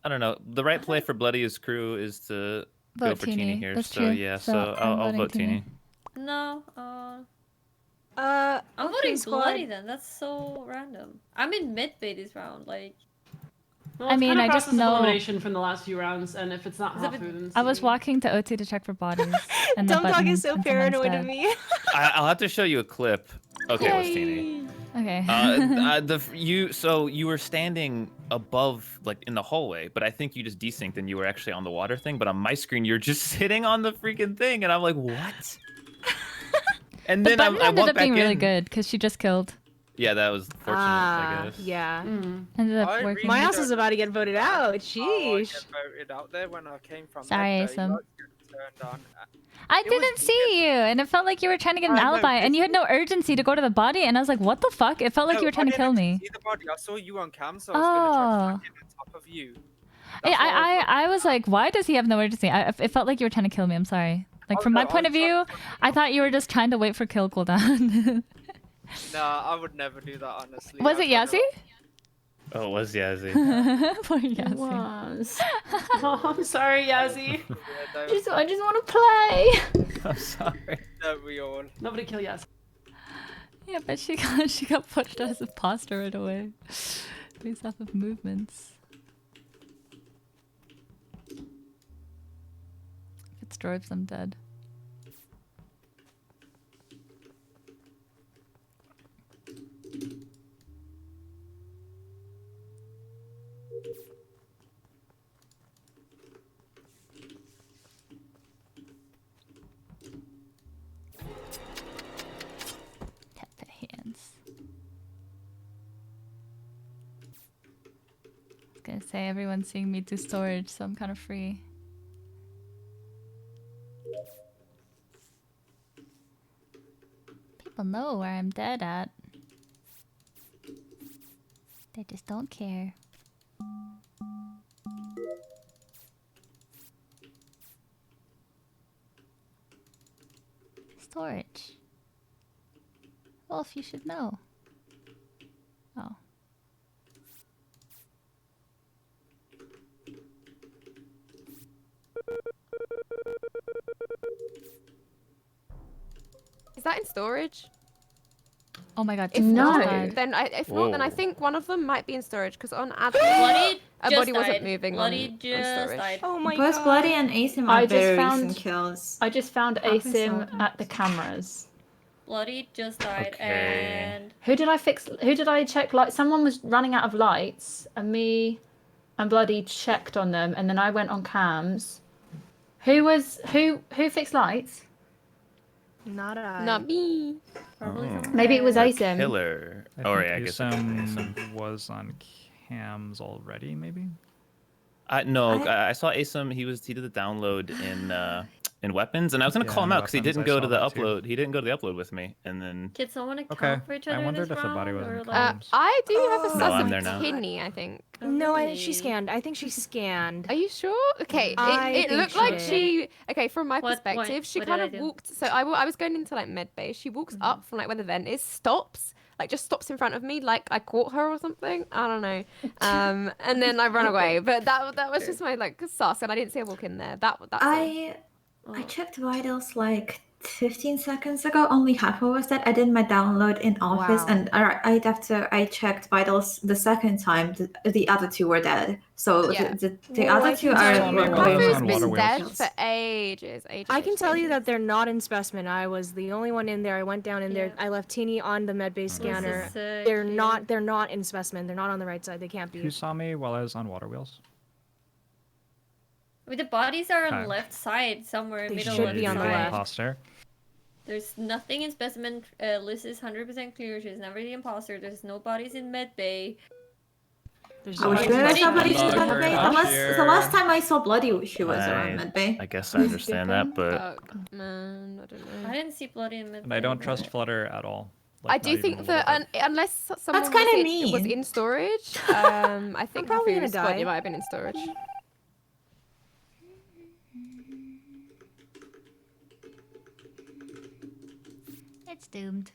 I don't know. The right play for Bloody's crew is to go Vote for Teeny. Teeny here. That's So true. yeah, So so I'm I'll voting vote Teeny. No. I'm I'm voting voting squad. Bloody then. That's so random. I'm in mid bay this round. Like. Well, I it's mean, kind of I just process of know- elimination from the last few rounds, and if it's not Is it Hafu, then I was Teeny. walking to OT to check for bodies. And Dumb the Dog button, is so and someone's paranoid dead. of me. I'll have to show you a clip. Okay, it was Teeny. Okay. So you were standing above, like in the hallway, but I think you just desynced and you were actually on the water thing. But on my screen, you're just sitting on the freaking thing, and I'm like, what? And The then button I ended walked up back being really in. good because she just killed. Yeah, that was fortunate, I guess. Yeah. Ended up I working. My ass is about to get voted out. I Sheesh. get voted out there when I came from Sorry, Medbay, Asim. lights get turned on. I It was didn't see you, and it felt like you were trying to get an I know, alibi, and you had no urgency to go to the body, and I was like, what the fuck? It felt like No, you were trying I to kill didn't me. see the body. I saw you on cam, so I was gonna try to get on top of you. Yeah, I was like, why does he have no urgency? It felt like you were trying to kill me. I'm sorry. Like, from my point of view, I thought you were just trying to wait for kill cooldown. Nah, I would never do that, honestly. Was it Yazzie? Oh, it was Yazzie. Poor Yazzie. Was. Oh, I'm sorry, Yazzie. I just want to play. I'm sorry. Don't we all? Nobody kill Yazzie. Yeah, but she got pushed as a imposter right away, based off of movements. If it's dwarves, I'm dead. Tap the hands. I was gonna say everyone's seeing me do storage, so I'm kind of free. People know where I'm dead at. They just don't care. Storage. Wolf, you should know. Oh. Is that in storage? Oh my god, If No. not, then if not, then I Whoa. think one of them might be in storage because on admin, Bloody a just body wasn't died. moving Bloody on just storage. died. Oh my Both god. Bloody and Asim I are just very found- recent kills. I just found Hafu Asim saw at the cameras. Bloody just died, Okay. and Who did I fix? Who did I check? Like, someone was running out of lights, and me and Bloody checked on them, and then I went on cams. Who fixed lights? Not I. Not me. probably Oh. someone Maybe it was else. Asim. Killer. I Oh, think yeah, I guess it's Usam was on cams already, maybe? No, I saw Asim. He did the download in weapons, and I was gonna Yeah, call him in out because he weapons, didn't I go saw to the that too. upload. He didn't go to the upload with me, and then Did someone account Okay, for each I other wondered this if the body round, was in or columns. I do have a No, sus I'm of there now. Tinny, I think. No, she scanned. I think she scanned. Are you sure? Okay, I it think looked she like did. she. Okay, from my What- perspective, she what kind did of I do? walked. So I was going into like med bay. She walks up from like where the vent is, stops, like just stops in front of me, like I caught her or something. I don't know. And then I run away. But that was just my like sus, and I didn't see her walk in there. That's all. I checked vitals like 15 seconds ago. Only Hafu was dead. I did my download in office, Wow. and after I checked vitals the second time, the other two were dead. So Yeah. the Well, other I two can are tell you- were Hafu's Hafu's on been water dead wheels. for ages. I can tell you that they're not in specimen. I was the only one in there. I went down in there. Yeah. I left Teeny on the medbay scanner. sick, They're yeah. not. They're not in specimen. They're not on the right side. They can't be. Who saw me while I was on water wheels? The bodies are on Okay. the left side, somewhere They middle should left be on the side. left. Imposter. There's nothing in specimen. Liz is 100% clear. She's never the imposter. There's no bodies in med bay. There's I was sure I saw Bloody Bloody Shoes on Medbay. Bloody Unless the last time I saw Bloody Shoe was around Medbay. I guess I understand that, but Fuck, man, I don't know. I didn't see bloody in med And I don't trust Flutter at all. I Like, do not even think a little that bit. unless someone was kinda was mean. in storage, I think probably Hafu gonna spot die. you might have been in storage. It's doomed.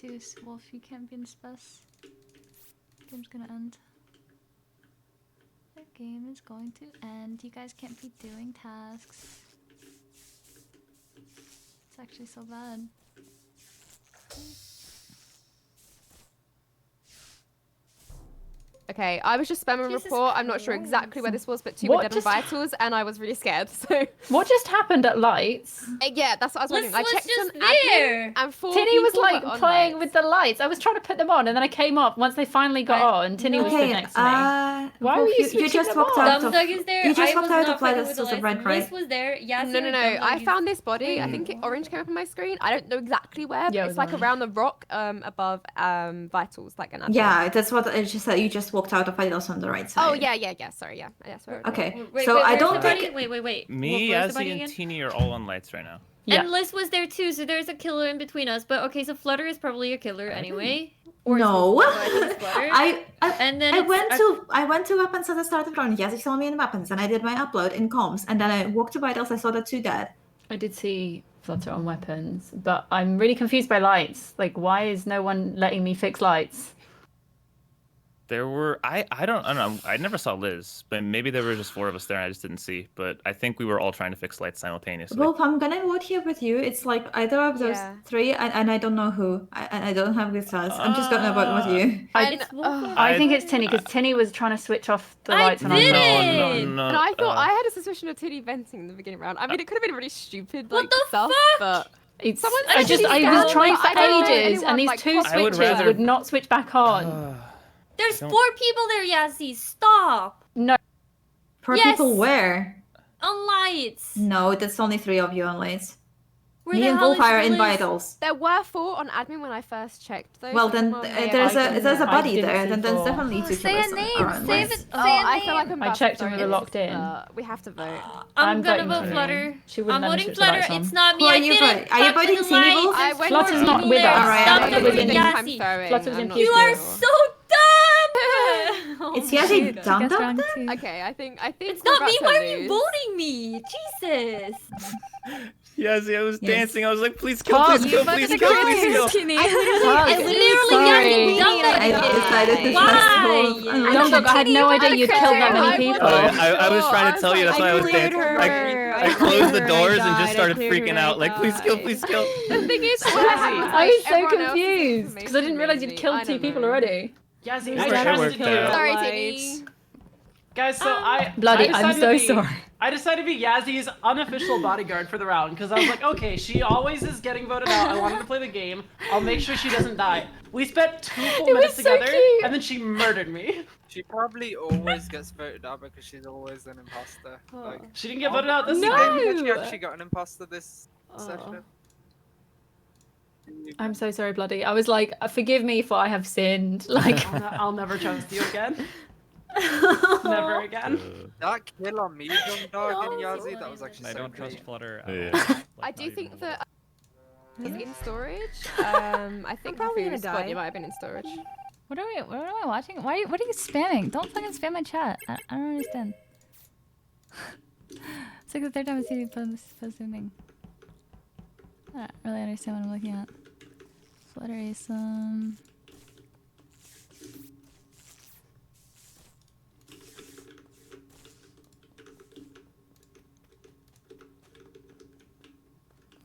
Jesus, Wolf, you can't be in this bus. Game's gonna end. The game is going to end. You guys can't be doing tasks. It's actually so bad. Okay, I was just spamming Jesus report. I'm not sure exactly where this was, but two What were dead on just vitals, and I was really scared. So What just happened at lights? yeah, that's what I was wondering. I was checked just on admin, there. and 4 Tinny was people like were on playing lights. with the lights. I was trying to put them on, and then I came up once they finally got on. Tinny was stood next to me. Why were Wolf, you you switching just them walked on? out of. Dumdug is there. You just I walked was out not of light fucking as with the was a lights. red, right? Liz was there. Yassi No. and I Dumdug found this body. I think orange came up on my screen. I don't know exactly where, but Yeah, it it's was like orange. around the rock above vitals, like an admin. Yeah, that's what I just said. You just walked out of vitals on the right side. Oh yeah. Sorry, yeah. That's where it was. Okay, Wait, so wait, I where's don't the think. body? Wait. me, Where's the Yazzie, body and again? Teeny are all on lights right now. And Liz was there too, so there's a killer in between us. But okay, so Flutter is probably a killer anyway. Or is No, Wolf- I think it's Flutter. And then I it's- went to weapons at the start of the round. Yes, he saw me in weapons, and I did my upload in comms, and then I walked to vitals. I saw the two dead. I did see Flutter on weapons, but I'm really confused by lights. Like, why is no one letting me fix lights? There were I don't know. I never saw Liz, but maybe there were just 4 of us there and I just didn't see. But I think we were all trying to fix lights simultaneously. Wolf, I'm gonna vote here with you. It's like either of those Yeah. three, and I don't know who. I don't have good thoughts. I'm just gonna vote with you. I think it's Tinny, because Tinny was trying to switch off the lights on our did side. it! No, And I thought I had a suspicion of Tinny venting in the beginning round. I mean, it could have been really stupid, like the stuff, fuck? but It's, Someone I said she's was down, trying but for I don't know ages, anyone, and these like, two possibly- I would switches rather- would not switch back on. There's Don't- 4 people there, Yassi. Stop. No. For Yes. people where? On lights. No, that's only 3 of you on lights. Where Me the and hell is Wolf are in Liz? vitals. There were 4 on admin when I first checked. Though, Well, so then someone may have there's opened a it. body didn't there. see Then there's 4. definitely 2 Say a killers name, around save lights. it. Oh, Say a I feel like name. I'm I about checked to and vote we were this, locked in. We have to vote. I'm gonna voting vote Tinny. Flutter. She wouldn't I'm let me voting switch the lights Flutter. on. It's not me. Who are I you didn't voting? Are you fuck with voting the Tinny, lights. Wolf? I went Flutter's for not people with there. us. Alright, Stop I the think fucking it's I'm Yassi. throwing. Flutter's I'm in not Pew You sure. are so dumb. It's Yazzie Guess Dumdug wrong then? too. Okay, I think It's we're not me. about Why to are you lose. voting me? Jesus. Yazzie, I was Yes. dancing. I was like, please kill, Carl, please you kill, voted please kill, please against kill. Tinny. I literally sorry. I decided to Why? trust Wolf. Dumdug, I had no idea you'd killed that many people. I was trying to tell you. That's why I was dancing. I closed the doors and just started freaking out. Like, please kill, please kill. The thing is, what happened was, I like, was so everyone else's confused because I didn't realize you'd information killed 2 made me. I people don't know. already. Yazzie, It I worked trusted you. out. Sorry, Lights. Tinny. Guys, so I Bloody, I I'm decided so to be- sorry. I decided to be Yazzie's unofficial bodyguard for the round because I was like, okay, she always is getting voted out. I want her to play the game. I'll make sure she doesn't die. We spent 2 full It was minutes so together, cute. and then she murdered me. She probably always gets voted out because she's always an imposter. Like, She didn't get voted out this No. time. She actually got an imposter this session. I'm so sorry, Bloody. I was like, forgive me for I have sinned. Like, I'll never trust you again. Never again. That kill on me, young dog, and Yazzie, that was actually I so don't trust clean. Flutter Yeah. at all. I do think that is in storage. I think probably gonna Hafu's body die. might have been in storage. What am I watching? What are you spamming? Don't fucking spam my chat. I don't understand. It's like the 3rd time I've seen you posting thing. I don't really understand what I'm looking at. Flutter ASM.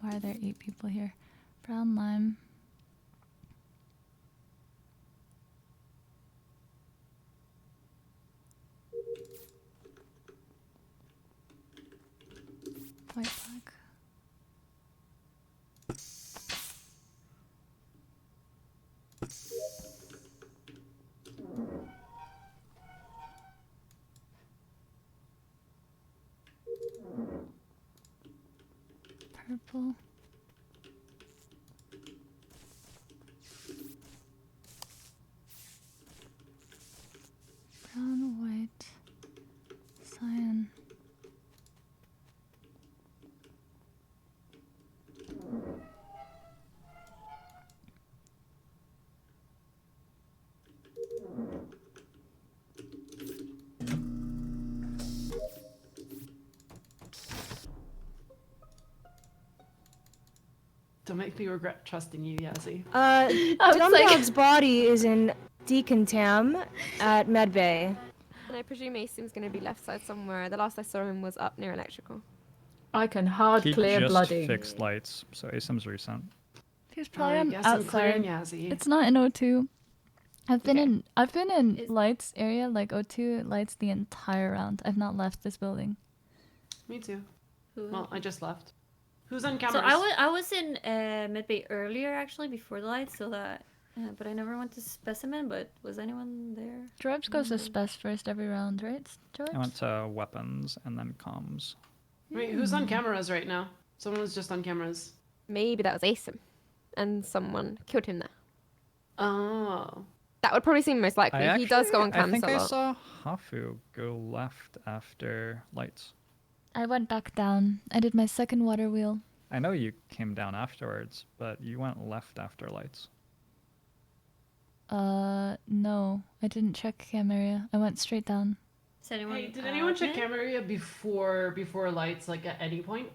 Why are there 8 people here? Brown lime. White black. Purple. Brown, white, cyan. Don't make me regret trusting you, Yazzie. Dumb Dog's body is in Decontam at Medbay. And I presume Asim's going to be left side somewhere. The last I saw him was up near electrical. I can hard He clear just bloody. fixed lights, so ASIM's recent. He's probably on guess I'm clearing outside. Yazzie. It's not in O2. I've been in lights area, like O2 lights the entire round. I've not left this building. Me too. Who- Well, I just left. Who's on So cameras? I was in Medbay earlier actually before the lights, so that but I never went to specimen. But was anyone there? Jorbs goes to spec first every round, right? Jorbs? I went to weapons and then comms. Wait, who's on cameras right now? Someone was just on cameras. Maybe that was Asim. And someone killed him there. Oh. That would probably seem most likely. He does go on I cams think a I lot. saw Hafu go left after lights. I went back down. I did my second water wheel. I know you came down afterwards, but you went left after lights. No. I didn't check cam area. I went straight down. Is anyone, Hey, did anyone check camera area before lights, like at any point?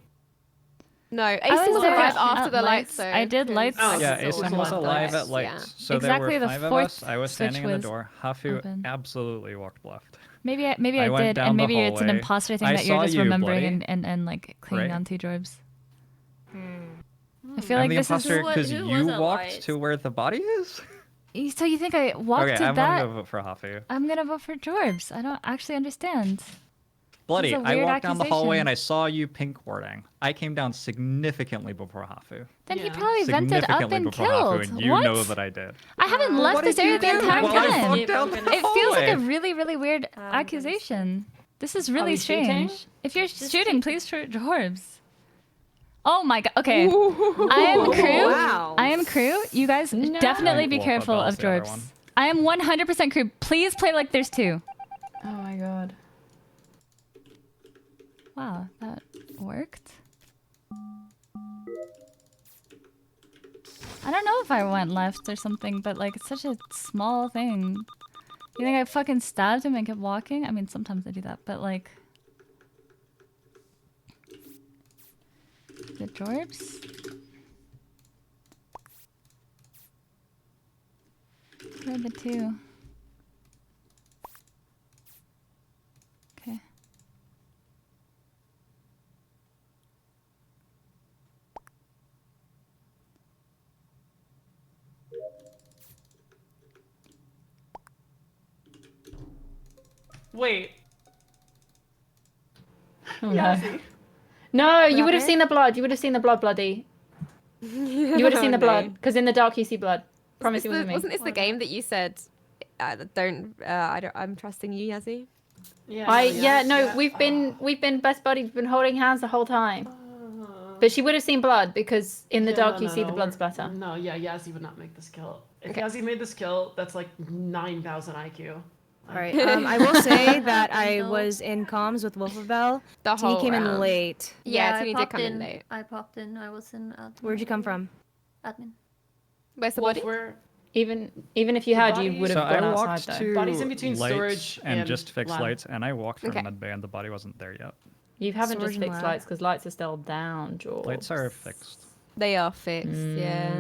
No, I Asim was was there alive at after the lights, though. I did lights. Oh, Yeah, so ASIM was alive at lights. Yeah. So Exactly, there the were 5 of fourth us. I was switch standing in the was door. Hafu open. absolutely walked left. Maybe I I went did, down and the maybe it's an hallway. imposter thing I that you're saw just you, remembering Bloody. and like clinging Right. onto Jorbs. Hmm. I feel I'm like the this imposter is. because who you was at walked lights? to where the body is? So you think I walked Okay, to I'm that? gonna go vote for Hafu. I'm gonna vote for Jorbs. I don't actually understand. Bloody, a I weird walked down the hallway accusation. and I saw you pink warding. I came down significantly before Hafu. Then he Yeah. probably vented up Significantly and before killed. Hafu, and you what? know that I did. I haven't left what this did you area the do? entire Well, I time. walked down the It feels like a hallway. really, really weird I'm gonna accusation. This is really we shooting? strange. If you're shooting, please shoot Jorbs. Oh my god. Okay. I am crew. Wow. I am crew. You guys definitely be Wolf careful Abel's of the other Jorbs. one. I am 100% crew. Please play like there's 2. Oh my god. Wow, that worked. I don't know if I went left or something, but like it's such a small thing. You think I fucking stabbed him and kept walking? I mean, sometimes I do that, but like... The Jorbs? Where are the 2? Okay. Wait. Oh, Yazzie. No, you would have happened? seen the blood. You would have seen the blood, bloody. You would have seen the blood because in the dark you see blood. Promise it wasn't me. Wasn't this the game that you said, I'm trusting you, Yazzie? No, we've been best buddies. We've been holding hands the whole time. But she would have seen blood because in the Yeah, dark no, you no, see no, the blood we're- splatter. No, yeah, Yazzie would not make this kill. If Okay. Yazzie made this kill, that's like 9,000 IQ. All right. I will say that I was in comms with Wolfabell. The Tini whole came in round. late. Yeah, I Tini did popped come in in. late. I popped in. I was in admin. Where'd you come from? Admin. Where's the Wolf, body? where? Even if you had, you body- would have So I gone walked outside though. to Body's in between lights storage and and just fixed lab. lights, and I walked from Okay. medbay and the body wasn't there yet. You haven't Storage just and fixed lab. lights because lights are still down, George. Lights are fixed. They are fixed, yeah.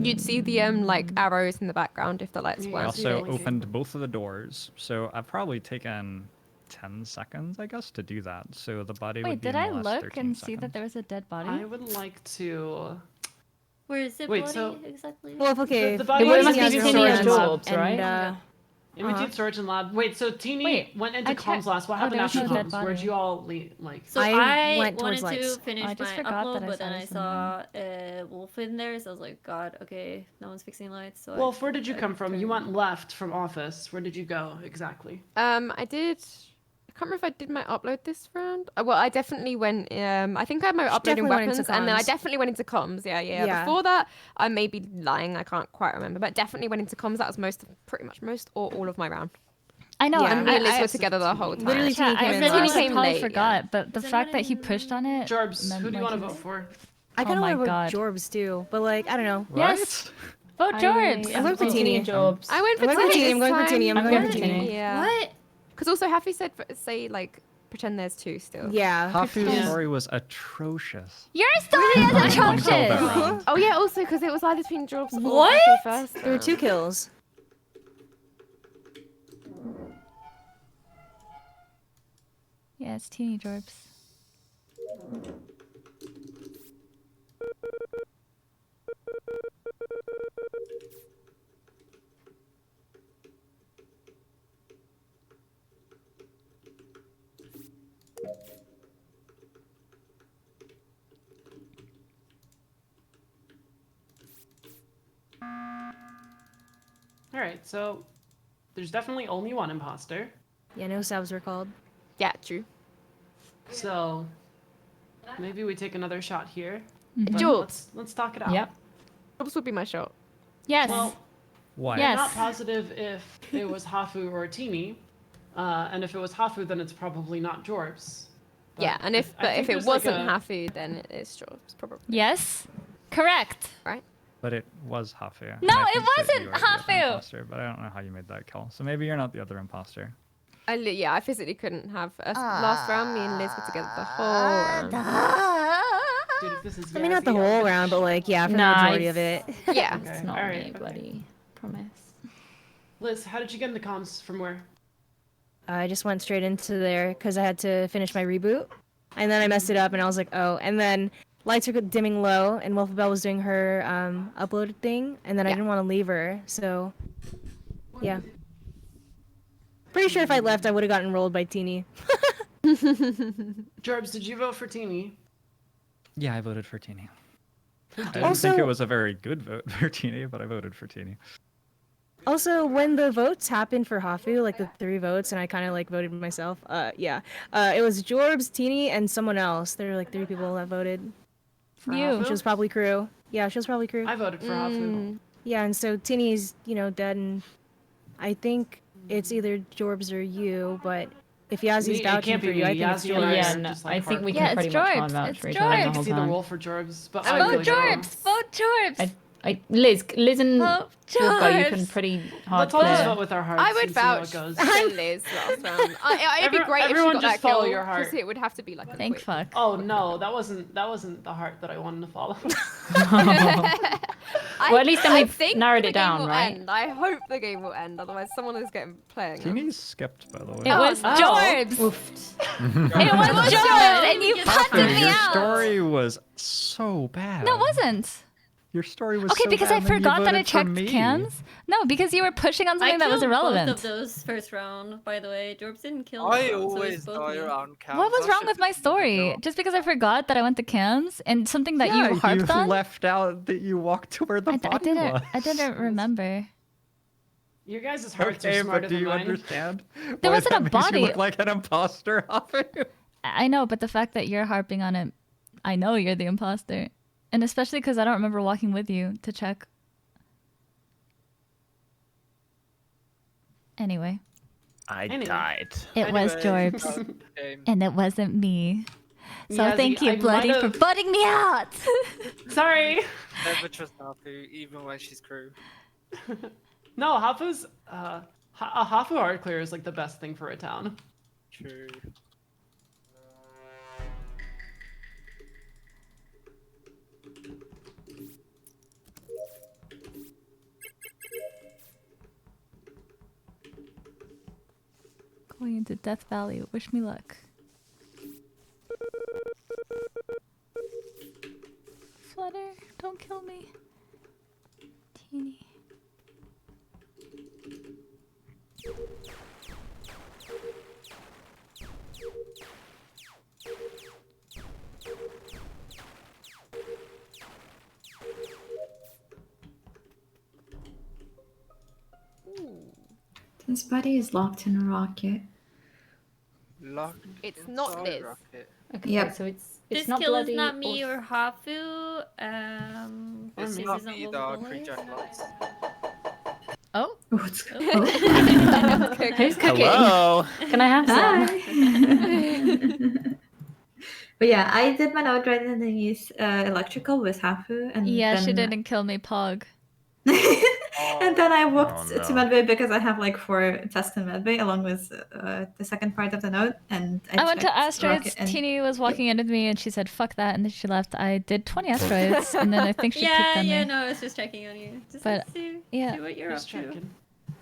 You'd see the like arrows in the background if the lights Yeah. I weren't also fixed. opened both of the doors, so I've probably taken 10 seconds, I guess, to do that. So the body Wait, would be did in I the last look 13 and see seconds. that there was a dead body? I would like to. Where is it Wait, bloody so- exactly? Well, okay. The body if was Teeny in has between her storage hands and lab, up and, In between storage and lab. Wait, so Teeny Wait, went into I comms checked- last. What oh, happened there was after no dead comms? Where'd body. you all like? So I I went towards wanted to lights. finish I just my forgot upload, that I but then saw I this saw Wolf in there, so I was like, God, okay, no one's fixing lights. So Wolf, where did you come from? You went left from office. Where did you go exactly? I did. I can't remember if I did my upload this round. Well, I definitely went. I think I had my uploading definitely went into weapons, and then I comms. definitely went into comms. Yeah. Before that, I may be lying. I can't quite remember, but definitely went into comms. That was pretty much most or all of my round. I know. Yeah. And me and Liz were together the whole time. Literally, Teeny Yeah, came I in really last. came totally late, forgot, but the fact that he pushed on it. Jorbs, meant, who do you like, want to he vote was- for? I kind Oh of my want to God. vote Jorbs too, but like I don't know. Yes. Vote Jorbs. I'm going for Teeny. Jobs. I went for I'm going for Teeny. Teeny. I'm going for Teeny. I'm going for Teeny. Yeah. What? Because also Happy said say like pretend there's two still. Yeah. Hafu's story was atrocious. Your story is Until that atrocious. round. Oh yeah. Also because it was either between Jorbs or What? Happy first. There were 2 kills. Yeah, it's teeny Jorbs. All right, so there's definitely only one imposter. Yeah, no subs were called. Yeah, true. So maybe we take another shot here. Mhm. But Jorbs. let's talk it out. Yep. Jorbs would be my shot. Yes. Well, Why? I'm Yes. not positive if it was Hafu or Teeny. And if it was Hafu, then it's probably not Jorbs. But Yeah, and if I but think if it there's like wasn't a- Hafu, then it is Jorbs probably. Yes. Correct. Right. But it was Hafu. and No, I it think that wasn't you are the other Hafu. imposter, but I don't know how you made that call. So maybe you're not the other imposter. Yeah, I physically couldn't have us last round. Me and Liz were together the whole round. Dude, if this is I mean, not the whole round, but like, yeah, for the Nah, majority of it. Yeah. Okay, It's not all right, me, okay. buddy. Promise. Liz, how did you get into comms? From where? I just went straight into there because I had to finish my reboot, and then I messed it up, and I was like, oh, and then lights were dimming low, and Wolfabelle was doing her upload thing, and then I didn't want to leave her, so yeah. Pretty sure if I left, I would have gotten rolled by Teeny. Jorbs, did you vote for Teeny? Yeah, I voted for Teeny. I didn't Also- think it was a very good vote for Teeny, but I voted for Teeny. Also, when the votes happened for Hafu, like the 3 votes, and I kind of like voted myself, it was Jorbs, Teeny, and someone else. There were like 3 people that voted. For You. Hafu? Which was probably Crew. Yeah, she was probably Crew. I voted for Hafu. Yeah, and so Teeny's, dead, and I think it's either Jorbs or you, but if Yazzy's It vouching can't for be you, I me. think it's Yazzie and I Jorbs. Yeah, are no, just, like, I think we hardcore. can Yeah, pretty it's much Jorbs. all vouch It's for each other I the can whole see the time. roll for Jorbs, but Vote I really Jorbs. Vote Jorbs. Liz and Vote Wolfbelle, you can Jorbs. pretty hard Let's all just clear. vote with our hearts. I would and see how vouch it goes. for Liz last round. It'd be great if she everyone got just that follow kill. your heart. Because it would have to be like a Thank quick. fuck. Oh no, that wasn't the heart that I wanted to follow. Well, at least then I we've think narrowed the it down, game will right? End. I hope the game will end. Otherwise, someone is getting playing. Teeny skipped, by the way. It was no. Jorbs. It was Jorbs, and you punted me Your out. story was so bad. No, it wasn't. Your story was Okay, so because bad, I and then you forgot that I voted for checked me. cams. No, because you were pushing on something that was killed irrelevant. both of those first round, by the way. Jorbs didn't kill I them, so always it's both die me. around cams. What was I wrong should with my be the story? girl. Just because I forgot that I went to cams and something that Yeah, you harped on? left out that you walked to where the body was. I didn't remember. Your guys' hearts Okay, are smarter but do than you mine. understand? There why wasn't that a makes body. You look like an imposter, Hafu. I know, but the fact that you're harping on it, I know you're the imposter. And especially because I don't remember walking with you to check. Anyway, I Anyway. died. it was Anyway, Jorbs. game. And it wasn't me. So Yazzie, thank you, I Bloody, might for have- butting me out. Sorry. Never trust Hafu, even when she's Crew. No, Hafu's a Hafu hard clear is like the best thing for a town. True. Going into Death Valley. Wish me luck. Flutter, don't kill me. Teeny. This body is locked in a rocket. Locked It's not inside Liz. rocket. Okay, Yep. so it's This not kill bloody is not me or or Hafu. It's This not isn't me, Wolf the Bullet. creature lights. Oh. What's Who's cooking? Hello. Can I have some? But yeah, I did my node right underneath electrical with Hafu, and Yeah, then she didn't kill me, Pog. and then I walked Oh, to no. medbay because I have like 4 tests in medbay along with the second part of the node, and I went to checked asteroids. rocket and- Teeny was walking in with me, and she said, "Fuck that," and then she left. I did 20 asteroids, and then I think she peeked on me. No, I was just checking on you. Just But, to see, yeah. see what you're Just up to. checking.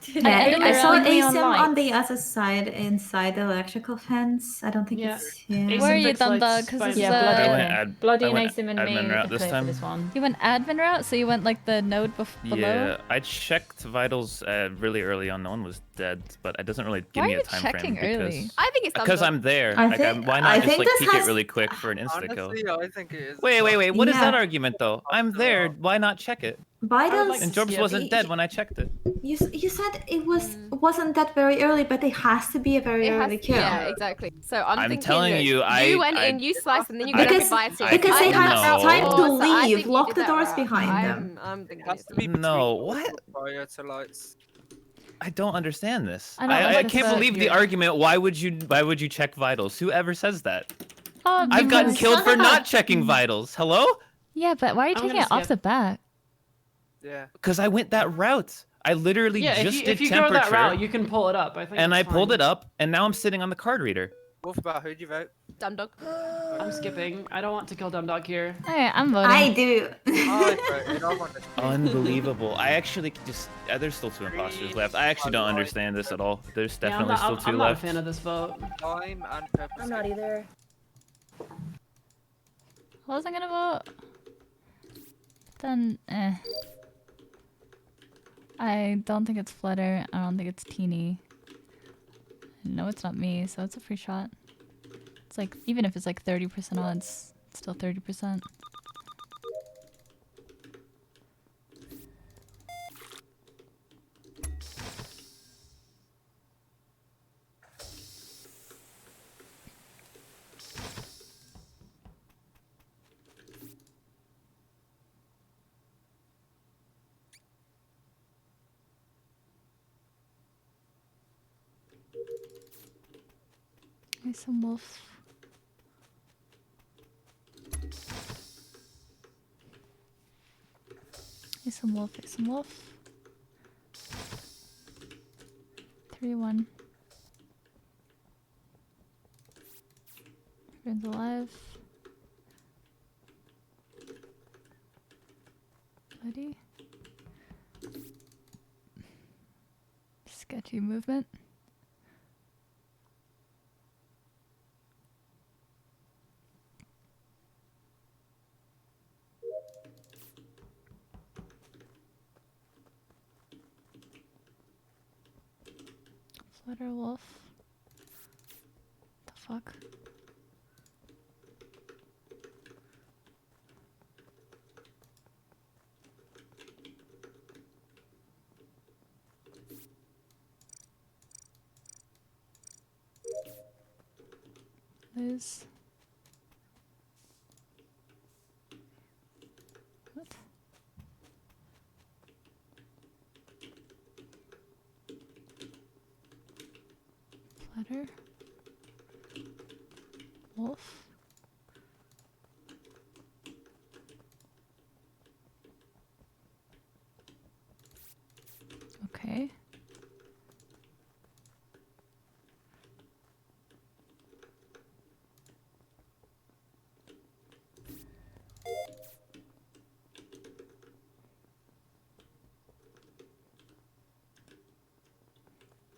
Yeah, ended I up saw with me on ASIM on the lights. other side inside the electrical fence. I don't think Yeah. it's here. ASIM Where are you, fixed Dumb lights Dog? 'Cause by this is, default. Yeah, I bloody, went bloody I and went ASIM and admin me route are this clear time. for this one. You went admin route, so you went like the node below. Yeah, I checked vitals really early on. No one was dead, but it doesn't really give Why me are a you time checking frame early? I think it's because Dumb Dog. I'm there. I Like, think- why I not just think like this peek it has- really quick for an insta kill? Honestly, I think it is. Wait. What is that Yeah. argument though? I'm there. Why not check it? Vitals. And Jorbs wasn't dead when I checked it. You said it wasn't that very early, but it has to be a very It has, early kill. yeah, exactly. So I'm I'm thinking telling that you, you went in, you sliced, and then you got Because- invited. because they had time to So I think leave, you lock did the that doors route. behind them. I'm thinking Has it's to be No, between what? prior to lights. I don't understand this. I don't I like can't this believe the here. argument. Why would you check vitals? Whoever says that? Oh, I've gotten Because- killed It's not for not about- checking vitals. Hello? Yeah, but why are you I'm taking gonna it off skip. the bat? Yeah. Because I went that route. I literally Yeah, just if you did go temperature, that route, you can pull it up. I think. and I it's pulled fine. it up, and now I'm sitting on the card reader. Wolf, about who'd you vote? Dumb Dog. I'm skipping. I don't want to kill Dumb Dog here. Hey, I'm voting. I do. I voted. I wanted to. Unbelievable. I actually just there's still 2 imposters left. I actually don't understand this at all. There's Yeah, definitely still 2 I'm not a left. fan of this vote. Time and purpose. I'm not either. I wasn't gonna vote. Then, I don't think it's Flutter. I don't think it's Teeny. No, it's not me, so it's a free shot. It's like, even if it's like 30% odds, it's still 30%. There's some wolf. There's some wolf. There's some wolf. 3-1. Everyone's alive. Bloody. Sketchy movement. Flutter wolf. The fuck? Liz. What? Flutter. Wolf. Okay.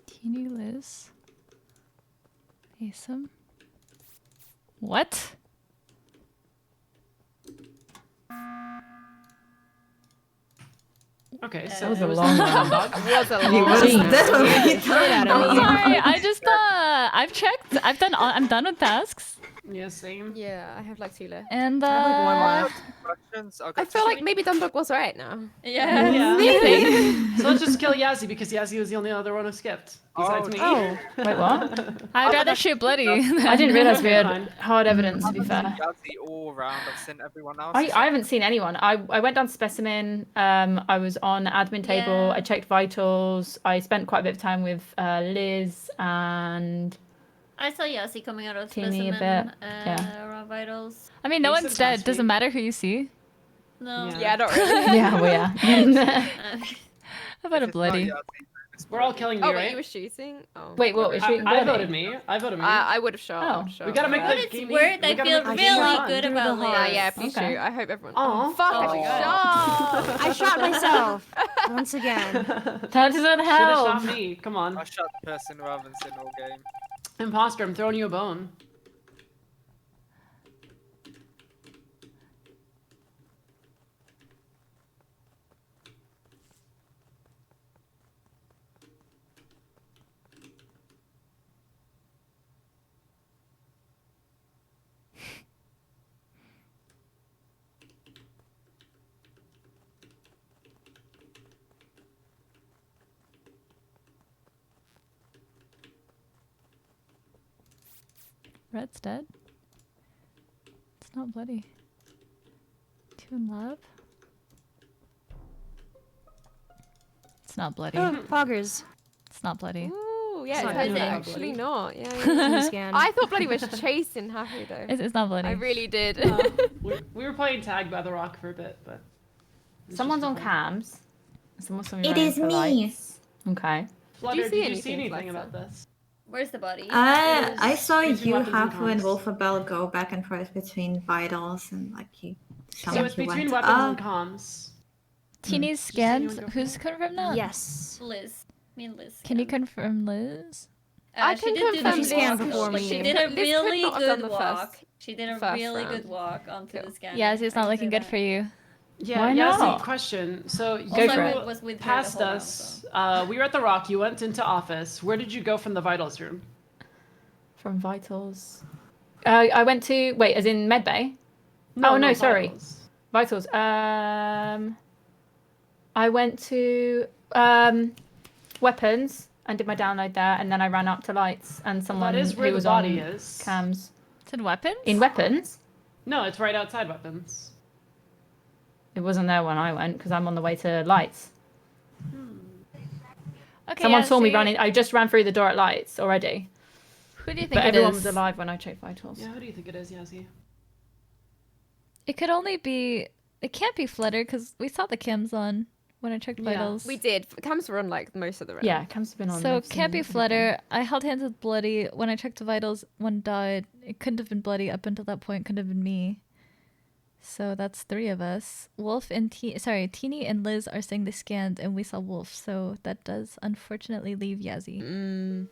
Teeny Liz. Asim. What? Okay, so That was it a was long the round. dog. Was a He long was round. definitely I'm sorry. I just I've checked. I'm done with tasks. Yeah, same. Yeah, I have like 2 left. And I have like one left. Questions. I feel like maybe Dumdog was right now. Yeah. Yeah. Maybe. So let's just kill Yazzie because Yazzie was the only other one who skipped besides me. Oh, wait, what? I'd rather shoot Bloody. I didn't realize we Okay, had fine. hard evidence, to be fair. Yazzie all round. I've sent everyone else. I haven't seen anyone. I went down to Specimen. I was on the admin table. Yeah. I checked vitals. I spent quite a bit of time with Liz and I saw Yassi coming out of Teeny a specimen. bit, yeah. Raw vitals. I mean, no Makes one's sense, dead. last Doesn't week. matter who you see. No. Yeah, not really. yeah, well, yeah. How about a Bloody? We're all killing me, Oh, right? wait, you were shooting? Oh. Wait, what was shooting? I Bloody? voted me. I voted me. I would have shot. Oh. We gotta make But the it's game. weird. we I gotta feel make the really game fun. good Through about the Liz. heart. Yeah, please Okay. shoot. I hope everyone. Aw. Fuck! Oh I my shot. I shot myself once again. That doesn't Should've help. shot me. Come on. I shot the person rather than sitting all game. Imposter, I'm throwing you a bone. Red's dead. It's not Bloody. 2 in lab. It's not Bloody. Oh, poggers. It's not Bloody. Ooh, It's yeah, not it's Bloody. actually not. Yeah, Team yeah. scan. I thought Bloody was chasing Hafu though. It's not Bloody. I really did. We were playing tag by the rock for a bit, but Someone's on cams. Someone's on It is me. lights. Okay. Flutter, see did you anything, see anything Flexa? about this? Where's the body? I saw Between you, weapons and Hafu, and comms. Wolfabelle go back and forth between vitals, and like you. So it's you between went weapons up. and comms. Teeny's scanned. Who's confirmed that? Yes. Liz. Me and Liz. Can you confirm Liz? I She can did do confirm the She scanned walk. before me. She did a Liz could really not have done good the walk. first- She did a first really round. good walk onto the scan. Yeah, it's not looking good for you. Yeah, Why Yazzie, not? question. So Go you for it. Was with her the passed whole round, us. We were at the rock. You went into office. Where did you go from the vitals room? From vitals. I went to wait, as in medbay. No, sorry. Vitals. Vitals. I went to weapons and did my download there, and then I ran up to lights and someone is where who the was body on is. cams. It's in weapons? In weapons? No, it's right outside weapons. It wasn't there when I went because I'm on the way to lights. Okay, Someone saw me Yazzie, running. I just ran through the door at lights already. Who do you think But it everyone is? was alive when I checked vitals. Yeah, who do you think it is, Yazzie? It could only be. It can't be Flutter because we saw the cams on when I checked vitals. We did. Cams were on like most of the round. Yeah, cams have been on. So I've it can't be seen Flutter. I held hands with Bloody. When I checked the vitals, one died. It couldn't have been Bloody up until that point. Couldn't have been me. So that's 3 of us. Wolf and Teeny and Liz are saying they scanned and we saw Wolf. So that does unfortunately leave Yazzie.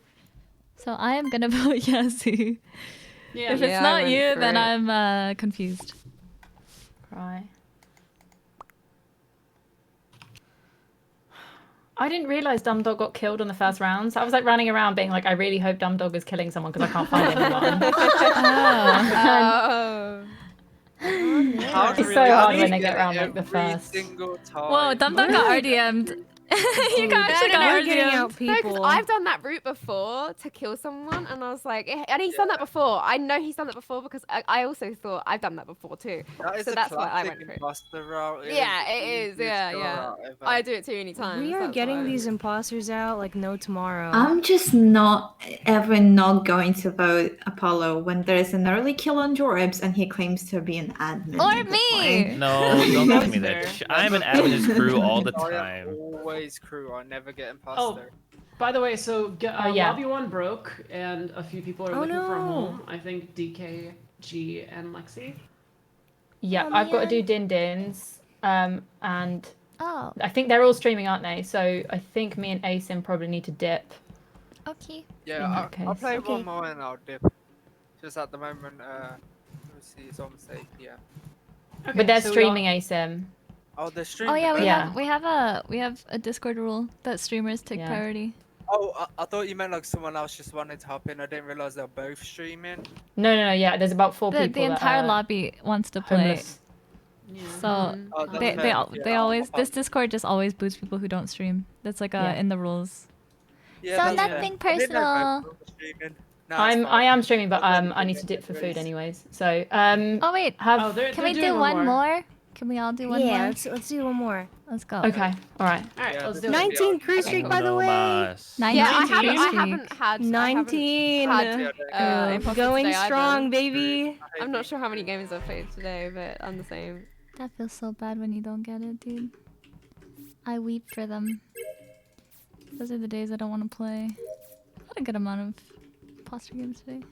So I am gonna vote Yazzie. Yeah. If it's Yeah, I not went you, for then it. I'm confused. Cry. I didn't realize Dumdog got killed on the first round. So I was like running around being like, I really hope Dumdog is killing someone because I can't find anyone. Oh. It's so hard when they get around like the first. Whoa, Dumdog got RDM'd. You got actually got getting out RDM'd. No, 'cause people. I've done that route before to kill someone, and I was like, and he's done that before. I know he's done that before because I also thought I've done that before too. That is So a that's why I classic went for it. imposter route. Yeah, the it is. easiest Yeah, go yeah. route ever. I do it too many times. We are that's getting why. these imposters out like no tomorrow. I'm just not going to vote Apollo when there is an early kill on Jorbs and he claims to be an admin. Or at the me. point. No, don't give me that. I'm an admin's crew all the I am time. always crew. I never get imposter. Oh, by the way, so yeah. lobby 1 broke, and a few people are Oh, looking for a no. home. I think DK, G, and Lexi. Yeah, I've got to do din-dins. And Oh. I think they're all streaming, aren't they? So I think me and Asim probably need to dip. Okay. Yeah, In that I'll case. play Okay. one more and I'll dip. Just at the moment, let me see, it's almost 8 p.m. But they're so we all- streaming ASIM. Oh, they're Oh streaming. yeah, it. we have a Discord rule that streamers take Yeah. priority. Oh, I thought you meant like someone else just wanted to hop in. I didn't realize they're both streaming. No. Yeah, there's about 4 The people. that entire are lobby wants to play. homeless. So Oh, that's they fair enough, yeah, they I'll always hop this on. Discord just always boots people who don't stream. That's like Yeah. in the rules. Yeah, So that's fair. nothing I didn't know personal. both were streaming. No, it's I fine. am streaming, but I'll I need to dip for food anyways. anyways. So Oh wait, have can we do one more? Can we all do one Yeah, more? let's do one more. Let's go. Okay, all right. All right, Yeah, let's this do is it. 19 cruise streak, by the way. Nomas. 19 Yeah, I cruise haven't streak. had 19. imposter Going today either. strong, baby. I'm not sure how many games I've played today, but I'm the same. That feels so bad when you don't get it, dude. I weep for them. Those are the days I don't want to play. What a good amount of imposter games today.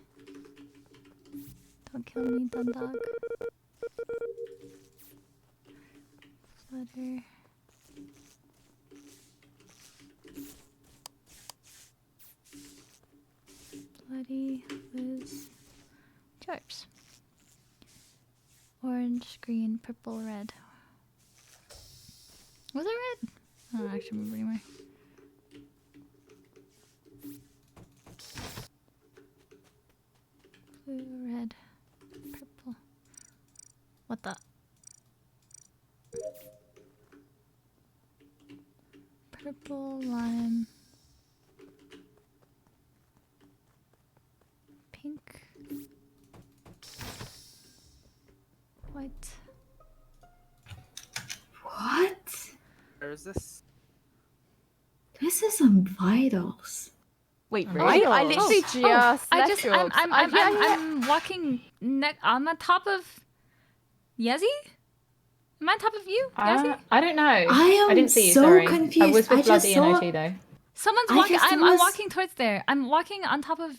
Don't kill me, dumb dog. Flutter. Bloody Liz. George. Orange, green, purple, red. Was it red? I don't actually remember anymore. Blue, red, purple. What the? Purple, lime, pink, white. What? Where is this? This is some vitals. Wait, really? I literally just I just left I'm walking I'm on top of Yezi? Am I on top of you, Yezi? I don't know. I am didn't see you. so Sorry. I confused. was I with just Bloody and saw- OT though. Someone's I walking. just I'm was- walking towards there. I'm walking on top of.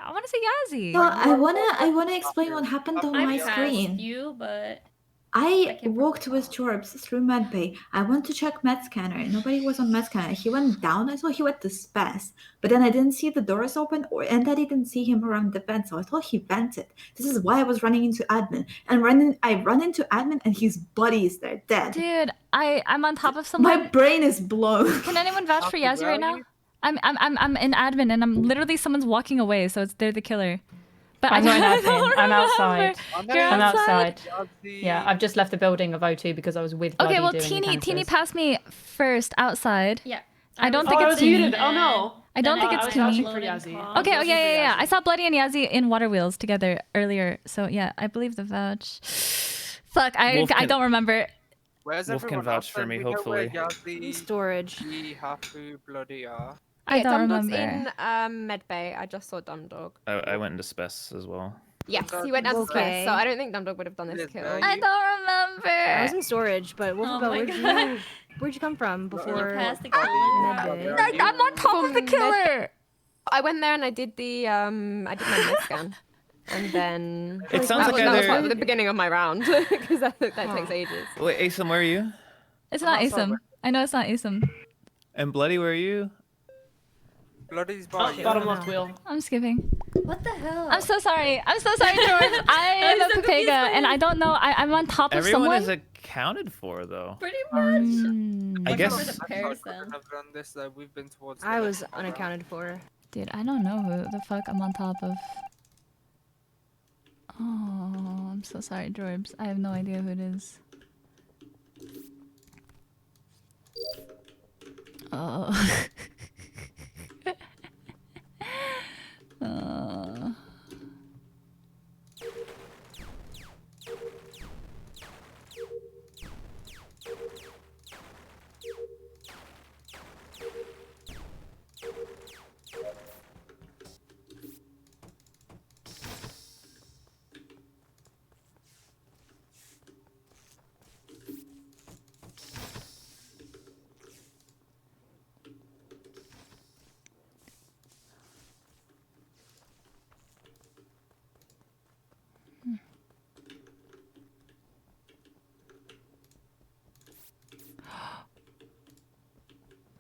I want to say Yazzie. So I wanna explain what happened on my screen. You, but I walked with Jorbs through medbay. I went to check med scanner. Nobody was on med scanner. He went down. I thought he went to space, but then I didn't see the doors open, and I didn't see him around the vent. So I thought he vented. This is why I was running into admin, and I run into admin, and his body is there, dead. Dude, I'm on top of someone. My brain is blown. Can anyone vouch for Yazzie right now? I'm in admin, and I'm literally someone's walking away, so they're the killer. But I'm not in I don't admin. I'm outside. remember. You're I'm outside. Yeah, I've just left the building of O2 because I was with Bloody Okay, well, doing Teeny encounters. passed me first outside. Yeah. I don't Oh, think I it's was Teeny. muted. Oh no. I don't think I it's was Teeny. vouching for Yazzie. Okay, oh yeah. I saw Bloody and Yazzie in Water Wheels together earlier, so yeah, I believe the vouch. Fuck, I don't remember. Where's Wolf can everyone vouch else for then? me, We know where hopefully. Yazzie, Storage. itsHafu, Bloody are. I don't Dumdog's remember. in medbay. I just saw Dumdog. I went into Spess as well. Yes, he went down to Okay. space, so I don't think Dumdog would have done this kill. I don't remember. I was in storage, but Oh Wolfabelle, where'd you come from before? past the Medbay? I'm on top of the killer. I went there and I did the I did my med scan, and then It sounds that like was either- like the beginning of my round because that takes ages. Wait, Asim, where are you? It's not Asim. I know it's not Asim. And Bloody, where are you? Bloody's Oh, body. bottom left wheel. I'm skipping. What the hell? I'm so sorry. George. I am a Pepega, and I don't know. I'm on top of Everyone someone. is accounted for, though. Pretty much. I guess. For the pairs then. I've done this though. We've been towards. I was unaccounted for. Dude, I don't know who the fuck I'm on top of. Oh, I'm so sorry, Jorbs. I have no idea who it is. Oh.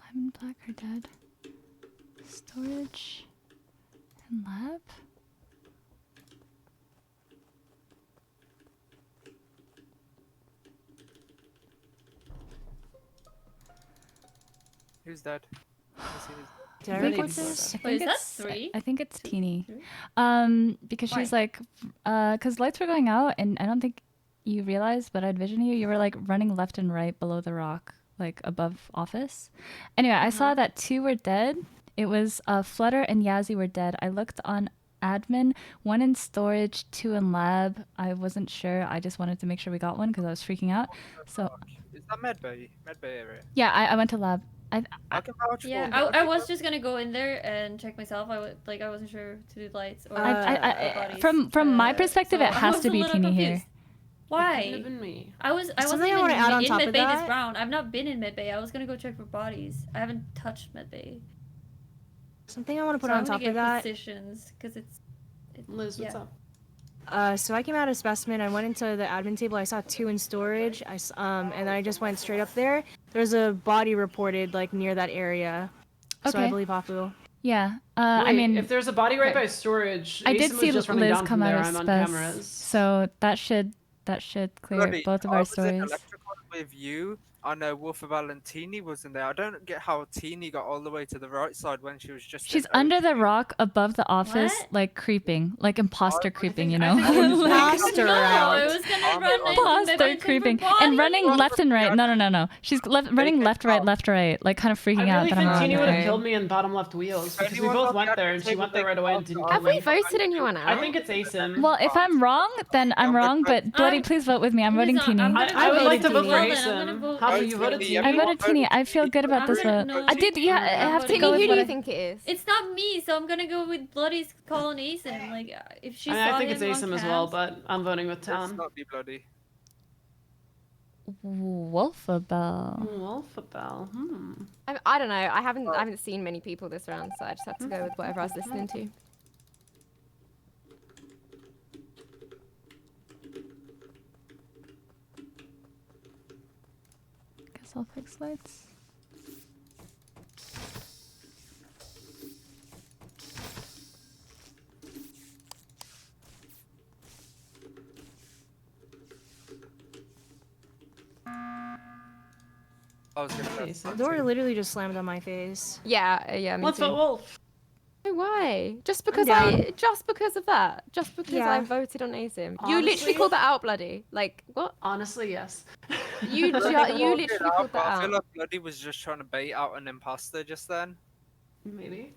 Lemon Black are dead. storage and lab. Who's dead? Let's see who's Did I I think report it's- this? I Wait, think is that it's 3? I think it's Teeny. 3? Because Why? she's like, because lights were going out, and I don't think you realized, but I'd vision you. You were like running left and right below the rock, like above office. Anyway, I saw that 2 were dead. It was Flutter and Yazzie were dead. I looked on admin, 1 in storage, 2 in lab. I wasn't sure. I just wanted to make sure we got one because I was freaking out. So Is that Medbay? Medbay area. yeah, I went to lab. I can vouch Yeah, for I was just gonna go in there and check myself. I wasn't sure to do lights or bodies. From my perspective, so it I has was to a be little Teeny here. confused. Why? It couldn't have been me. I wasn't Something I even wanna add on in top of medbay this that- round. I've not been in medbay. I was gonna go check for bodies. I haven't touched medbay. Something I want to put So on I'm gonna top get of that. positions because it's. Liz, what's yeah. up? So I came out of specimen. I went into the admin table. I saw 2 in storage. And then I just went straight up there. There's a body reported like near that area. So I Okay. believe Hafu. Yeah. I Wait, mean, if there's a body right okay. by storage, I did Asim see was just running Liz down come from out there. of I'm on spec, cameras. so that should clear Bloody, both of I our was in stories. electrical with you. I know Wolf of Valentini was in there. I don't get how Teeny got all the way to the right side when she was just. She's in under the rock above the office, What? like creeping, like imposter creeping, you I know? think what you Like, Imposter No, out. I was gonna run into imposter medbay and creeping check for and running bodies. left and right. No. She's running left, right, like kind of freaking I out. really That think I'm Teeny not would have okay. killed me in bottom left wheels because we Anyone both on the went there admin and she table went there think right away and didn't kill Have me. we voted anyone out? I think it's Asim. Well, if I'm wrong, then I'm wrong. But Bloody, please vote with me. I'm voting Teeny. I would like to vote for Teeny. Well, then I'm gonna Asim. vote How Teeny. you voted Teeny? I voted Teeny. I feel good about this vote. No, I did. Yeah, I have to Teeny, go who with do what you I think it is? It's not me, so I'm gonna go with Bloody's calling Asim. Like, if she saw I think it's him Asim on as well, cams- but I'm voting with Let's Tom. not be bloody. Wolfabelle. Wolfabelle. I don't know. I haven't seen many people this round, so I just have to go with whatever I was listening to. Guess I'll fix lights. I was gonna let The door literally just slammed on my face. Yeah, me Let's too. vote Wolf. No, why? Just because down. just because of that? Just because Yeah. I voted on Asim? You literally Honestly- called that out, bloody. Like what? Honestly, yes. You Bloody you called literally it called out, but that I feel out. like Bloody was just trying to bait out an imposter just then. Maybe.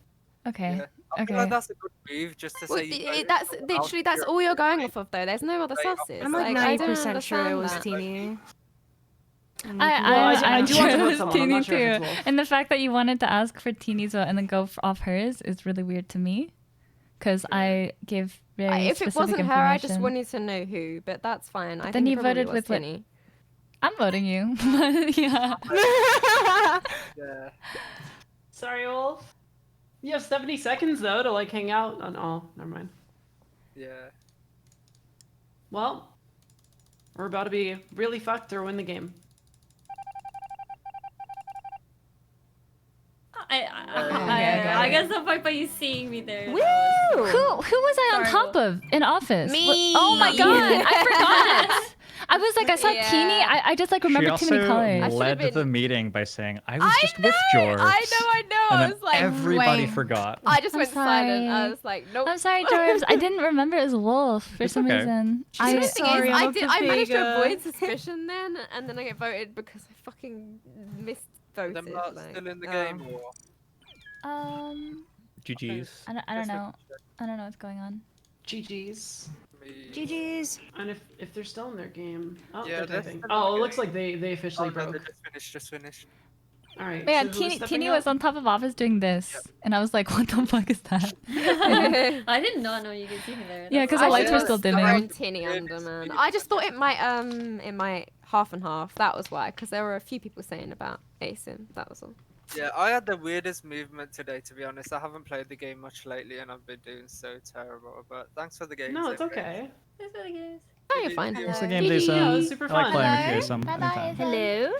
Okay. Yeah. I feel Okay. like that's a good move just to Well, say. you voted that's someone literally else that's if all you're you're going off of though. There's no other Right, sources. I'm like I don't 90% sure it understand was that. Teeny. I do want to vote chose someone. I'm Teeny not sure if it's too. Wolf. And the fact that you wanted to ask for Teeny's vote and then go off hers is really weird to me, because I give very If it specific wasn't information. her, I just wanted to know who. But that's fine. I then think you it probably voted was with what? Tinny. I'm voting you. Yeah. Yeah. Sorry, Wolf. You have 70 seconds though to like hang out. Oh, never mind. Yeah. Well, we're about to be really fucked or win the game. I guess the fact that you seeing me there. Woo! Who was I on Sorry, top of in office? Me. Oh my god, I forgot. I was like, I saw Yeah. Teeny. I just like remember she too many also colors. led the meeting by saying, I was just with George. I know. And I then was like, everybody wait. forgot. I just I'm went silent. I sorry. was like, nope. I'm sorry, George. I didn't remember it was Wolf for It's some okay. reason. The thing is, sorry, I I'm a I managed to Pepega. avoid suspicion then, and then I get voted because I fucking missed voted. Them lot like, still in the oh. game or? GG's. I don't know. I don't know what's going on. GG's. GG's. And if they're still in their game. Oh, Yeah, they're they're typing. still in Oh, the it looks game. like they officially Oh, no, broke. they just finished. All right. Man, so who was Teeny stepping was up? on top of office doing this, and I was like, what the fuck is that? I did not know you could see me there. Yeah, 'cause the I lights were should've still thrown dimming. Tinny under, man. I just thought it might half and half. That was why, because there were a few people saying about Asim. That was all. Yeah, I had the weirdest movement today, to be honest. I haven't played the game much lately, and I've been doing so terrible. But thanks for the game. No, it's okay. That's really good. Oh, you're fine. Thanks for the game, Yeah, it Jason. was super I like fun. playing with you some Bye-bye. anytime. Hello.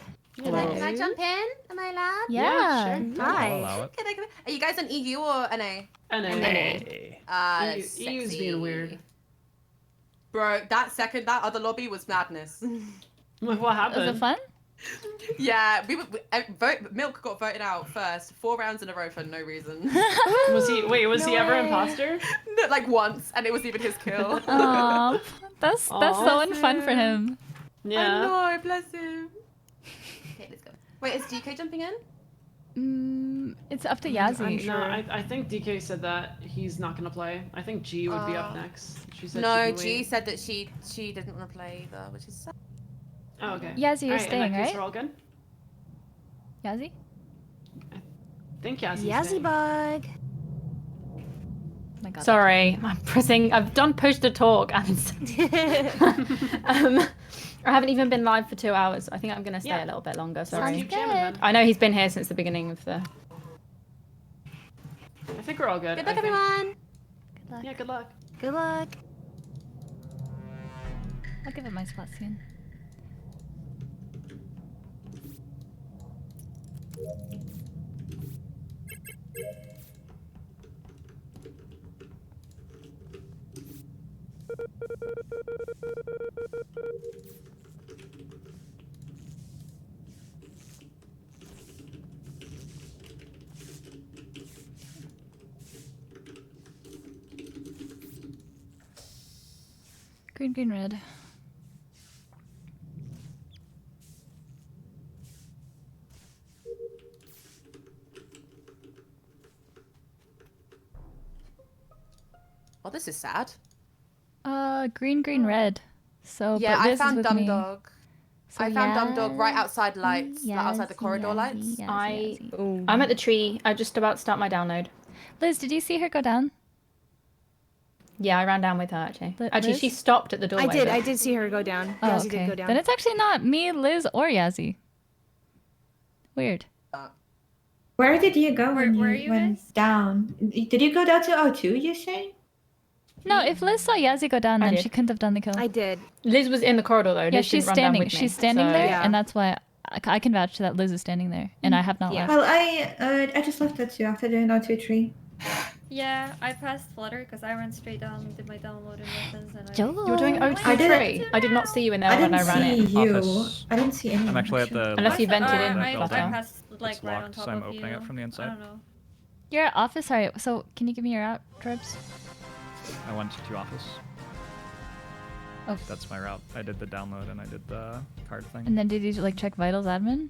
Hello. Can I jump in? Am I allowed? Yeah. sure. I'll allow it. Can I? Are you guys on EU or NA? NA. That's EU's being weird. sexy. Bro, that other lobby was madness. What happened? Was it fun? Yeah, Milk got voted out first 4 rounds in a row for no reason. Was he ever way. imposter? No, like once, and it was even his kill. Aw, that's so unfun for him. Yeah. I know, bless him. Okay, let's go. Wait, is DK jumping in? It's up to Yazzie. No, I think DK said that he's not gonna play. I think G would be up next. She said No, she can G wait. said that she didn't want to play either, which is sad. Oh, okay. Yazzie, you're Alright, staying, in that case, right? We're all good. Yazzie? I think Yazzie's Yazzie staying. bug. My God. Sorry, I'm pressing. I've done push to talk, and I haven't even been live for 2 hours. I think I'm gonna stay a little bit longer. Sorry. keep jamming then. I know he's been here since the beginning of the. I think we're all good. Good luck, I think. everyone. Good luck. Yeah, good luck. Good luck. I'll give it my spot soon. Green, green, red. Oh, this is sad. Green, green, red. So, Yeah, but I Liz is found with Dumb me. Dog. So I found Dumb Dog right outside lights, like outside the corridor lights. I'm at the tree. I'm just about to start my download. Liz, did you see her go down? Yeah, I ran down with her actually. Actually, Liz? she stopped at the doorway. I did see her go down. Oh, Yazzie okay. did go down. Then it's actually not me, Liz, or Yazzie. Weird. Where did you go when were you you went down? Did you go down to O2, you say? No, if Liz saw Yazzie go down, I then did. she couldn't have done the kill. I did. Liz was in the corridor though. Yeah, Liz she's didn't run down standing. with me, She's standing so- there, Yeah. and that's why I can vouch that Liz is standing there, and I have not left. Well, I just left O2 after doing O2 tree. Yeah, I passed Flutter because I went straight down, did my download and weapons, and You were doing I O2 didn't- tree. I did not see you in there I when didn't I ran see it. you. Office. I didn't see anyone. I'm actually at the. Unless you vented in, I Flutter. passed like It's right on locked, top so I'm of opening you. it from the I inside. don't know. You're at office. Sorry. So can you give me your out, Trebs? I went to office. Oh. That's my route. I did the download and I did the card thing. And then did you like check vitals, admin?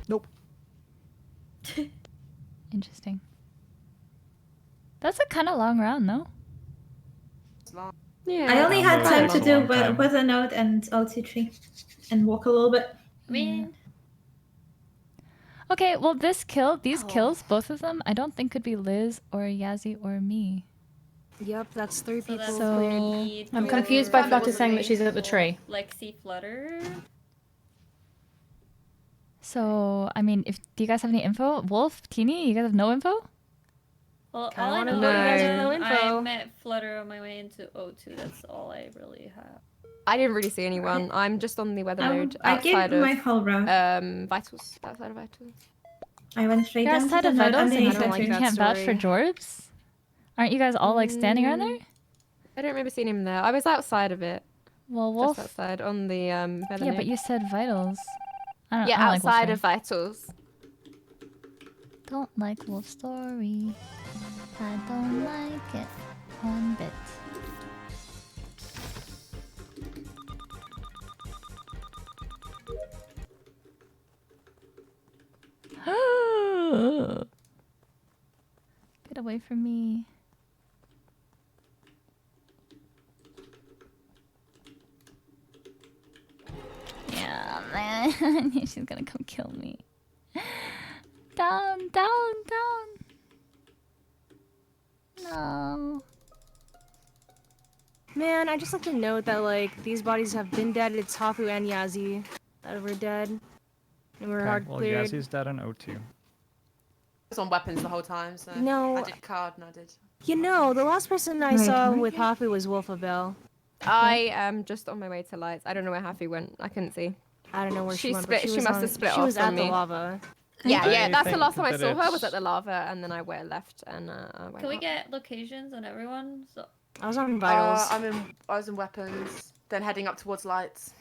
Nope. Interesting. That's a kind of long round, no? Yeah. I only had Download time takes to a do long time. weather node and O2 tree, and walk a little bit. I mean, Okay, well these kills, both of them, I don't think could be Liz or Yazzie or me. Yep, that's 3 so people that's So- me, I'm Thor, confused by Flutter Wolf, saying that she's at the tree. Lexi, Flutter. So, I mean, do you guys have any info? Wolf, Teeny, you guys have no info? Well, Kinda all I wanna know know you guys is have no info. I met Flutter on my way into O2. That's all I really have. I didn't really see anyone. I'm just on the weather node I gave outside my of whole route. vitals. Outside of vitals. I went straight You're down to outside the of node vitals and you underneath said O2. you that can't vouch for story. Jorbs? Aren't you guys all like standing around there? I don't remember seeing him there. I was outside of it. Well, Wolf. Just outside on the weather Yeah, node. but you said vitals. I don't, Yeah, I don't like Wolf outside story. of vitals. Don't like Wolf story. I don't like it one bit. Get away from me. Yeah, man. She's gonna come kill me. Down, down, down. No. Man, I just like to note that like these bodies have been dead. It's itsHafu and Yazzie that were dead, and we're hard well, cleared. Yazzie's dead in O2. I was on weapons the whole time, so No. I did card and I did. You know, the last person I Right, saw right. with Hafu was Wolfabelle. I am just on my way to lights. I don't know where Hafu went. I couldn't see. I don't know where she, She went. But split. She was must on- have split She off was from at the me. lava. Yeah, yeah. I That's the think last time I that saw her was it's- at the lava, and then I went left and I went Can we up. get locations on everyone? So I was on vitals. I was in weapons, then heading up towards lights.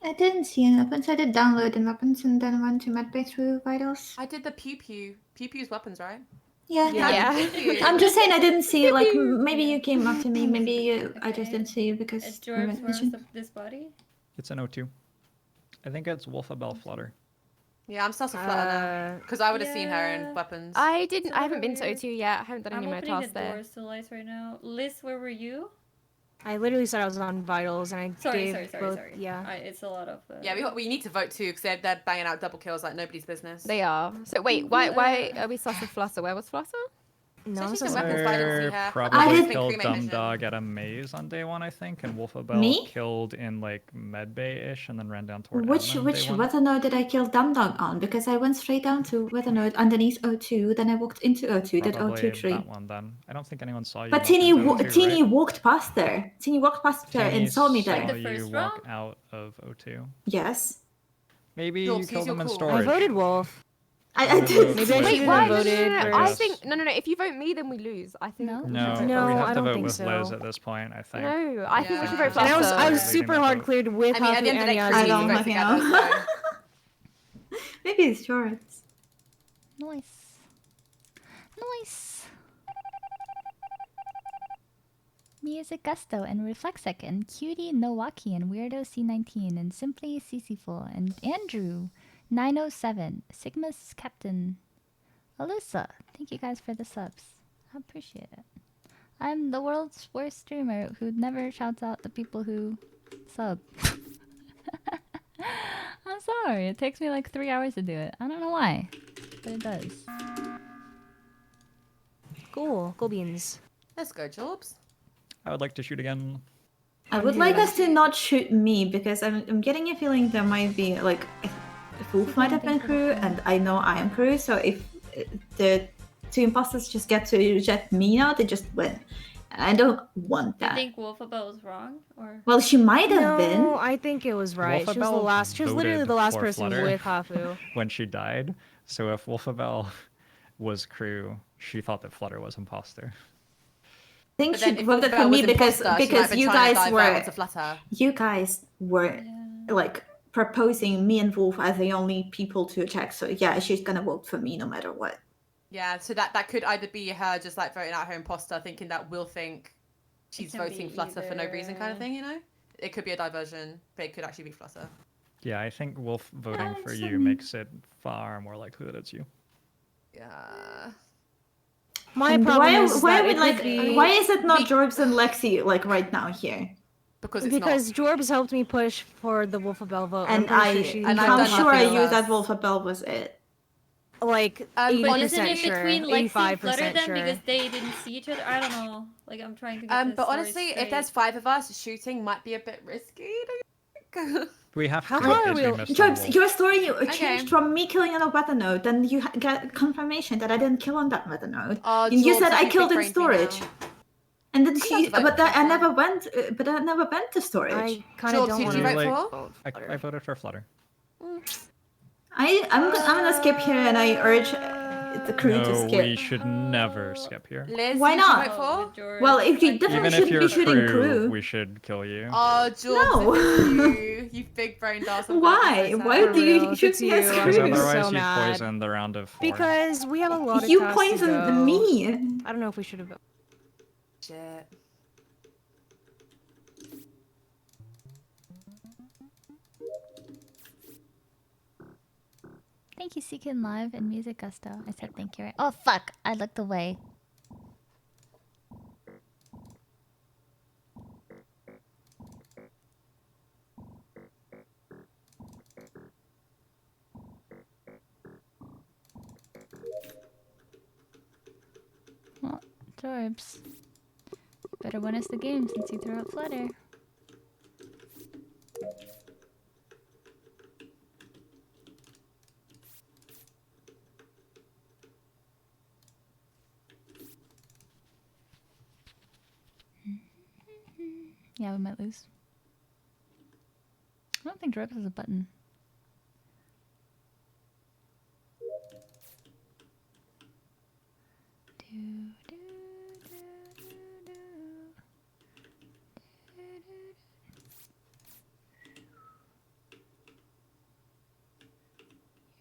I didn't see any weapons. I did download the weapons and then went to medbay through vitals. I did the pew pew. Pew pew's weapons, right? Yeah. Yeah. Pew pew. I'm just saying I didn't see, like, maybe you came up to me, maybe I just didn't see you because Is of Jorbs vision. where's this body? It's an O2. I think it's Wolfabelle Flutter. Yeah, I'm still so flutter now because I would have seen her in weapons. I didn't. So I haven't been to weird. O2 yet. I haven't done I'm any of my opening the tasks there. doors to lights right now. Liz, where were you? I literally said I was on vitals, and I Sorry, gave sorry, both. sorry. Yeah. It's a lot of. Yeah, we need to vote too because they're banging out double kills like nobody's business. They are. So wait, why are we sus with Flutter? Where was Flutter? No, she's in weapons, but I didn't see her. I Probably just think killed cremate mission. Dumdog at a maze on day 1, I think, and Wolfabelle Me? killed in like medbay-ish and then ran down toward Which admin which day 1. weather node did I kill Dumdog on? Because I went straight down to weather node underneath O2, then I walked into O2, did Probably O2 tree. that one then. I don't think anyone saw you. But walk Tini, into O2, Tini right? walked past there. Tini walked past there Tini and saw me saw there. you walk out of O2. Yes. Maybe Jules, you use killed your them in cool. storage. I voted Wolf. I did. Maybe I Wait, should why? have voted. No. for- I think no. If you vote me, then we lose. I think. No. No, No, we have I to don't vote think with Liz so. at this point, I think. No, I think we should vote Yeah. And I Flutter. was Leading super the hard vote. cleared with I mean, at the end of the day, Hafu Chrissy don't and vote like, you together. know. So. Maybe it's shorts. Nice. Nice. Music Gusto and Reflexec and Cutie Nowaki and Weirdo C19 and Simply Ceciful and Andrew 907 Sigma's Captain Alyssa. Thank you guys for the subs. I appreciate it. I'm the world's worst streamer who never shouts out the people who sub. I'm sorry. It takes me like 3 hours to do it. I don't know why, but it does. Cool. Cool beans. Let's go, Jobs. I would like to shoot again. I would like us to not shoot me because I'm getting a feeling there might be like if Wolf might have been crew and I know I am crew, so if the two imposters just get to reject me now, they just win. And I don't want Do you that. think Wolfabelle was wrong, or? Well, she might have No, been. I think it was right. She was the Wolfabelle last. She was literally voted the last for person Flutter with Hafu. when she died. So if Wolfabelle was crew, she thought that Flutter was imposter. I think But then she if voted for Wolfabelle me was because imposter, she might have been you trying to guys divert were onto Flutter. you guys were like proposing me and Wolf as the only people to check. So yeah, she's gonna vote for me no matter what. Yeah, so that could either be her just like voting out her imposter, thinking that we'll think she's can voting be Flutter for no reason, kind of either. thing. You know, it could be a diversion, but it could actually be Flutter. Yeah, I think Wolf voting I'm for so you mean. makes it far more likely that it's you. Yeah. My And problem why, is why that would it like could be why is it not Jorbs and Lexi like right now here? Because it's because Jorbs helped me push for the Wolfabelle vote. And I'm I'm pretty sure I nothing knew else. that Wolfabelle was it. Like But isn't 80% it sure, between Lexi and 85% Flutter then sure. because they didn't see each other? I don't know. Like I'm trying to get this But story honestly, if straight. there's 5 of us, shooting might be a bit risky. Don't you think? We have How to far in are case we- missed Jorbs, Wolf. your story Okay. changed from me killing on a weather node, then you get confirmation that I didn't kill on that weather node. Oh, and you Jorbs, said I you killed in big brain me storage. now. And then I'm she, about to vote but for I Flutter. never went. But I never went to storage. I kind Joel, of don't did want you to vote Like, for? I voted for Flutter. I'm gonna skip here, and I urge the crew to No, skip. we should never skip here. Liz, Why who not? did you vote for? Well, if you Even definitely if shouldn't you're be shooting crew. we should kill you. Oh, George, No. you big brain ass. Why? Why For do you real, shoot it's me as you. crew? I'm Because gonna be otherwise so you'd mad. poison the round of 4. Because we have a lot of You tasks to poisoned go. me. I don't know if we should have. Shit. Thank you, Seekin Live and Music Gusto. I said thank you, right? Oh, fuck. I looked away. Well, Jorbs. Better win us the game since you threw out Flutter. Yeah, we might lose. I don't think Jorbs has a button.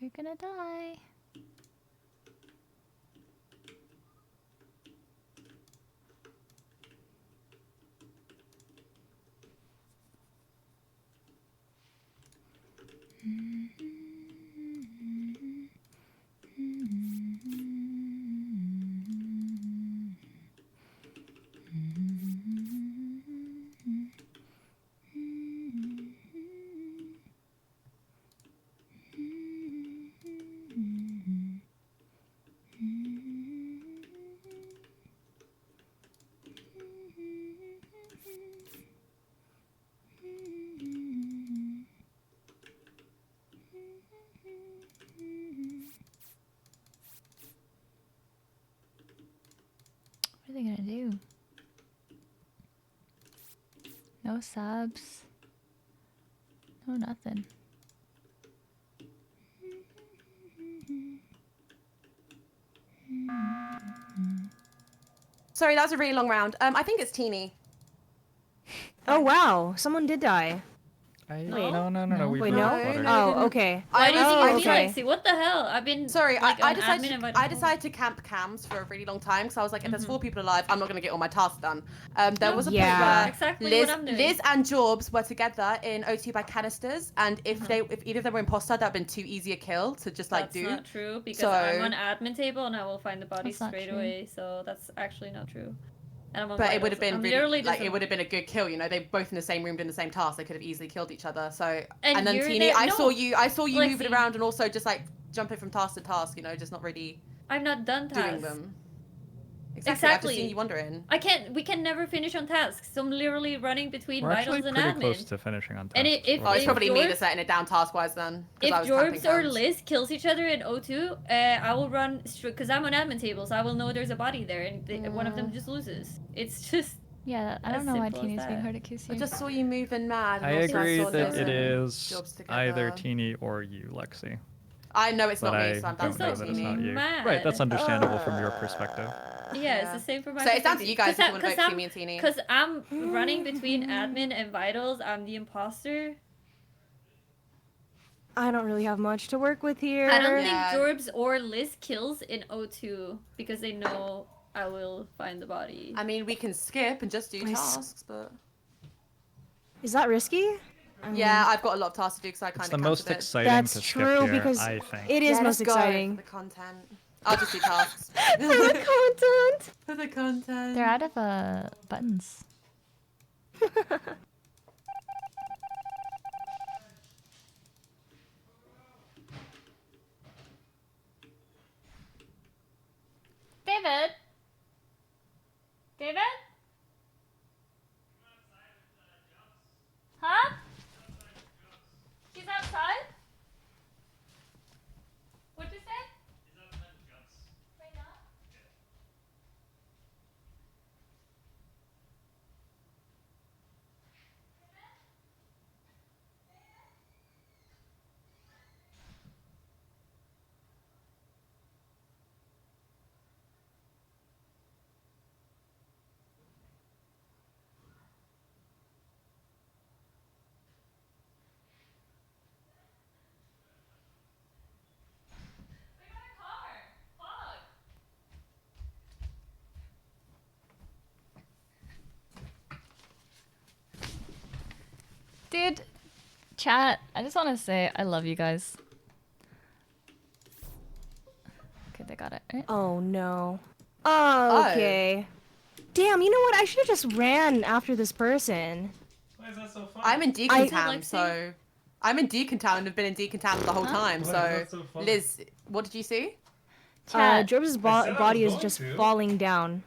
You're gonna die. What are they gonna do? No subs. No nothing. Sorry, that was a really long round. I think it's Teeny. Oh wow, someone did die. No. We Wait, voted no? Flutter. Oh, okay. Why did Oh, you be okay. Lexi? What the hell? I've been Sorry, like, I on admin and I decided to camp cams for a really long time because I was like, if there's 4 people alive, I'm not gonna get all my tasks done. There was a point Yeah. where Exactly Liz, what I'm doing. Liz and Jorbs were together in O2 by canisters, and if either of them were imposter, that'd been too easy a kill to just like That's do. not true because So- I'm on admin table and I will find the body That's not straight true. away. So that's actually not true. And I'm on But it would vitals. have been I'm really, literally like just it would have been a good kill, you know. They both in the same room doing the same task. They could have easily killed each other. So And then you're Teeny, there- I no, saw you moving Lexi. around and also just like jumping from task to task, you know, just not really I'm not done tasks. doing them. Exactly. I've just seen you wondering. We can never finish on tasks. So I'm literally running between We're actually vitals and pretty admin. close to finishing on tasks. And if Oh, it's if probably me Jorbs- that's letting it down task-wise then. 'Cause If I was camping Jorbs or cams. Liz kills each other in O2, I will run because I'm on admin table, so I will know there's a body there, and one of them just loses. It's just Yeah, I as don't know why simple as Teeny's being that. hard at QC. I just saw you moving mad. I and also agree saw that Liz it and is Jobs together. either Teeny or you, Lexi. I know it's But not I me, so I'm down don't to know vote that it's not Teeny. you. Mad. Right, that's understandable from your perspective. Yeah, it's the same for my So it's down to you guys if you want to vote I'm, for me and Teeny. Because I'm running between admin and vitals. I'm the imposter. I don't really have much to work with here. I don't think Jorbs or Liz kills in O2 because they know I will find the body. I mean, we can skip and just do tasks, but Is that risky? yeah, I've got a lot of tasks to do because I kind It's of the most a bit. exciting That's to skip true here, because I think. it is Yeah, most let's go exciting. for the content. I'll just do tasks. For the content. For the content. They're out of buttons. David? David? Huh? He's outside? What'd you say? Right now? Dude, chat, I just want to say I love you guys. Okay, they got it, right? Oh no. Oh, okay. Damn, you know what? I should have just ran after this person. Why is that so fun? I'm in I- Deacontown, so I'm in Deacontown and have been in Deacontown the whole time. Why So, is that so fun? Liz, what did you see? Jorbs' I said I body was is going just to. falling down.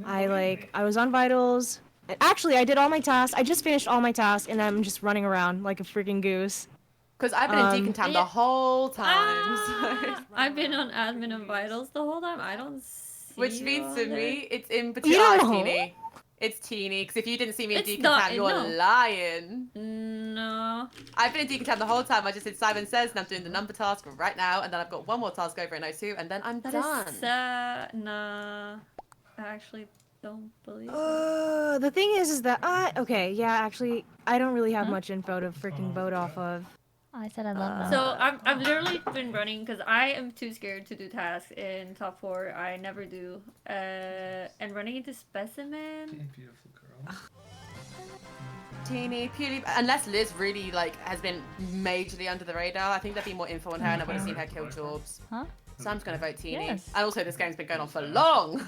I was on vitals. Actually, I did all my tasks. I just finished all my tasks, and I'm just running around like a freaking goose. Because I've been in Deacontown the whole time. So. I've been on admin and vitals the whole time. I don't see Which you means on to there. me, it's in between. You Oh, it's know. Teeny. It's Teeny. Because if you didn't see me in It's Deacontown, not- you're no. lying. No. I've been in Deacontown the whole time. I just did Simon Says, and I'm doing the number task right now. And then I've got one more task over in O2, and then I'm That done. is nah. I actually don't believe it. The thing is that okay, yeah, actually, I don't really have much info to freaking vote off of. I said I love them. So I've literally been running because I am too scared to do tasks in top 4. I never do. And running into specimen. Beautiful girl. Teeny, purely, unless Liz really like has been majorly under the radar, I think there'd be more info on her, and I would have seen her kill Jorbs. Huh? So I'm just gonna vote Teeny. Yes. And also, this game's been going on for long.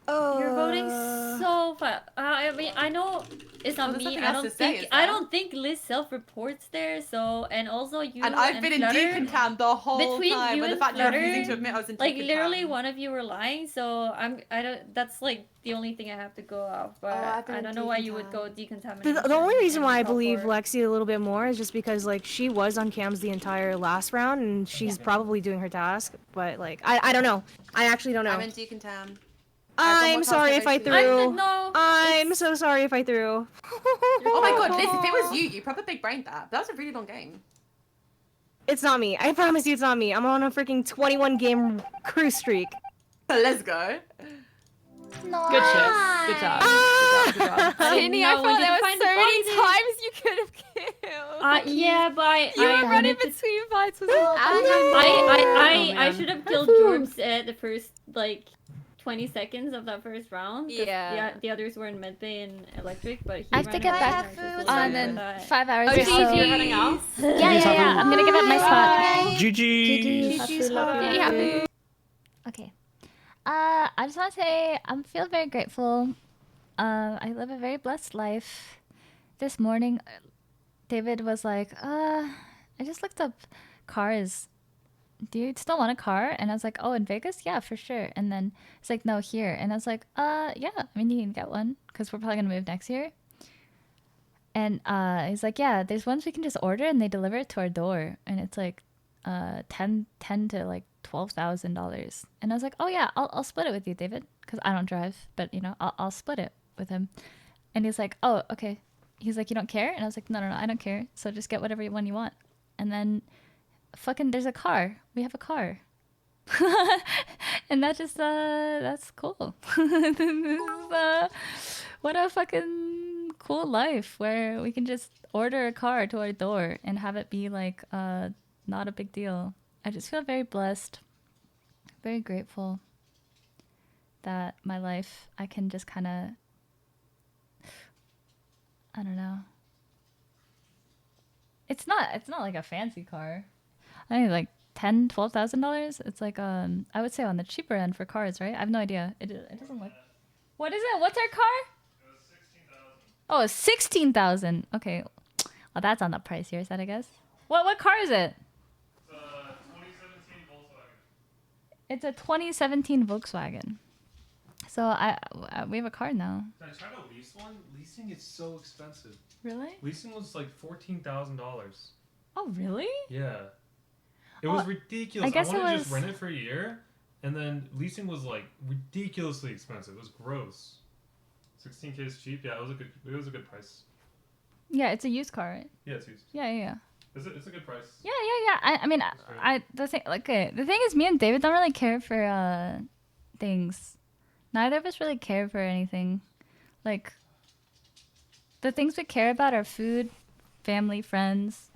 You're voting so fast. I mean, I know it's not Well, there's me. nothing I else don't to say, think is I there? don't think Liz self-reports there. So and also you And I've been in Flutter, Deacon Cam the whole between time. you But the and fact you're Flutter, refusing to admit I was in like Deacon literally Cam. one of you were lying. So I don't. That's like the only thing I have to go off. But I've been I in don't know why you would go decontamination. The only reason why I in top believe 4. Lexi a little bit more is just because like she was on cams the entire last round and she's probably doing her task. But like I don't know. I actually don't know. I'm in Deacon Cam. I'm sorry if I threw. I'm so sorry if I threw. Oh my god, Liz, if it was you, you proper big brained that. That was a really long game. It's not me. I promise you it's not me. I'm on a freaking 21 game cruise streak. Let's go. No. Good shit. Good job. Good job. Tinny, I thought there were so many times you could have killed. Yeah, but you I were running wanted to- between fights with I should have killed Jorbs at the first like 20 seconds of that first round. 'Cause Yeah. The others were in medbay and electric, but he I have to ran get away back and on in 5 hours Oh, or so. you're heading out? Yeah. I'm gonna give up my spot. GG. GG. Okay. I just want to say I feel very grateful. I live a very blessed life. This morning, David was like, I just looked up cars. Do you still want a car? And I was like, oh, in Vegas? Yeah, for sure. And then it's like, no, here. And I was like, yeah, I mean, you can get one because we're probably going to move next year. And he's like, yeah, there's ones we can just order and they deliver it to our door. And it's like $10 to like $12,000. And I was like, oh yeah, I'll split it with you, David, because I don't drive, but you know, I'll split it with him. And he's like, oh, okay. He's like, you don't care? And I was like, no, I don't care. So just get whatever one you want. And then fucking there's a car. We have a car. And that just that's cool. This is, what a fucking cool life where we can just order a car to our door and have it be like not a big deal. I just feel very blessed, very grateful that my life I can just kind of, I don't know. It's not like a fancy car. I think like $10,000-$12,000. It's like I would say on the cheaper end for cars, right? I have no idea. It doesn't look. What is it? What's our car? It was 16,000. Oh, 16,000. Okay, well that's on the pricier side, I guess. What car is it? It's a 2017 Volkswagen. So we have a car now. Did I try to lease one? Leasing is so expensive. Really? Leasing was like $14,000. Oh, really? Yeah. It was ridiculous. I guess wanted to it just was- rent it for a year, and then leasing was like ridiculously expensive. It was gross. 16K is cheap. Yeah, it was a good price. Yeah, it's a used car, right? Yeah, it's used. Yeah. It's a good price. Yeah. I mean, the thing is, me and David don't really care for things. Neither of us really care for anything. Like, the things we care about are food, family, friends,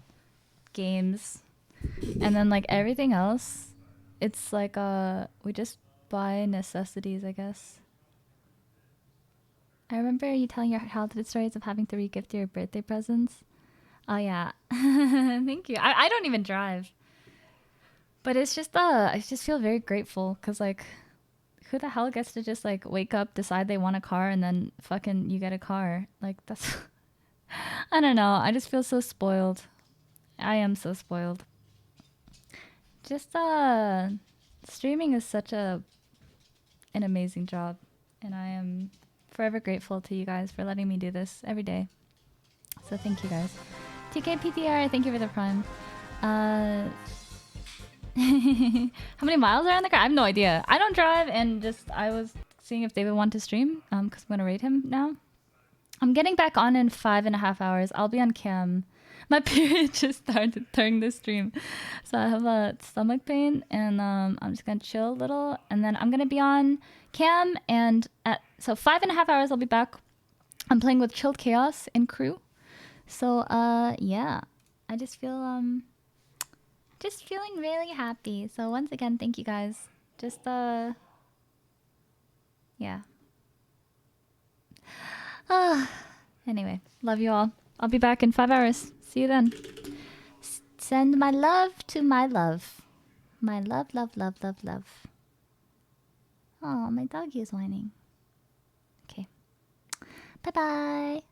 games, and then like everything else, it's like we just buy necessities, I guess. I remember you telling your childhood stories of having to re-gift your birthday presents. Oh yeah, thank you. I don't even drive, but it's just I just feel very grateful because like, who the hell gets to just like wake up, decide they want a car, and then fucking you get a car? Like that's, I don't know. I just feel so spoiled. I am so spoiled. Just streaming is such an amazing job, and I am forever grateful to you guys for letting me do this every day. So thank you guys. TKPTR, thank you for the prime. How many miles are on the car? I have no idea. I don't drive, and just I was seeing if David wanted to stream because I'm gonna rate him now. I'm getting back on in 5.5 hours. I'll be on cam. My period just started during this stream, so I have a stomach pain, and I'm just gonna chill a little, and then I'm gonna be on cam, and so 5.5 hours I'll be back. I'm playing with Chilled Chaos in crew. So yeah, I just feel just feeling really happy. So once again, thank you guys. Just yeah. Anyway, love you all. I'll be back in 5 hours. See you then. Send my love to my love. My love, love, love, love, love. Oh, my doggy is whining. Okay. Bye-bye.